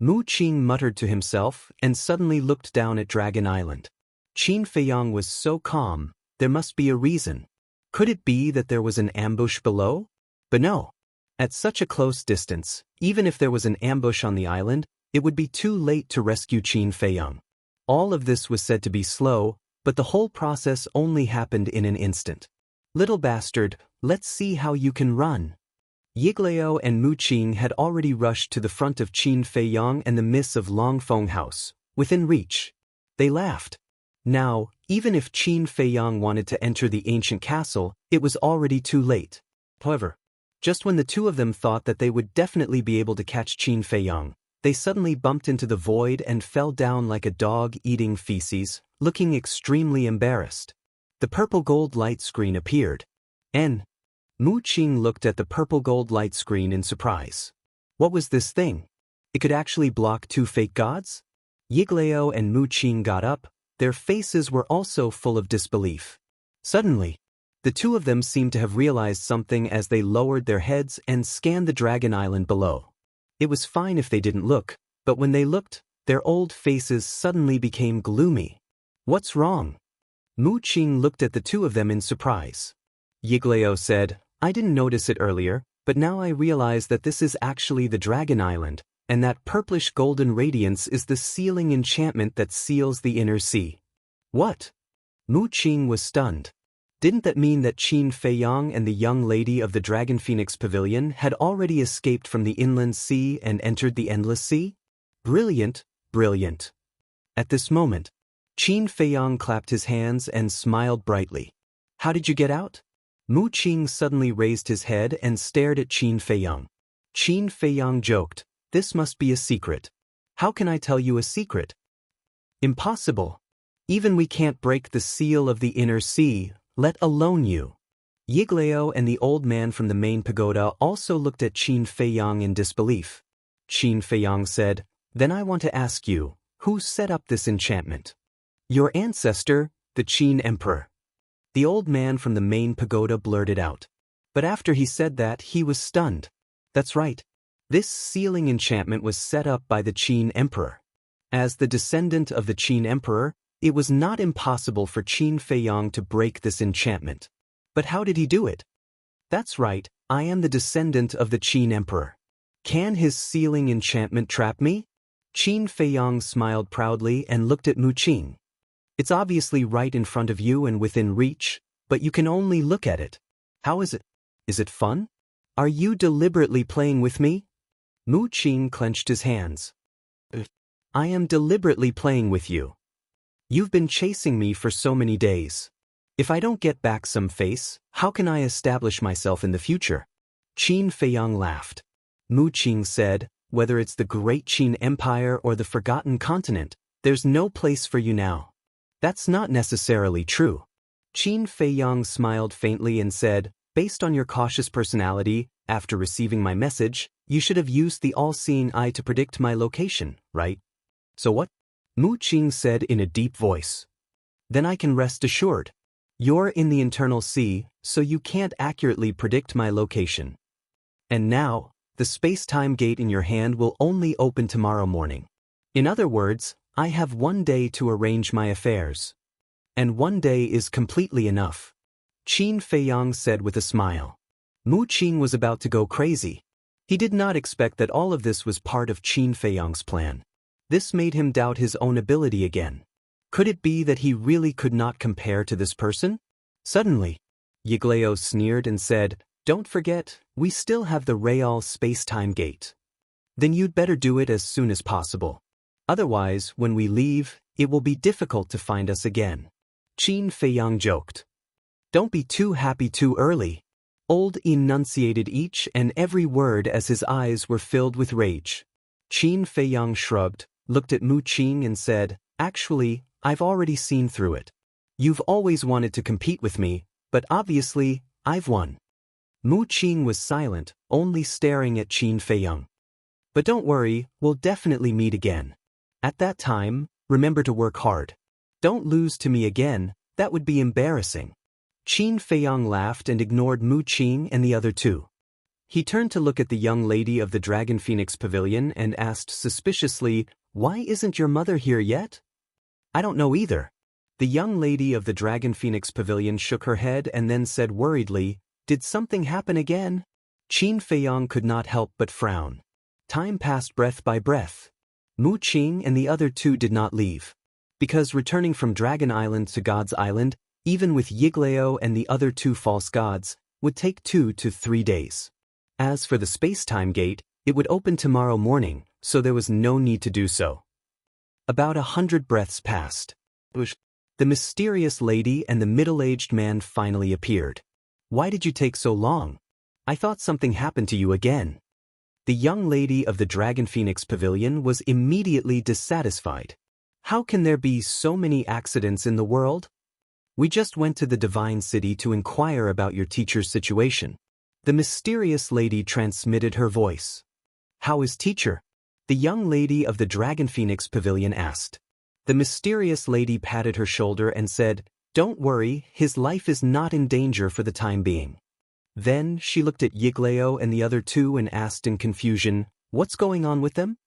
Speaker 1: Mu Qing muttered to himself and suddenly looked down at Dragon Island. Qin Feiyang was so calm, there must be a reason. Could it be that there was an ambush below? But no. At such a close distance, even if there was an ambush on the island, it would be too late to rescue Qin Feiyang. All of this was said to be slow, but the whole process only happened in an instant. Little bastard, let's see how you can run. Yigleo and Mu Qing had already rushed to the front of Qin Feiyang and the miss of Longfeng House, within reach. They laughed. Now, even if Qin Feiyang wanted to enter the ancient castle, it was already too late. However, just when the two of them thought that they would definitely be able to catch Qin Feiyang, they suddenly bumped into the void and fell down like a dog eating feces, looking extremely embarrassed. The purple gold light screen appeared. Mu Qing looked at the purple gold light screen in surprise. What was this thing? It could actually block two fake gods? Yigleo and Mu Qing got up, their faces were also full of disbelief. Suddenly, the two of them seemed to have realized something as they lowered their heads and scanned the Dragon Island below. It was fine if they didn't look, but when they looked, their old faces suddenly became gloomy. What's wrong? Mu Qing looked at the two of them in surprise. Yigleo said, I didn't notice it earlier, but now I realize that this is actually the Dragon Island, and that purplish golden radiance is the sealing enchantment that seals the inner sea. What? Mu Qing was stunned. Didn't that mean that Qin Feiyang and the young lady of the Dragon Phoenix Pavilion had already escaped from the inland sea and entered the endless sea? Brilliant, brilliant. At this moment, Qin Feiyang clapped his hands and smiled brightly. How did you get out? Mu Qing suddenly raised his head and stared at Qin Feiyang. Qin Feiyang joked, "This must be a secret." "How can I tell you a secret?" "Impossible. Even we can't break the seal of the inner sea, let alone you." Yiglao and the old man from the main pagoda also looked at Qin Feiyang in disbelief. Qin Feiyang said, "Then I want to ask you, who set up this enchantment?" "Your ancestor, the Qin Emperor." The old man from the main pagoda blurted out. But after he said that, he was stunned. That's right. This sealing enchantment was set up by the Qin Emperor. As the descendant of the Qin Emperor, it was not impossible for Qin Feiyang to break this enchantment. But how did he do it? That's right, I am the descendant of the Qin Emperor. Can his sealing enchantment trap me? Qin Feiyang smiled proudly and looked at Mu Qing. It's obviously right in front of you and within reach, but you can only look at it. How is it? Is it fun? Are you deliberately playing with me? Mu Qing clenched his hands. I am deliberately playing with you. You've been chasing me for so many days. If I don't get back some face, how can I establish myself in the future? Qin Feiyang laughed. Mu Qing said, whether it's the great Qin Empire or the forgotten continent, there's no place for you now. That's not necessarily true. Qin Feiyang smiled faintly and said, based on your cautious personality, after receiving my message, you should have used the all-seeing eye to predict my location, right? So what? Mu Qing said in a deep voice. Then I can rest assured. You're in the internal sea, so you can't accurately predict my location. And now, the space-time gate in your hand will only open tomorrow morning. In other words, I have 1 day to arrange my affairs. And 1 day is completely enough. Qin Feiyang said with a smile. Mu Qing was about to go crazy. He did not expect that all of this was part of Qin Feiyang's plan. This made him doubt his own ability again. Could it be that he really could not compare to this person? Suddenly, Yiglao sneered and said, don't forget, we still have the Real space-time gate. Then you'd better do it as soon as possible. Otherwise, when we leave, it will be difficult to find us again. Qin Feiyang joked. Don't be too happy too early. Old enunciated each and every word as his eyes were filled with rage. Qin Feiyang shrugged, looked at Mu Qing and said, actually, I've already seen through it. You've always wanted to compete with me, but obviously, I've won. Mu Qing was silent, only staring at Qin Feiyang. But don't worry, we'll definitely meet again. At that time, remember to work hard. Don't lose to me again, that would be embarrassing. Qin Feiyang laughed and ignored Mu Qing and the other two. He turned to look at the young lady of the Dragon Phoenix Pavilion and asked suspiciously, why isn't your mother here yet? I don't know either. The young lady of the Dragon Phoenix Pavilion shook her head and then said worriedly, did something happen again? Qin Feiyang could not help but frown. Time passed breath by breath. Mu Qing and the other two did not leave. Because returning from Dragon Island to God's Island, even with Yiglao and the other two false gods, would take 2 to 3 days. As for the space-time gate, it would open tomorrow morning, so there was no need to do so. About 100 breaths passed. The mysterious lady and the middle-aged man finally appeared. Why did you take so long? I thought something happened to you again. The young lady of the Dragon Phoenix Pavilion was immediately dissatisfied. How can there be so many accidents in the world? We just went to the Divine City to inquire about your teacher's situation. The mysterious lady transmitted her voice. How is teacher? The young lady of the Dragon Phoenix Pavilion asked. The mysterious lady patted her shoulder and said, don't worry, his life is not in danger for the time being. Then she looked at Yiglao and the other two and asked in confusion, what's going on with them?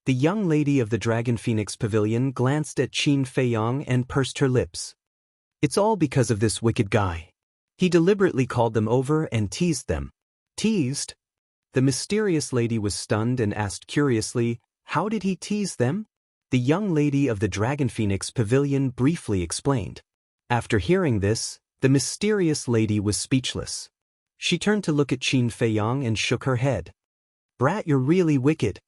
Speaker 1: The young lady of the Dragon Phoenix Pavilion glanced at Qin Feiyang and pursed her lips. It's all because of this wicked guy. He deliberately called them over and teased them. Teased? The mysterious lady was stunned and asked curiously, how did he tease them? The young lady of the Dragon Phoenix Pavilion briefly explained. After hearing this, the mysterious lady was speechless. She turned to look at Qin Feiyang and shook her head. Brat, you're really wicked.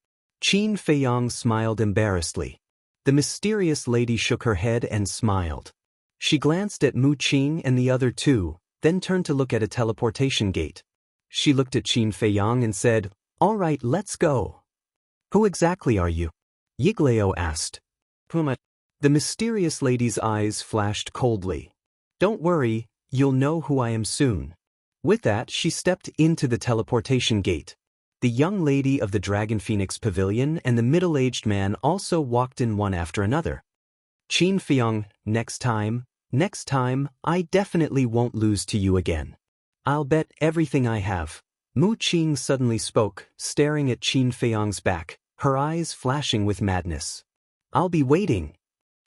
Speaker 1: Qin Feiyang smiled embarrassedly. The mysterious lady shook her head and smiled. She glanced at Mu Qing and the other two, then turned to look at a teleportation gate. She looked at Qin Feiyang and said, "All right, let's go." "Who exactly are you?" Yiglao asked. "Puma." The mysterious lady's eyes flashed coldly. "Don't worry, you'll know who I am soon." With that, she stepped into the teleportation gate. The young lady of the Dragon Phoenix Pavilion and the middle-aged man also walked in one after another. Qin Feiyang, next time, I definitely won't lose to you again. I'll bet everything I have. Mu Qing suddenly spoke, staring at Qin Feiyang's back, her eyes flashing with madness. "I'll be waiting."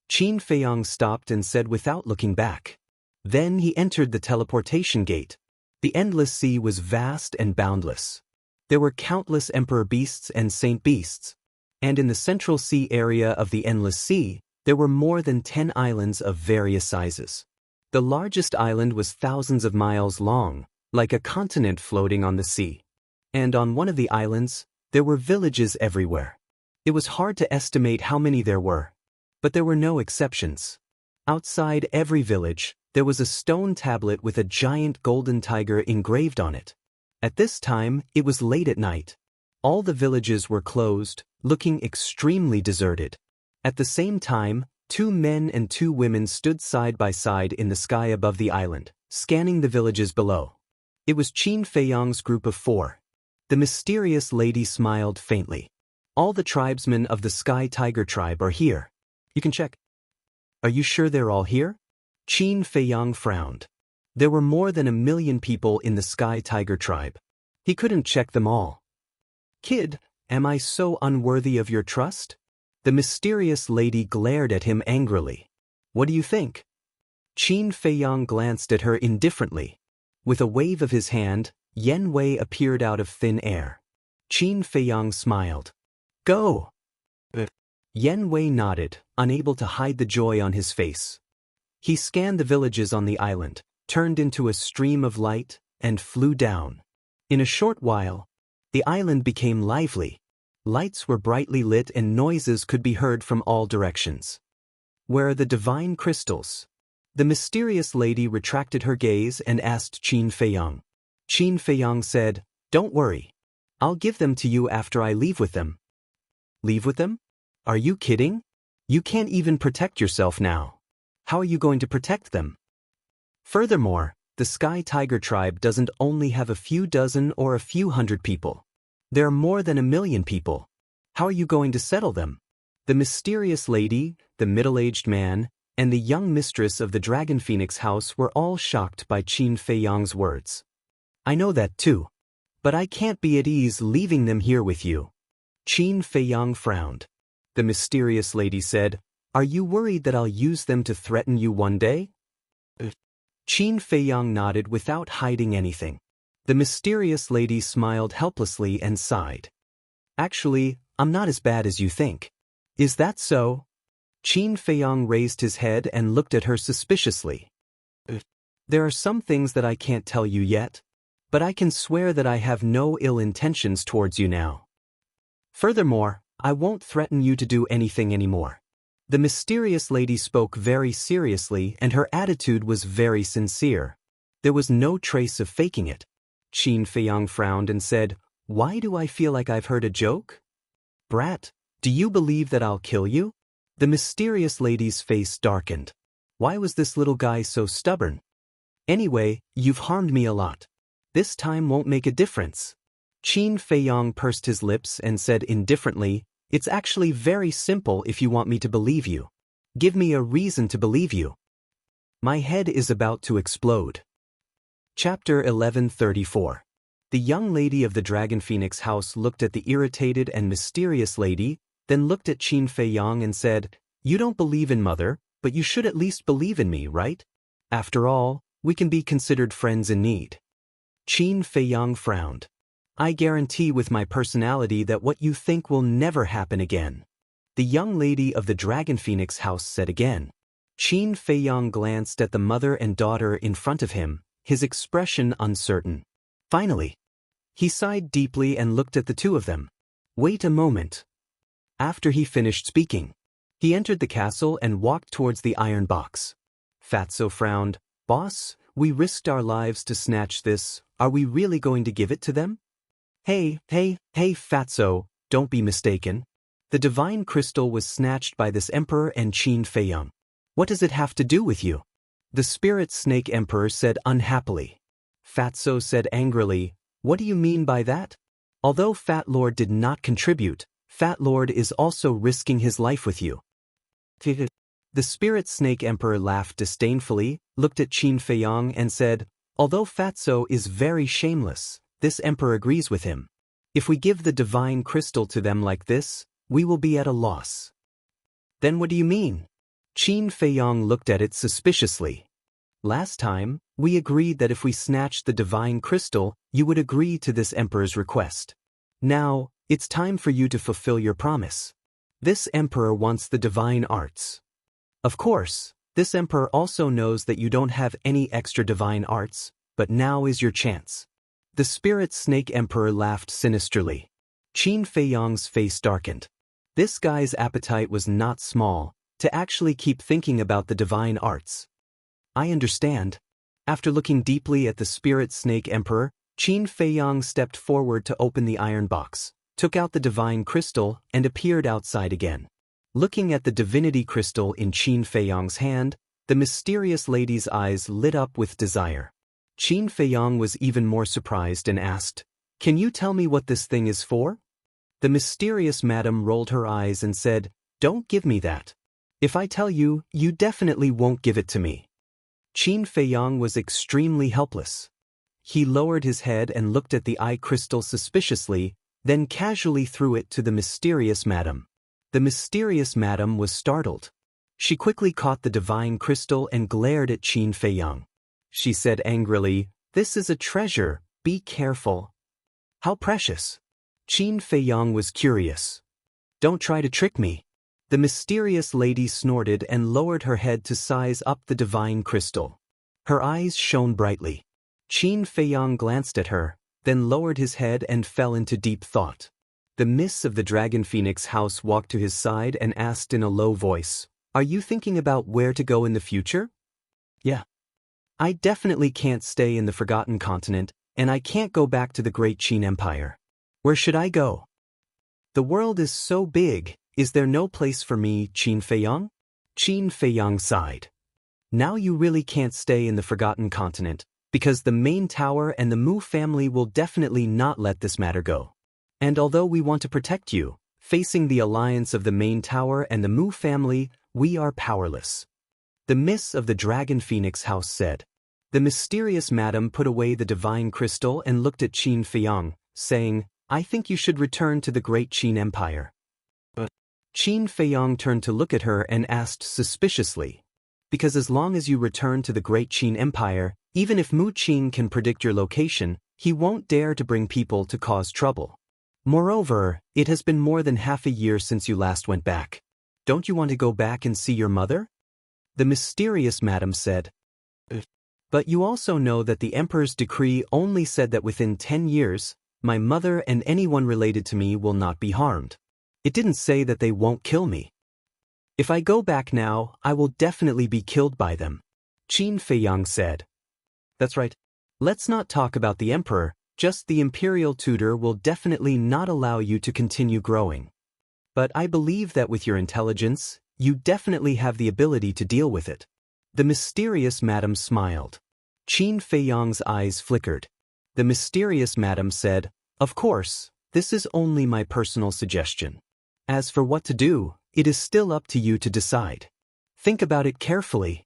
Speaker 1: Qin Feiyang stopped and said without looking back. Then he entered the teleportation gate. The endless sea was vast and boundless. There were countless emperor beasts and saint beasts. And in the central sea area of the endless sea, there were more than 10 islands of various sizes. The largest island was thousands of miles long, like a continent floating on the sea. And on one of the islands, there were villages everywhere. It was hard to estimate how many there were. But there were no exceptions. Outside every village, there was a stone tablet with a giant golden tiger engraved on it. At this time, it was late at night. All the villages were closed, looking extremely deserted. At the same time, 2 men and 2 women stood side by side in the sky above the island, scanning the villages below. It was Qin Feiyang's group of 4. The mysterious lady smiled faintly. "All the tribesmen of the Sky Tiger tribe are here. You can check." "Are you sure they're all here?" Qin Feiyang frowned. There were more than 1 million people in the Sky Tiger tribe. He couldn't check them all. "Kid, am I so unworthy of your trust?" The mysterious lady glared at him angrily. "What do you think?" Qin Feiyang glanced at her indifferently. With a wave of his hand, Yan Wei appeared out of thin air. Qin Feiyang smiled. "Go!" Yan Wei nodded, unable to hide the joy on his face. He scanned the villages on the island, turned into a stream of light, and flew down. In a short while, the island became lively. Lights were brightly lit and noises could be heard from all directions. "Where are the divine crystals?" The mysterious lady retracted her gaze and asked Qin Feiyang. Qin Feiyang said, "Don't worry. I'll give them to you after I leave with them." "Leave with them? Are you kidding? You can't even protect yourself now. How are you going to protect them? Furthermore, the Sky Tiger tribe doesn't only have a few dozen or a few hundred people. There are more than 1 million people. How are you going to settle them?" The mysterious lady, the middle-aged man, and the young mistress of the Dragon Phoenix house were all shocked by Qin Feiyang's words. "I know that too. But I can't be at ease leaving them here with you." Qin Feiyang frowned. The mysterious lady said, "Are you worried that I'll use them to threaten you one day?" Qin Feiyang nodded without hiding anything. The mysterious lady smiled helplessly and sighed. "Actually, I'm not as bad as you think." "Is that so?" Qin Feiyang raised his head and looked at her suspiciously. "There are some things that I can't tell you yet, but I can swear that I have no ill intentions towards you now. Furthermore, I won't threaten you to do anything anymore." The mysterious lady spoke very seriously and her attitude was very sincere. There was no trace of faking it. Qin Feiyang frowned and said, "Why do I feel like I've heard a joke? Brat, do you believe that I'll kill you?" The mysterious lady's face darkened. Why was this little guy so stubborn? "Anyway, you've harmed me a lot. This time won't make a difference." Qin Feiyang pursed his lips and said indifferently, "It's actually very simple if you want me to believe you. Give me a reason to believe you. My head is about to explode." Chapter 1134. The young lady of the Dragon Phoenix house looked at the irritated and mysterious lady, then looked at Qin Feiyang and said, "You don't believe in Mother, but you should at least believe in me, right? After all, we can be considered friends in need." Qin Feiyang frowned. "I guarantee with my personality that what you think will never happen again." The young lady of the Dragon Phoenix house said again. Qin Feiyang glanced at the mother and daughter in front of him, his expression uncertain. Finally, he sighed deeply and looked at the 2 of them. "Wait a moment." After he finished speaking, He entered the castle and walked towards the iron box. Fatso frowned. Boss, we risked our lives to snatch this. Are we really going to give it to them? Hey, Fatso, don't be mistaken. The divine crystal was snatched by this emperor and Qin Feiyang. What does it have to do with you? The spirit snake emperor said unhappily. Fatso said angrily, what do you mean by that? Although Fat Lord did not contribute, Fat Lord is also risking his life with you. The spirit snake emperor laughed disdainfully, looked at Qin Feiyang and said, although Fatso is very shameless, this emperor agrees with him. If we give the divine crystal to them like this, we will be at a loss. Then what do you mean? Qin Feiyang looked at it suspiciously. Last time, we agreed that if we snatched the divine crystal, you would agree to this emperor's request. Now, it's time for you to fulfill your promise. This emperor wants the divine arts. Of course, this emperor also knows that you don't have any extra divine arts, but now is your chance. The spirit snake emperor laughed sinisterly. Qin Feiyang's face darkened. This guy's appetite was not small, to actually keep thinking about the divine arts. I understand. After looking deeply at the spirit snake emperor, Qin Feiyang stepped forward to open the iron box, took out the divine crystal, and appeared outside again. Looking at the divinity crystal in Qin Feiyang's hand, the mysterious lady's eyes lit up with desire. Qin Feiyang was even more surprised and asked, can you tell me what this thing is for? The mysterious madam rolled her eyes and said, don't give me that. If I tell you, you definitely won't give it to me. Qin Feiyang was extremely helpless. He lowered his head and looked at the eye crystal suspiciously, then casually threw it to the mysterious madam. The mysterious madam was startled. She quickly caught the divine crystal and glared at Qin Feiyang. She said angrily, this is a treasure, be careful. How precious. Qin Feiyang was curious. Don't try to trick me. The mysterious lady snorted and lowered her head to size up the divine crystal. Her eyes shone brightly. Qin Feiyang glanced at her, then lowered his head and fell into deep thought. The miss of the Dragon Phoenix house walked to his side and asked in a low voice, are you thinking about where to go in the future? Yeah. I definitely can't stay in the Forgotten Continent, and I can't go back to the Great Qin Empire. Where should I go? The world is so big, is there no place for me, Qin Feiyang? Qin Feiyang sighed. Now you really can't stay in the Forgotten Continent, because the main tower and the Mu family will definitely not let this matter go. And although we want to protect you, facing the alliance of the main tower and the Mu family, we are powerless. The miss of the Dragon Phoenix house said. The mysterious madam put away the divine crystal and looked at Qin Feiyang, saying, I think you should return to the Great Qin Empire. But Qin Feiyang turned to look at her and asked suspiciously, because as long as you return to the Great Qin Empire, even if Mu Qin can predict your location, he won't dare to bring people to cause trouble. Moreover, it has been more than half a year since you last went back. Don't you want to go back and see your mother? The mysterious madam said. But you also know that the emperor's decree only said that within 10 years, my mother and anyone related to me will not be harmed. It didn't say that they won't kill me. If I go back now, I will definitely be killed by them, Qin Feiyang said. That's right. Let's not talk about the emperor, just the imperial tutor will definitely not allow you to continue growing. But I believe that with your intelligence, you definitely have the ability to deal with it. The mysterious madam smiled. Qin Feiyang's eyes flickered. The mysterious madam said, of course, this is only my personal suggestion. As for what to do, it is still up to you to decide. Think about it carefully.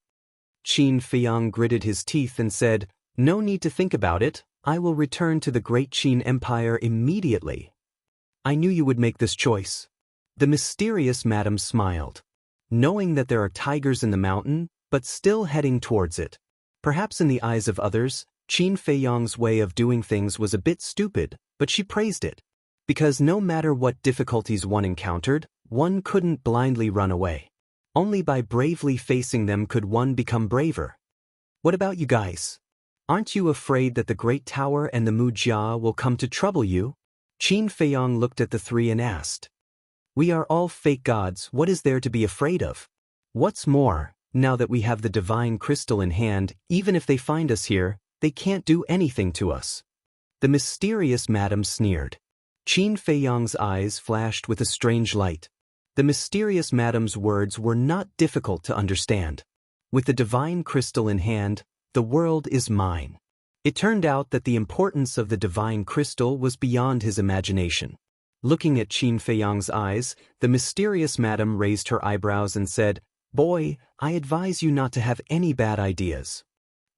Speaker 1: Qin Feiyang gritted his teeth and said, no need to think about it, I will return to the Great Qin Empire immediately. I knew you would make this choice. The mysterious madam smiled. Knowing that there are tigers in the mountain, but still heading towards it. Perhaps in the eyes of others, Qin Feiyang's way of doing things was a bit stupid, but she praised it. Because no matter what difficulties one encountered, one couldn't blindly run away. Only by bravely facing them could one become braver. What about you guys? Aren't you afraid that the Great Tower and the Mu Jia will come to trouble you? Qin Feiyang looked at the three and asked. We are all fake gods, what is there to be afraid of? What's more, now that we have the divine crystal in hand, even if they find us here, they can't do anything to us. The mysterious madam sneered. Qin Feiyang's eyes flashed with a strange light. The mysterious madam's words were not difficult to understand. With the divine crystal in hand, the world is mine. It turned out that the importance of the divine crystal was beyond his imagination. Looking at Qin Feiyang's eyes, the mysterious madam raised her eyebrows and said, "Boy, I advise you not to have any bad ideas."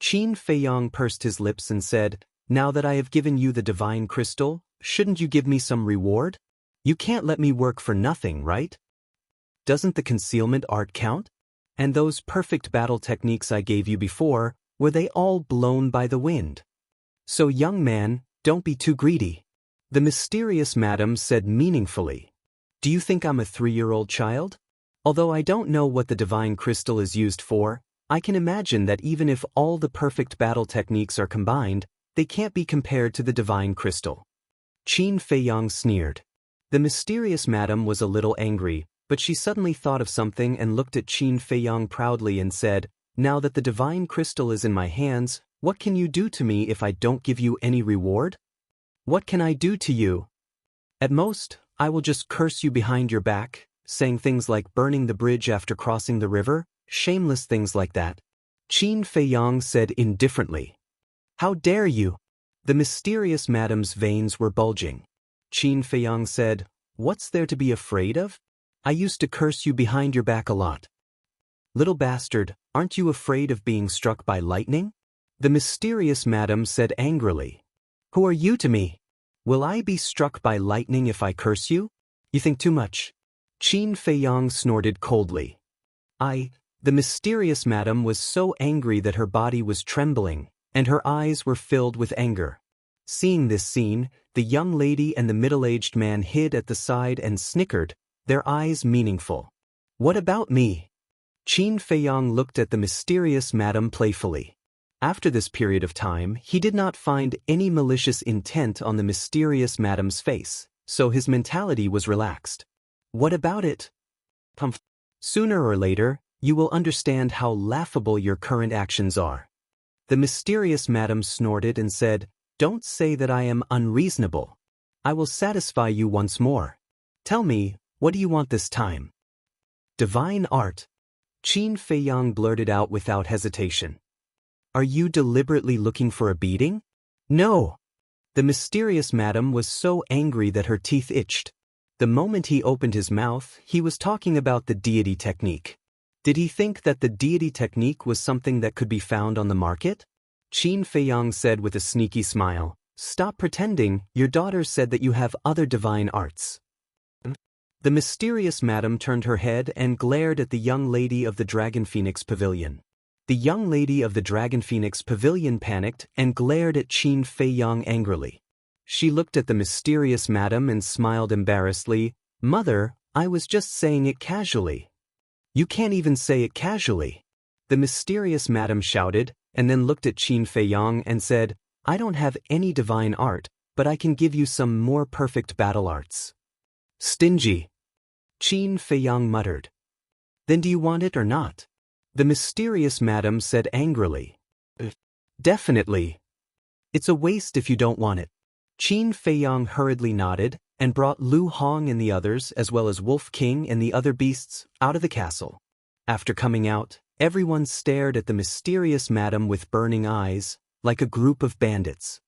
Speaker 1: Qin Feiyang pursed his lips and said, "Now that I have given you the divine crystal, shouldn't you give me some reward? You can't let me work for nothing, right? Doesn't the concealment art count? And those perfect battle techniques I gave you before, were they all blown by the wind? So young man, don't be too greedy." The mysterious madam said meaningfully, "Do you think I'm a 3-year-old child? Although I don't know what the divine crystal is used for, I can imagine that even if all the perfect battle techniques are combined, they can't be compared to the divine crystal." Qin Feiyang sneered. The mysterious madam was a little angry, but she suddenly thought of something and looked at Qin Feiyang proudly and said, "Now that the divine crystal is in my hands, what can you do to me if I don't give you any reward? What can I do to you? At most, I will just curse you behind your back, saying things like burning the bridge after crossing the river, shameless things like that." Qin Feiyang said indifferently. "How dare you?" The mysterious madam's veins were bulging. Qin Feiyang said, "What's there to be afraid of? I used to curse you behind your back a lot. Little bastard, aren't you afraid of being struck by lightning?" The mysterious madam said angrily. "Who are you to me? Will I be struck by lightning if I curse you? You think too much." Qin Feiyang snorted coldly. The mysterious madam was so angry that her body was trembling, and her eyes were filled with anger. Seeing this scene, the young lady and the middle-aged man hid at the side and snickered, their eyes meaningful. "What about me?" Qin Feiyang looked at the mysterious madam playfully. After this period of time, he did not find any malicious intent on the mysterious madam's face, so his mentality was relaxed. What about it? Sooner or later, you will understand how laughable your current actions are. The mysterious madam snorted and said, "Don't say that I am unreasonable. I will satisfy you once more. Tell me, what do you want this time?" "Divine art," Qin Feiyang blurted out without hesitation. "Are you deliberately looking for a beating?" "No." The mysterious madam was so angry that her teeth itched. The moment he opened his mouth, he was talking about the deity technique. Did he think that the deity technique was something that could be found on the market? Qin Feiyang said with a sneaky smile, "Stop pretending, your daughter said that you have other divine arts." The mysterious madam turned her head and glared at the young lady of the Dragon Phoenix Pavilion. The young lady of the Dragon Phoenix Pavilion panicked and glared at Qin Feiyang angrily. She looked at the mysterious madam and smiled embarrassedly. "Mother, I was just saying it casually." "You can't even say it casually," the mysterious madam shouted, and then looked at Qin Feiyang and said, "I don't have any divine art, but I can give you some more perfect battle arts." "Stingy," Qin Feiyang muttered. "Then do you want it or not?" the mysterious madam said angrily. "Definitely. It's a waste if you don't want it." Qin Feiyang hurriedly nodded and brought Lu Hong and the others, as well as Wolf King and the other beasts, out of the castle. After coming out, everyone stared at the mysterious madam with burning eyes, like a group of bandits.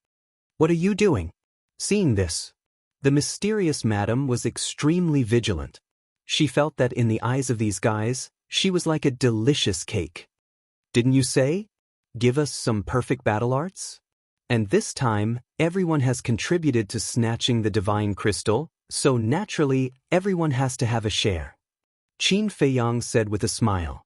Speaker 1: "What are you doing?" Seeing this, the mysterious madam was extremely vigilant. She felt that in the eyes of these guys, she was like a delicious cake. "Didn't you say? Give us some perfect battle arts?" And this time, everyone has contributed to snatching the divine crystal, so naturally, everyone has to have a share. Qin Feiyang said with a smile.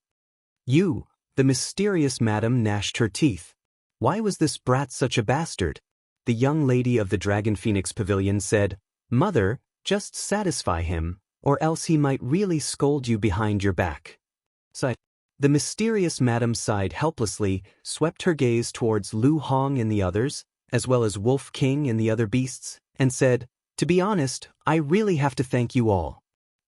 Speaker 1: "You," the mysterious madam gnashed her teeth. "Why was this brat such a bastard?" The young lady of the Dragon Phoenix Pavilion said, "Mother, just satisfy him, or else he might really scold you behind your back." The mysterious madam sighed helplessly, swept her gaze towards Lu Hong and the others, as well as Wolf King and the other beasts, and said, "To be honest, I really have to thank you all.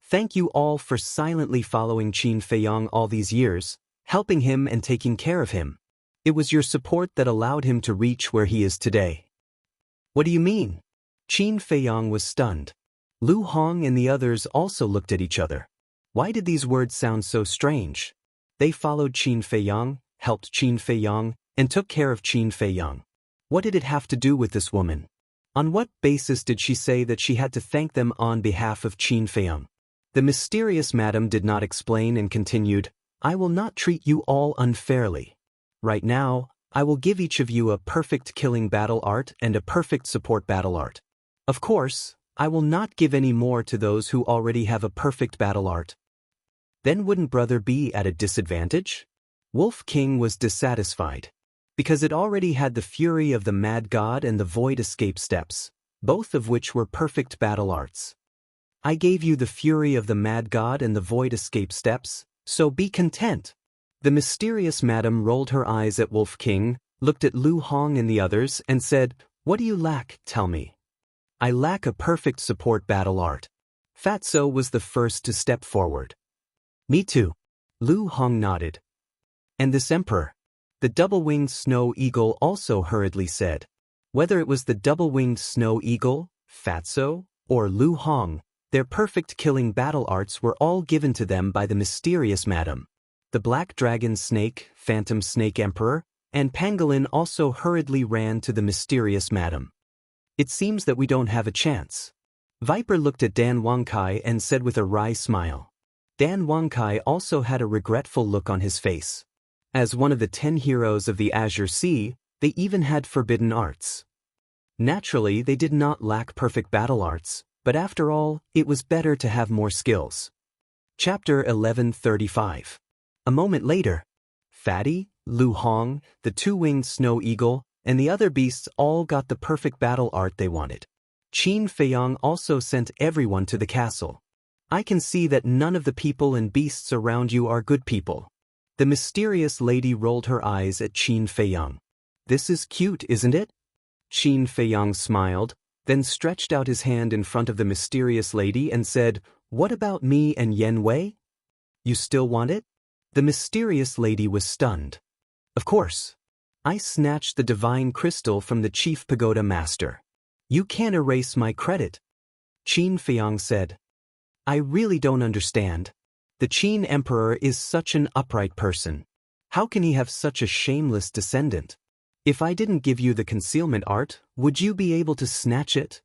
Speaker 1: Thank you all for silently following Qin Feiyong all these years, helping him and taking care of him. It was your support that allowed him to reach where he is today. What do you mean? Qin Feiyong was stunned. Lu Hong and the others also looked at each other. Why did these words sound so strange? They followed Qin Feiyong, helped Qin Feiyong, and took care of Qin Feiyong. What did it have to do with this woman? On what basis did she say that she had to thank them on behalf of Qin Feiyong? The mysterious madam did not explain and continued, I will not treat you all unfairly. Right now, I will give each of you a perfect killing battle art and a perfect support battle art. Of course, I will not give any more to those who already have a perfect battle art. Then wouldn't brother be at a disadvantage? Wolf King was dissatisfied. Because it already had the fury of the Mad God and the Void Escape steps, both of which were perfect battle arts. I gave you the fury of the Mad God and the Void Escape steps, so be content. The mysterious madam rolled her eyes at Wolf King, looked at Lu Hong and the others, and said, What do you lack, tell me? I lack a perfect support battle art. Fatso was the first to step forward. Me too. Lu Hong nodded. And this emperor? The double-winged snow eagle also hurriedly said. Whether it was the double-winged snow eagle, Fatso, or Lu Hong, their perfect killing battle arts were all given to them by the mysterious madam. The black dragon snake, phantom snake emperor, and pangolin also hurriedly ran to the mysterious madam. It seems that we don't have a chance. Viper looked at Dan Wangkai and said with a wry smile. Dan Wangkai also had a regretful look on his face. As one of the 10 heroes of the Azure Sea, they even had forbidden arts. Naturally, they did not lack perfect battle arts, but after all, it was better to have more skills. Chapter 1135. A moment later, Fatty, Lu Hong, the two-winged snow eagle, and the other beasts all got the perfect battle art they wanted. Qin Feiyong also sent everyone to the castle. I can see that none of the people and beasts around you are good people. The mysterious lady rolled her eyes at Qin Feiyong. This is cute, isn't it? Qin Feiyong smiled, then stretched out his hand in front of the mysterious lady and said, What about me and Yen Wei? You still want it? The mysterious lady was stunned. Of course. I snatched the divine crystal from the chief pagoda master. You can't erase my credit. Qin Feiyong said. I really don't understand. The Qin emperor is such an upright person. How can he have such a shameless descendant? If I didn't give you the concealment art, would you be able to snatch it?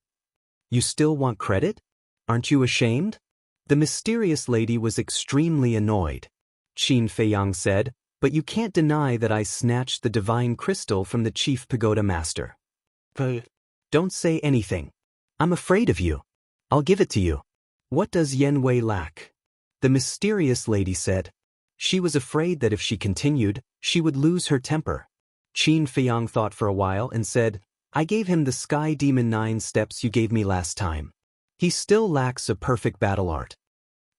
Speaker 1: You still want credit? Aren't you ashamed? The mysterious lady was extremely annoyed. Qin Feiyong said, But you can't deny that I snatched the divine crystal from the chief pagoda master. Don't say anything. I'm afraid of you. I'll give it to you. What does Yen Wei lack? The mysterious lady said. She was afraid that if she continued, she would lose her temper. Qin Feiyong thought for a while and said, I gave him the Sky Demon 9 steps you gave me last time. He still lacks a perfect battle art.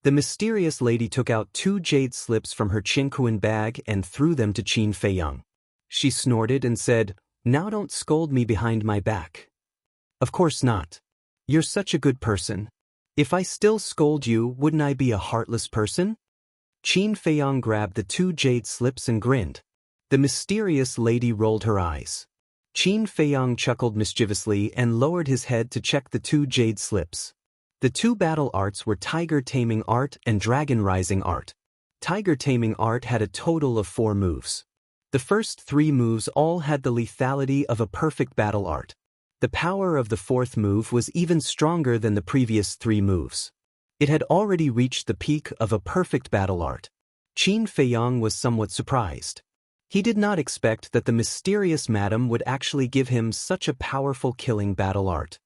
Speaker 1: The mysterious lady took out 2 jade slips from her Qingquan bag and threw them to Qin Feiyong. She snorted and said, Now don't scold me behind my back. Of course not. You're such a good person. If I still scold you, wouldn't I be a heartless person? Qin Feiyong grabbed the 2 jade slips and grinned. The mysterious lady rolled her eyes. Qin Feiyong chuckled mischievously and lowered his head to check the 2 jade slips. The 2 battle arts were Tiger Taming Art and Dragon Rising Art. Tiger Taming Art had a total of 4 moves. The first 3 moves all had the lethality of a perfect battle art. The power of the 4th move was even stronger than the previous 3 moves. It had already reached the peak of a perfect battle art. Qin Feiyong was somewhat surprised. He did not expect that the mysterious madam would actually give him such a powerful killing battle art.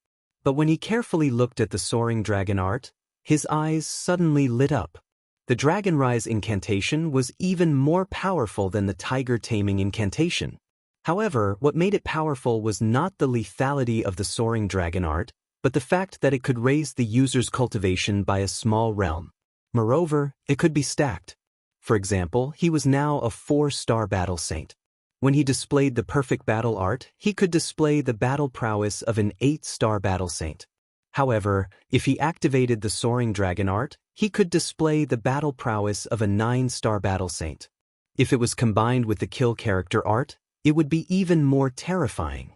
Speaker 1: But when he carefully looked at the soaring dragon art, his eyes suddenly lit up. The Dragon Rise incantation was even more powerful than the Tiger Taming incantation. However, what made it powerful was not the lethality of the soaring dragon art, but the fact that it could raise the user's cultivation by a small realm. Moreover, it could be stacked. For example, he was now a 4-star battle saint. When he displayed the perfect battle art, he could display the battle prowess of an 8-star battle saint. However, if he activated the soaring dragon art, he could display the battle prowess of a 9-star battle saint. If it was combined with the kill character art, it would be even more terrifying.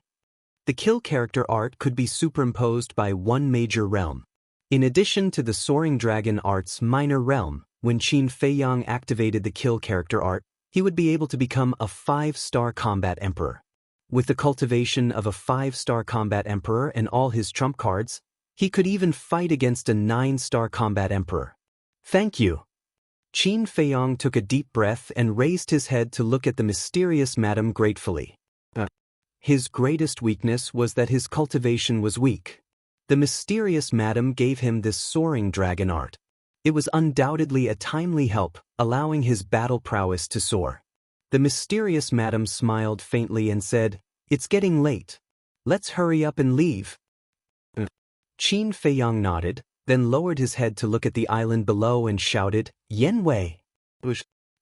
Speaker 1: The kill character art could be superimposed by one major realm. In addition to the soaring dragon art's minor realm, when Qin Feiyang activated the kill character art, he would be able to become a 5-star combat emperor. With the cultivation of a 5-star combat emperor and all his trump cards, he could even fight against a 9-star combat emperor. Thank you. Qin Feiyang took a deep breath and raised his head to look at the mysterious madam gratefully. His greatest weakness was that his cultivation was weak. The mysterious madam gave him this soaring dragon art. It was undoubtedly a timely help, allowing his battle prowess to soar. The mysterious madam smiled faintly and said, "It's getting late. Let's hurry up and leave." Qin Feiyang nodded, then lowered his head to look at the island below and shouted, "Yan Wei!"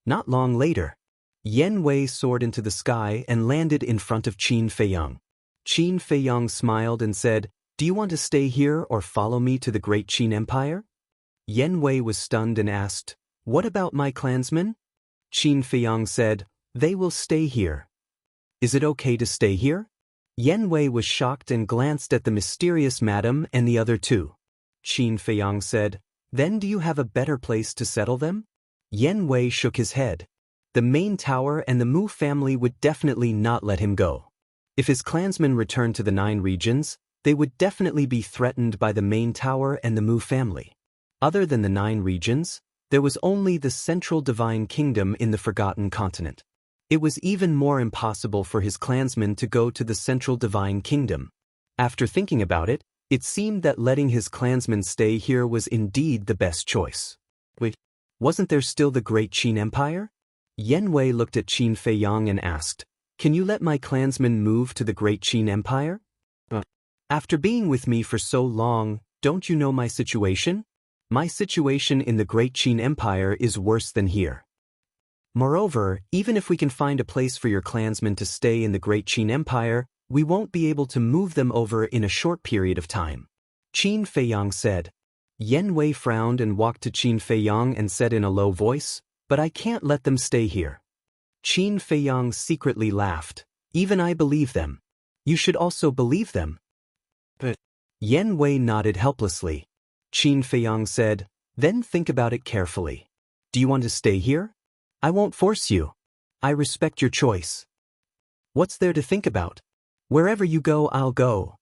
Speaker 1: Not long later, Yan Wei soared into the sky and landed in front of Qin Feiyang. Qin Feiyang smiled and said, "Do you want to stay here or follow me to the great Qin Empire?" Yan Wei was stunned and asked, "What about my clansmen?" Qin Feiyang said, "They will stay here." "Is it okay to stay here?" Yan Wei was shocked and glanced at the mysterious madam and the other two. Qin Feiyang said, "Then do you have a better place to settle them?" Yan Wei shook his head. The main tower and the Mu family would definitely not let him go. If his clansmen returned to the 9 regions, they would definitely be threatened by the main tower and the Mu family. Other than the 9 regions, there was only the central divine kingdom in the Forgotten Continent. It was even more impossible for his clansmen to go to the central divine kingdom. After thinking about it, it seemed that letting his clansmen stay here was indeed the best choice. Wait, wasn't there still the great Qin Empire? Yan Wei looked at Qin Feiyang and asked, "Can you let my clansmen move to the great Qin Empire?" After being with me for so long, don't you know my situation? My situation in the great Qin Empire is worse than here. Moreover, even if we can find a place for your clansmen to stay in the great Qin Empire, we won't be able to move them over in a short period of time. Qin Feiyang said. Yan Wei frowned and walked to Qin Feiyang and said in a low voice, "But I can't let them stay here." Qin Feiyang secretly laughed. "Even I believe them. You should also believe them." But Yan Wei nodded helplessly. Qin Feiyang said, "Then think about it carefully. Do you want to stay here? I won't force you. I respect your choice." "What's there to think about? Wherever you go, I'll go."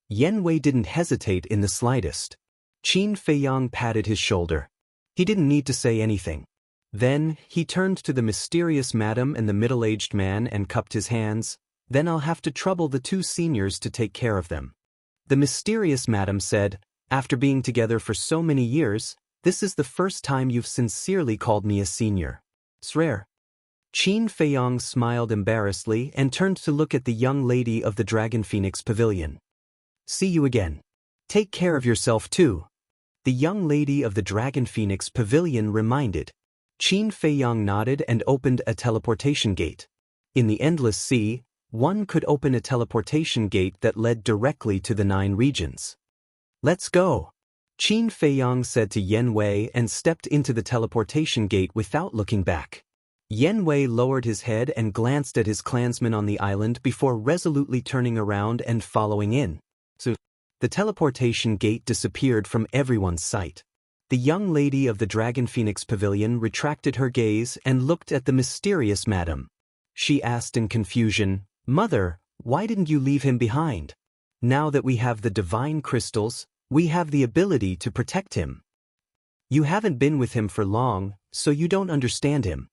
Speaker 1: Yan Wei didn't hesitate in the slightest. Qin Feiyang patted his shoulder. He didn't need to say anything. Then, he turned to the mysterious madam and the middle-aged man and cupped his hands. "Then I'll have to trouble the 2 seniors to take care of them." The mysterious madam said, "After being together for so many years, this is the first time you've sincerely called me a senior. It's rare." Qin Feiyang smiled embarrassedly and turned to look at the young lady of the Dragon Phoenix Pavilion. "See you again. Take care of yourself too." The young lady of the Dragon Phoenix Pavilion reminded. Qin Feiyang nodded and opened a teleportation gate. In the Endless Sea, one could open a teleportation gate that led directly to the 9 regions. "Let's go," Qin Feiyang said to Yan Wei and stepped into the teleportation gate without looking back. Yan Wei lowered his head and glanced at his clansmen on the island before resolutely turning around and following in. So, the teleportation gate disappeared from everyone's sight. The young lady of the Dragon Phoenix Pavilion retracted her gaze and looked at the mysterious madam. She asked in confusion, "Mother, why didn't you leave him behind? Now that we have the divine crystals, we have the ability to protect him. You haven't been with him for long, so you don't understand him.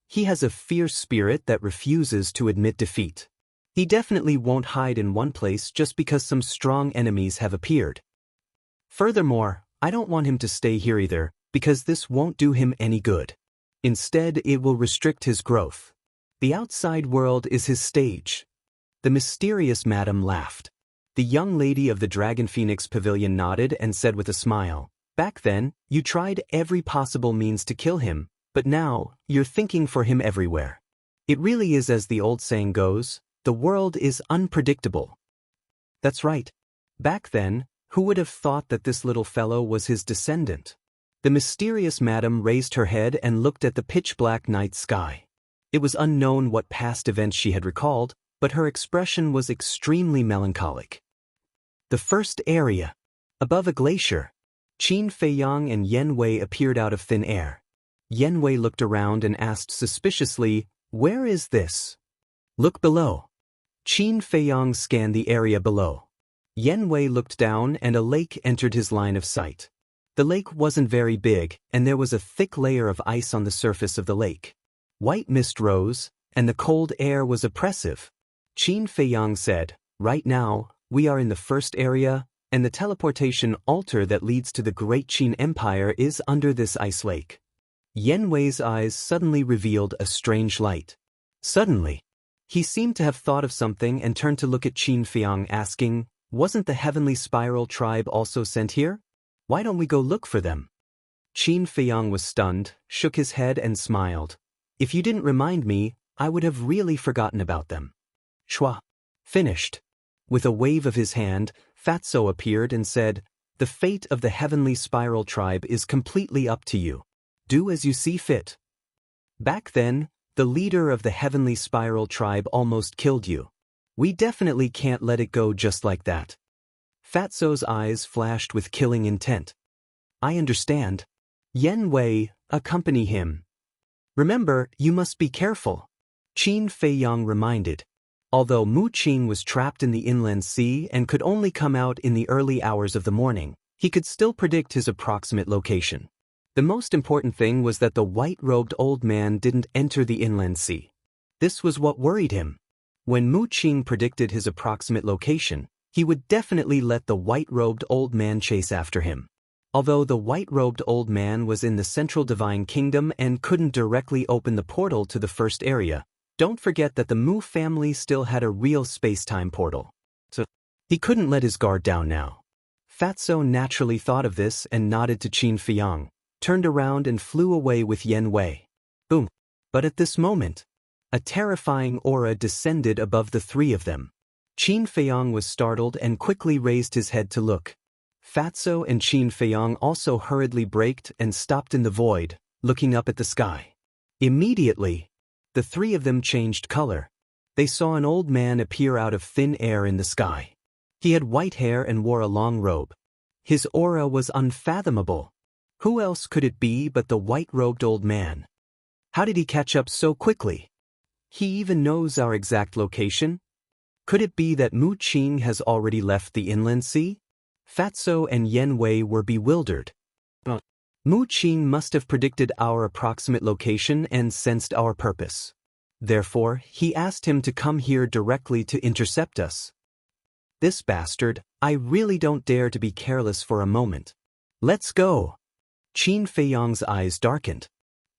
Speaker 1: He has a fierce spirit that refuses to admit defeat. He definitely won't hide in one place just because some strong enemies have appeared. Furthermore, I don't want him to stay here either, because this won't do him any good. Instead, it will restrict his growth. The outside world is his stage." The mysterious madam laughed. The young lady of the Dragon Phoenix Pavilion nodded and said with a smile, "Back then, you tried every possible means to kill him, but now, you're thinking for him everywhere. It really is as the old saying goes, the world is unpredictable." That's right. Back then, Who would have thought that this little fellow was his descendant? The mysterious madam raised her head and looked at the pitch-black night sky. It was unknown what past events she had recalled, but her expression was extremely melancholic. The first area. Above a glacier. Qin Feiyang and Yen Wei appeared out of thin air. Yen Wei looked around and asked suspiciously, "Where is this?" "Look below." Qin Feiyang scanned the area below. Yen Wei looked down and a lake entered his line of sight. The lake wasn't very big, and there was a thick layer of ice on the surface of the lake. White mist rose, and the cold air was oppressive. Qin Feiyang said, "Right now, we are in the first area, and the teleportation altar that leads to the Great Qin Empire is under this ice lake." Yen Wei's eyes suddenly revealed a strange light. Suddenly, he seemed to have thought of something and turned to look at Qin Feiyang, asking, "Wasn't the Heavenly Spiral tribe also sent here? Why don't we go look for them?" Qin Feiyang was stunned, shook his head and smiled. "If you didn't remind me, I would have really forgotten about them." Shua. Finished. With a wave of his hand, Fatso appeared and said, "The fate of the Heavenly Spiral tribe is completely up to you. Do as you see fit." Back then, the leader of the Heavenly Spiral tribe almost killed you. We definitely can't let it go just like that. Fatso's eyes flashed with killing intent. "I understand. Yen Wei, accompany him. Remember, you must be careful," Qin Feiyang reminded. Although Mu Qing was trapped in the inland sea and could only come out in the early hours of the morning, he could still predict his approximate location. The most important thing was that the white-robed old man didn't enter the inland sea. This was what worried him. When Mu Qing predicted his approximate location, he would definitely let the white-robed old man chase after him. Although the white-robed old man was in the Central Divine Kingdom and couldn't directly open the portal to the first area, don't forget that the Mu family still had a real space-time portal. So, he couldn't let his guard down now. Fatso naturally thought of this and nodded to Qin Feiyang, turned around and flew away with Yen Wei. Boom. But at this moment, a terrifying aura descended above the three of them. Qin Feiyang was startled and quickly raised his head to look. Fatso and Qin Feiyang also hurriedly braked and stopped in the void, looking up at the sky. Immediately, the three of them changed color. They saw an old man appear out of thin air in the sky. He had white hair and wore a long robe. His aura was unfathomable. Who else could it be but the white-robed old man? How did he catch up so quickly? He even knows our exact location? Could it be that Mu Qing has already left the inland sea? Fatso and Yen Wei were bewildered. Mu Qing must have predicted our approximate location and sensed our purpose. Therefore, he asked him to come here directly to intercept us. This bastard, I really don't dare to be careless for a moment. Let's go. Qin Feiyang's eyes darkened.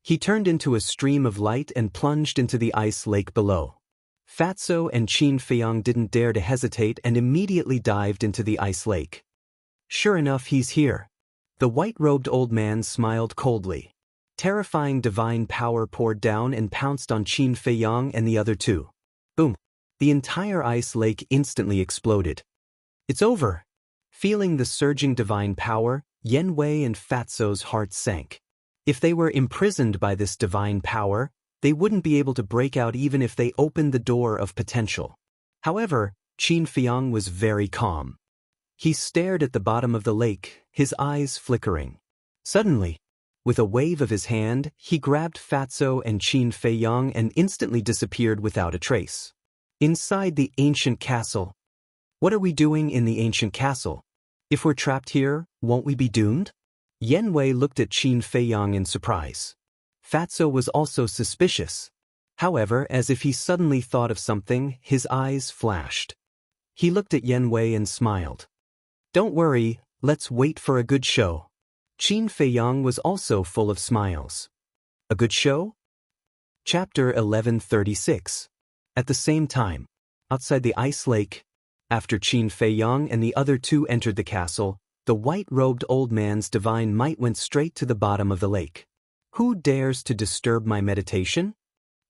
Speaker 1: He turned into a stream of light and plunged into the ice lake below. Fatso and Qin Feiyang didn't dare to hesitate and immediately dived into the ice lake. Sure enough, he's here. The white-robed old man smiled coldly. Terrifying divine power poured down and pounced on Qin Feiyang and the other two. Boom. The entire ice lake instantly exploded. It's over. Feeling the surging divine power, Yen Wei and Fatso's hearts sank. If they were imprisoned by this divine power, they wouldn't be able to break out even if they opened the door of potential. However, Qin Feiyang was very calm. He stared at the bottom of the lake, his eyes flickering. Suddenly, with a wave of his hand, he grabbed Fatso and Qin Feiyang and instantly disappeared without a trace. Inside the ancient castle. What are we doing in the ancient castle? If we're trapped here, won't we be doomed? Yen Wei looked at Qin Feiyang in surprise. Fatso was also suspicious. However, as if he suddenly thought of something, his eyes flashed. He looked at Yen Wei and smiled. Don't worry, let's wait for a good show. Qin Feiyang was also full of smiles. A good show? Chapter 1136. At the same time, outside the ice lake, after Qin Feiyang and the other two entered the castle, the white-robed old man's divine might went straight to the bottom of the lake. Who dares to disturb my meditation?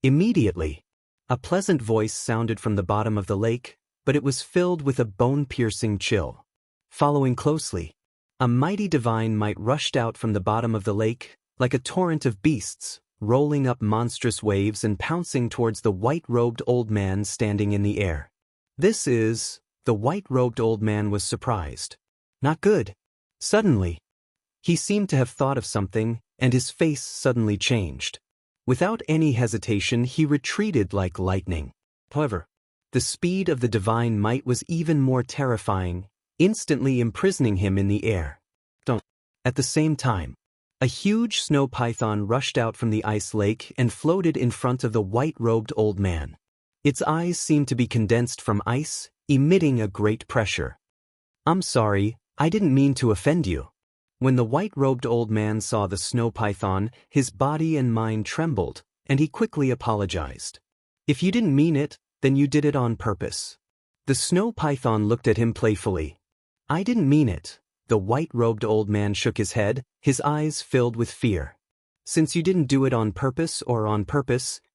Speaker 1: Immediately, a pleasant voice sounded from the bottom of the lake, but it was filled with a bone-piercing chill. following closely. A mighty divine might rushed out from the bottom of the lake, like a torrent of beasts, rolling up monstrous waves and pouncing towards the white-robed old man standing in the air. The white-robed old man was surprised. Not good. Suddenly, he seemed to have thought of something, and his face suddenly changed. Without any hesitation, he retreated like lightning. However, the speed of the divine might was even more terrifying, instantly imprisoning him in the air. At the same time, a huge snow python rushed out from the ice lake and floated in front of the white-robed old man. Its eyes seemed to be condensed from ice, emitting a great pressure. "I'm sorry, I didn't mean to offend you." When the white-robed old man saw the snow python, his body and mind trembled, and he quickly apologized. "If you didn't mean it, then you did it on purpose." The snow python looked at him playfully. "I didn't mean it." The white-robed old man shook his head, his eyes filled with fear. "Since you didn't do it on purpose,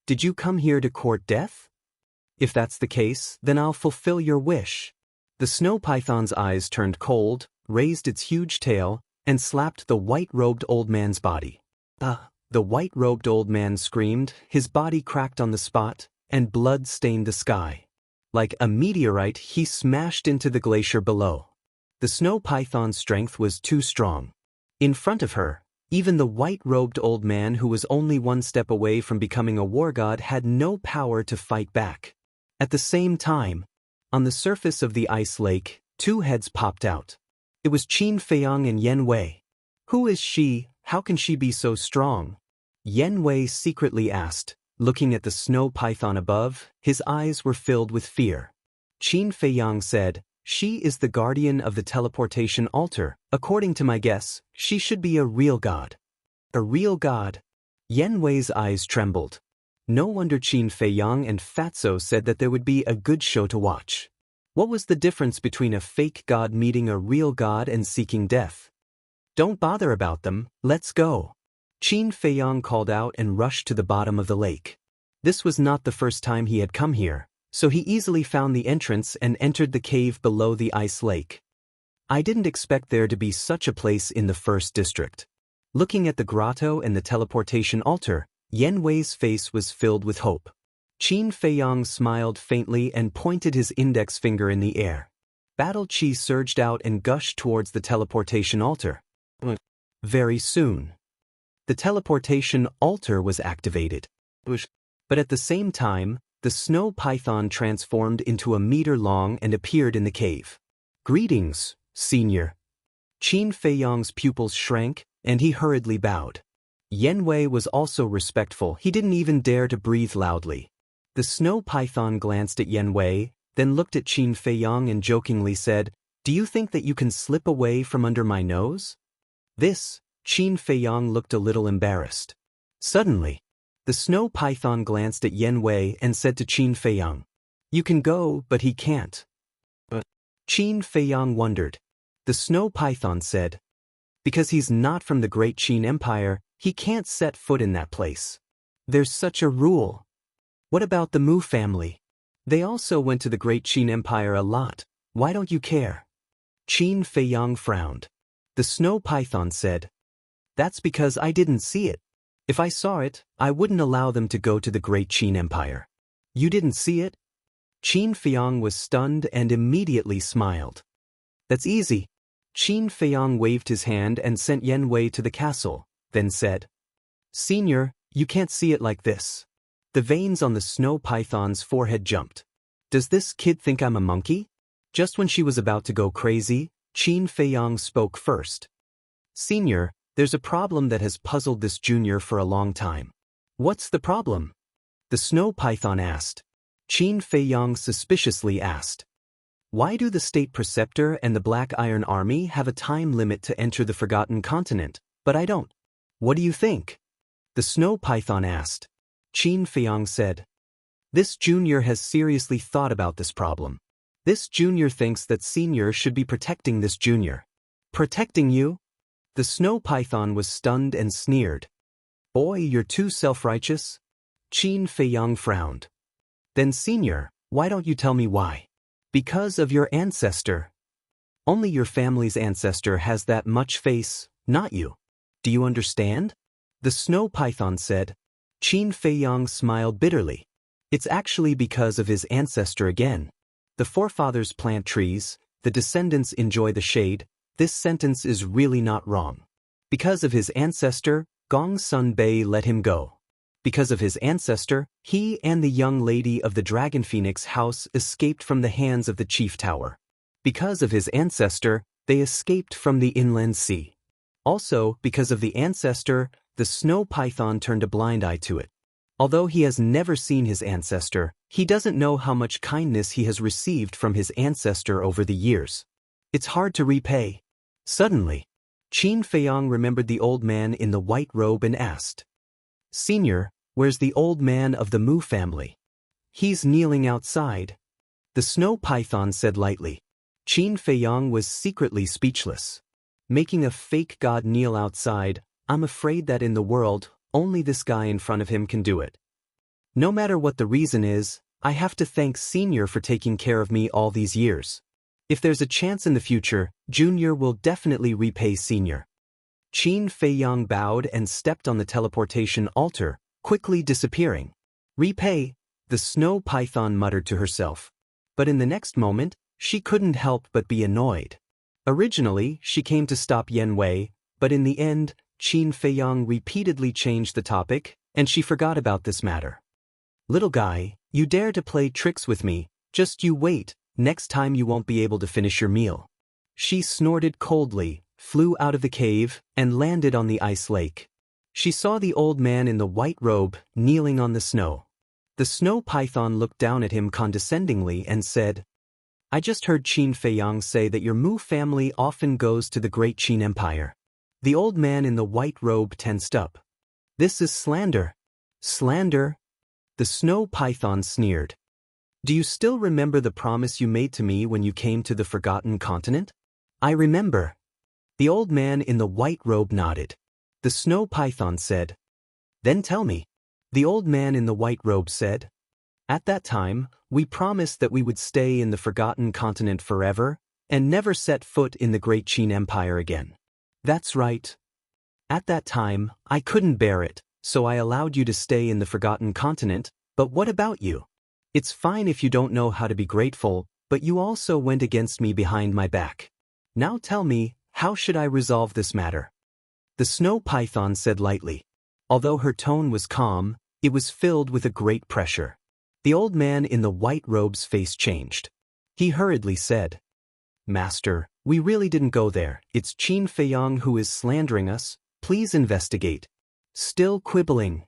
Speaker 1: did you come here to court death? If that's the case, then I'll fulfill your wish." The snow python's eyes turned cold, raised its huge tail, and slapped the white-robed old man's body. The white-robed old man screamed, his body cracked on the spot, and blood stained the sky. Like a meteorite, he smashed into the glacier below. The snow python's strength was too strong. In front of her, even the white-robed old man who was only one step away from becoming a war god had no power to fight back. At the same time, on the surface of the ice lake, two heads popped out. It was Qin Feiyang and Yan Wei. "Who is she? How can she be so strong?" Yan Wei secretly asked, looking at the snow python above. His eyes were filled with fear. Qin Feiyang said, "She is the guardian of the teleportation altar. According to my guess, she should be a real god." "A real god?" Yan Wei's eyes trembled. No wonder Qin Feiyang and Fatso said that there would be a good show to watch. What was the difference between a fake god meeting a real god and seeking death? "Don't bother about them, let's go." Qin Feiyang called out and rushed to the bottom of the lake. This was not the first time he had come here, so he easily found the entrance and entered the cave below the ice lake. "I didn't expect there to be such a place in the first district." Looking at the grotto and the teleportation altar, Yan Wei's face was filled with hope. Qin Feiyang smiled faintly and pointed his index finger in the air. Battle chi surged out and gushed towards the teleportation altar. Very soon, the teleportation altar was activated. But at the same time, the snow python transformed into a meter long and appeared in the cave. "Greetings, senior." Qin Feiyang's pupils shrank, and he hurriedly bowed. Yan Wei was also respectful. He didn't even dare to breathe loudly. The snow python glanced at Yan Wei, then looked at Qin Feiyang and jokingly said, "Do you think that you can slip away from under my nose?" Qin Feiyang looked a little embarrassed. Suddenly, the snow python glanced at Yan Wei and said to Qin Feiyang, "You can go, but he can't." Qin Feiyang wondered. The snow python said, "Because he's not from the Great Qin Empire, he can't set foot in that place. There's such a rule." "What about the Mu family? They also went to the Great Qin Empire a lot. Why don't you care?" Qin Feiyang frowned. The snow python said, "That's because I didn't see it. If I saw it, I wouldn't allow them to go to the Great Qin Empire." "You didn't see it?" Qin Feiyang was stunned and immediately smiled. "That's easy." Qin Feiyang waved his hand and sent Yan Wei to the castle, then said, "Senior, you can't see it like this." The veins on the snow python's forehead jumped. "Does this kid think I'm a monkey?" Just when she was about to go crazy, Qin Feiyang spoke first. "Senior, there's a problem that has puzzled this junior for a long time." "What's the problem?" the snow python asked. Qin Feiyang suspiciously asked, "Why do the state preceptor and the Black Iron Army have a time limit to enter the Forgotten Continent, but I don't?" "What do you think?" the snow python asked. Qin Feiyang said, "This junior has seriously thought about this problem. This junior thinks that senior should be protecting this junior." "Protecting you?" The snow python was stunned and sneered. "Boy, you're too self-righteous." Qin Feiyang frowned. "Then senior, why don't you tell me why?" "Because of your ancestor." Only your family's ancestor has that much face, not you. Do you understand? The snow python said. Qin Feiyang smiled bitterly. It's actually because of his ancestor again. The forefathers plant trees, the descendants enjoy the shade. This sentence is really not wrong. Because of his ancestor, Gong Sun Bei let him go. Because of his ancestor, he and the young lady of the Dragon Phoenix house escaped from the hands of the chief tower. Because of his ancestor, they escaped from the inland sea. Also, because of the ancestor, the snow python turned a blind eye to it. Although he has never seen his ancestor, he doesn't know how much kindness he has received from his ancestor over the years. It's hard to repay. Suddenly, Qin Feiyang remembered the old man in the white robe and asked, "Senior, where's the old man of the Mu family?" "He's kneeling outside," the snow python said lightly. Qin Feiyang was secretly speechless. Making a fake god kneel outside, I'm afraid that in the world, only this guy in front of him can do it. No matter what the reason is, I have to thank Senior for taking care of me all these years. If there's a chance in the future, Junior will definitely repay Senior. Qin Feiyang bowed and stepped on the teleportation altar, quickly disappearing. Repay, the snow python muttered to herself. But in the next moment, she couldn't help but be annoyed. Originally, she came to stop Yen Wei, but in the end, Qin Feiyang repeatedly changed the topic, and she forgot about this matter. "Little guy, you dare to play tricks with me, just you wait, next time you won't be able to finish your meal." She snorted coldly, flew out of the cave, and landed on the ice lake. She saw the old man in the white robe, kneeling on the snow. The snow python looked down at him condescendingly and said, "I just heard Qin Feiyang say that your Mu family often goes to the great Qin Empire." The old man in the white robe tensed up. "This is slander." "Slander?" The snow python sneered. "Do you still remember the promise you made to me when you came to the Forgotten Continent?" "I remember." The old man in the white robe nodded. The snow python said, "Then tell me." The old man in the white robe said, "At that time, we promised that we would stay in the Forgotten Continent forever, and never set foot in the great Qin Empire again." "That's right. At that time, I couldn't bear it, so I allowed you to stay in the Forgotten Continent, but what about you? It's fine if you don't know how to be grateful, but you also went against me behind my back. Now tell me, how should I resolve this matter?" The snow python said lightly. Although her tone was calm, it was filled with a great pressure. The old man in the white robe's face changed. He hurriedly said, "Master, we really didn't go there. It's Qin Feiyang who is slandering us. Please investigate." "Still quibbling?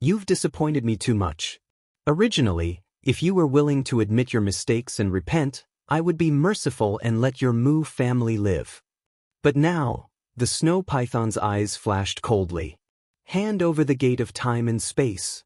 Speaker 1: You've disappointed me too much. Originally, if you were willing to admit your mistakes and repent, I would be merciful and let your Mu family live. But now," the snow python's eyes flashed coldly. "Hand over the gate of time and space."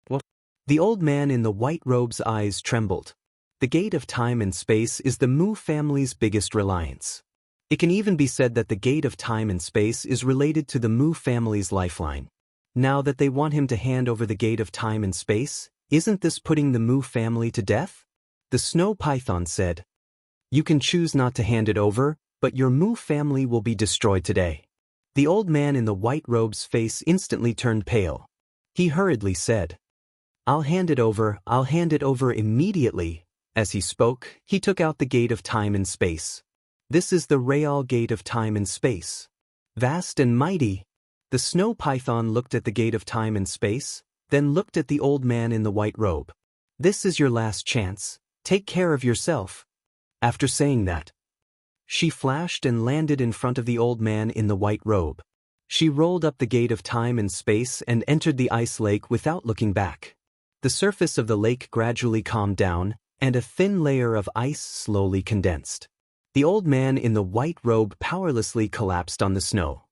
Speaker 1: "What?" The old man in the white robe's eyes trembled. The gate of time and space is the Mu family's biggest reliance. It can even be said that the gate of time and space is related to the Mu family's lifeline. Now that they want him to hand over the gate of time and space, isn't this putting the Mu family to death? The snow python said, "You can choose not to hand it over, but your Mu family will be destroyed today." The old man in the white robe's face instantly turned pale. He hurriedly said, I'll hand it over immediately." As he spoke, he took out the gate of time and space. This is the Real Gate of Time and Space. Vast and mighty. The snow python looked at the gate of time and space, then looked at the old man in the white robe. "This is your last chance. Take care of yourself." After saying that, she flashed and landed in front of the old man in the white robe. She rolled up the gate of time and space and entered the ice lake without looking back. The surface of the lake gradually calmed down, and a thin layer of ice slowly condensed. The old man in the white robe powerlessly collapsed on the snow.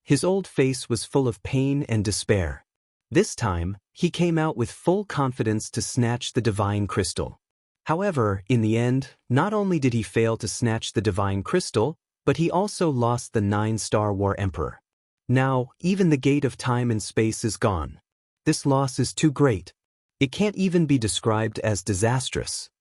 Speaker 1: His old face was full of pain and despair. This time, he came out with full confidence to snatch the divine crystal. However, in the end, not only did he fail to snatch the divine crystal, but he also lost the 9-star War Emperor. Now, even the gate of time and space is gone. This loss is too great. It can't even be described as disastrous.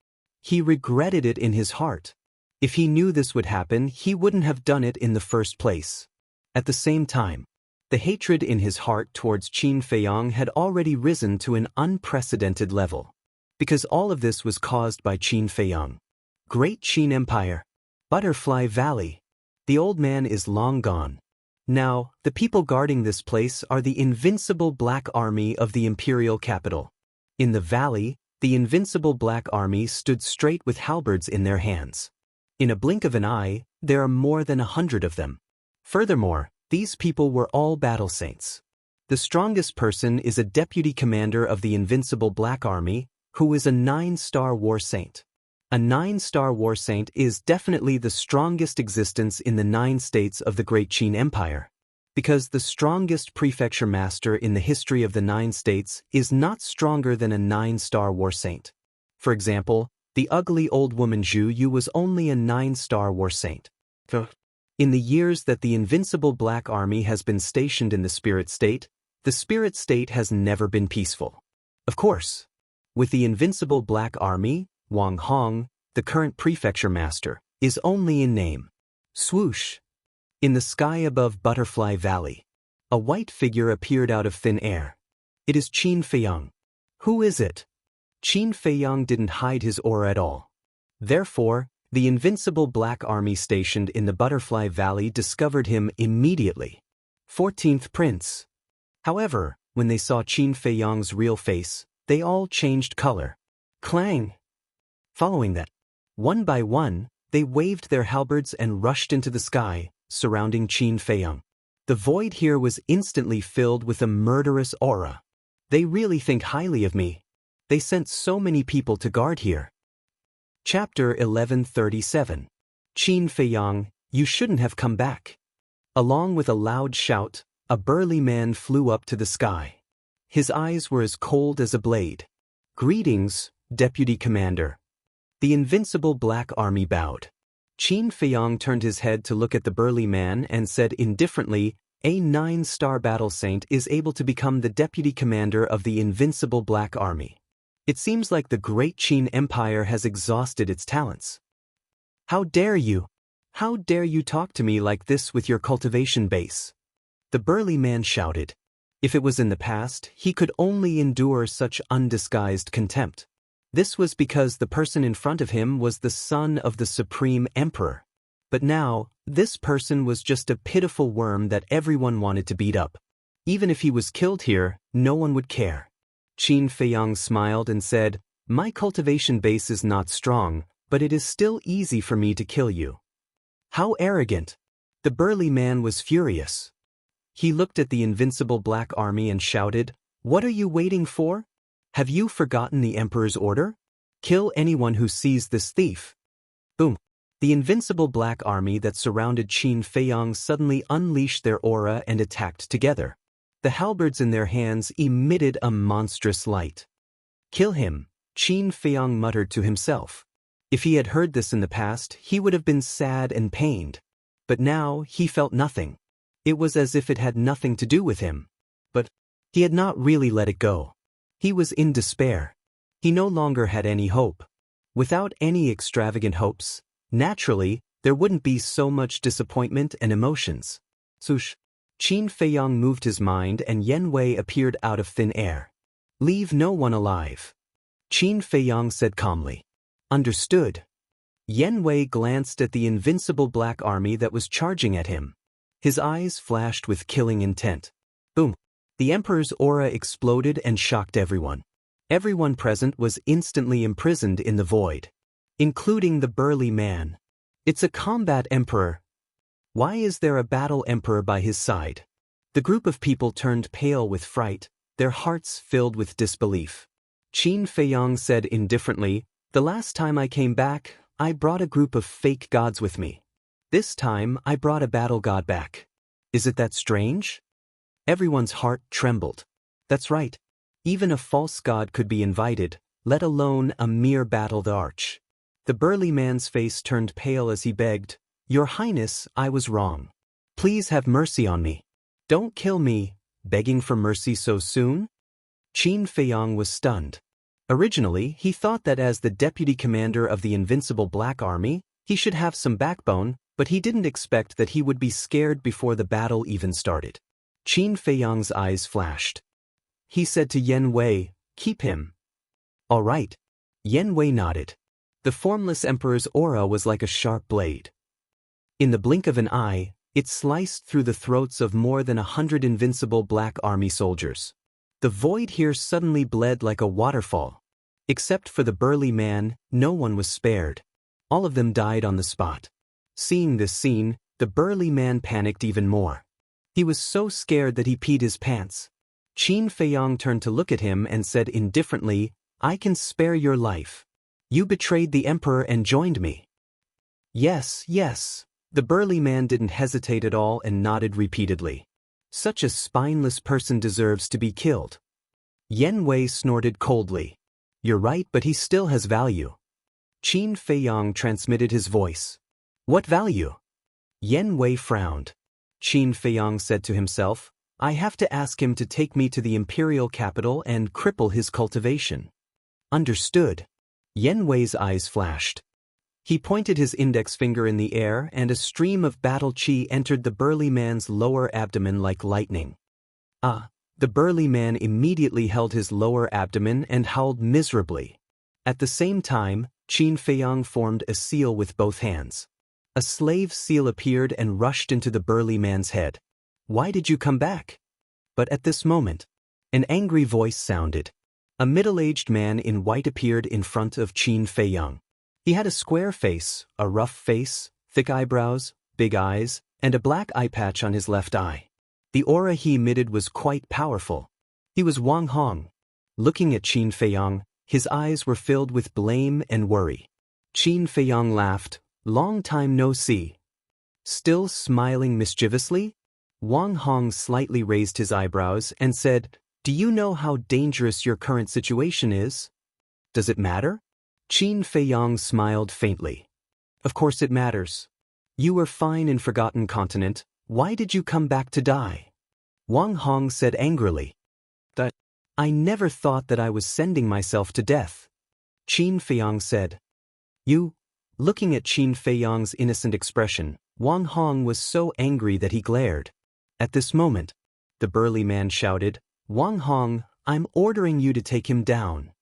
Speaker 1: He regretted it in his heart. If he knew this would happen, he wouldn't have done it in the first place. At the same time, the hatred in his heart towards Qin Feiyang had already risen to an unprecedented level. Because all of this was caused by Qin Feiyang. Great Qin Empire. Butterfly Valley. The old man is long gone. Now, the people guarding this place are the invincible Black Army of the imperial capital. In the valley, the invincible Black Army stood straight with halberds in their hands. In a blink of an eye, there are more than 100 of them. Furthermore, these people were all battle saints. The strongest person is a deputy commander of the invincible Black Army, who is a 9-star war saint. A 9-star war saint is definitely the strongest existence in the 9 states of the Great Qin Empire. Because the strongest prefecture master in the history of the 9 states is not stronger than a 9-star war saint. For example, the ugly old woman Zhu Yu was only a 9-star war saint. In the years that the invincible Black Army has been stationed in the Spirit State, the Spirit State has never been peaceful. Of course, with the invincible Black Army, Wang Hong, the current prefecture master, is only in name. Swoosh! In the sky above Butterfly Valley, a white figure appeared out of thin air. It is Qin Feiyang. Who is it? Qin Feiyang didn't hide his aura at all. Therefore, the invincible Black Army stationed in the Butterfly Valley discovered him immediately. 14th Prince. However, when they saw Qin Feiyang's real face, they all changed color. Clang! Following that, one by one, they waved their halberds and rushed into the sky, surrounding Qin Feiyang. The void here was instantly filled with a murderous aura. They really think highly of me. They sent so many people to guard here. Chapter 1137. Qin Feiyang, you shouldn't have come back. Along with a loud shout, a burly man flew up to the sky. His eyes were as cold as a blade. Greetings, Deputy Commander. The invincible Black Army bowed. Qin Feiyang turned his head to look at the burly man and said indifferently, a 9-star battle saint is able to become the deputy commander of the invincible Black Army. It seems like the Great Qin Empire has exhausted its talents. How dare you? How dare you talk to me like this with your cultivation base? The burly man shouted. If it was in the past, he could only endure such undisguised contempt. This was because the person in front of him was the son of the Supreme Emperor. But now, this person was just a pitiful worm that everyone wanted to beat up. Even if he was killed here, no one would care. Qin Feiyang smiled and said, my cultivation base is not strong, but it is still easy for me to kill you. How arrogant! The burly man was furious. He looked at the invincible Black Army and shouted, what are you waiting for? Have you forgotten the Emperor's order? Kill anyone who sees this thief. Boom! The invincible Black Army that surrounded Qin Feiyang suddenly unleashed their aura and attacked together. The halberds in their hands emitted a monstrous light. Kill him, Qin Feiyang muttered to himself. If he had heard this in the past, he would have been sad and pained. But now he felt nothing. It was as if it had nothing to do with him. But he had not really let it go. He was in despair. He no longer had any hope. Without any extravagant hopes, naturally, there wouldn't be so much disappointment and emotions. Swoosh! Qin Feiyang moved his mind and Yen Wei appeared out of thin air. Leave no one alive. Qin Feiyang said calmly. Understood. Yen Wei glanced at the invincible Black Army that was charging at him. His eyes flashed with killing intent. Boom! The Emperor's aura exploded and shocked everyone. Everyone present was instantly imprisoned in the void, including the burly man. It's a combat emperor. Why is there a battle emperor by his side? The group of people turned pale with fright, their hearts filled with disbelief. Qin Feiyang said indifferently, the last time I came back, I brought a group of fake gods with me. This time, I brought a battle god back. Is it that strange? Everyone's heart trembled. That's right. Even a false god could be invited, let alone a mere battled arch. The burly man's face turned pale as he begged, Your Highness, I was wrong. Please have mercy on me. Don't kill me, begging for mercy so soon? Qin Feiyang was stunned. Originally, he thought that as the deputy commander of the invincible Black Army, He should have some backbone, but he didn't expect that he would be scared before the battle even started. Qin Feiyang's eyes flashed. He said to Yen Wei, "Keep him." "All right." Yen Wei nodded. The formless emperor's aura was like a sharp blade. In the blink of an eye, it sliced through the throats of more than 100 invincible black army soldiers. The void here suddenly bled like a waterfall. Except for the burly man, no one was spared. All of them died on the spot. Seeing this scene, the burly man panicked even more. He was so scared that he peed his pants. Qin Feiyang turned to look at him and said indifferently, "I can spare your life. You betrayed the emperor and joined me." "Yes, yes." The burly man didn't hesitate at all and nodded repeatedly. "Such a spineless person deserves to be killed." Yen Wei snorted coldly. "You're right, but he still has value." Qin Feiyang transmitted his voice. "What value?" Yen Wei frowned. Qin Feiyang said to himself, "I have to ask him to take me to the imperial capital and cripple his cultivation." "Understood." Yen Wei's eyes flashed. He pointed his index finger in the air and a stream of battle chi entered the burly man's lower abdomen like lightning. "Ah!" The burly man immediately held his lower abdomen and howled miserably. At the same time, Qin Feiyang formed a seal with both hands. A slave seal appeared and rushed into the burly man's head. "Why did you come back?" But at this moment, an angry voice sounded. A middle-aged man in white appeared in front of Qin Feiyang. He had a square face, a rough face, thick eyebrows, big eyes, and a black eye patch on his left eye. The aura he emitted was quite powerful. He was Wang Hong. Looking at Qin Feiyang, his eyes were filled with blame and worry. Qin Feiyang laughed. "Long time no see." Still smiling mischievously, Wang Hong slightly raised his eyebrows and said, "Do you know how dangerous your current situation is?" "Does it matter?" Qin Feiyang smiled faintly. "Of course it matters. You were fine in Forgotten Continent. Why did you come back to die?" Wang Hong said angrily. "That I never thought that I was sending myself to death." Qin Feiyang said. "You?" Looking at Qin Feiyang's innocent expression, Wang Hong was so angry that he glared. At this moment, the burly man shouted, "Wang Hong, I'm ordering you to take him down."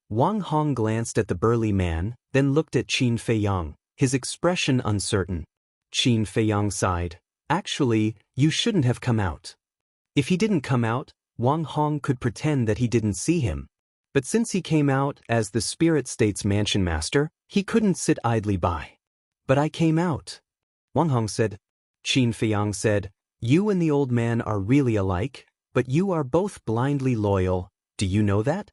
Speaker 1: Wang Hong glanced at the burly man, then looked at Qin Feiyang, his expression uncertain. Qin Feiyang sighed. "Actually, you shouldn't have come out." If he didn't come out, Wang Hong could pretend that he didn't see him. But since he came out as the Spirit State's mansion master, he couldn't sit idly by. "But I came out," Wang Hong said. Qin Feiyang said, "You and the old man are really alike, but you are both blindly loyal. Do you know that?"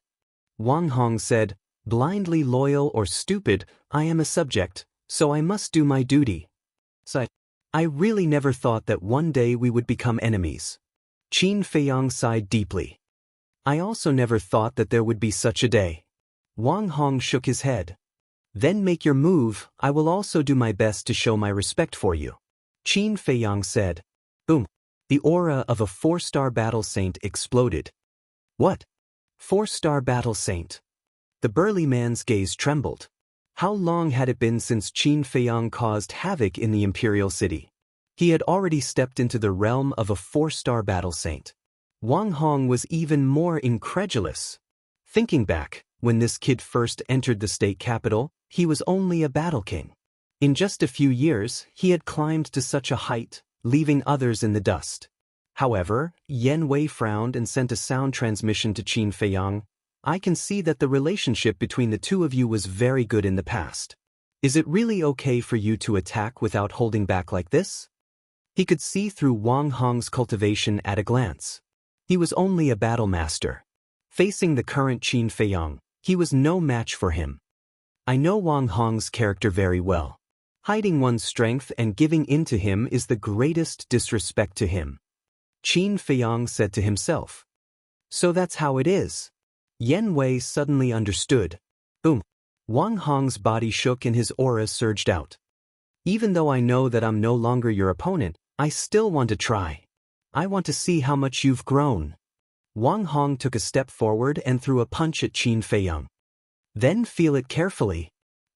Speaker 1: Wang Hong said, "Blindly loyal or stupid, I am a subject, so I must do my duty." So I really never thought that one day we would become enemies. Qin Feiyang sighed deeply. "I also never thought that there would be such a day." Wang Hong shook his head. "Then make your move, I will also do my best to show my respect for you." Qin Feiyang said. Boom. The aura of a 4-star battle saint exploded. "What? 4-star battle saint?" The burly man's gaze trembled. How long had it been since Qin Feiyang caused havoc in the imperial city? He had already stepped into the realm of a 4-star battle saint. Wang Hong was even more incredulous. Thinking back, when this kid first entered the state capital, he was only a battle king. In just a few years, he had climbed to such a height, leaving others in the dust. However, Yen Wei frowned and sent a sound transmission to Qin Feiyang. "I can see that the relationship between the two of you was very good in the past. Is it really okay for you to attack without holding back like this?" He could see through Wang Hong's cultivation at a glance. He was only a battle master. Facing the current Qin Feiyang, he was no match for him. "I know Wang Hong's character very well. Hiding one's strength and giving in to him is the greatest disrespect to him," Qin Feiyang said to himself. "So that's how it is." Yen Wei suddenly understood. Boom. Wang Hong's body shook and his aura surged out. "Even though I know that I'm no longer your opponent, I still want to try. I want to see how much you've grown." Wang Hong took a step forward and threw a punch at Qin Feiyang. "Then feel it carefully."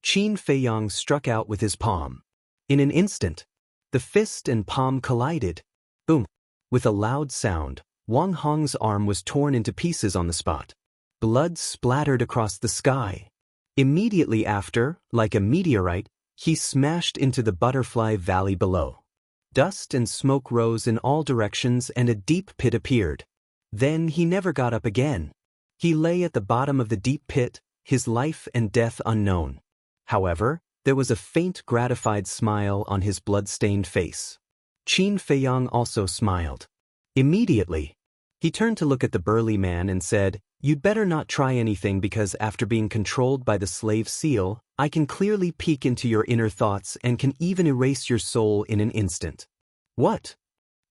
Speaker 1: Qin Feiyang struck out with his palm. In an instant, the fist and palm collided. Boom! With a loud sound, Wang Hong's arm was torn into pieces on the spot. Blood splattered across the sky. Immediately after, like a meteorite, he smashed into the butterfly valley below. Dust and smoke rose in all directions and a deep pit appeared. Then he never got up again. He lay at the bottom of the deep pit, his life and death unknown. However, there was a faint gratified smile on his blood-stained face. Qin Feiyang also smiled. Immediately, he turned to look at the burly man and said, "You'd better not try anything because after being controlled by the slave seal, I can clearly peek into your inner thoughts and can even erase your soul in an instant." "What?"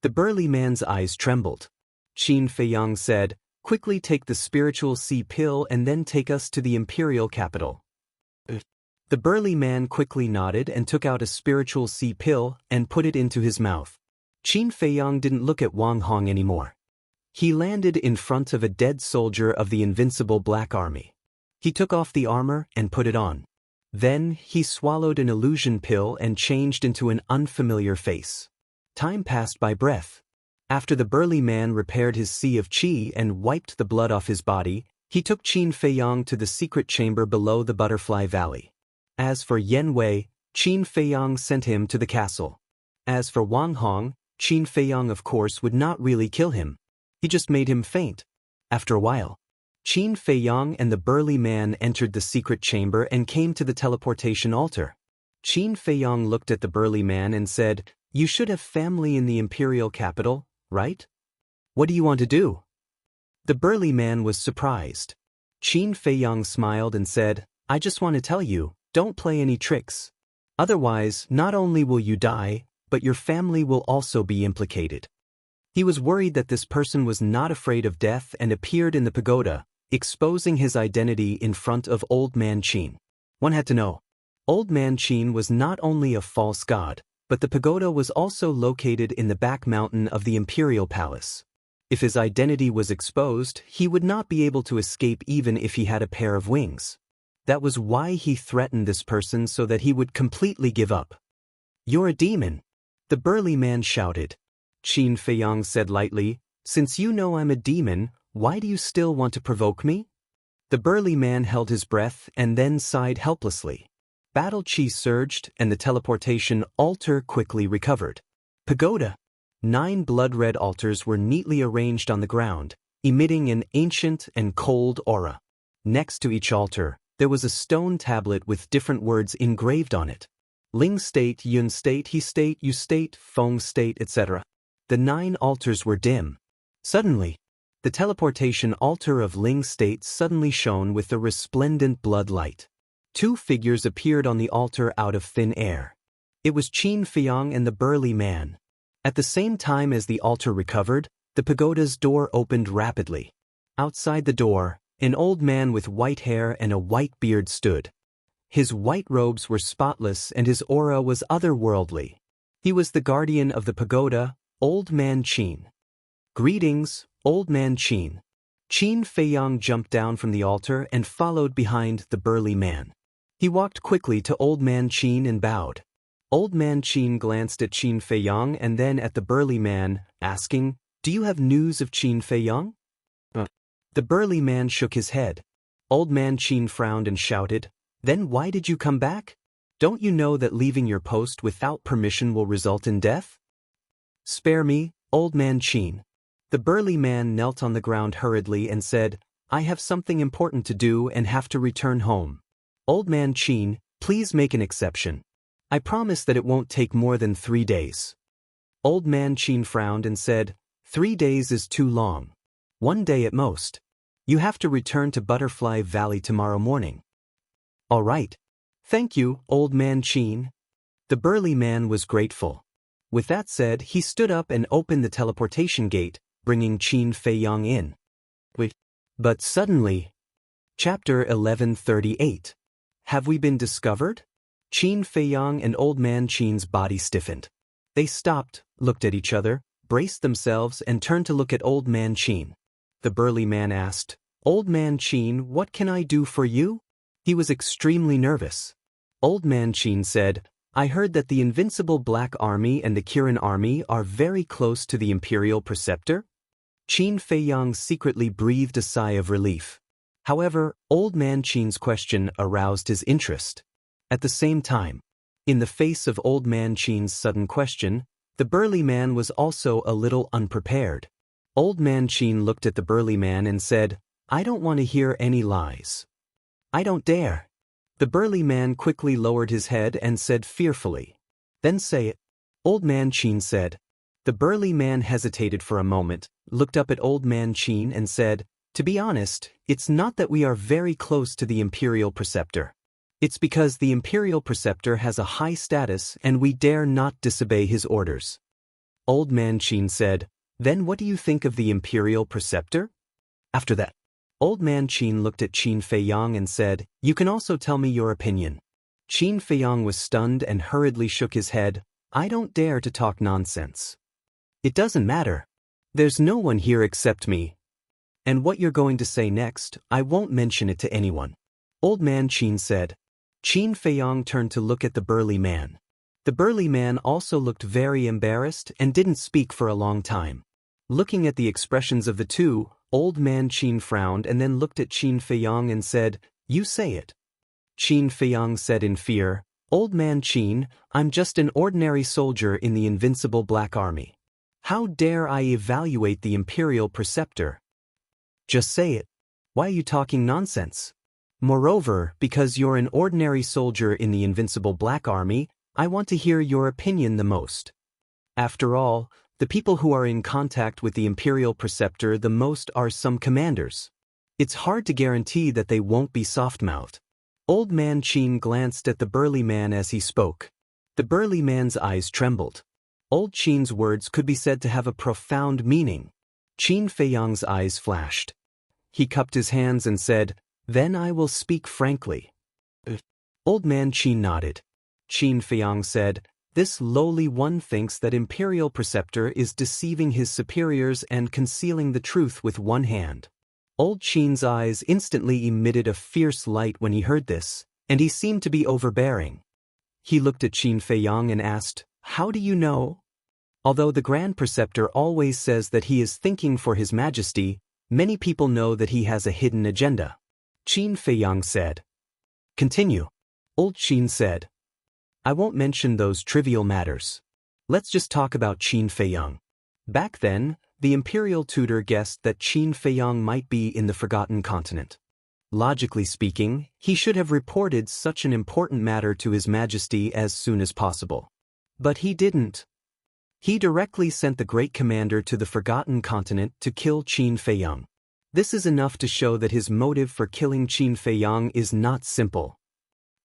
Speaker 1: The burly man's eyes trembled. Qin Feiyang said, "Quickly take the spiritual sea pill and then take us to the imperial capital." The burly man quickly nodded and took out a spiritual sea pill and put it into his mouth. Qin Feiyang didn't look at Wang Hong anymore. He landed in front of a dead soldier of the invincible Black Army. He took off the armor and put it on. Then he swallowed an illusion pill and changed into an unfamiliar face. Time passed by breath. After the burly man repaired his sea of qi and wiped the blood off his body, he took Qin Feiyang to the secret chamber below the Butterfly Valley. As for Yen Wei, Qin Feiyang sent him to the castle. As for Wang Hong, Qin Feiyang of course would not really kill him. He just made him faint. After a while, Qin Feiyang and the burly man entered the secret chamber and came to the teleportation altar. Qin Feiyang looked at the burly man and said, "You should have family in the imperial capital, right? What do you want to do?" The burly man was surprised. Qin Feiyang smiled and said, "I just want to tell you, don't play any tricks. Otherwise, not only will you die, but your family will also be implicated." He was worried that this person was not afraid of death and appeared in the pagoda, exposing his identity in front of Old Man Qin. One had to know. Old Man Qin was not only a false god, but the pagoda was also located in the back mountain of the imperial palace. If his identity was exposed, he would not be able to escape even if he had a pair of wings. That was why he threatened this person so that he would completely give up. "You're a demon," the burly man shouted. Qin Feiyang said lightly, "Since you know I'm a demon, why do you still want to provoke me?" The burly man held his breath and then sighed helplessly. Battle chi surged and the teleportation altar quickly recovered. Pagoda. 9 blood-red altars were neatly arranged on the ground, emitting an ancient and cold aura. Next to each altar, there was a stone tablet with different words engraved on it. Ling state, Yun state, He state, You state, Feng state, etc. The 9 altars were dim. Suddenly, the teleportation altar of Ling state suddenly shone with the resplendent blood light. 2 figures appeared on the altar out of thin air. It was Qin Feiyang and the burly man. At the same time as the altar recovered, the pagoda's door opened rapidly. Outside the door, an old man with white hair and a white beard stood. His white robes were spotless and his aura was otherworldly. He was the guardian of the pagoda, Old Man Qin. "Greetings, Old Man Qin." Qin Feiyang jumped down from the altar and followed behind the burly man. He walked quickly to Old Man Qin and bowed. Old Man Qin glanced at Qin Feiyang and then at the burly man, asking, "Do you have news of Qin Feiyang?" The burly man shook his head. Old Man Qin frowned and shouted, "Then why did you come back? Don't you know that leaving your post without permission will result in death?" "Spare me, Old Man Qin." The burly man knelt on the ground hurriedly and said, "I have something important to do and have to return home. Old Man Qin, please make an exception. I promise that it won't take more than 3 days." Old Man Qin frowned and said, 3 days is too long. 1 day at most. You have to return to Butterfly Valley tomorrow morning." "All right. Thank you, Old Man Qin." The burly man was grateful. With that said, he stood up and opened the teleportation gate, bringing Qin Feiyang in. But suddenly... Chapter 1138. Have we been discovered? Qin Feiyang and Old Man Qin's body stiffened. They stopped, looked at each other, braced themselves and turned to look at Old Man Qin. The burly man asked, "Old Man Qin, what can I do for you?" He was extremely nervous. Old Man Qin said, I heard that the Invincible Black Army and the Kirin Army are very close to the Imperial Preceptor? Qin Feiyang secretly breathed a sigh of relief. However, Old Man Qin's question aroused his interest. At the same time, in the face of Old Man Qin's sudden question, the burly man was also a little unprepared. Old Man Qin looked at the burly man and said, I don't want to hear any lies. I don't dare. The burly man quickly lowered his head and said fearfully, Then say it. Old Man Qin said. The burly man hesitated for a moment, looked up at Old Man Qin and said, To be honest, it's not that we are very close to the Imperial Preceptor. It's because the Imperial Preceptor has a high status and we dare not disobey his orders. Old Man Qin said, Then what do you think of the Imperial Preceptor? After that, Old Man Qin looked at Qin Feiyang and said, You can also tell me your opinion. Qin Feiyang was stunned and hurriedly shook his head, I don't dare to talk nonsense. It doesn't matter. There's no one here except me. And what you're going to say next, I won't mention it to anyone. Old Man Qin said. Qin Feiyang turned to look at the burly man. The burly man also looked very embarrassed and didn't speak for a long time. Looking at the expressions of the two, Old Man Qin frowned and then looked at Qin Feiyang and said, You say it. Qin Feiyang said in fear, Old Man Qin, I'm just an ordinary soldier in the Invincible Black Army. How dare I evaluate the Imperial Preceptor? Just say it. Why are you talking nonsense? Moreover, because you're an ordinary soldier in the Invincible Black Army, I want to hear your opinion the most. After all, the people who are in contact with the Imperial Preceptor the most are some commanders. It's hard to guarantee that they won't be soft-mouthed. Old Man Qin glanced at the burly man as he spoke. The burly man's eyes trembled. Old Qin's words could be said to have a profound meaning. Qin Feiyang's eyes flashed. He cupped his hands and said, Then I will speak frankly. Old Man Qin nodded. Qin Feiyang said, This lowly one thinks that Imperial Preceptor is deceiving his superiors and concealing the truth with one hand. Old Qin's eyes instantly emitted a fierce light when he heard this, and he seemed to be overbearing. He looked at Qin Feiyang and asked, How do you know? Although the Grand Preceptor always says that he is thinking for His Majesty, many people know that he has a hidden agenda. Qin Feiyang said. Continue. Old Qin said. I won't mention those trivial matters. Let's just talk about Qin Feiyang. Back then, the Imperial Tutor guessed that Qin Feiyang might be in the Forgotten Continent. Logically speaking, he should have reported such an important matter to His Majesty as soon as possible. But he didn't. He directly sent the Great Commander to the Forgotten Continent to kill Qin Feiyang. This is enough to show that his motive for killing Qin Feiyang is not simple.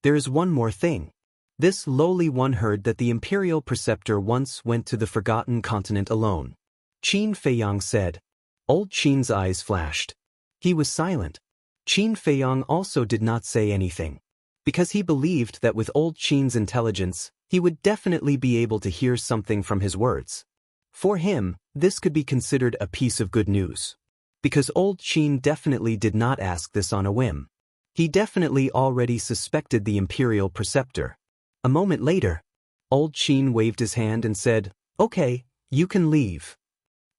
Speaker 1: There is one more thing. This lowly one heard that the Imperial Preceptor once went to the Forgotten Continent alone. Qin Feiyang said. Old Qin's eyes flashed. He was silent. Qin Feiyang also did not say anything. Because he believed that with Old Qin's intelligence, he would definitely be able to hear something from his words. For him, this could be considered a piece of good news. Because Old Qin definitely did not ask this on a whim. He definitely already suspected the Imperial Preceptor. A moment later, Old Qin waved his hand and said, Okay, you can leave.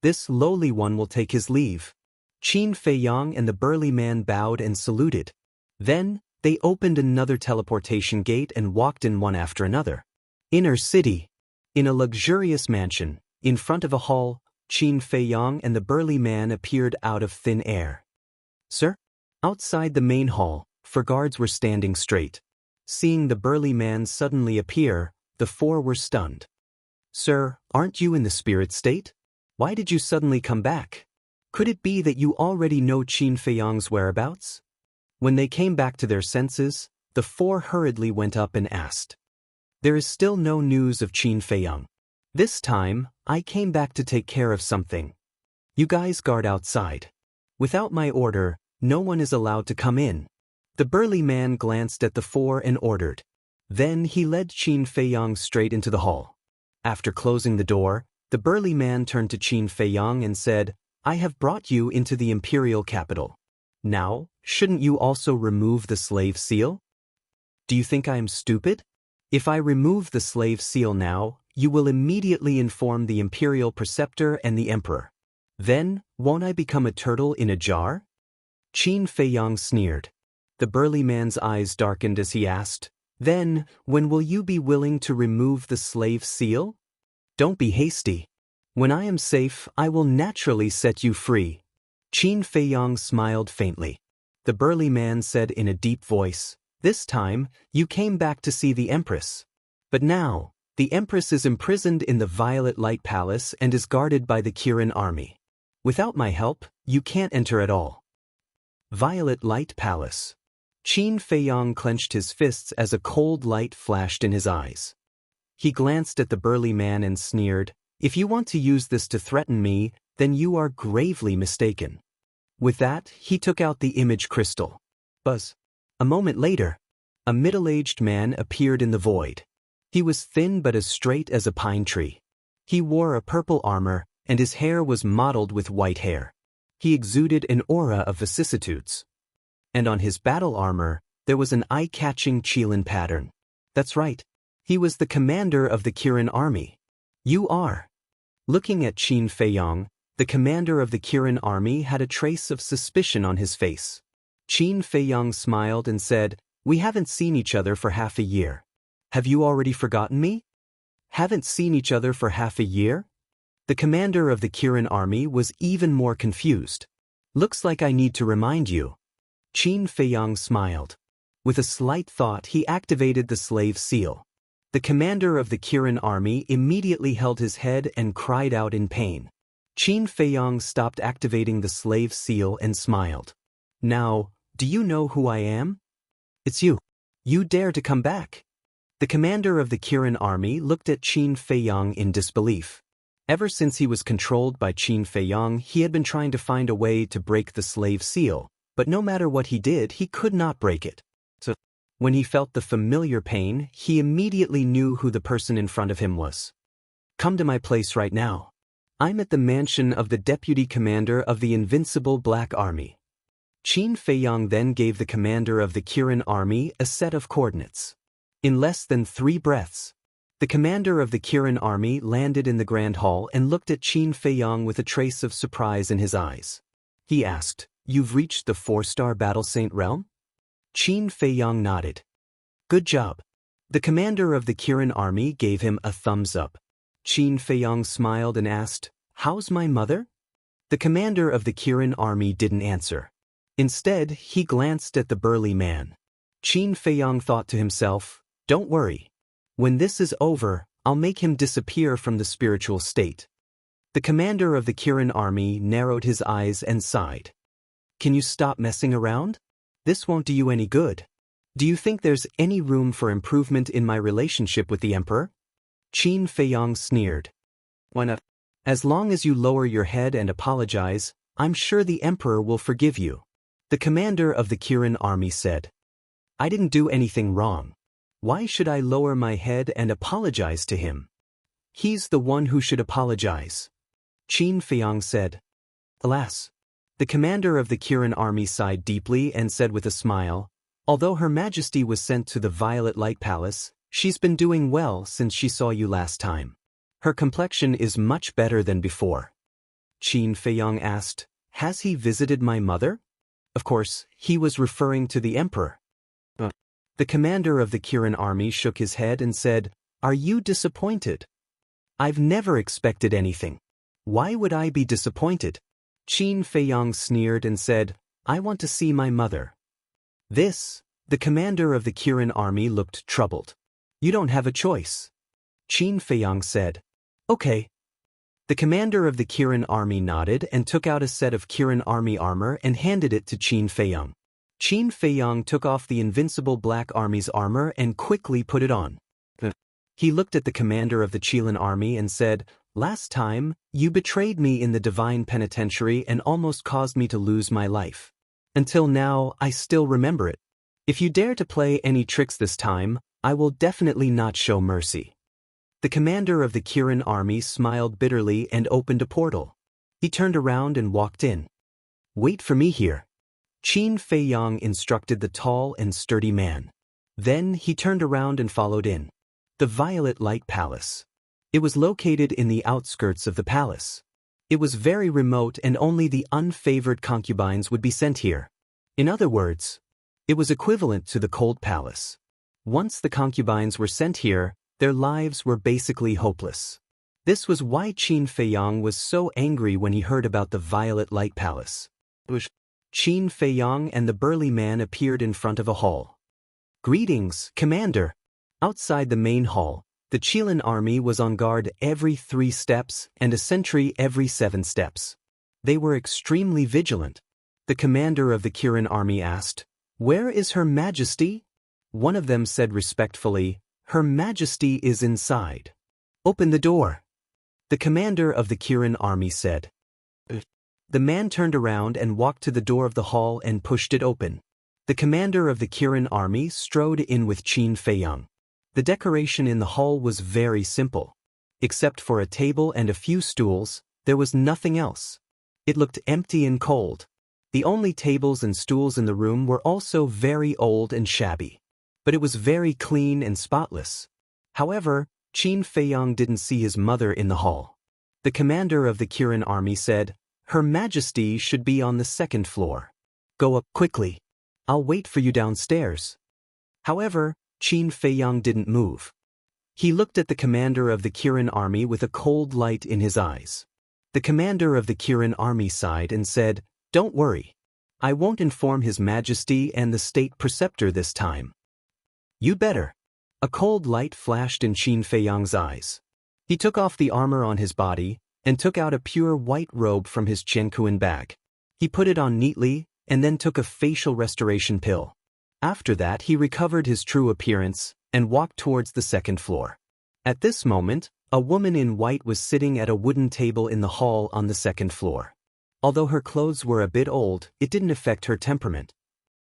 Speaker 1: This lowly one will take his leave. Qin Feiyang and the burly man bowed and saluted. Then, they opened another teleportation gate and walked in one after another. Inner City. In a luxurious mansion, in front of a hall, Qin Feiyang and the burly man appeared out of thin air. Sir? Outside the main hall, 4 guards were standing straight. Seeing the burly man suddenly appear, the 4 were stunned. Sir, aren't you in the spirit state? Why did you suddenly come back? Could it be that you already know Qin Feiyang's whereabouts? When they came back to their senses, the 4 hurriedly went up and asked. There is still no news of Qin Feiyang. This time, I came back to take care of something. You guys guard outside. Without my order, no one is allowed to come in. The burly man glanced at the 4 and ordered. Then he led Qin Feiyang straight into the hall. After closing the door, the burly man turned to Qin Feiyang and said, I have brought you into the imperial capital. Now, shouldn't you also remove the slave seal? Do you think I am stupid? If I remove the slave seal now, you will immediately inform the imperial preceptor and the emperor. Then, won't I become a turtle in a jar? Qin Feiyang sneered. The burly man's eyes darkened as he asked, Then, when will you be willing to remove the slave seal? Don't be hasty. When I am safe, I will naturally set you free. Qin Feiyang smiled faintly. The burly man said in a deep voice, This time, you came back to see the Empress. But now, the Empress is imprisoned in the Violet Light Palace and is guarded by the Kirin army. Without my help, you can't enter at all. Violet Light Palace. Qin Feiyang clenched his fists as a cold light flashed in his eyes. He glanced at the burly man and sneered, If you want to use this to threaten me, then you are gravely mistaken. With that, he took out the image crystal. Buzz. A moment later, a middle-aged man appeared in the void. He was thin but as straight as a pine tree. He wore a purple armor, and his hair was mottled with white hair. He exuded an aura of vicissitudes. And on his battle armor, there was an eye-catching Qilin pattern. That's right. He was the commander of the Kirin army. You are. Looking at Qin Feiyang, the commander of the Kirin army had a trace of suspicion on his face. Qin Feiyang smiled and said, We haven't seen each other for half a year. Have you already forgotten me? Haven't seen each other for half a year? The commander of the Kirin army was even more confused. Looks like I need to remind you. Qin Feiyang smiled. With a slight thought, he activated the slave seal. The commander of the Kirin army immediately held his head and cried out in pain. Qin Feiyang stopped activating the slave seal and smiled. Now, do you know who I am? It's you. You dare to come back. The commander of the Kirin army looked at Qin Feiyang in disbelief. Ever since he was controlled by Qin Feiyang, he had been trying to find a way to break the slave seal, but no matter what he did, he could not break it. So, when he felt the familiar pain, he immediately knew who the person in front of him was. Come to my place right now. I'm at the mansion of the deputy commander of the invincible Black Army. Qin Feiyang then gave the commander of the Kirin army a set of coordinates. In less than 3 breaths, the commander of the Kirin army landed in the Grand Hall and looked at Qin Feiyang with a trace of surprise in his eyes. He asked, You've reached the 4-star Battle Saint realm? Qin Feiyang nodded. Good job. The commander of the Kirin army gave him a thumbs up. Qin Feiyang smiled and asked, How's my mother? The commander of the Kirin army didn't answer. Instead, he glanced at the burly man. Qin Feiyang thought to himself, Don't worry. When this is over, I'll make him disappear from the spiritual state. The commander of the Kirin army narrowed his eyes and sighed. Can you stop messing around? This won't do you any good. Do you think there's any room for improvement in my relationship with the emperor? Qin Feiyang sneered. Why not? As long as you lower your head and apologize, I'm sure the emperor will forgive you. The commander of the Kirin army said. I didn't do anything wrong. Why should I lower my head and apologize to him? He's the one who should apologize. Qin Feiyang said. Alas. The commander of the Kirin army sighed deeply and said with a smile, Although Her Majesty was sent to the Violet Light Palace, she's been doing well since she saw you last time. Her complexion is much better than before. Qin Feiyang asked, Has he visited my mother? Of course, he was referring to the emperor. The commander of the Kirin army shook his head and said, Are you disappointed? I've never expected anything. Why would I be disappointed? Qin Feiyang sneered and said, I want to see my mother. The commander of the Kirin army looked troubled. You don't have a choice. Qin Feiyang said. Okay. The commander of the Kirin army nodded and took out a set of Kirin army armor and handed it to Qin Feiyang. Qin Feiyang took off the invincible Black Army's armor and quickly put it on. He looked at the commander of the Qilin army and said, Last time, you betrayed me in the divine penitentiary and almost caused me to lose my life. Until now, I still remember it. If you dare to play any tricks this time, I will definitely not show mercy. The commander of the Kirin army smiled bitterly and opened a portal. He turned around and walked in. Wait for me here. Qin Feiyang instructed the tall and sturdy man. Then he turned around and followed in. The Violet Light Palace. It was located in the outskirts of the palace. It was very remote and only the unfavored concubines would be sent here. In other words, it was equivalent to the cold palace. Once the concubines were sent here, their lives were basically hopeless. This was why Qin Feiyang was so angry when he heard about the Violet Light Palace. Qin Feiyang and the burly man appeared in front of a hall. "Greetings, Commander." Outside the main hall, the Qilin army was on guard every 3 steps and a sentry every 7 steps. They were extremely vigilant. The commander of the Kirin army asked, "Where is Her Majesty?" One of them said respectfully, "Her Majesty is inside." "Open the door." The commander of the Kirin army said. The man turned around and walked to the door of the hall and pushed it open. The commander of the Kirin army strode in with Qin Feiyang. The decoration in the hall was very simple. Except for a table and a few stools, there was nothing else. It looked empty and cold. The only tables and stools in the room were also very old and shabby. But it was very clean and spotless. However, Qin Feiyang didn't see his mother in the hall. The commander of the Kirin army said, "Her Majesty should be on the 2nd floor. Go up quickly. I'll wait for you downstairs." However, Qin Feiyang didn't move. He looked at the commander of the Kirin army with a cold light in his eyes. The commander of the Kirin army sighed and said, "Don't worry. I won't inform His Majesty and the state preceptor this time." "You'd better." A cold light flashed in Qin Feiyang's eyes. He took off the armor on his body and took out a pure white robe from his Qiankuan bag. He put it on neatly and then took a facial restoration pill. After that he recovered his true appearance and walked towards the 2nd floor. At this moment, a woman in white was sitting at a wooden table in the hall on the 2nd floor. Although her clothes were a bit old, it didn't affect her temperament.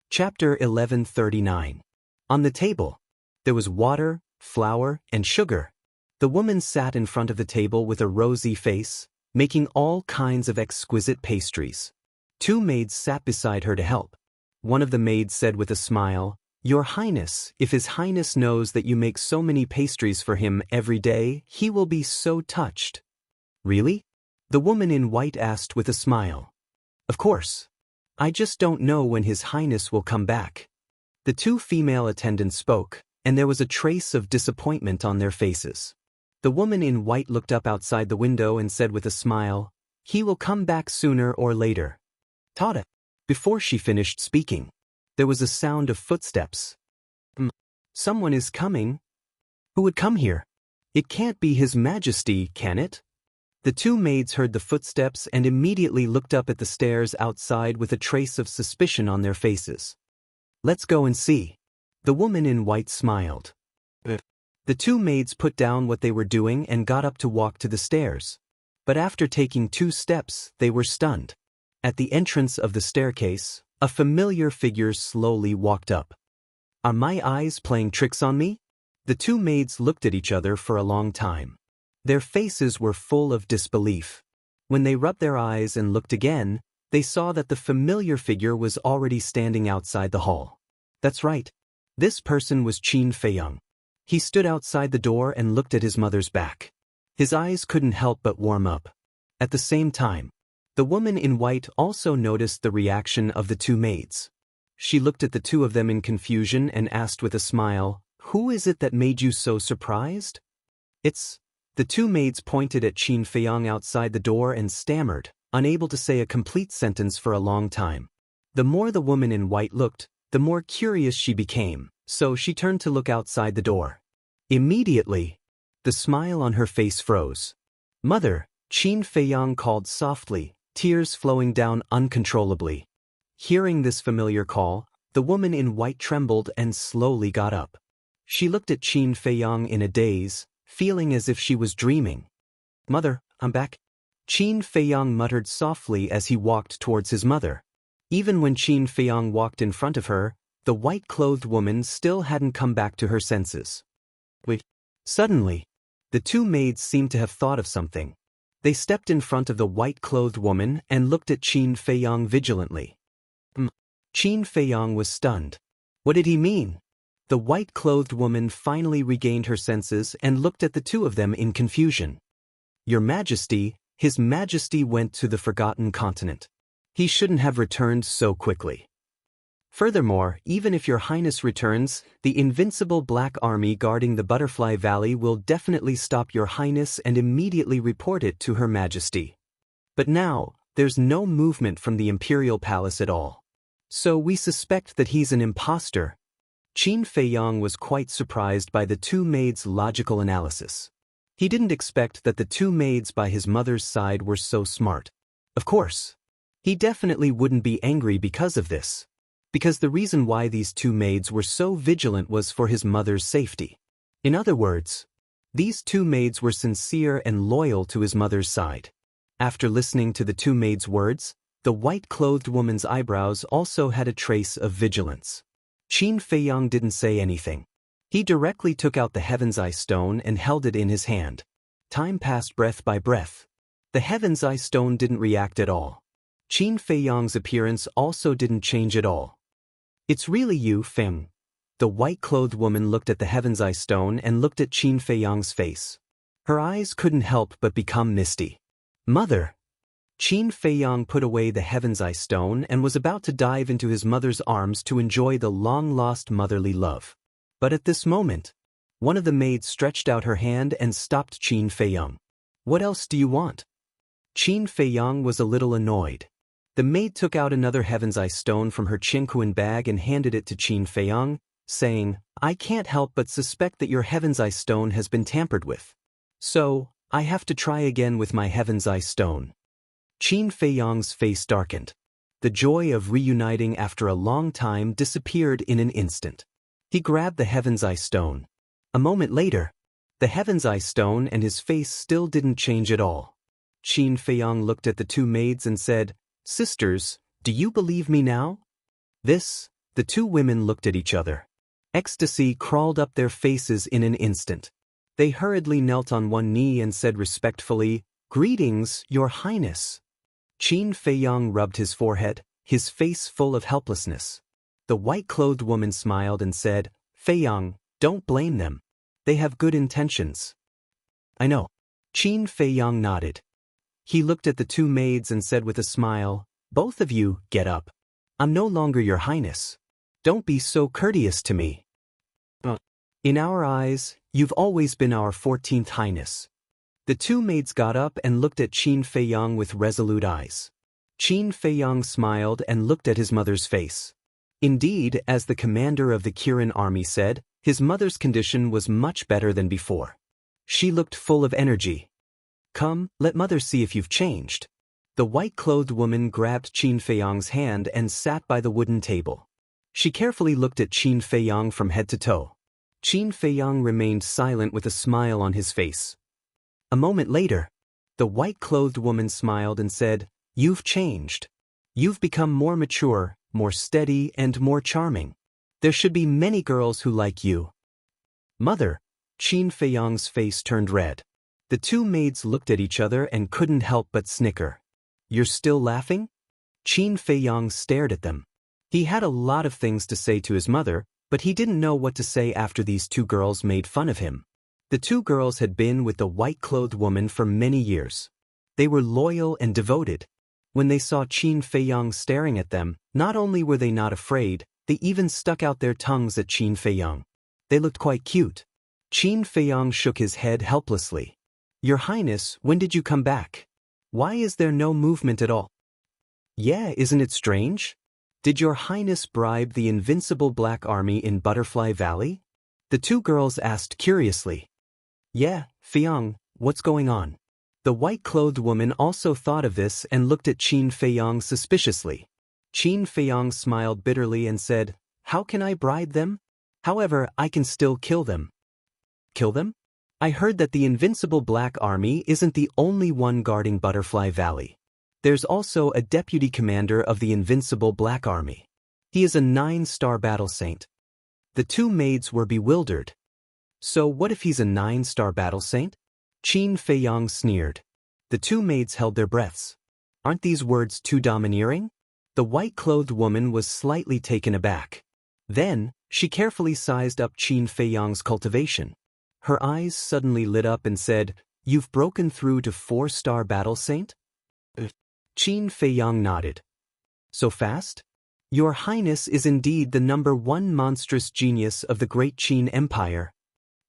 Speaker 1: Chapter 1139. On the table, there was water, flour, and sugar. The woman sat in front of the table with a rosy face, making all kinds of exquisite pastries. 2 maids sat beside her to help. One of the maids said with a smile, "Your Highness, if His Highness knows that you make so many pastries for him every day, he will be so touched." "Really?" the woman in white asked with a smile. "Of course. I just don't know when His Highness will come back." The 2 female attendants spoke, and there was a trace of disappointment on their faces. The woman in white looked up outside the window and said with a smile, "He will come back sooner or later." Tada! Before she finished speaking, there was a sound of footsteps. Someone is coming. Who would come here? It can't be His Majesty, can it? The 2 maids heard the footsteps and immediately looked up at the stairs outside with a trace of suspicion on their faces. "Let's go and see." The woman in white smiled. The 2 maids put down what they were doing and got up to walk to the stairs. But after taking 2 steps, they were stunned. At the entrance of the staircase, a familiar figure slowly walked up. "Are my eyes playing tricks on me?" The 2 maids looked at each other for a long time. Their faces were full of disbelief. When they rubbed their eyes and looked again, they saw that the familiar figure was already standing outside the hall. That's right. This person was Qin Feiyang. He stood outside the door and looked at his mother's back. His eyes couldn't help but warm up. At the same time, the woman in white also noticed the reaction of the 2 maids. She looked at the 2 of them in confusion and asked with a smile, "Who is it that made you so surprised?" "It's..." The 2 maids pointed at Qin Feiyang outside the door and stammered, unable to say a complete sentence for a long time. The more the woman in white looked, the more curious she became, so she turned to look outside the door. Immediately, the smile on her face froze. "Mother," Qin Feiyang called softly, tears flowing down uncontrollably. Hearing this familiar call, the woman in white trembled and slowly got up. She looked at Qin Feiyang in a daze, feeling as if she was dreaming. "Mother, I'm back." Qin Feiyang muttered softly as he walked towards his mother. Even when Qin Feiyang walked in front of her, the white-clothed woman still hadn't come back to her senses. Wait. Suddenly, the 2 maids seemed to have thought of something. They stepped in front of the white-clothed woman and looked at Qin Feiyang vigilantly. Qin Feiyang was stunned. What did he mean? The white-clothed woman finally regained her senses and looked at the two of them in confusion. Your Majesty, His Majesty went to the Forgotten Continent. He shouldn't have returned so quickly. Furthermore, even if Your Highness returns, the invincible Black Army guarding the Butterfly Valley will definitely stop Your Highness and immediately report it to Her Majesty. But now, there's no movement from the Imperial Palace at all. So we suspect that he's an imposter. Qin Feiyang was quite surprised by the two maids' logical analysis. He didn't expect that the two maids by his mother's side were so smart. Of course, he definitely wouldn't be angry because of this. Because the reason why these two maids were so vigilant was for his mother's safety. In other words, these two maids were sincere and loyal to his mother's side. After listening to the two maids' words, the white-clothed woman's eyebrows also had a trace of vigilance. Qin Feiyang didn't say anything. He directly took out the Heaven's Eye Stone and held it in his hand. Time passed breath by breath. The Heaven's Eye Stone didn't react at all. Qin Feiyang's appearance also didn't change at all. It's really you, Feng. The white-clothed woman looked at the Heaven's Eye Stone and looked at Qin Feiyang's face. Her eyes couldn't help but become misty. Mother! Qin Feiyang put away the Heaven's Eye Stone and was about to dive into his mother's arms to enjoy the long-lost motherly love. But at this moment, one of the maids stretched out her hand and stopped Qin Feiyang. What else do you want? Qin Feiyang was a little annoyed. The maid took out another Heaven's Eye Stone from her Qingquan bag and handed it to Qin Feiyang, saying, I can't help but suspect that your Heaven's Eye Stone has been tampered with. So, I have to try again with my Heaven's Eye Stone. Qin Feiyang's face darkened. The joy of reuniting after a long time disappeared in an instant. He grabbed the Heaven's Eye Stone. A moment later, the Heaven's Eye Stone and his face still didn't change at all. Qin Feiyang looked at the two maids and said, Sisters, do you believe me now? The two women looked at each other. Ecstasy crawled up their faces in an instant. They hurriedly knelt on one knee and said respectfully, Greetings, Your Highness. Qin Feiyang rubbed his forehead, his face full of helplessness. The white-clothed woman smiled and said, Feiyang, don't blame them. They have good intentions. I know. Qin Feiyang nodded. He looked at the two maids and said with a smile, Both of you, get up. I'm no longer Your Highness. Don't be so courteous to me. In our eyes, you've always been our 14th Highness. The two maids got up and looked at Qin Feiyang with resolute eyes. Qin Feiyang smiled and looked at his mother's face. Indeed, as the commander of the Kirin army said, his mother's condition was much better than before. She looked full of energy. Come, let mother see if you've changed. The white-clothed woman grabbed Qin Feiyang's hand and sat by the wooden table. She carefully looked at Qin Feiyang from head to toe. Qin Feiyang remained silent with a smile on his face. A moment later, the white-clothed woman smiled and said, You've changed. You've become more mature, more steady, and more charming. There should be many girls who like you. Mother! Qin Feiyang's face turned red. The two maids looked at each other and couldn't help but snicker. You're still laughing? Qin Feiyang stared at them. He had a lot of things to say to his mother, but he didn't know what to say after these two girls made fun of him. The two girls had been with the white-clothed woman for many years. They were loyal and devoted. When they saw Qin Feiyang staring at them, not only were they not afraid, they even stuck out their tongues at Qin Feiyang. They looked quite cute. Qin Feiyang shook his head helplessly. Your Highness, when did you come back? Why is there no movement at all? Yeah, isn't it strange? Did Your Highness bribe the invincible Black Army in Butterfly Valley? The two girls asked curiously. Yeah, Feiyang, what's going on? The white-clothed woman also thought of this and looked at Qin Feiyang suspiciously. Qin Feiyang smiled bitterly and said, How can I bribe them? However, I can still kill them. Kill them? I heard that the invincible Black Army isn't the only one guarding Butterfly Valley. There's also a deputy commander of the invincible Black Army. He is a 9-star battle saint. The two maids were bewildered. So what if he's a 9-star battle saint? Qin Feiyang sneered. The two maids held their breaths. Aren't these words too domineering? The white-clothed woman was slightly taken aback. Then, She carefully sized up Qin Feiyang's cultivation. Her eyes suddenly lit up and said, "You've broken through to 4-star battle saint?" Qin Feiyang nodded. "So fast? Your Highness is indeed the #1 monstrous genius of the great Qin Empire."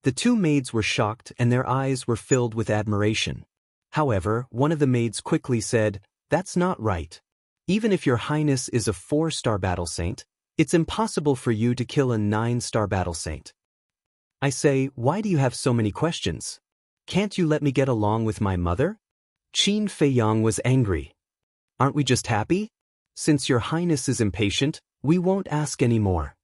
Speaker 1: The two maids were shocked and their eyes were filled with admiration. However, one of the maids quickly said, "That's not right. Even if your Highness is a 4-star battle saint, it's impossible for you to kill a 9-star battle saint. I say, why do you have so many questions? Can't you let me get along with my mother?" Qin Feiyang was angry. "Aren't we just happy? Since your Highness is impatient, we won't ask any more."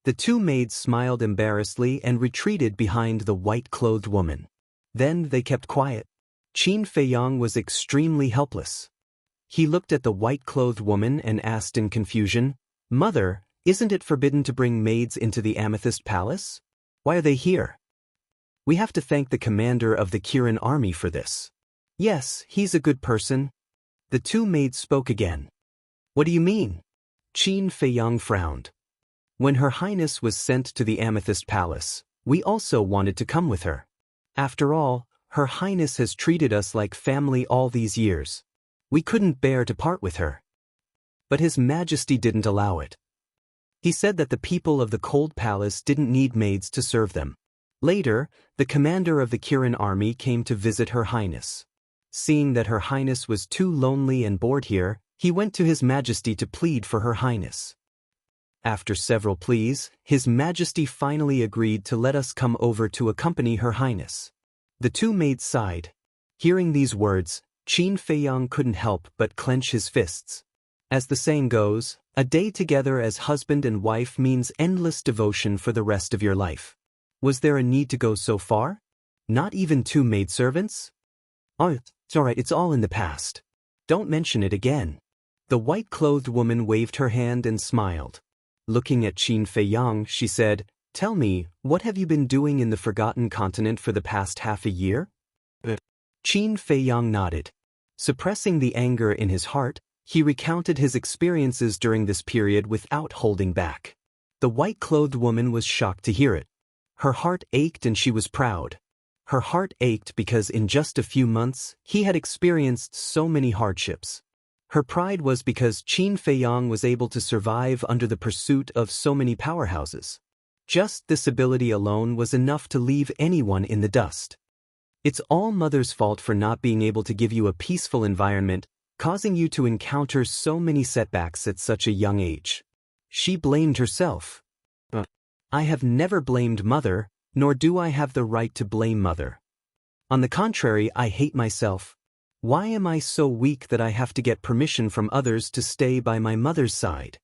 Speaker 1: The two maids smiled embarrassedly and retreated behind the white-clothed woman. Then they kept quiet. Qin Feiyang was extremely helpless. He looked at the white-clothed woman and asked in confusion, "Mother, isn't it forbidden to bring maids into the Amethyst Palace? Why are they here?" "We have to thank the commander of the Kirin army for this." "Yes, he's a good person." The two maids spoke again. "What do you mean?" Qin Feiyang frowned. "When Her Highness was sent to the Amethyst Palace, we also wanted to come with her. After all, Her Highness has treated us like family all these years. We couldn't bear to part with her. But His Majesty didn't allow it. He said that the people of the Cold Palace didn't need maids to serve them." Later, the commander of the Kirin army came to visit Her Highness. Seeing that Her Highness was too lonely and bored here, he went to His Majesty to plead for Her Highness. After several pleas, His Majesty finally agreed to let us come over to accompany Her Highness. The two maids sighed. Hearing these words, Qin Feiyang couldn't help but clench his fists. As the saying goes, a day together as husband and wife means endless devotion for the rest of your life. Was there a need to go so far? Not even 2 maidservants? "Oh, it's all right, it's all in the past. Don't mention it again." The white-clothed woman waved her hand and smiled. Looking at Qin Feiyang, she said, "Tell me, what have you been doing in the Forgotten Continent for the past half a year?" Qin Feiyang nodded. Suppressing the anger in his heart, he recounted his experiences during this period without holding back. The white-clothed woman was shocked to hear it. Her heart ached and she was proud. Her heart ached because in just a few months, he had experienced so many hardships. Her pride was because Qin Feiyang was able to survive under the pursuit of so many powerhouses. Just this ability alone was enough to leave anyone in the dust. It's all Mother's fault for not being able to give you a peaceful environment, causing you to encounter so many setbacks at such a young age. She blamed herself. I have never blamed Mother, nor do I have the right to blame Mother. On the contrary, I hate myself. Why am I so weak that I have to get permission from others to stay by my mother's side?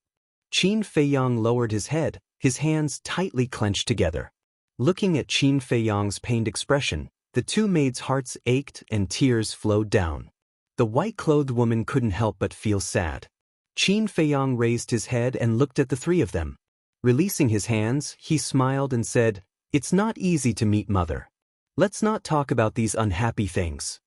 Speaker 1: Qin Feiyang lowered his head, his hands tightly clenched together. Looking at Qin Feiyang's pained expression, the two maids' hearts ached and tears flowed down. The white-clothed woman couldn't help but feel sad. Qin Feiyang raised his head and looked at the three of them. Releasing his hands, he smiled and said, "It's not easy to meet Mother. Let's not talk about these unhappy things."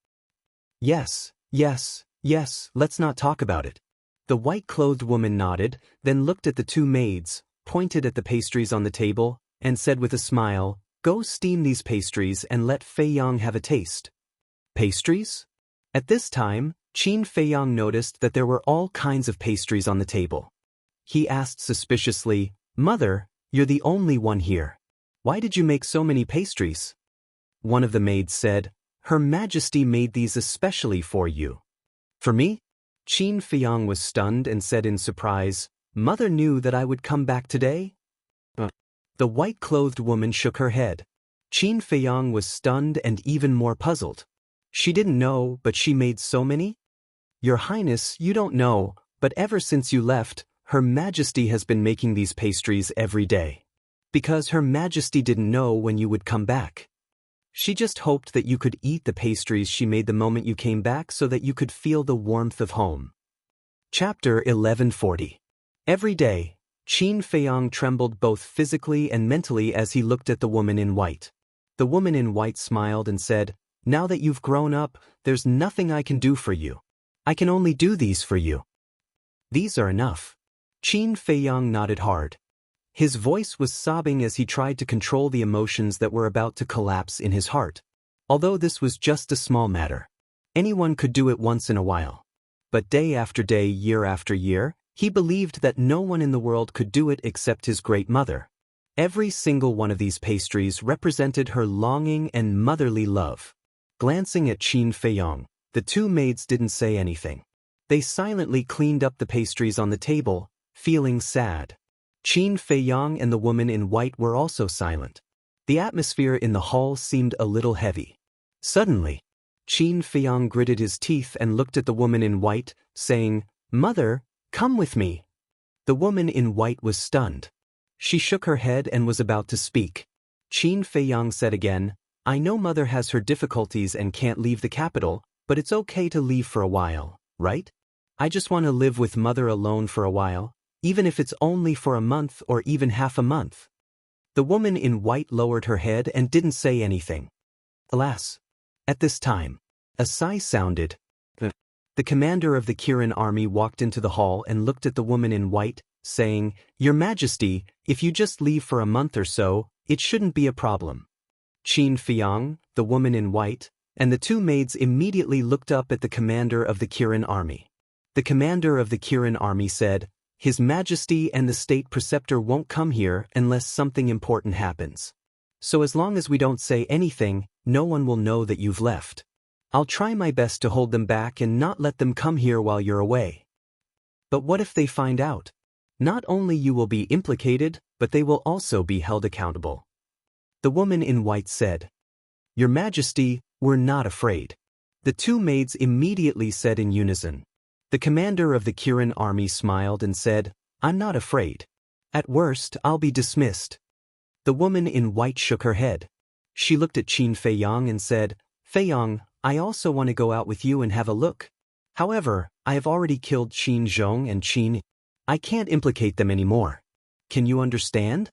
Speaker 1: Yes, let's not talk about it." The white-clothed woman nodded, then looked at the two maids, pointed at the pastries on the table, and said with a smile, "Go steam these pastries and let Feiyang have a taste." Pastries? At this time, Qin Feiyang noticed that there were all kinds of pastries on the table. He asked suspiciously, "Mother, you're the only one here. Why did you make so many pastries?" One of the maids said, "Her Majesty made these especially for you." "For me?" Qin Feiyang was stunned and said in surprise, "Mother knew that I would come back today?" The white-clothed woman shook her head. Qin Feiyang was stunned and even more puzzled. She didn't know, but she made so many? "Your Highness, you don't know, but ever since you left, Her Majesty has been making these pastries every day. Because Her Majesty didn't know when you would come back. She just hoped that you could eat the pastries she made the moment you came back so that you could feel the warmth of home." Chapter 1140. Every day, Qin Feiyang trembled both physically and mentally as he looked at the woman in white. The woman in white smiled and said, "Now that you've grown up, there's nothing I can do for you. I can only do these for you." "These are enough." Qin Feiyang nodded hard. His voice was sobbing as he tried to control the emotions that were about to collapse in his heart. Although this was just a small matter. Anyone could do it once in a while. But day after day, year after year, he believed that no one in the world could do it except his great mother. Every single one of these pastries represented her longing and motherly love. Glancing at Qin Feiyong, the two maids didn't say anything. They silently cleaned up the pastries on the table, feeling sad. Qin Feiyong and the woman in white were also silent. The atmosphere in the hall seemed a little heavy. Suddenly, Qin Feiyong gritted his teeth and looked at the woman in white, saying, "Mother, come with me." The woman in white was stunned. She shook her head and was about to speak. Qin Feiyong said again, "I know Mother has her difficulties and can't leave the capital, but it's okay to leave for a while, right? I just want to live with Mother alone for a while, even if it's only for a month or even half a month." The woman in white lowered her head and didn't say anything. Alas! At this time, a sigh sounded. The commander of the Kirin army walked into the hall and looked at the woman in white, saying, "Your Majesty, if you just leave for a month or so, it shouldn't be a problem." Qin Feiyong, the woman in white, and the two maids immediately looked up at the commander of the Kirin army. The commander of the Kirin army said, "His Majesty and the state preceptor won't come here unless something important happens. So as long as we don't say anything, no one will know that you've left. I'll try my best to hold them back and not let them come here while you're away. But what if they find out? Not only you will be implicated, but they will also be held accountable." The woman in white said, "Your Majesty, we're not afraid." The two maids immediately said in unison. The commander of the Kirin army smiled and said, "I'm not afraid. At worst, I'll be dismissed." The woman in white shook her head. She looked at Qin Feiyong and said, "Feiyong, I also want to go out with you and have a look. However, I have already killed Qin Zhong and Qin. I can't implicate them anymore. Can you understand?"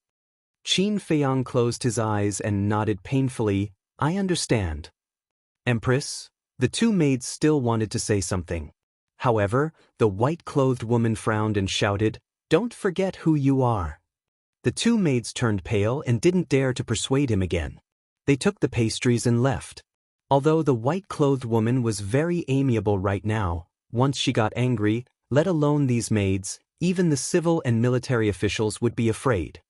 Speaker 1: Qin Feiyong closed his eyes and nodded painfully, "I understand." Empress, the two maids still wanted to say something. However, the white-clothed woman frowned and shouted, "Don't forget who you are." The two maids turned pale and didn't dare to persuade him again. They took the pastries and left. Although the white-clothed woman was very amiable right now, once she got angry, let alone these maids, even the civil and military officials would be afraid.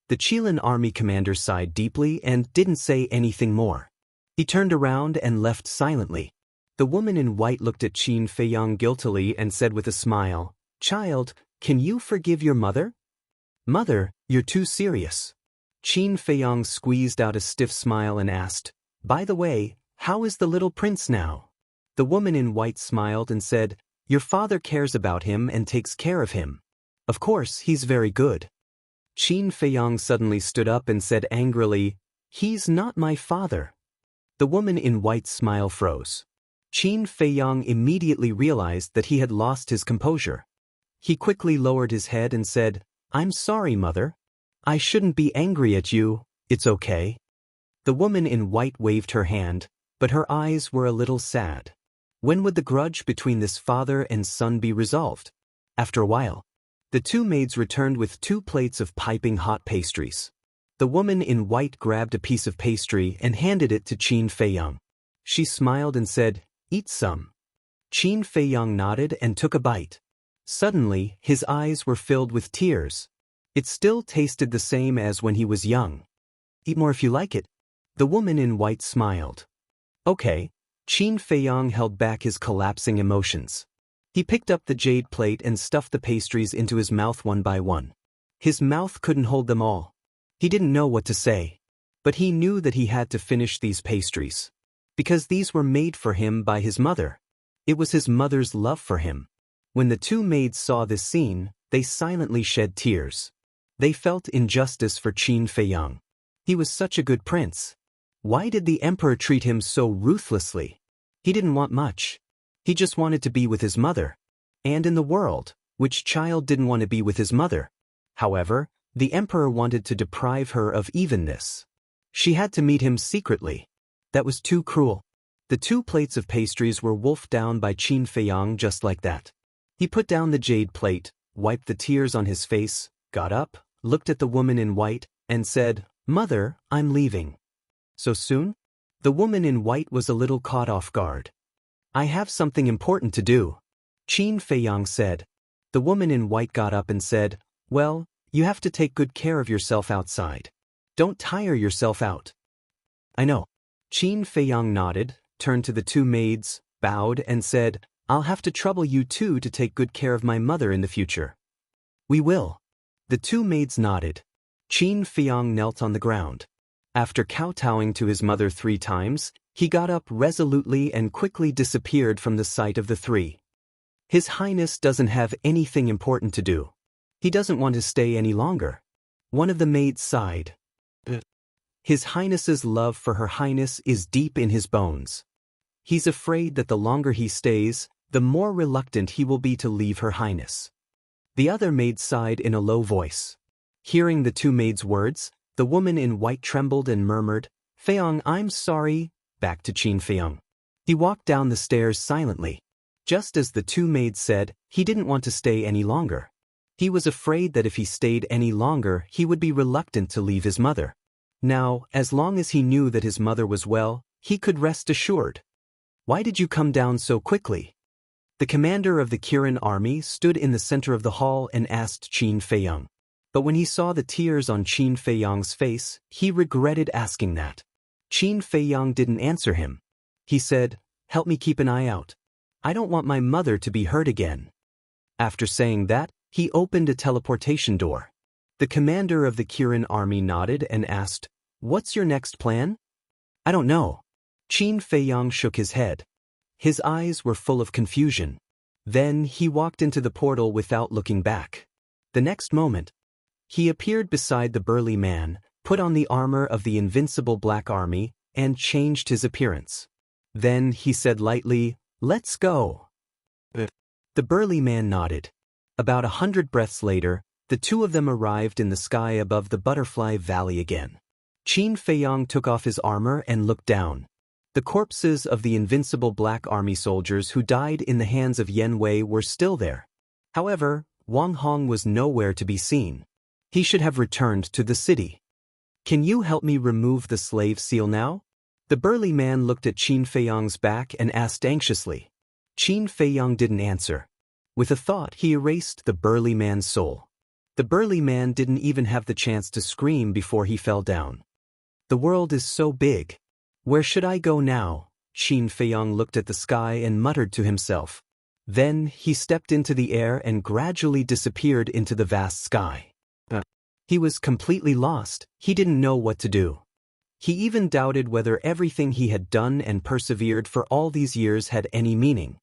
Speaker 1: The Qilin army commander sighed deeply and didn't say anything more. He turned around and left silently. The woman in white looked at Qin Feiyong guiltily and said with a smile, "Child, can you forgive your mother?" "Mother, you're too serious." Qin Feiyong squeezed out a stiff smile and asked, "By the way, how is the little prince now?" The woman in white smiled and said, "Your father cares about him and takes care of him. Of course, he's very good." Qin Feiyong suddenly stood up and said angrily, "He's not my father." The woman in white's smile froze. Qin Feiyong immediately realized that he had lost his composure. He quickly lowered his head and said, "I'm sorry, Mother. I shouldn't be angry at you, it's okay." The woman in white waved her hand, but her eyes were a little sad. When would the grudge between this father and son be resolved? After a while, the two maids returned with 2 plates of piping hot pastries. The woman in white grabbed a piece of pastry and handed it to Qin Feiyong. She smiled and said, "Eat some." Qin Feiyong nodded and took a bite. Suddenly, his eyes were filled with tears. It still tasted the same as when he was young. "Eat more if you like it." The woman in white smiled. "Okay." Qin Feiyong held back his collapsing emotions. He picked up the jade plate and stuffed the pastries into his mouth one by one. His mouth couldn't hold them all. He didn't know what to say. But he knew that he had to finish these pastries. Because these were made for him by his mother. It was his mother's love for him. When the two maids saw this scene, they silently shed tears. They felt injustice for Qin Feiyong. He was such a good prince. Why did the emperor treat him so ruthlessly? He didn't want much. He just wanted to be with his mother. And in the world, which child didn't want to be with his mother? However, the emperor wanted to deprive her of even this. She had to meet him secretly. That was too cruel. The 2 plates of pastries were wolfed down by Qin Feiyong just like that. He put down the jade plate, wiped the tears on his face, got up, looked at the woman in white, and said, "Mother, I'm leaving." "So soon?" The woman in white was a little caught off guard. "I have something important to do," Qin Feiyang said. The woman in white got up and said, "Well, you have to take good care of yourself outside. Don't tire yourself out." "I know." Qin Feiyang nodded, turned to the two maids, bowed, and said, "I'll have to trouble you two to take good care of my mother in the future." "We will." The two maids nodded. Qin Feiyang knelt on the ground. After kowtowing to his mother 3 times, he got up resolutely and quickly disappeared from the sight of the three. His Highness doesn't have anything important to do. He doesn't want to stay any longer. One of the maids sighed. His Highness's love for Her Highness is deep in his bones. He's afraid that the longer he stays, the more reluctant he will be to leave Her Highness. The other maid sighed in a low voice. Hearing the two maids' words, the woman in white trembled and murmured, "Feiyang, I'm sorry," back to Qin Feiyang. He walked down the stairs silently. Just as the two maids said, he didn't want to stay any longer. He was afraid that if he stayed any longer, he would be reluctant to leave his mother. Now, as long as he knew that his mother was well, he could rest assured. "Why did you come down so quickly?" The commander of the Kirin army stood in the center of the hall and asked Qin Feiyang. But when he saw the tears on Qin Feiyang's face, he regretted asking that. Qin Feiyang didn't answer him. He said, "Help me keep an eye out. I don't want my mother to be hurt again." After saying that, he opened a teleportation door. The commander of the Kirin army nodded and asked, "What's your next plan?" "I don't know." Qin Feiyang shook his head. His eyes were full of confusion. Then he walked into the portal without looking back. The next moment, he appeared beside the burly man, put on the armor of the invincible Black Army, and changed his appearance. Then he said lightly, "Let's go." The burly man nodded. About 100 breaths later, the two of them arrived in the sky above the Butterfly Valley again. Qin Feiyang took off his armor and looked down. The corpses of the invincible Black Army soldiers who died in the hands of Yen Wei were still there. However, Wang Hong was nowhere to be seen. He should have returned to the city. "Can you help me remove the slave seal now?" The burly man looked at Qin Feiyang's back and asked anxiously. Qin Feiyang didn't answer. With a thought, he erased the burly man's soul. The burly man didn't even have the chance to scream before he fell down. "The world is so big. Where should I go now?" Qin Feiyang looked at the sky and muttered to himself. Then he stepped into the air and gradually disappeared into the vast sky. He was completely lost. He didn't know what to do. He even doubted whether everything he had done and persevered for all these years had any meaning.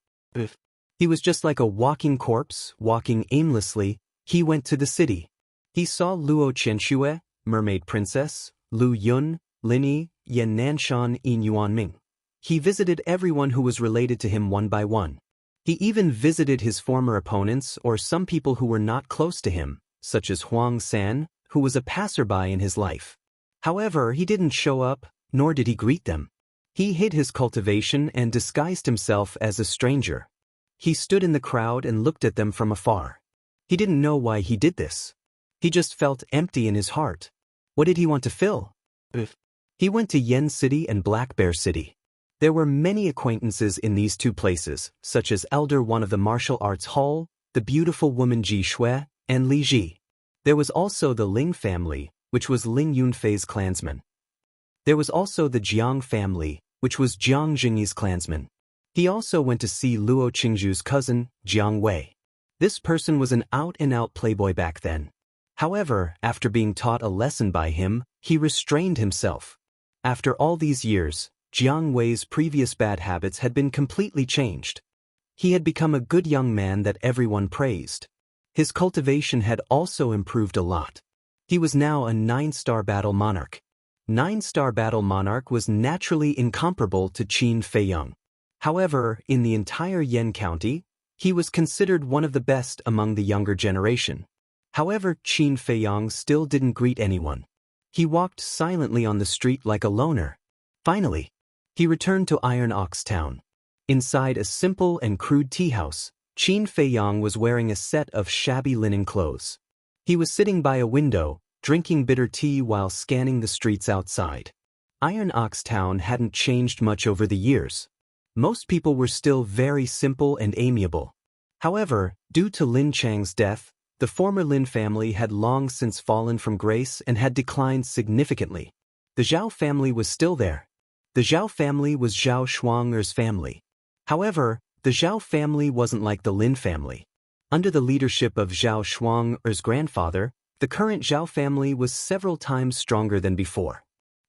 Speaker 1: He was just like a walking corpse, walking aimlessly. He went to the city. He saw Luo Qianxue, Mermaid Princess, Lu Yun, Linny, Yan Nanshan, Yin Yuanming. He visited everyone who was related to him one by one. He even visited his former opponents or some people who were not close to him, such as Huang San, who was a passerby in his life. However, he didn't show up, nor did he greet them. He hid his cultivation and disguised himself as a stranger. He stood in the crowd and looked at them from afar. He didn't know why he did this. He just felt empty in his heart. What did he want to fill? He went to Yen City and Black Bear City. There were many acquaintances in these two places, such as Elder One of the Martial Arts Hall, the beautiful woman Ji Shui, and Li Ji. There was also the Ling family, which was Ling Yunfei's clansman. There was also the Jiang family, which was Jiang Jingyi's clansman. He also went to see Luo Qingzhu's cousin, Jiang Wei. This person was an out-and-out playboy back then. However, after being taught a lesson by him, he restrained himself. After all these years, Jiang Wei's previous bad habits had been completely changed. He had become a good young man that everyone praised. His cultivation had also improved a lot. He was now a 9-star battle monarch. 9-star battle monarch was naturally incomparable to Qin Feiyang. However, in the entire Yen County, he was considered one of the best among the younger generation. However, Qin Feiyang still didn't greet anyone. He walked silently on the street like a loner. Finally, he returned to Iron Ox Town. Inside a simple and crude tea house, Qin Feiyang was wearing a set of shabby linen clothes. He was sitting by a window, drinking bitter tea while scanning the streets outside. Iron Ox Town hadn't changed much over the years. Most people were still very simple and amiable. However, due to Lin Chang's death, the former Lin family had long since fallen from grace and had declined significantly. The Zhao family was still there. The Zhao family was Zhao Shuang'er's family. However, the Zhao family wasn't like the Lin family. Under the leadership of Zhao Shuang'er's grandfather, the current Zhao family was several times stronger than before.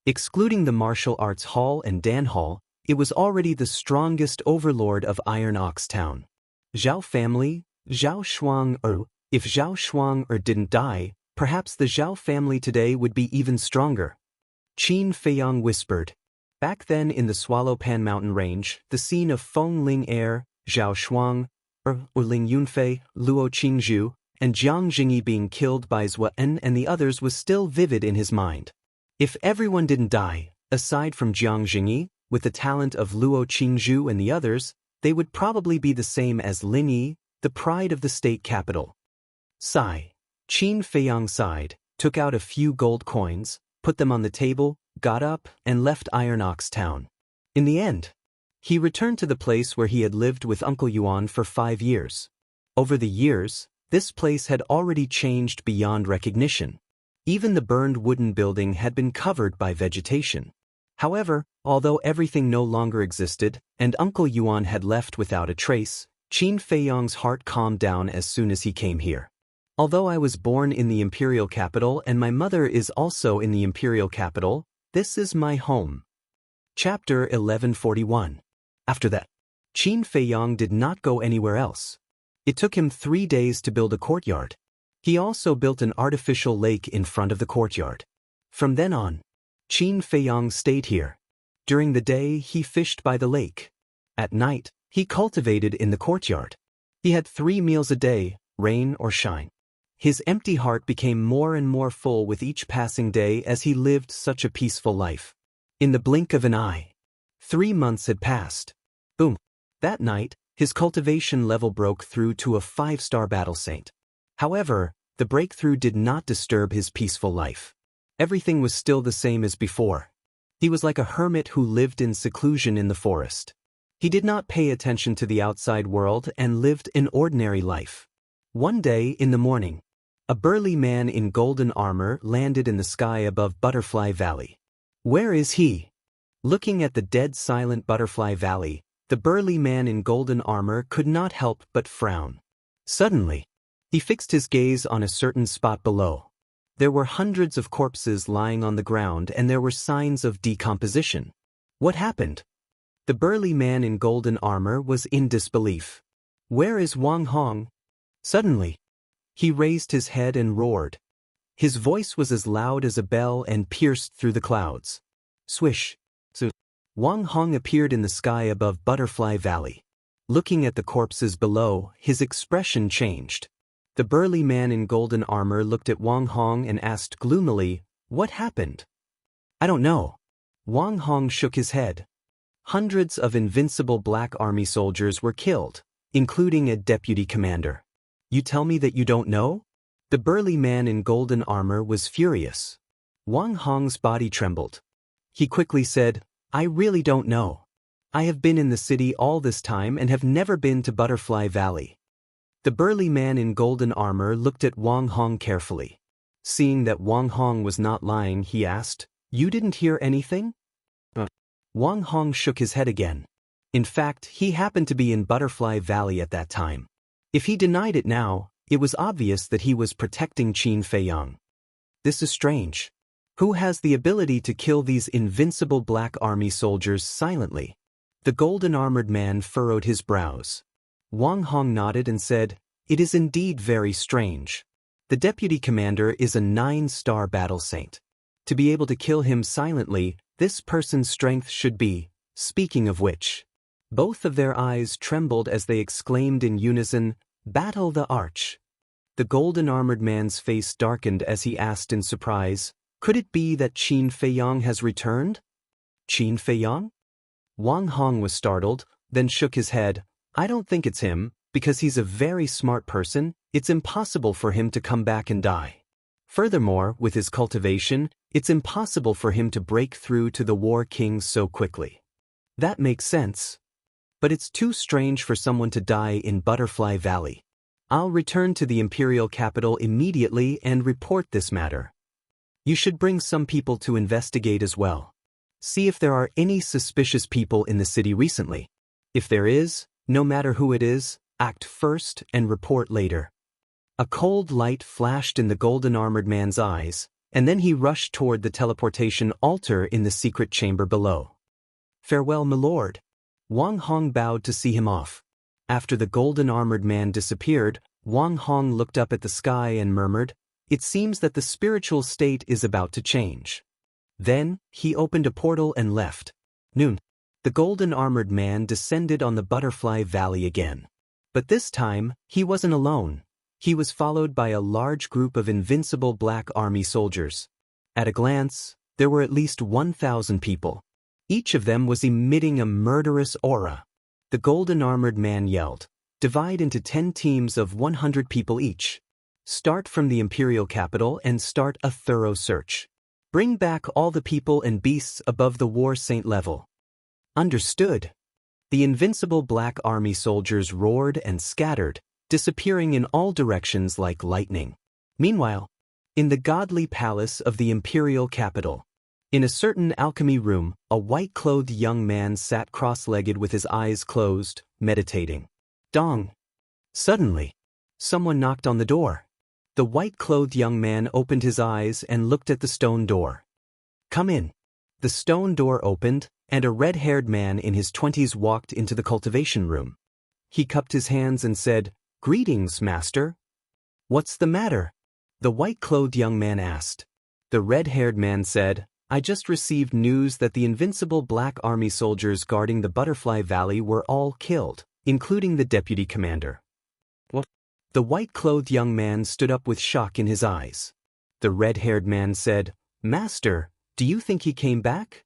Speaker 1: Excluding the martial arts hall and Dan Hall, it was already the strongest overlord of Iron Ox Town. Zhao family, Zhao Shuang'er. If Zhao Shuang'er didn't die, perhaps the Zhao family today would be even stronger. Qin Feiyang whispered. Back then in the Swallow Pan Mountain Range, the scene of Feng Ling Er, Zhao Shuang, Ling Yunfei, Luo Qingzhu, and Jiang Jingyi being killed by Zhou En and the others was still vivid in his mind. If everyone didn't die, aside from Jiang Jingyi, with the talent of Luo Qingzhu and the others, they would probably be the same as Lin Yi, the pride of the state capital. Sigh. Qin Feiyang sighed, took out a few gold coins, put them on the table, got up, and left Iron Ox Town. In the end, he returned to the place where he had lived with Uncle Yuan for 5 years. Over the years, this place had already changed beyond recognition. Even the burned wooden building had been covered by vegetation. However, although everything no longer existed, and Uncle Yuan had left without a trace, Qin Feiyang's heart calmed down as soon as he came here. Although I was born in the imperial capital and my mother is also in the imperial capital, this is my home. Chapter 1141. After that, Qin Feiyang did not go anywhere else. It took him 3 days to build a courtyard. He also built an artificial lake in front of the courtyard. From then on, Qin Feiyang stayed here. During the day, he fished by the lake. At night, he cultivated in the courtyard. He had 3 meals a day, rain or shine. His empty heart became more and more full with each passing day as he lived such a peaceful life. In the blink of an eye, 3 months had passed. Boom. That night, his cultivation level broke through to a 5-star battle saint. However, the breakthrough did not disturb his peaceful life. Everything was still the same as before. He was like a hermit who lived in seclusion in the forest. He did not pay attention to the outside world and lived an ordinary life. One day in the morning, a burly man in golden armor landed in the sky above Butterfly Valley. Where is he? Looking at the dead silent Butterfly Valley, the burly man in golden armor could not help but frown. Suddenly, he fixed his gaze on a certain spot below. There were hundreds of corpses lying on the ground and there were signs of decomposition. What happened? The burly man in golden armor was in disbelief. Where is Wang Hong? Suddenly, he raised his head and roared. His voice was as loud as a bell and pierced through the clouds. Swish. So, Wang Hong appeared in the sky above Butterfly Valley. Looking at the corpses below, his expression changed. The burly man in golden armor looked at Wang Hong and asked gloomily, "What happened?" "I don't know." Wang Hong shook his head. Hundreds of invincible Black Army soldiers were killed, including a deputy commander. "You tell me that you don't know?" The burly man in golden armor was furious. Wang Hong's body trembled. He quickly said, "I really don't know. I have been in the city all this time and have never been to Butterfly Valley." The burly man in golden armor looked at Wang Hong carefully. Seeing that Wang Hong was not lying, he asked, "You didn't hear anything?" Wang Hong shook his head again. In fact, he happened to be in Butterfly Valley at that time. If he denied it now, it was obvious that he was protecting Qin Feiyang. This is strange. Who has the ability to kill these invincible Black Army soldiers silently? The golden-armored man furrowed his brows. Wang Hong nodded and said, "It is indeed very strange. The deputy commander is a 9-star battle saint. To be able to kill him silently, this person's strength should be, speaking of which." Both of their eyes trembled as they exclaimed in unison, "Battle the Arch." The golden-armored man's face darkened as he asked in surprise, "Could it be that Qin Feiyang has returned?" "Qin Feiyang?" Wang Hong was startled, then shook his head. "I don't think it's him, because he's a very smart person, it's impossible for him to come back and die. Furthermore, with his cultivation, it's impossible for him to break through to the War King so quickly. That makes sense. But it's too strange for someone to die in Butterfly Valley. I'll return to the imperial capital immediately and report this matter. You should bring some people to investigate as well. See if there are any suspicious people in the city recently. If there is, no matter who it is, act first and report later. A cold light flashed in the golden-armored man's eyes, and then he rushed toward the teleportation altar in the secret chamber below. Farewell, my lord. Wang Hong bowed to see him off. After the golden-armored man disappeared, Wang Hong looked up at the sky and murmured, "It seems that the spiritual state is about to change." Then, he opened a portal and left. Noon. The golden-armored man descended on the Butterfly Valley again. But this time, he wasn't alone. He was followed by a large group of invincible Black Army soldiers. At a glance, there were at least 1,000 people. Each of them was emitting a murderous aura. The golden-armored man yelled, "Divide into 10 teams of 100 people each. Start from the imperial capital and start a thorough search. Bring back all the people and beasts above the War Saint level." Understood. The invincible Black Army soldiers roared and scattered, disappearing in all directions like lightning. Meanwhile, in the godly palace of the imperial capital, in a certain alchemy room, a white-clothed young man sat cross-legged with his eyes closed, meditating. Dong! Suddenly, someone knocked on the door. The white-clothed young man opened his eyes and looked at the stone door. "Come in." The stone door opened, and a red-haired man in his 20s walked into the cultivation room. He cupped his hands and said, "Greetings, master." "What's the matter?" the white-clothed young man asked. The red-haired man said, "I just received news that the invincible Black Army soldiers guarding the Butterfly Valley were all killed, including the deputy commander." "What?" The white-clothed young man stood up with shock in his eyes. The red-haired man said, "Master, do you think he came back?"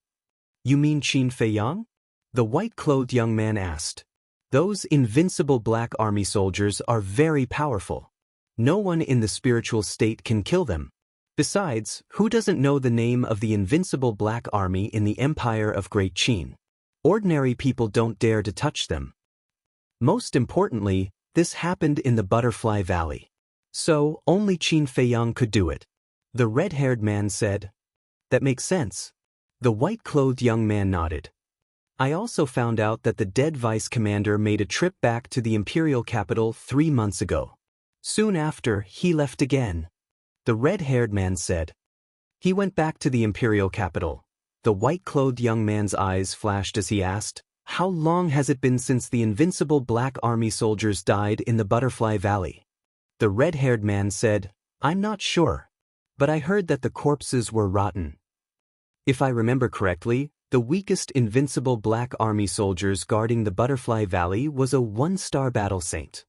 Speaker 1: "You mean Qin Feiyang?" the white-clothed young man asked. "Those invincible Black Army soldiers are very powerful. No one in the spiritual state can kill them. Besides, who doesn't know the name of the invincible Black Army in the Empire of Great Qin? Ordinary people don't dare to touch them. Most importantly, this happened in the Butterfly Valley. So, only Qin Feiyang could do it." The red-haired man said. "That makes sense." The white-clothed young man nodded. "I also found out that the dead vice commander made a trip back to the imperial capital 3 months ago. Soon after, he left again." The red-haired man said. "He went back to the imperial capital." The white-clothed young man's eyes flashed as he asked, "How long has it been since the invincible Black Army soldiers died in the Butterfly Valley?" The red-haired man said, "I'm not sure, but I heard that the corpses were rotten. If I remember correctly, the weakest invincible Black Army soldiers guarding the Butterfly Valley was a 1-star battle saint.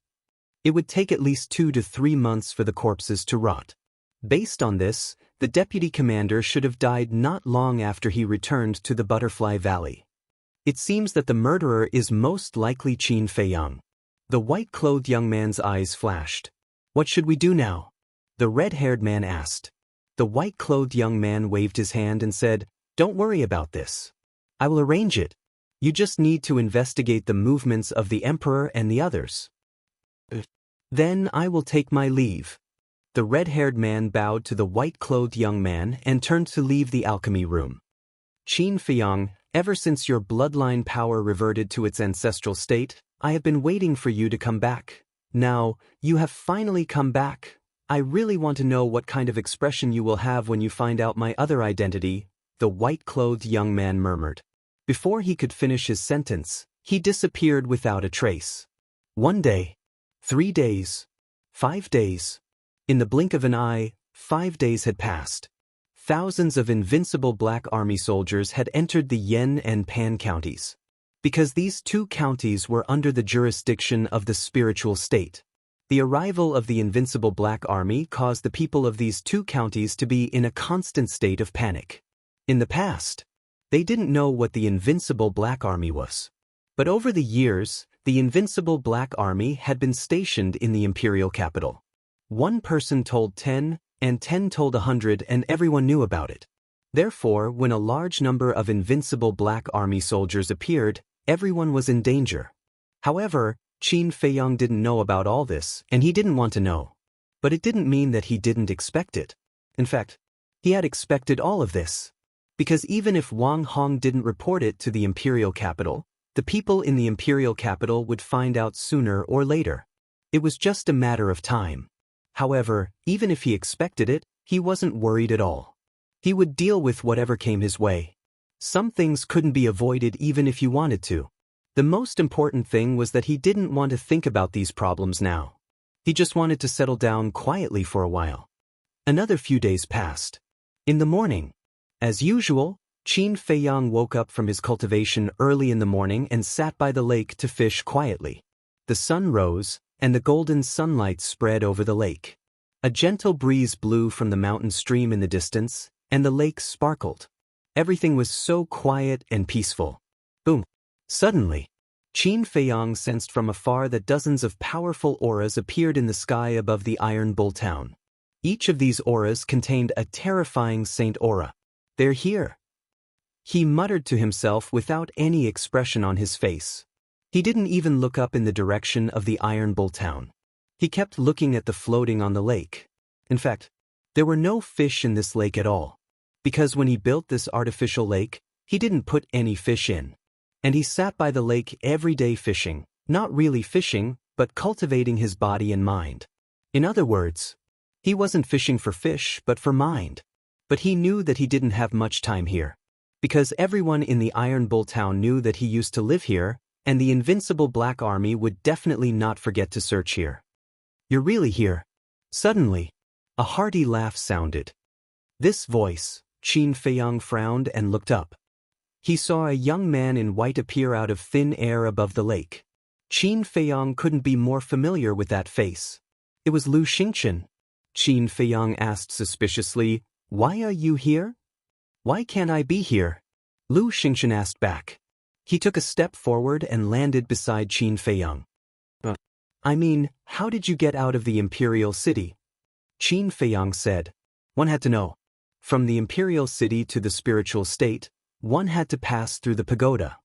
Speaker 1: It would take at least 2 to 3 months for the corpses to rot. Based on this, the deputy commander should have died not long after he returned to the Butterfly Valley. It seems that the murderer is most likely Qin Feiyang." The white-clothed young man's eyes flashed. "What should we do now?" the red-haired man asked. The white-clothed young man waved his hand and said, "Don't worry about this. I will arrange it. You just need to investigate the movements of the Emperor and the others. Then I will take my leave." The red-haired man bowed to the white-clothed young man and turned to leave the alchemy room. "Qin Feiyang, ever since your bloodline power reverted to its ancestral state, I have been waiting for you to come back. Now, you have finally come back. I really want to know what kind of expression you will have when you find out my other identity," the white-clothed young man murmured. Before he could finish his sentence, he disappeared without a trace. 1 day, 3 days, 5 days. In the blink of an eye, 5 days had passed. Thousands of invincible Black Army soldiers had entered the Yen and Pan counties. Because these 2 counties were under the jurisdiction of the spiritual state. The arrival of the invincible Black Army caused the people of these 2 counties to be in a constant state of panic. In the past, they didn't know what the invincible Black Army was. But over the years, the invincible Black Army had been stationed in the imperial capital. One person told 10, and 10 told 100, and everyone knew about it. Therefore, when a large number of invincible Black Army soldiers appeared, everyone was in danger. However, Qin Feiyang didn't know about all this, and he didn't want to know. But it didn't mean that he didn't expect it. In fact, he had expected all of this. Because even if Wang Hong didn't report it to the imperial capital, the people in the imperial capital would find out sooner or later. It was just a matter of time. However, even if he expected it, he wasn't worried at all. He would deal with whatever came his way. Some things couldn't be avoided even if you wanted to. The most important thing was that he didn't want to think about these problems now. He just wanted to settle down quietly for a while. Another few days passed. In the morning, as usual, Qin Feiyang woke up from his cultivation early in the morning and sat by the lake to fish quietly. The sun rose, and the golden sunlight spread over the lake. A gentle breeze blew from the mountain stream in the distance, and the lake sparkled. Everything was so quiet and peaceful. Boom! Suddenly, Qin Feiyang sensed from afar that dozens of powerful auras appeared in the sky above the Iron Bull town. Each of these auras contained a terrifying saint aura. They're here. He muttered to himself without any expression on his face. He didn't even look up in the direction of the Iron Bull town. He kept looking at the floating on the lake. In fact, there were no fish in this lake at all. Because when he built this artificial lake, he didn't put any fish in. And he sat by the lake every day fishing, not really fishing, but cultivating his body and mind. In other words, he wasn't fishing for fish but for mind. But he knew that he didn't have much time here. Because everyone in the Iron Bull town knew that he used to live here, and the invincible Black Army would definitely not forget to search here. You're really here? Suddenly, a hearty laugh sounded. This voice, Qin Feiyang frowned and looked up. He saw a young man in white appear out of thin air above the lake. Qin Feiyang couldn't be more familiar with that face. It was Lu Xingchen. Qin Feiyang asked suspiciously, "Why are you here?" "Why can't I be here?" Lu Xingchen asked back. He took a step forward and landed beside Qin Feiyang. I mean, how did you get out of the imperial city?" Qin Feiyang said. One had to know. From the imperial city to the spiritual state, one had to pass through the pagoda.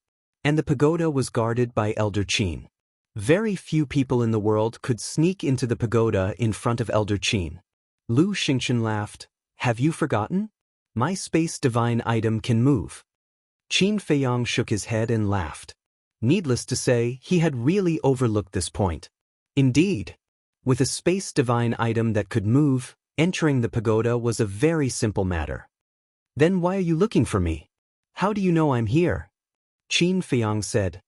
Speaker 1: And the pagoda was guarded by Elder Qin. Very few people in the world could sneak into the pagoda in front of Elder Qin. Lu Xingchen laughed. "Have you forgotten? My space divine item can move." Qin Feiyang shook his head and laughed. Needless to say, he had really overlooked this point. Indeed, with a space divine item that could move, entering the pagoda was a very simple matter. "Then why are you looking for me? How do you know I'm here?" Qin Feiyang said.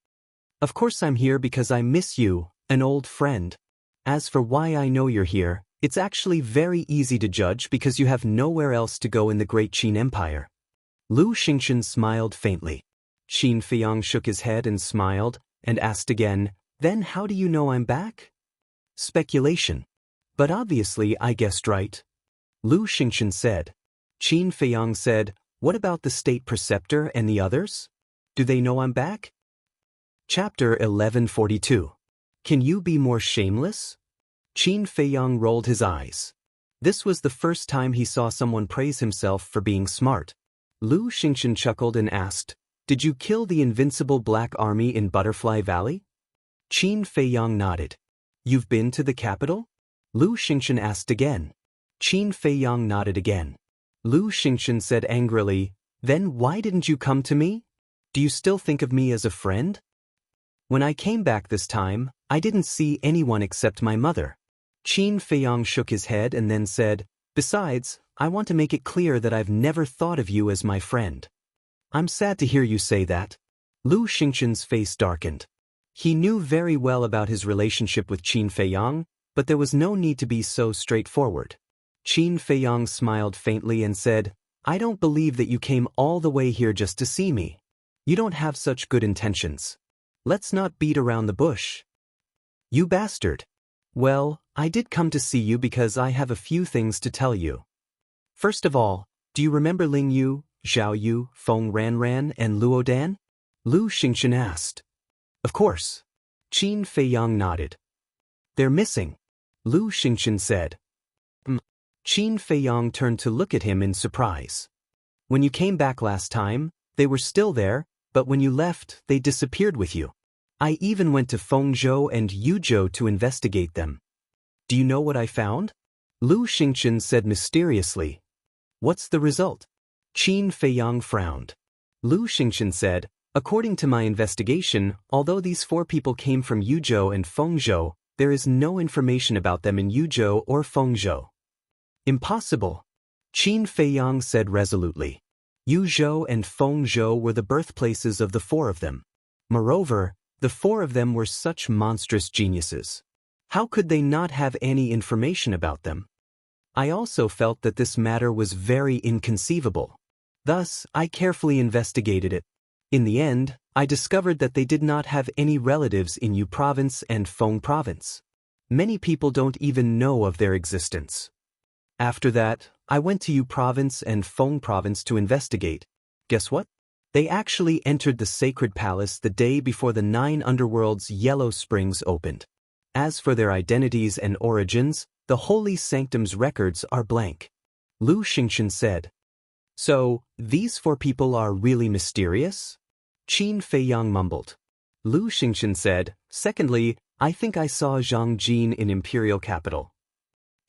Speaker 1: "Of course I'm here because I miss you, an old friend. As for why I know you're here, it's actually very easy to judge because you have nowhere else to go in the great Qin Empire." Lu Xingchen smiled faintly. Qin Feiyang shook his head and smiled, and asked again, "Then how do you know I'm back?" "Speculation. But obviously I guessed right." Lu Xingchen said. Qin Feiyang said, "What about the state preceptor and the others? Do they know I'm back?" Chapter 1142. Can you be more shameless? Qin Feiyang rolled his eyes. This was the first time he saw someone praise himself for being smart. Lu Xingchen chuckled and asked, "Did you kill the invincible Black Army in Butterfly Valley?" Qin Feiyang nodded. "You've been to the capital?" Lu Xingchen asked again. Qin Feiyang nodded again. Lu Xingchen said angrily, "Then why didn't you come to me? Do you still think of me as a friend?" "When I came back this time, I didn't see anyone except my mother." Qin Feiyang shook his head and then said, "Besides, I want to make it clear that I've never thought of you as my friend." "I'm sad to hear you say that." Lu Xingchen's face darkened. He knew very well about his relationship with Qin Feiyang, but there was no need to be so straightforward. Qin Feiyang smiled faintly and said, "I don't believe that you came all the way here just to see me. You don't have such good intentions. Let's not beat around the bush." "You bastard. Well, I did come to see you because I have a few things to tell you. First of all, do you remember Ling Yu, Zhao Yu, Feng Ranran, and Luo Dan?" Lu Xingchen asked. "Of course." Qin Feiyang nodded. "They're missing," Lu Xingchen said. Qin Feiyang turned to look at him in surprise. When you came back last time, they were still there, but when you left, they disappeared with you. I even went to Fengzhou and Yuzhou to investigate them. Do you know what I found? Lu Xingchen said mysteriously. What's the result? Qin Feiyang frowned. Lu Xingchen said, according to my investigation, although these 4 people came from Yuzhou and Fengzhou, there is no information about them in Yuzhou or Fengzhou. Impossible. Qin Feiyang said resolutely. Yuzhou and Fengzhou were the birthplaces of the 4 of them. Moreover, the 4 of them were such monstrous geniuses. How could they not have any information about them? I also felt that this matter was very inconceivable. Thus, I carefully investigated it. In the end, I discovered that they did not have any relatives in Yu Province and Feng Province. Many people don't even know of their existence. After that, I went to Yu Province and Feng Province to investigate. Guess what? They actually entered the sacred palace the day before the 9 underworlds' yellow springs opened. As for their identities and origins, the holy sanctum's records are blank. Lu Xingchen said. So, these 4 people are really mysterious? Qin Feiyang mumbled. Lu Xingchen said, secondly, I think I saw Zhang Jin in Imperial Capital.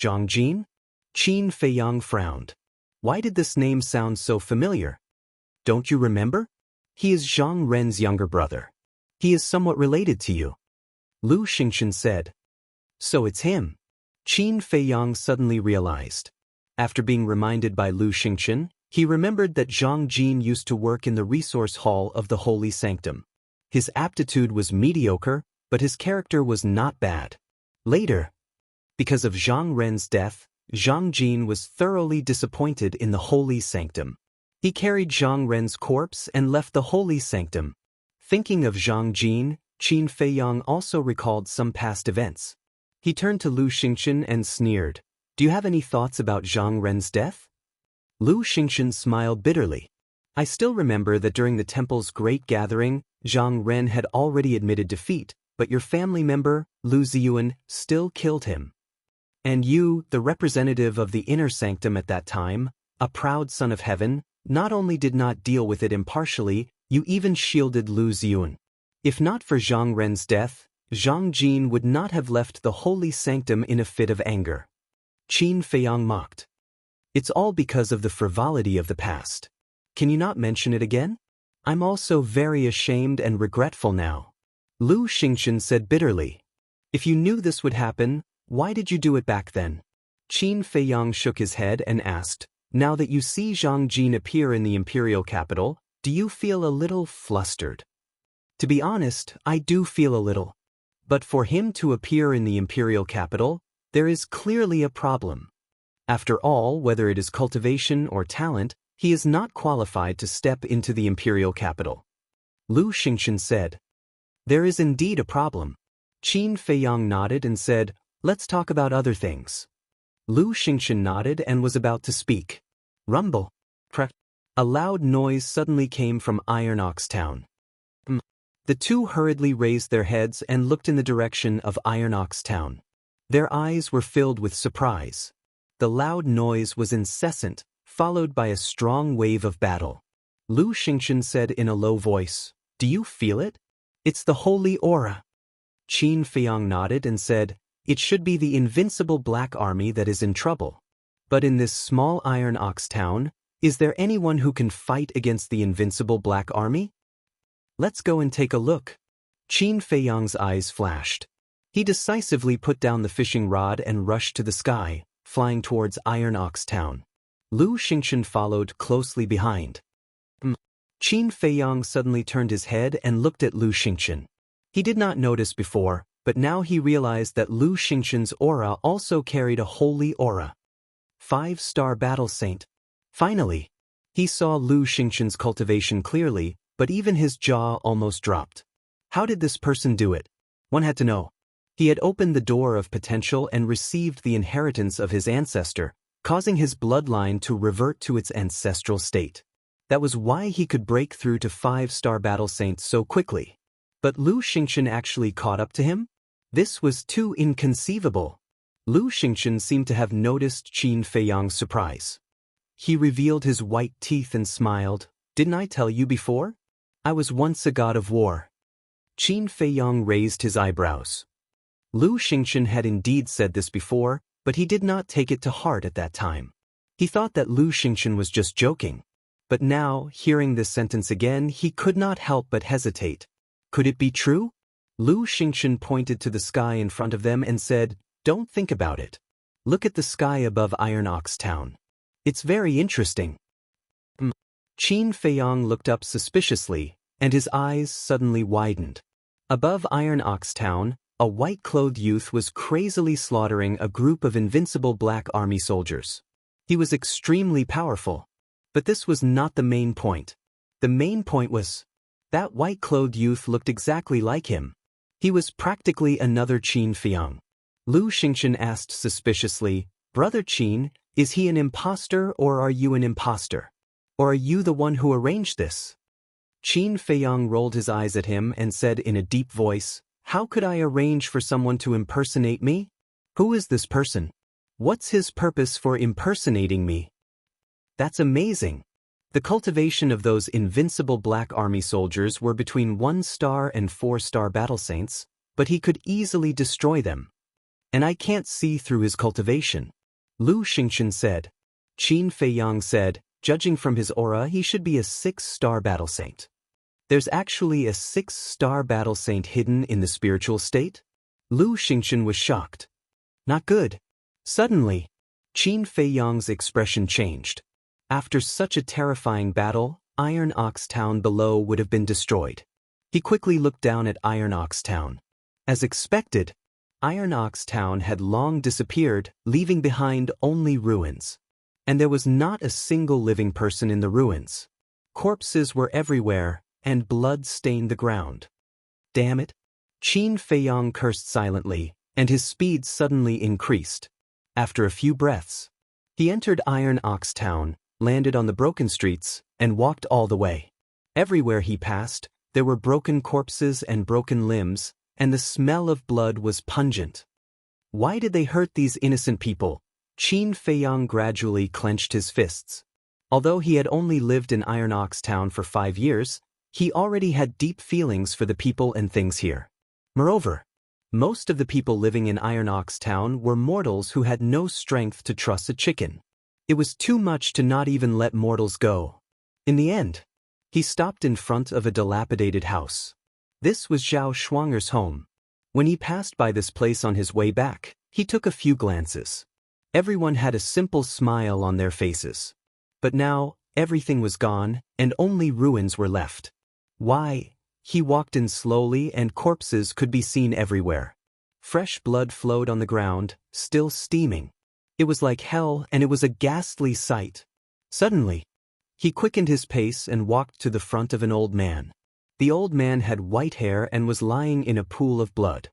Speaker 1: Zhang Jin? Qin Feiyang frowned. Why did this name sound so familiar? Don't you remember? He is Zhang Ren's younger brother. He is somewhat related to you. Lu Xingchen said. So it's him. Qin Feiyang suddenly realized. After being reminded by Lu Xingchen, he remembered that Zhang Jin used to work in the resource hall of the Holy Sanctum. His aptitude was mediocre, but his character was not bad. Later, because of Zhang Ren's death, Zhang Jin was thoroughly disappointed in the Holy Sanctum. He carried Zhang Ren's corpse and left the Holy Sanctum. Thinking of Zhang Jin, Qin Feiyang also recalled some past events. He turned to Lu Xingchen and sneered. Do you have any thoughts about Zhang Ren's death? Lu Xingchen smiled bitterly. I still remember that during the temple's great gathering, Zhang Ren had already admitted defeat, but your family member, Lu Ziyuan, still killed him. And you, the representative of the inner sanctum at that time, a proud son of heaven, not only did not deal with it impartially, you even shielded Lu Ziyuan. If not for Zhang Ren's death, Zhang Jin would not have left the holy sanctum in a fit of anger. Qin Feiyang mocked. It's all because of the frivolity of the past. Can you not mention it again? I'm also very ashamed and regretful now. Lu Xingchen said bitterly. If you knew this would happen, why did you do it back then? Qin Feiyang shook his head and asked, now that you see Zhang Jin appear in the imperial capital, do you feel a little flustered? To be honest, I do feel a little. But for him to appear in the imperial capital, there is clearly a problem. After all, whether it is cultivation or talent, he is not qualified to step into the imperial capital. Lu Xingchen said. There is indeed a problem. Qin Feiyang nodded and said, let's talk about other things. Lu Xingchen nodded and was about to speak. Rumble. Crack. A loud noise suddenly came from Iron Ox Town. The 2 hurriedly raised their heads and looked in the direction of Iron Ox Town. Their eyes were filled with surprise. The loud noise was incessant, followed by a strong wave of battle. Lu Xingchen said in a low voice, do you feel it? It's the holy aura. Qin Feiyang nodded and said, it should be the invincible Black Army that is in trouble. But in this small Iron Ox Town, is there anyone who can fight against the invincible Black Army? Let's go and take a look. Qin Feiyang's eyes flashed. He decisively put down the fishing rod and rushed to the sky, flying towards Iron Ox Town. Lu Xingchen followed closely behind. Qin Feiyang suddenly turned his head and looked at Lu Xingchen. He did not notice before, but now he realized that Lu Xingchen's aura also carried a holy aura. 5-star battle saint. Finally, he saw Lu Xingchen's cultivation clearly, but even his jaw almost dropped. How did this person do it? One had to know. He had opened the door of potential and received the inheritance of his ancestor, causing his bloodline to revert to its ancestral state. That was why he could break through to 5-star battle saints so quickly. But Lu Xingchen actually caught up to him? This was too inconceivable. Lu Xingchen seemed to have noticed Qin Feiyang's surprise. He revealed his white teeth and smiled. "Didn't I tell you before? I was once a god of war." Qin Feiyang raised his eyebrows. Lu Xingchen had indeed said this before, but he did not take it to heart at that time. He thought that Lu Xingchen was just joking. But now, hearing this sentence again, he could not help but hesitate. Could it be true? Lu Xingchen pointed to the sky in front of them and said, "Don't think about it. Look at the sky above Iron Ox Town. It's very interesting." Qin Feiyang looked up suspiciously, and his eyes suddenly widened. Above Iron Ox Town, a white-clothed youth was crazily slaughtering a group of invincible black army soldiers. He was extremely powerful. But this was not the main point. The main point was, that white-clothed youth looked exactly like him. He was practically another Qin Feiyang. Lu Xingchen asked suspiciously, "Brother Qin, is he an imposter or are you an imposter? Or are you the one who arranged this?" Qin Feiyang rolled his eyes at him and said in a deep voice, "How could I arrange for someone to impersonate me? Who is this person? What's his purpose for impersonating me?" That's amazing. The cultivation of those invincible black army soldiers were between 1-star and 4-star battle saints, but he could easily destroy them. And I can't see through his cultivation. Lu Xingchen said. Qin Feiyang said, "Judging from his aura, he should be a 6-star battle saint." There's actually a 6-star battle saint hidden in the spiritual state? Lu Xingchen was shocked. Not good. Suddenly, Qin Feiyang's expression changed. After such a terrifying battle, Iron Ox Town below would have been destroyed. He quickly looked down at Iron Ox Town. As expected, Iron Ox Town had long disappeared, leaving behind only ruins. And there was not a single living person in the ruins. Corpses were everywhere, and blood stained the ground. Damn it! Qin Feiyang cursed silently, and his speed suddenly increased. After a few breaths, he entered Iron Ox Town, landed on the broken streets, and walked all the way. Everywhere he passed, there were broken corpses and broken limbs, and the smell of blood was pungent. Why did they hurt these innocent people? Qin Feiyang gradually clenched his fists. Although he had only lived in Iron Ox Town for 5 years, he already had deep feelings for the people and things here. Moreover, most of the people living in Iron Ox Town were mortals who had no strength to truss a chicken. It was too much to not even let mortals go. In the end, he stopped in front of a dilapidated house. This was Zhao Shuanger's home. When he passed by this place on his way back, he took a few glances. Everyone had a simple smile on their faces. But now, everything was gone, and only ruins were left. Why? He walked in slowly and corpses could be seen everywhere. Fresh blood flowed on the ground, still steaming. It was like hell and it was a ghastly sight. Suddenly, he quickened his pace and walked to the front of an old man. The old man had white hair and was lying in a pool of blood.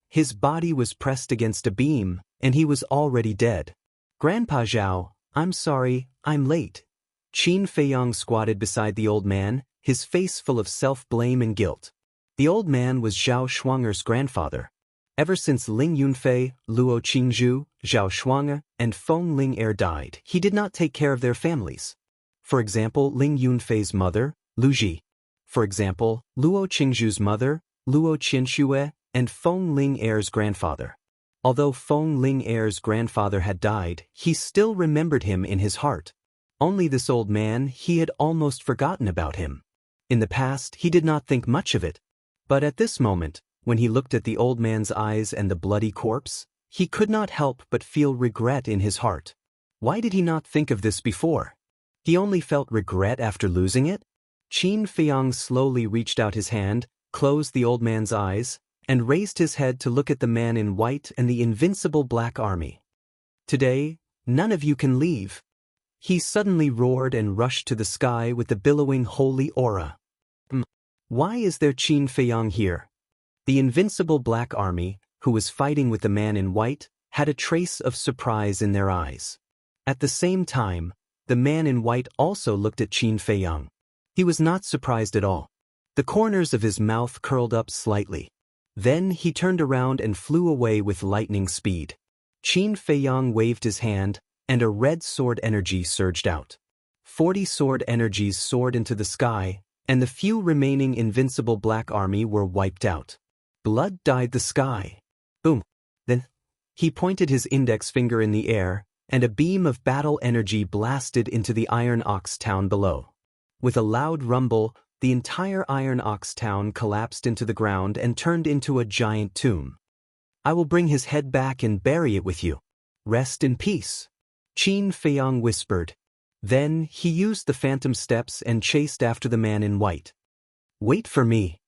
Speaker 1: His body was pressed against a beam, and he was already dead. "Grandpa Zhao, I'm sorry, I'm late." Qin Feiyang squatted beside the old man, his face full of self-blame and guilt. The old man was Zhao Shuanger's grandfather. Ever since Ling Yunfei, Luo Qingzhu, Zhao Shuanger, and Feng Ling-er died, he did not take care of their families. For example, Ling Yunfei's mother, Lu Ji. For example, Luo Qingzhu's mother, Luo Qianxue, and Feng Ling-er's grandfather. Although Feng Ling-er's grandfather had died, he still remembered him in his heart. Only this old man, he had almost forgotten about him. In the past, he did not think much of it. But at this moment, when he looked at the old man's eyes and the bloody corpse, he could not help but feel regret in his heart. Why did he not think of this before? He only felt regret after losing it? Qin Feiyang slowly reached out his hand, closed the old man's eyes, and raised his head to look at the man in white and the invincible black army. "Today, none of you can leave." He suddenly roared and rushed to the sky with the billowing holy aura. Why is there Qin Feiyang here? The invincible black army, who was fighting with the man in white, had a trace of surprise in their eyes. At the same time, the man in white also looked at Qin Feiyang. He was not surprised at all. The corners of his mouth curled up slightly. Then he turned around and flew away with lightning speed. Qin Feiyang waved his hand, and a red sword energy surged out. 40 sword energies soared into the sky, and the few remaining invincible black army were wiped out. Blood dyed the sky. Boom. Then, he pointed his index finger in the air, and a beam of battle energy blasted into the Iron Ox town below. With a loud rumble, the entire Iron Ox town collapsed into the ground and turned into a giant tomb. I will bring his head back and bury it with you. Rest in peace, Qin Feiyang whispered. Then he used the phantom steps and chased after the man in white. Wait for me.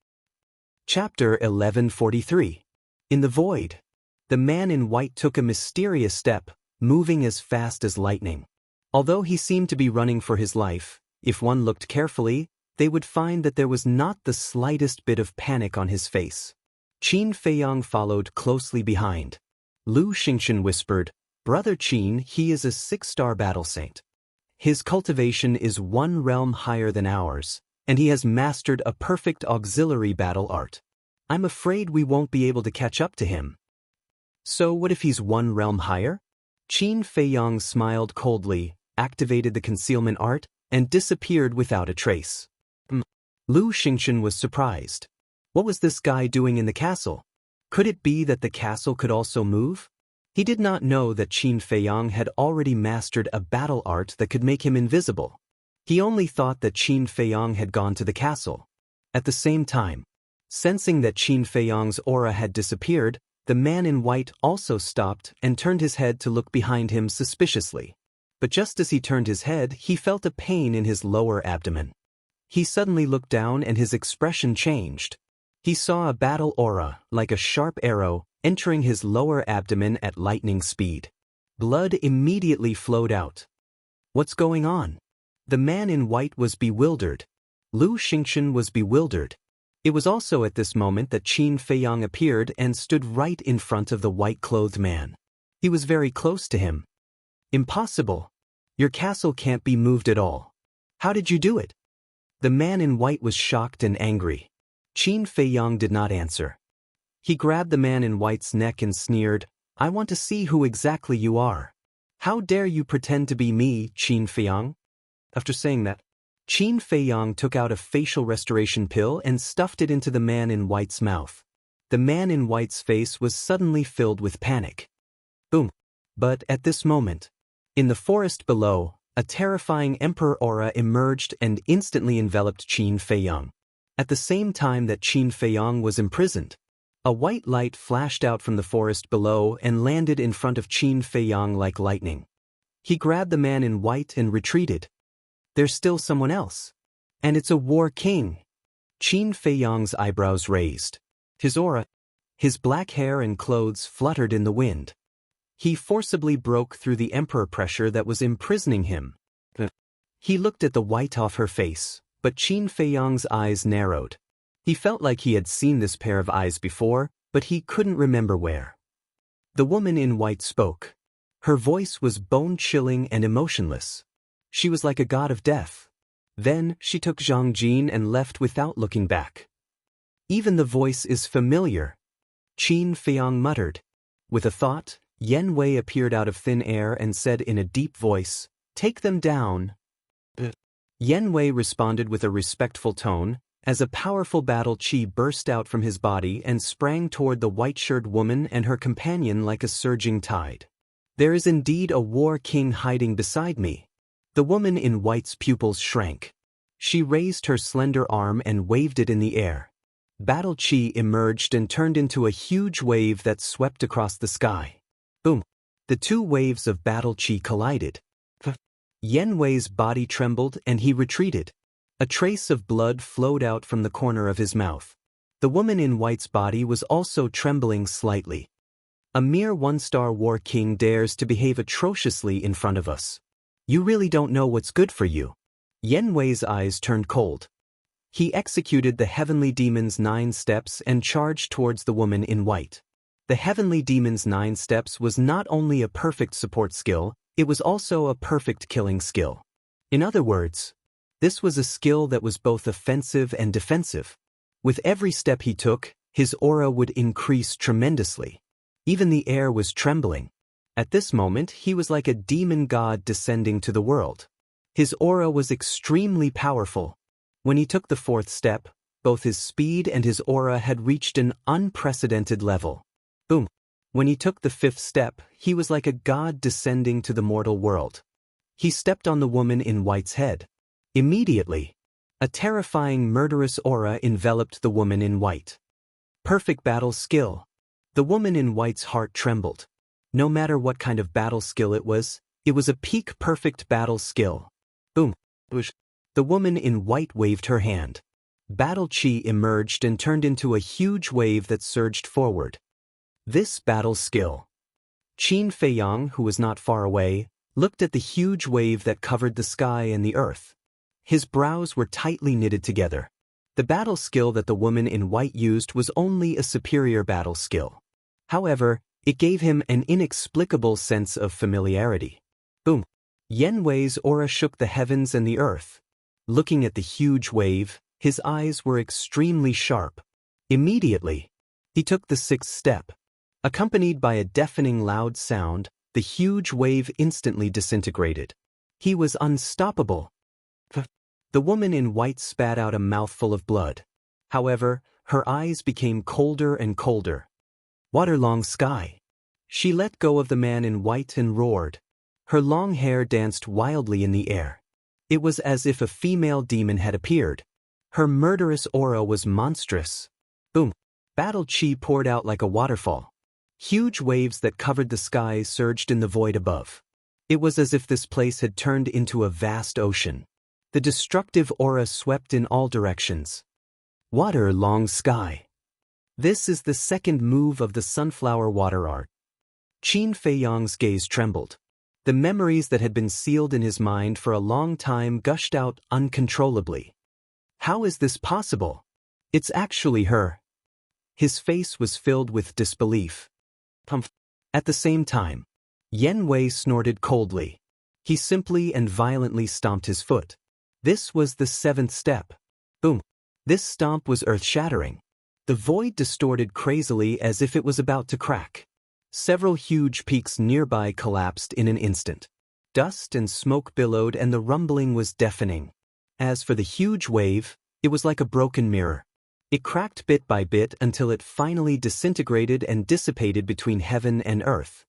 Speaker 1: Chapter 1143. In the void. The man in white took a mysterious step, moving as fast as lightning. Although he seemed to be running for his life, if one looked carefully, they would find that there was not the slightest bit of panic on his face. Qin Feiyang followed closely behind. Lu Xingchen whispered, Brother Qin, he is a 6-star battle saint. His cultivation is 1 realm higher than ours, and he has mastered a perfect auxiliary battle art. I'm afraid we won't be able to catch up to him. So what if he's 1 realm higher? Qin Feiyang smiled coldly, activated the concealment art, and disappeared without a trace. Lu Xingchen was surprised. What was this guy doing in the castle? Could it be that the castle could also move? He did not know that Qin Feiyang had already mastered a battle art that could make him invisible. He only thought that Qin Feiyang had gone to the castle. At the same time, sensing that Qin Feiyang's aura had disappeared, the man in white also stopped and turned his head to look behind him suspiciously. But just as he turned his head, he felt a pain in his lower abdomen. He suddenly looked down and his expression changed. He saw a battle aura, like a sharp arrow, entering his lower abdomen at lightning speed. Blood immediately flowed out. What's going on? The man in white was bewildered. Lu Xingchen was bewildered. It was also at this moment that Qin Feiyang appeared and stood right in front of the white-clothed man. He was very close to him. Impossible. Your castle can't be moved at all. How did you do it? The man in white was shocked and angry. Qin Feiyang did not answer. He grabbed the man in white's neck and sneered, I want to see who exactly you are. How dare you pretend to be me, Qin Feiyang? After saying that, Qin Feiyang took out a facial restoration pill and stuffed it into the man in white's mouth. The man in white's face was suddenly filled with panic. Boom. But at this moment, in the forest below, a terrifying emperor aura emerged and instantly enveloped Qin Feiyang. At the same time that Qin Feiyang was imprisoned, a white light flashed out from the forest below and landed in front of Qin Feiyang like lightning. He grabbed the man in white and retreated. There's still someone else. And it's a war king. Qin Feiyang's eyebrows raised. His aura, his black hair and clothes fluttered in the wind. He forcibly broke through the emperor pressure that was imprisoning him. He looked at the white off her face, but Qin Feiyang's eyes narrowed. He felt like he had seen this pair of eyes before, but he couldn't remember where. The woman in white spoke. Her voice was bone-chilling and emotionless. She was like a god of death. Then she took Zhang Jin and left without looking back. Even the voice is familiar, Qin Feiyang muttered. With a thought, Yen Wei appeared out of thin air and said in a deep voice, Take them down. Yen Wei responded with a respectful tone, as a powerful battle chi burst out from his body and sprang toward the white-shirted woman and her companion like a surging tide. There is indeed a war king hiding beside me. The woman in white's pupils shrank. She raised her slender arm and waved it in the air. Battle chi emerged and turned into a huge wave that swept across the sky. Boom! The two waves of battle chi collided. Yen Wei's body trembled and he retreated. A trace of blood flowed out from the corner of his mouth. The woman in white's body was also trembling slightly. A mere 1-star war king dares to behave atrociously in front of us. You really don't know what's good for you. Yen Wei's eyes turned cold. He executed the Heavenly Demon's 9 steps and charged towards the woman in white. The Heavenly Demon's 9 steps was not only a perfect support skill, it was also a perfect killing skill. In other words, this was a skill that was both offensive and defensive. With every step he took, his aura would increase tremendously. Even the air was trembling. At this moment, he was like a demon god descending to the world. His aura was extremely powerful. When he took the fourth step, both his speed and his aura had reached an unprecedented level. Boom. When he took the fifth step, he was like a god descending to the mortal world. He stepped on the woman in white's head. Immediately, a terrifying murderous aura enveloped the woman in white. Perfect battle skill. The woman in white's heart trembled. No matter what kind of battle skill it was a peak perfect battle skill. Boom. The woman in white waved her hand. Battle chi emerged and turned into a huge wave that surged forward. This battle skill. Qin Feiyang, who was not far away, looked at the huge wave that covered the sky and the earth. His brows were tightly knitted together. The battle skill that the woman in white used was only a superior battle skill. However, it gave him an inexplicable sense of familiarity. Boom. Yan Wei's aura shook the heavens and the earth. Looking at the huge wave, his eyes were extremely sharp. Immediately, he took the sixth step. Accompanied by a deafening loud sound, the huge wave instantly disintegrated. He was unstoppable. The woman in white spat out a mouthful of blood. However, her eyes became colder and colder. Waterlong sky. She let go of the man in white and roared. Her long hair danced wildly in the air. It was as if a female demon had appeared. Her murderous aura was monstrous. Boom. Battle chi poured out like a waterfall. Huge waves that covered the sky surged in the void above. It was as if this place had turned into a vast ocean. The destructive aura swept in all directions. Water-long sky. This is the second move of the sunflower water art. Qin Feiyang's gaze trembled. The memories that had been sealed in his mind for a long time gushed out uncontrollably. How is this possible? It's actually her. His face was filled with disbelief. At the same time, Yan Wei snorted coldly. He simply and violently stomped his foot. This was the seventh step. Boom. This stomp was earth-shattering. The void distorted crazily as if it was about to crack. Several huge peaks nearby collapsed in an instant. Dust and smoke billowed and the rumbling was deafening. As for the huge wave, it was like a broken mirror. It cracked bit by bit until it finally disintegrated and dissipated between heaven and earth.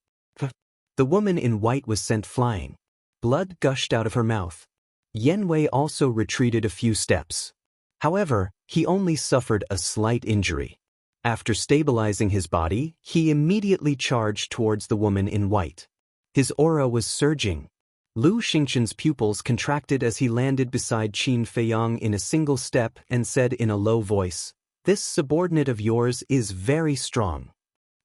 Speaker 1: The woman in white was sent flying. Blood gushed out of her mouth. Yan Wei also retreated a few steps. However, he only suffered a slight injury. After stabilizing his body, he immediately charged towards the woman in white. His aura was surging. Lu Xingqian's pupils contracted as he landed beside Qin Feiyang in a single step and said in a low voice, "This subordinate of yours is very strong."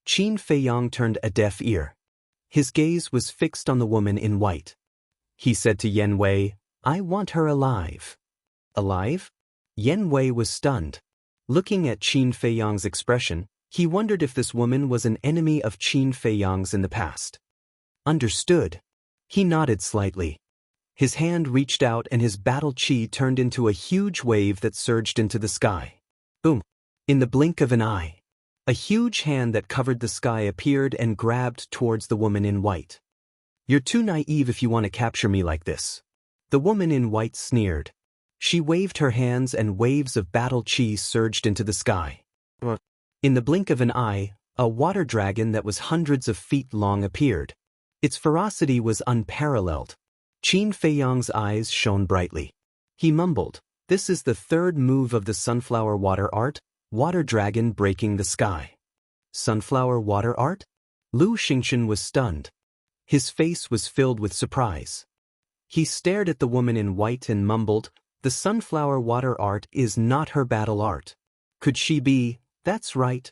Speaker 1: Qin Feiyang turned a deaf ear. His gaze was fixed on the woman in white. He said to Yan Wei, "I want her alive." Alive? Yan Wei was stunned. Looking at Qin Feiyang's expression, he wondered if this woman was an enemy of Qin Feiyang's in the past. Understood. He nodded slightly. His hand reached out and his battle chi turned into a huge wave that surged into the sky. Boom. In the blink of an eye, a huge hand that covered the sky appeared and grabbed towards the woman in white. "You're too naive if you want to capture me like this." The woman in white sneered. She waved her hands and waves of battle chi surged into the sky. In the blink of an eye, a water dragon that was hundreds of feet long appeared. Its ferocity was unparalleled. Qin Feiyang's eyes shone brightly. He mumbled, "This is the third move of the sunflower water art, water dragon breaking the sky." Sunflower water art? Lu Xingqian was stunned. His face was filled with surprise. He stared at the woman in white and mumbled, "The sunflower water art is not her battle art. Could she be? That's right.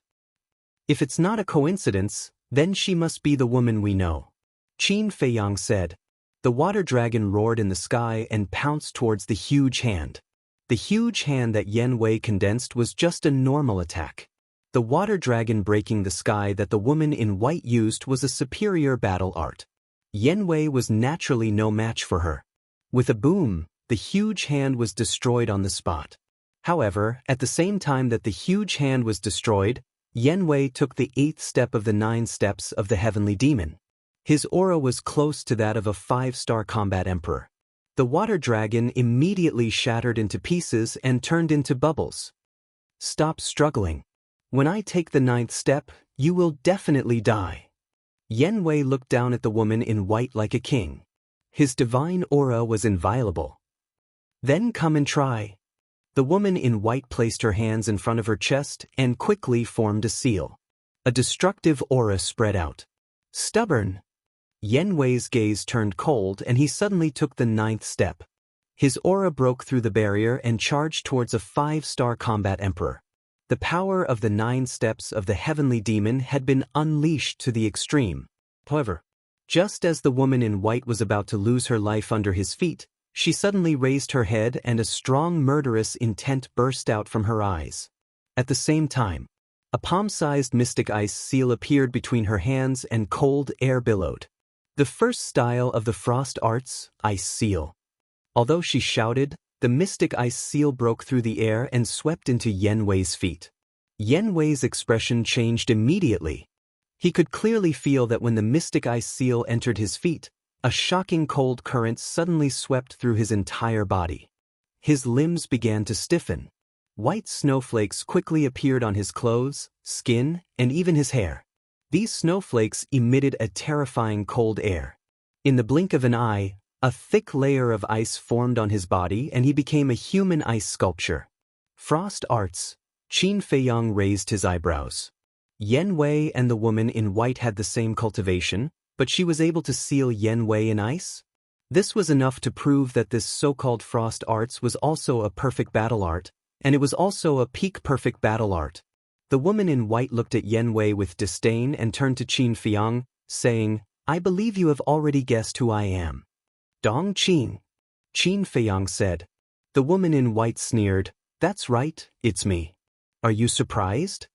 Speaker 1: If it's not a coincidence, then she must be the woman we know." Qin Feiyang said. The water dragon roared in the sky and pounced towards the huge hand. The huge hand that Yan Wei condensed was just a normal attack. The water dragon breaking the sky that the woman in white used was a superior battle art. Yan Wei was naturally no match for her. With a boom, the huge hand was destroyed on the spot. However, at the same time that the huge hand was destroyed, Yan Wei took the 8th step of the 9 steps of the heavenly demon. His aura was close to that of a 5-star combat emperor. The water dragon immediately shattered into pieces and turned into bubbles. Stop struggling. When I take the 9th step, you will definitely die. Yen Wei looked down at the woman in white like a king. His divine aura was inviolable. Then come and try. The woman in white placed her hands in front of her chest and quickly formed a seal. A destructive aura spread out. Stubborn. Yen Wei's gaze turned cold and he suddenly took the 9th step. His aura broke through the barrier and charged towards a 5-star combat emperor. The power of the 9 steps of the heavenly demon had been unleashed to the extreme. However, just as the woman in white was about to lose her life under his feet, she suddenly raised her head and a strong murderous intent burst out from her eyes. At the same time, a palm-sized mystic ice seal appeared between her hands and cold air billowed. The first style of the frost arts, ice seal. Although she shouted, the mystic ice seal broke through the air and swept into Yen Wei's feet. Yen Wei's expression changed immediately. He could clearly feel that when the mystic ice seal entered his feet, a shocking cold current suddenly swept through his entire body. His limbs began to stiffen. White snowflakes quickly appeared on his clothes, skin, and even his hair. These snowflakes emitted a terrifying cold air. In the blink of an eye, a thick layer of ice formed on his body and he became a human ice sculpture. Frost arts. Qin Feiyang raised his eyebrows. Yen Wei and the woman in white had the same cultivation, but she was able to seal Yen Wei in ice? This was enough to prove that this so-called frost arts was also a perfect battle art, and it was also a peak perfect battle art. The woman in white looked at Yen Wei with disdain and turned to Qin Feiyang, saying, I believe you have already guessed who I am. Dong Qin. Qin Feiyang said. The woman in white sneered, That's right, it's me. Are you surprised?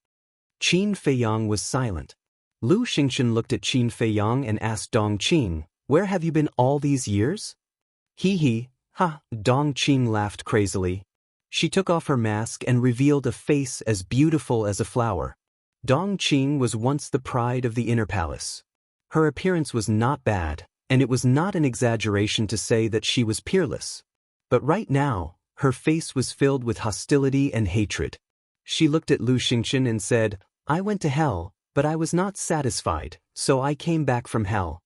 Speaker 1: Qin Feiyang was silent. Lu Xingchen looked at Qin Feiyang and asked Dong Qin, Where have you been all these years? Hee, ha, Dong Qin laughed crazily. She took off her mask and revealed a face as beautiful as a flower. Dong Qin was once the pride of the inner palace. Her appearance was not bad, and it was not an exaggeration to say that she was peerless. But right now, her face was filled with hostility and hatred. She looked at Lu Xingchen and said, I went to hell, but I was not satisfied, so I came back from hell.